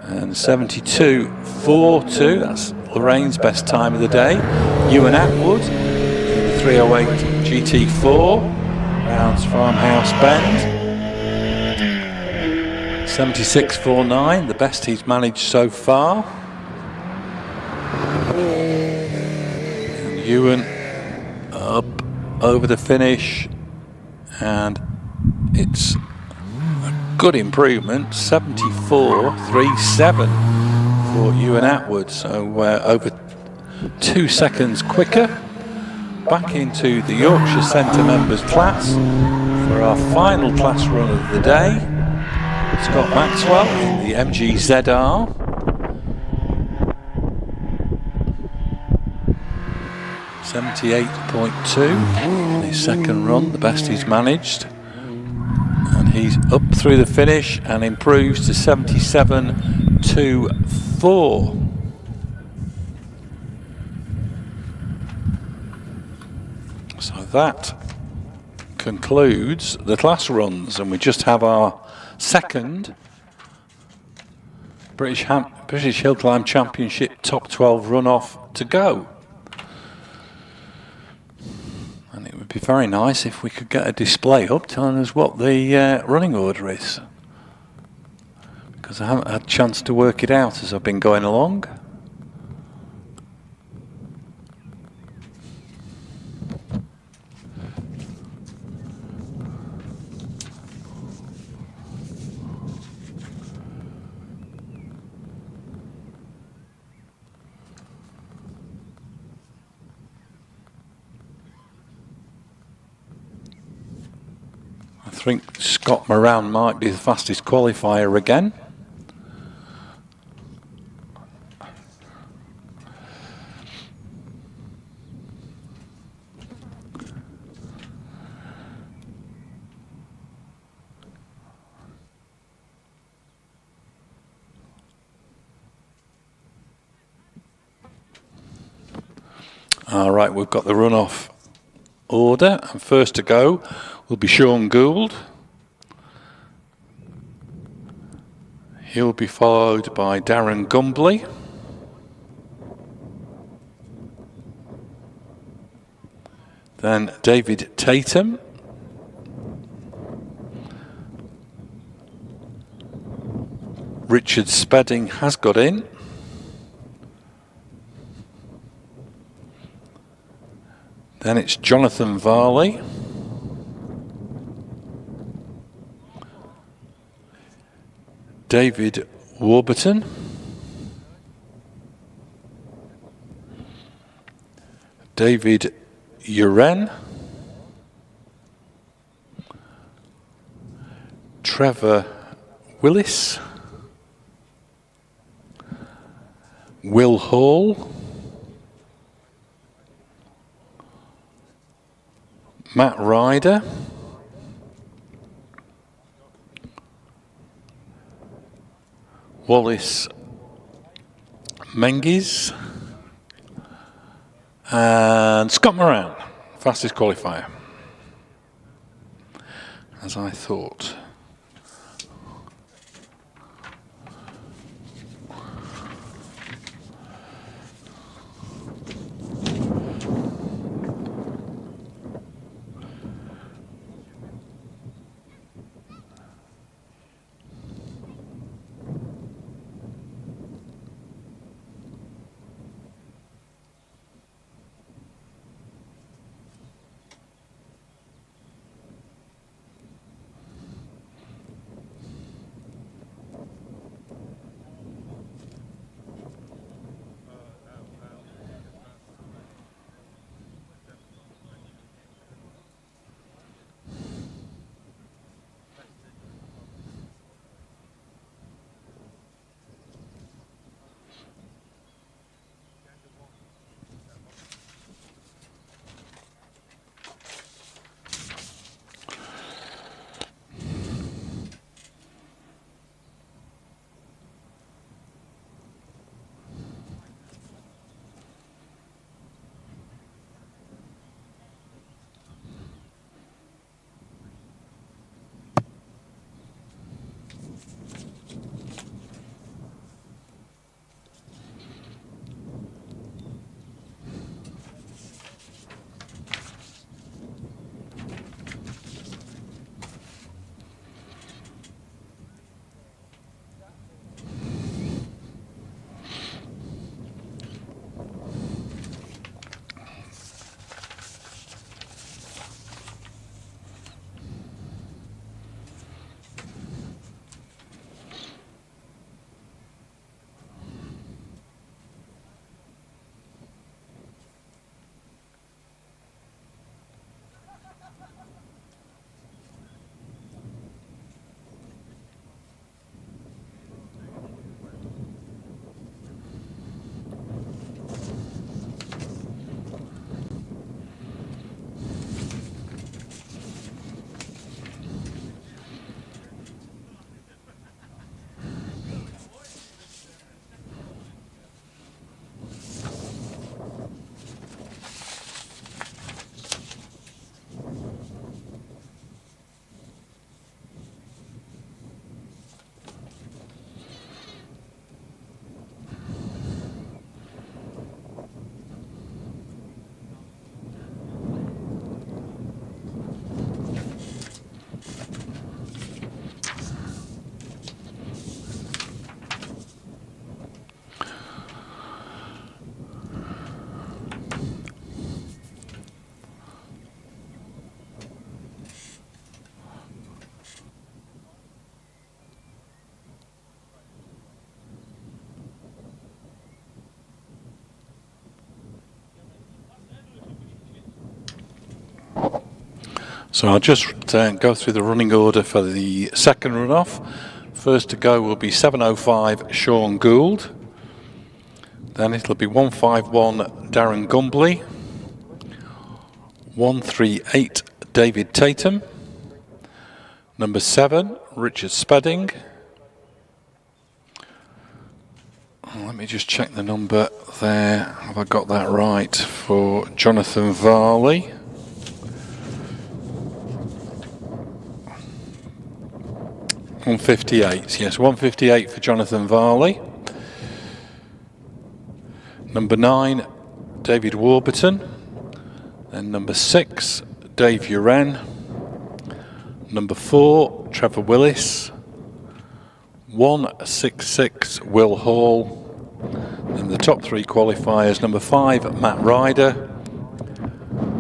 and 72.42. That's Lorraine's best time of the day. Ewan Atwood in the 308 GT4 rounds Farmhouse Bend. 76.49, the best he's managed so far. And Ewan up over the finish, and it's a good improvement, 74.37 for Ewan Atwood, so over 2 seconds quicker. Back into the Yorkshire Centre members class for our final class run of the day. Scott Maxwell in the MG ZR. .2 his second run, the best he's managed, and he's up through the finish and improves to 77.24. So that concludes the class runs, and we just have our second British Hillclimb Championship top 12 run-off to go. Be very nice if we could get a display up telling us what the running order is, because I haven't had a chance to work it out as I've been going along. I think Scott Moran might be the fastest qualifier again. All right, we've got the runoff order, and first to go will be Sean Gould. He'll be followed by Darren Gumbley. Then David Tatum. Richard Spedding has got in. Then it's Jonathan Varley. David Warburton. David Uren. Trevor Willis. Will Hall. Matt Ryder. Wallace Mengiz. And Scott Moran, fastest qualifier, as I thought. So I'll just go through the running order for the second runoff. First to go will be 7:05 Sean Gould. Then it'll be 1:51 Darren Gumbley. 1:38 David Tatum. Number 7 Richard Spedding. Let me just check the number there. Have I got that right? For Jonathan Varley. $158, yes, $158 for Jonathan Varley. Number 9, David Warburton. Then number 6, Dave Uren. Number 4, Trevor Willis. 166, Will Hall. And the top 3 qualifiers, number 5, Matt Ryder.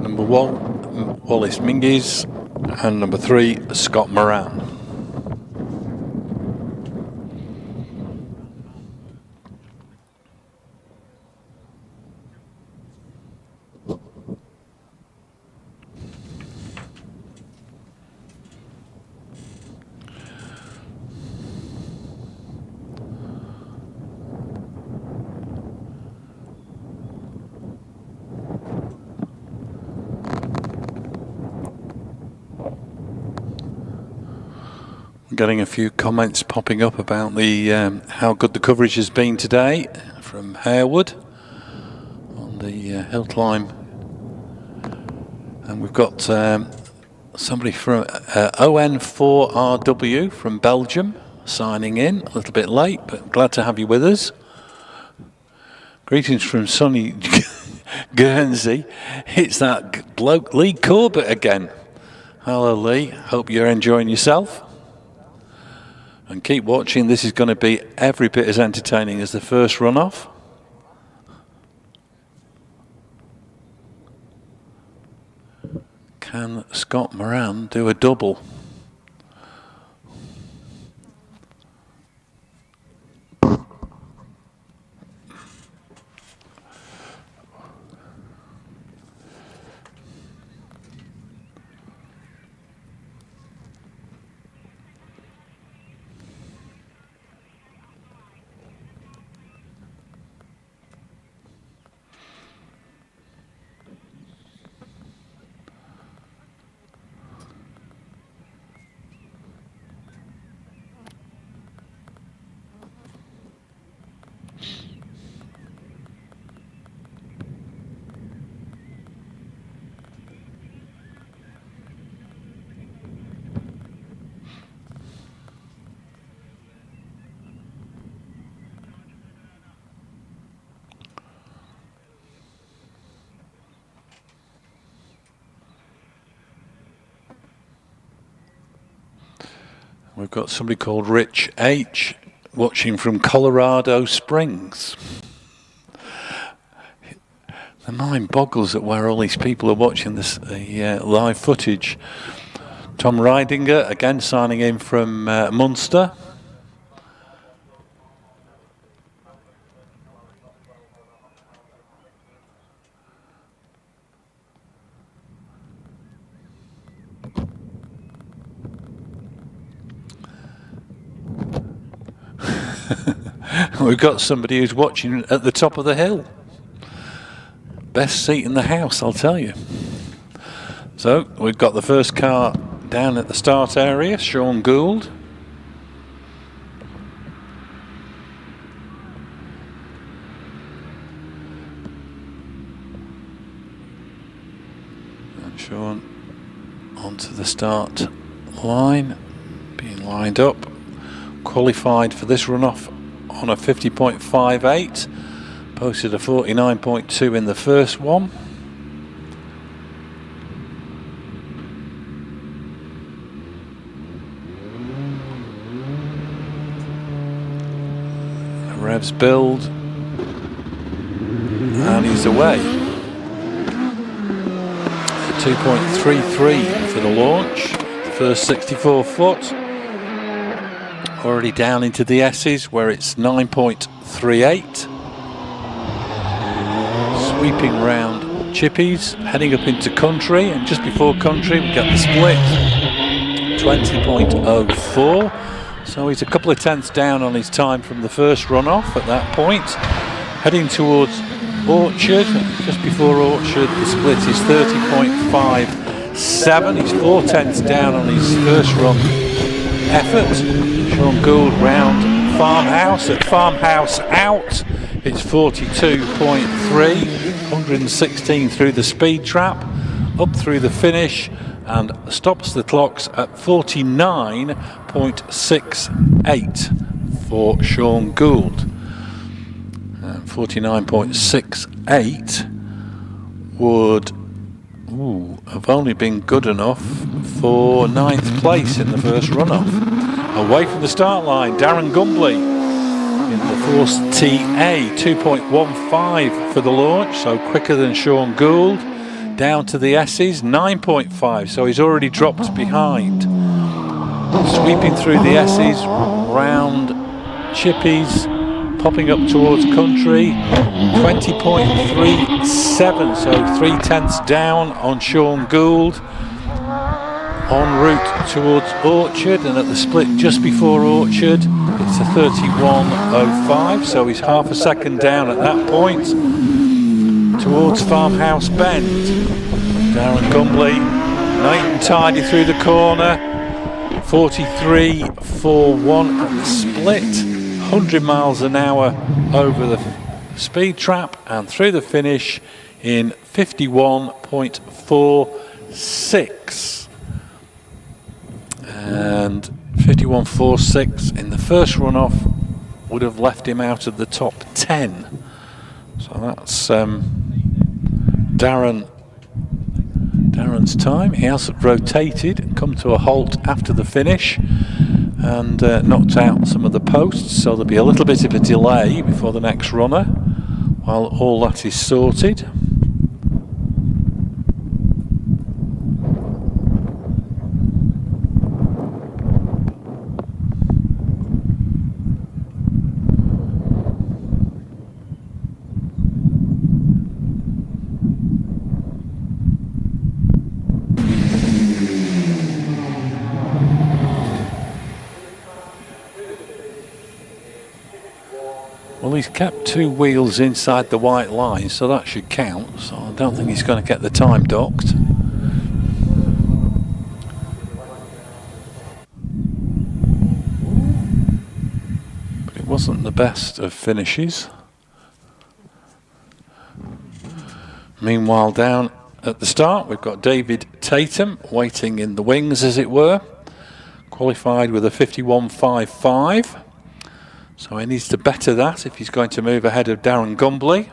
Number 1, Wallace Mingies. And number 3, Scott Moran. Getting a few comments popping up about the how good the coverage has been today from Harewood on the Hillclimb, and we've got somebody from ON4RW from Belgium signing in a little bit late, but glad to have you with us. Greetings from sunny Guernsey. It's that bloke Lee Corbett again. Hello Lee, hope you're enjoying yourself. And keep watching, this is going to be every bit as entertaining as the first runoff. Can Scott Moran do a double? We've got somebody called Rich H watching from Colorado Springs. The mind boggles at where all these people are watching this live footage. Tom Ridinger again signing in from Munster. We've got somebody who's watching at the top of the hill. Best seat in the house, I'll tell you. So we've got the first car down at the start area, Sean Gould. And Sean onto the start line, being lined up. Qualified for this runoff on a 50.58, posted a 49.2 in the first one. The revs build, and he's away. 2.33 for the launch, first 64 foot. Already down into the S's where it's 9.38. Sweeping round chippies, heading up into country, and just before country we get the split, 20.04. So he's a couple of tenths down on his time from the first run-off at that point. Heading towards Orchard, just before Orchard the split is 30.57. He's 4 tenths down on his first run effort. Sean Gould round Farmhouse. At Farmhouse out, it's 42.3, 116 through the speed trap, up through the finish, and stops the clocks at 49.68 for Sean Gould. 49.68 would have only been good enough for 9th place in the first run-off. Away from the start line, Darren Gumbley in the Force TA, 2.15 for the launch, so quicker than Sean Gould. Down to the S's, 9.5, so he's already dropped behind. Sweeping through the S's, round chippies, popping up towards country, 20.37, so 3 tenths down on Sean Gould. En route towards Orchard, and at the split just before Orchard, it's a 31.05, so he's half a second down at that point. Towards Farmhouse Bend, Darren Gumbley, nice and tidy through the corner, 43.41 at the split, 100 miles an hour over the speed trap, and through the finish in 51.46. And 51.46 in the first runoff would have left him out of the top 10. So that's Darren's time. He has rotated and come to a halt after the finish and knocked out some of the posts, so there'll be a little bit of a delay before the next runner while all that is sorted. Well, he's kept 2 wheels inside the white line, so that should count. So I don't think he's going to get the time docked. But it wasn't the best of finishes. Meanwhile, down at the start, we've got David Tatum waiting in the wings, as it were. Qualified with a 51.55. So he needs to better that if he's going to move ahead of Darren Gumbley.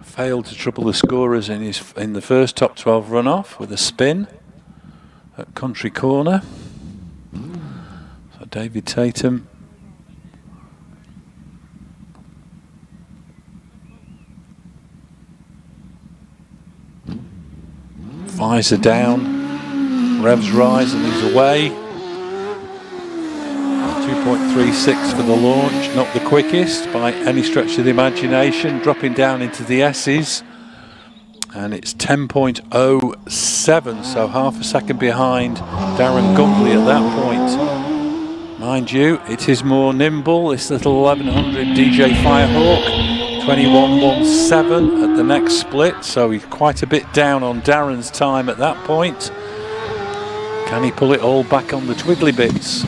Failed to trouble the scorers in the first top 12 runoff with a spin at Country Corner. So David Tatum visor down. Revs rise and he's away. 2.36 for the launch, not the quickest by any stretch of the imagination, dropping down into the S's, and it's 10.07, so half a second behind Darren Gumbley at that point. Mind you, it is more nimble, this little 1100 DJ Firehawk, 21.17 at the next split, so he's quite a bit down on Darren's time at that point. Can he pull it all back on the twiddly bits?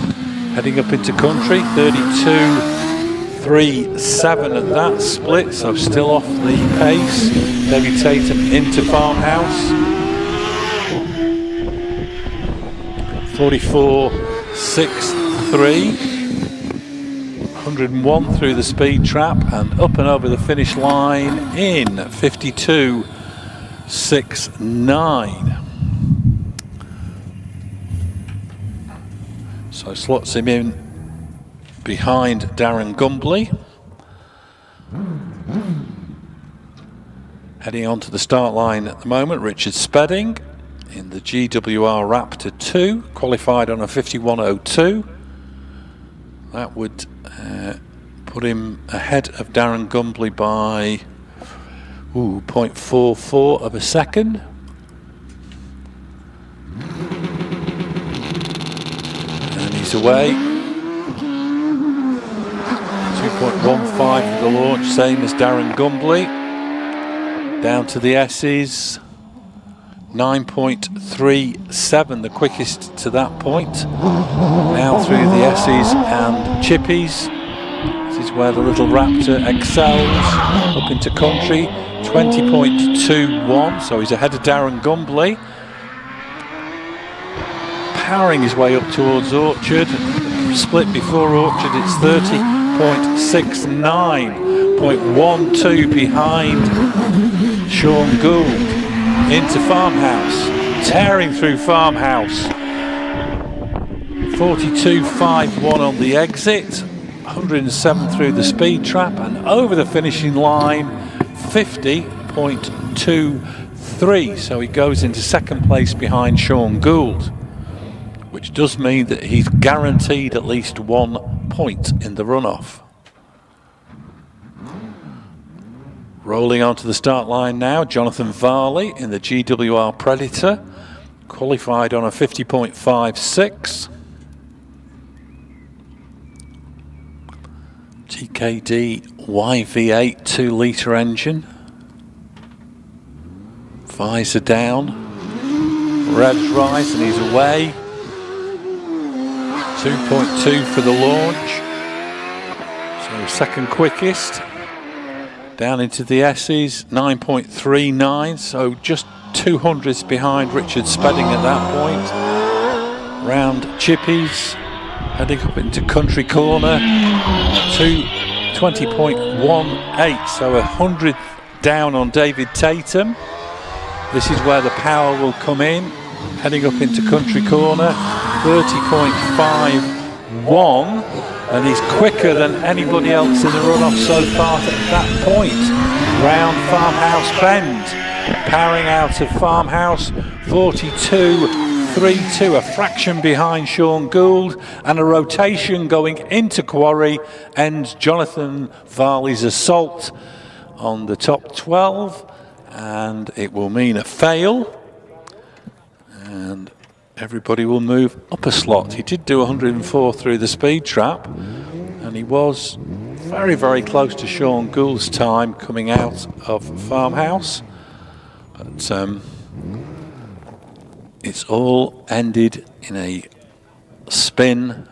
Heading up into country, 32.37 at that split, so still off the pace. David Tatum into Farmhouse. 44.63. 101 through the speed trap and up and over the finish line in 52.69. So slots him in behind Darren Gumbley. Heading on to the start line at the moment, Richard Spedding in the GWR Raptor 2, qualified on a 51.02. That would Put him ahead of Darren Gumbly by 0.44 of a second. And he's away. 2.15 for the launch, same as Darren Gumbly. Down to the S's. 9.37, the quickest to that point. Now through the S's and Chippies. This is where the little Raptor excels. Up into country, 20.21, so he's ahead of Darren Gumbly. Powering his way up towards Orchard. Split before Orchard, it's 30.69.12 behind Sean Gould. Into Farmhouse, tearing through Farmhouse. 42.51 on the exit, 107 through the speed trap, and over the finishing line, 50.23. So he goes into second place behind Sean Gould, which does mean that he's guaranteed at least 1 point in the runoff. Rolling onto the start line now, Jonathan Varley in the GWR Predator, qualified on a 50.56. TKD YV8 2-litre engine. Visor down. Revs rise and he's away. 2.2 for the launch. So second quickest. Down into the S's, 9.39, so just 200s behind Richard Spedding at that point. Round Chippies, heading up into Country Corner, 20.18, so 100 down on David Tatum. This is where the power will come in, heading up into Country Corner, 30.51. And he's quicker than anybody else in the runoff so far at that point. Round Farmhouse Bend, powering out of Farmhouse, 42.32, a fraction behind Sean Gould, and a rotation going into Quarry ends Jonathan Varley's assault on the top 12, and it will mean a fail. And everybody will move up a slot. He did do 104 through the speed trap, and he was very, very close to Sean Gould's time coming out of Farmhouse. But it's all ended in a spin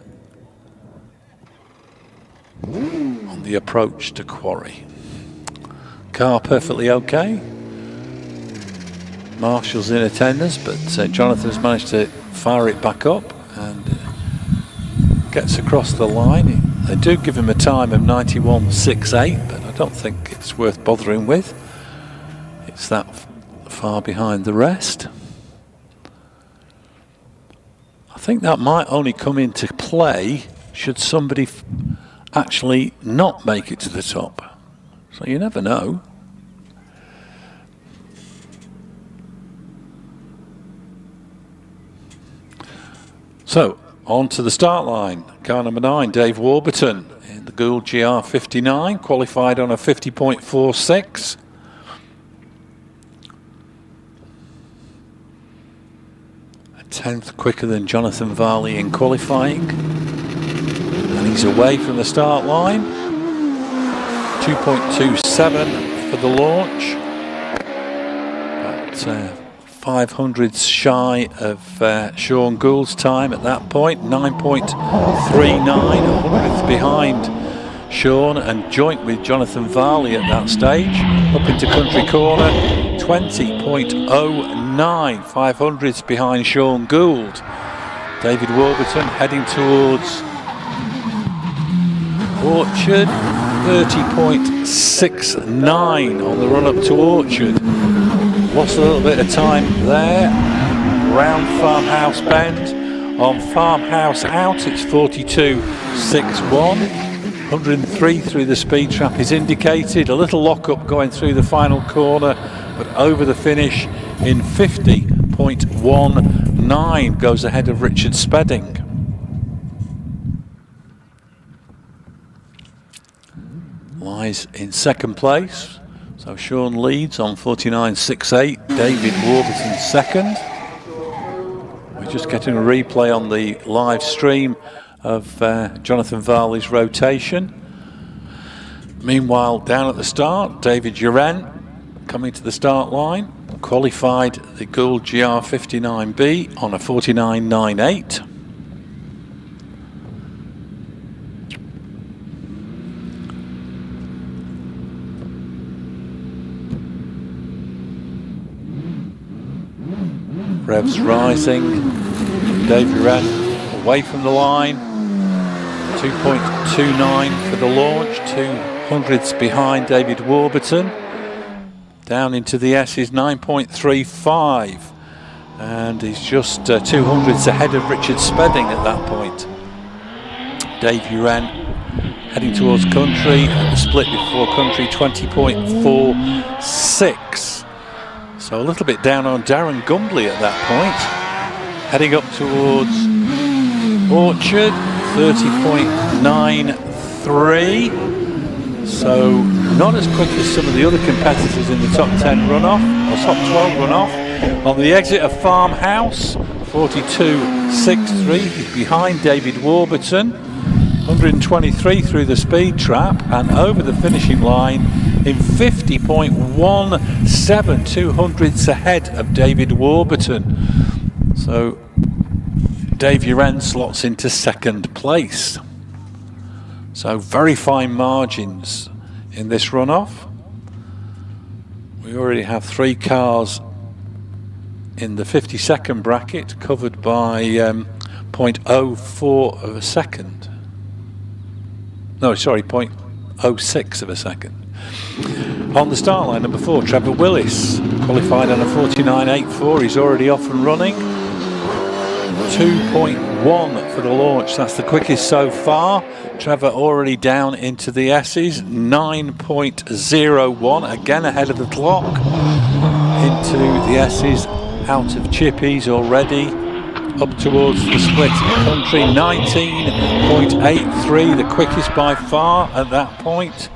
on the approach to Quarry. Car perfectly okay. Marshall's in attendance, but Jonathan's managed to fire it back up and gets across the line. They do give him a time of 91.68, but I don't think it's worth bothering with. It's that far behind the rest. I think that might only come into play should somebody actually not make it to the top. So you never know. So, on to the start line. Car number 9, Dave Warburton in the Gould GR59, qualified on a 50.46. A 10th quicker than Jonathan Varley in qualifying. And he's away from the start line. 2.27 for the launch. But 500s shy of Sean Gould's time at that point, 9.39, 100th behind Sean and joint with Jonathan Varley at that stage. Up into Country Corner, 20.09, 500s behind Sean Gould. David Warburton heading towards Orchard, 30.69 on the run up to Orchard. Lost a little bit of time there. Round Farmhouse Bend. On Farmhouse out, it's 42.61. 103 through the speed trap is indicated. A little lock-up going through the final corner, but over the finish in 50.19 goes ahead of Richard Spedding. lies in second place. So Sean leads on 49.68, David Warburton second. We're just getting a replay on the live stream of Jonathan Varley's rotation. Meanwhile, down at the start, David Uren coming to the start line, qualified the Gould GR59B on a 49.98. Revs rising, Dave Uren away from the line, 2.29 for the launch, 200ths behind David Warburton. Down into the S's, 9.35, and he's just 200ths ahead of Richard Spedding at that point. Dave Uren heading towards country, and the split before country 20.46. So a little bit down on Darren Gumbley at that point. Heading up towards Orchard, 30.93. So not as quick as some of the other competitors in the top 10 runoff, or top 12 runoff. On the exit of Farmhouse, 42.63. He's behind David Warburton. 123 through the speed trap and over the finishing line in 50.17, 200ths ahead of David Warburton. So Dave Uren slots into second place. So very fine margins in this runoff. We already have 3 cars in the 50-second bracket covered by 0.04 of a second. No, sorry, 0.06 of a second. On the start line, number 4, Trevor Willis, qualified on a 49.84. He's already off and running. 2.1 for the launch. That's the quickest so far. Trevor already down into the S's. 9.01, again ahead of the clock. Into the S's, out of Chippies already. Up towards the split country, 19.83, the quickest by far at that point.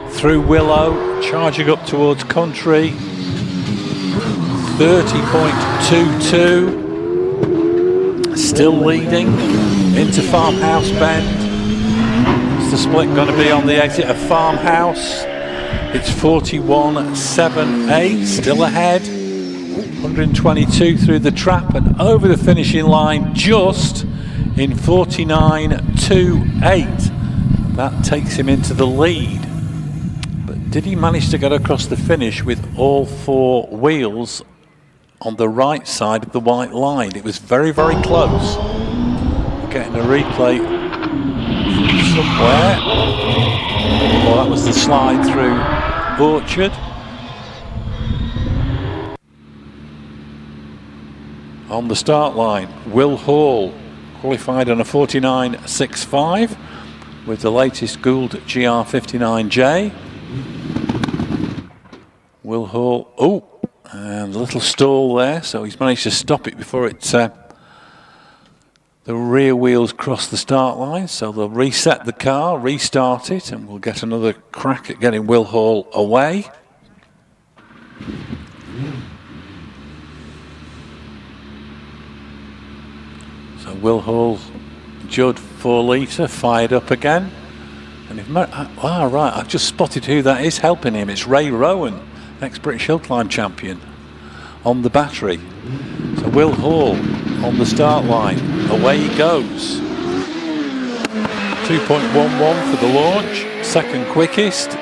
Through Willow, charging up towards country, 30.22, still leading into Farmhouse Bend. Is the split going to be on the exit of Farmhouse? It's 41.78, still ahead. 122 through the trap and over the finishing line just in 49.28. That takes him into the lead. But did he manage to get across the finish with all 4 wheels on the right side of the white line? It was very, very close. Getting a replay somewhere. Well, that was the slide through Orchard. On the start line, Will Hall, qualified on a 49.65 with the latest Gould GR59J. Will Hall, and a little stall there, so he's managed to stop it before it's the rear wheels cross the start line. So they'll reset the car, restart it, and we'll get another crack at getting Will Hall away. So Will Hall's Judd 4 litre fired up again. And if right, I've just spotted who that is helping him. It's Ray Rowan, ex-British Hillclimb champion, on the battery. So Will Hall on the start line. Away he goes. 2.11 for the launch. Second quickest.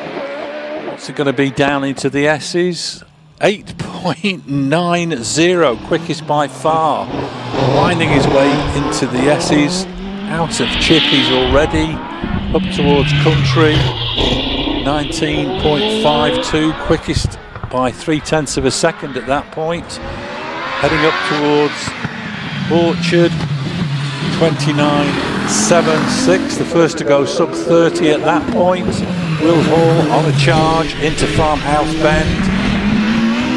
What's it going to be down into the S's? 8.90, quickest by far. Winding his way into the S's, out of Chippies already, up towards country. 19.52, quickest by 0.3 of a second at that point. Heading up towards Orchard, 29.76, the first to go sub 30 at that point. Will Hall on a charge into Farmhouse Bend.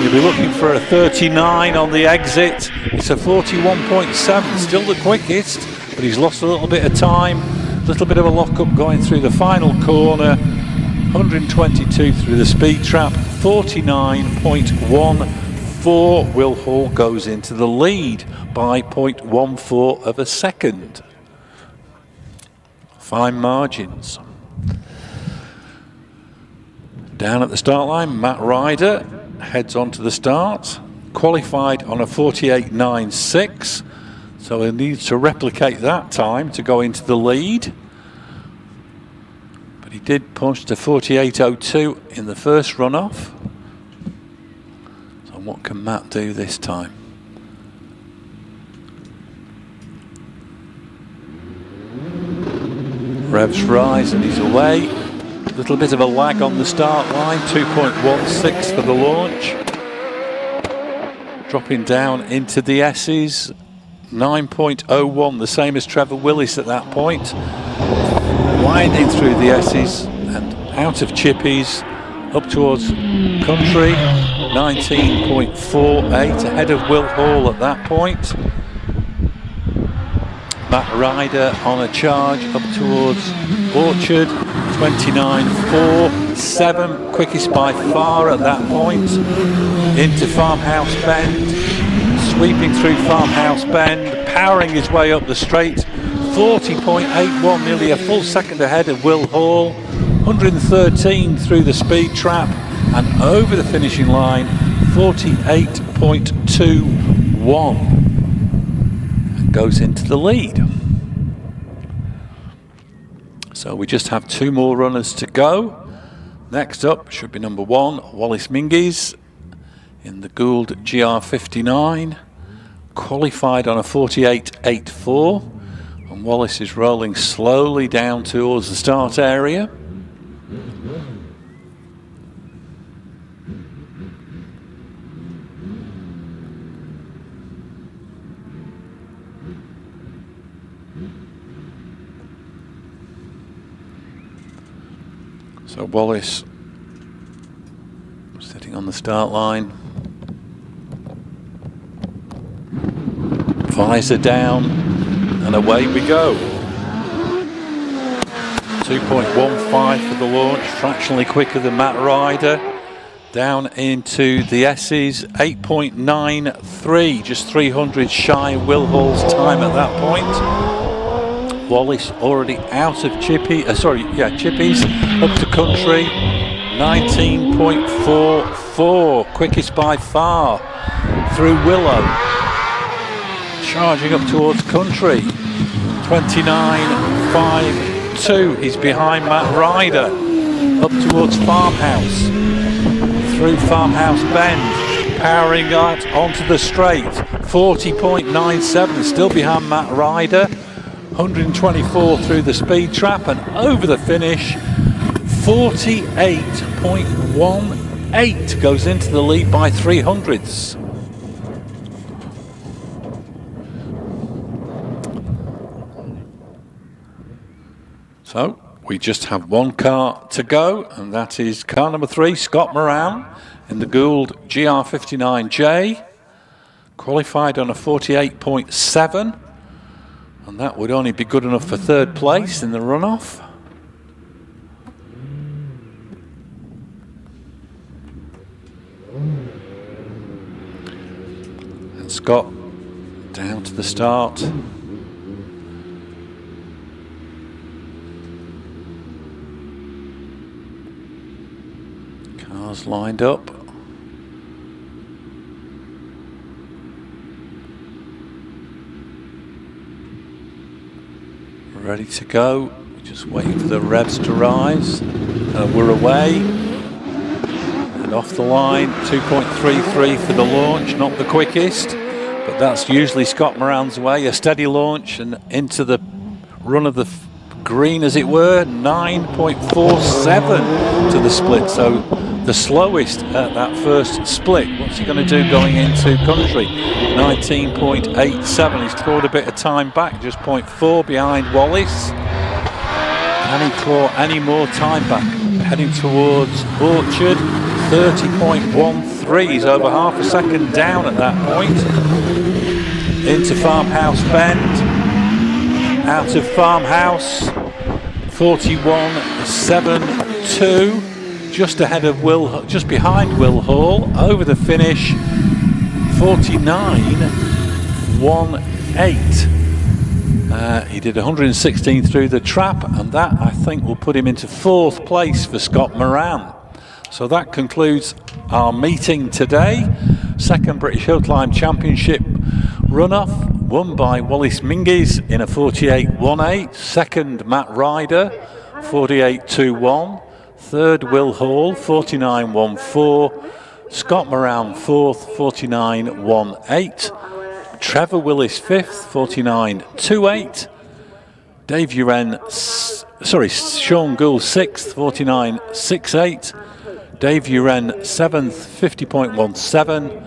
He'll be looking for a 39 on the exit. It's a 41.7, still the quickest, but he's lost a little bit of time. A little bit of a lock-up going through the final corner. 122 through the speed trap, 49.14. Will Hall goes into the lead by 0.14 of a second. Fine margins. Down at the start line, Matt Ryder heads on to the start. Qualified on a 48.96, so he needs to replicate that time to go into the lead. But he did push to 48.02 in the first runoff. So what can Matt do this time? Revs rise and he's away. A little bit of a lag on the start line, 2.16 for the launch. Dropping down into the S's, 9.01, the same as Trevor Willis at that point. Winding through the S's and out of chippies, up towards country, 19.48, ahead of Will Hall at that point. Matt Ryder on a charge up towards Orchard, 29.47, quickest by far at that point. Into Farmhouse Bend, sweeping through Farmhouse Bend, powering his way up the straight, 40.81, nearly a full second ahead of Will Hall. 113 through the speed trap and over the finishing line, 48.21, and goes into the lead. So we just have 2 more runners to go. Next up should be number 1, Wallace Mingies in the Gould GR59, qualified on a 48.84, and Wallace is rolling slowly down towards the start area. So Wallace sitting on the start line, visor down, and away we go. 2.15 for the launch, fractionally quicker than Matt Ryder. Down into the S's, 8.93, just 300 shy of Will Hall's time at that point. Wallace already out of chippies, up to country, 19.44, quickest by far through Willow. Charging up towards country, 29.52, he's behind Matt Ryder, up towards Farmhouse, through Farmhouse Bend, powering out onto the straight, 40.97, still behind Matt Ryder. 124 through the speed trap and over the finish, 48.18, goes into the lead by 300ths. So we just have 1 car to go, and that is car number 3, Scott Moran in the Gould GR59J, qualified on a 48.7. And that would only be good enough for 3rd place in the runoff. And Scott down to the start. Cars lined up. Ready to go, just waiting for the revs to rise. We're away and off the line, 2.33 for the launch, not the quickest, but that's usually Scott Moran's way, a steady launch and into the run of the green as it were, 9.47 to the split, so the slowest at that first split. What's he going to do going into country? 19.87. He's clawed a bit of time back, just 0.4 behind Wallace. Can he claw any more time back? Heading towards Orchard, 30.13. He's over half a second down at that point. Into Farmhouse Bend. Out of Farmhouse, 41.7. 2, just ahead of just behind Will Hall, over the finish, 49.18. He did 116 through the trap, and that I think will put him into 4th place for Scott Moran. So that concludes our meeting today. 2nd British Hillclimb Championship run-off, won by Wallace Mingies in a 48.18. 2nd, Matt Ryder, 48.21. 3rd, Will Hall, 49.14. Scott Moran, 4th, 49.18. Trevor Willis, 5th, 49.28. Dave Sean Gould, 6th, 49.68. Dave Uren, 7th, 50.17.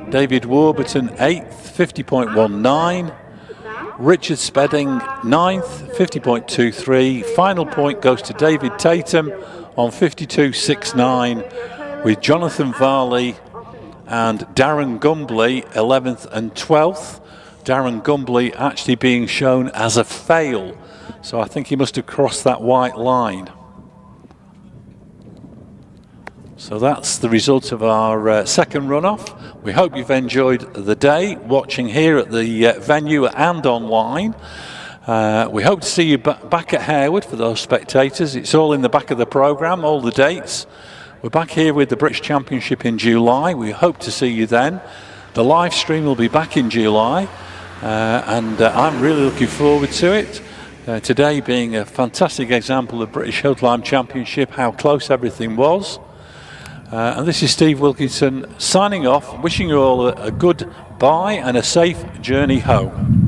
David Warburton, 8th, 50.19. Richard Spedding, 9th, 50.23. Final point goes to David Tatum on 52.69, with Jonathan Varley and Darren Gumbly 11th and 12th. Darren Gumbly actually being shown as a fail, so I think he must have crossed that white line. So that's the result of our second runoff. We hope you've enjoyed the day watching here at the venue and online. We hope to see you back at Harewood for those spectators. It's all in the back of the programme, all the dates. We're back here with the British Championship in July. We hope to see you then. The live stream will be back in July, and I'm really looking forward to it. Today being a fantastic example of British Hillclimb Championship, how close everything was. And this is Steve Wilkinson signing off, wishing you all a good bye and a safe journey home.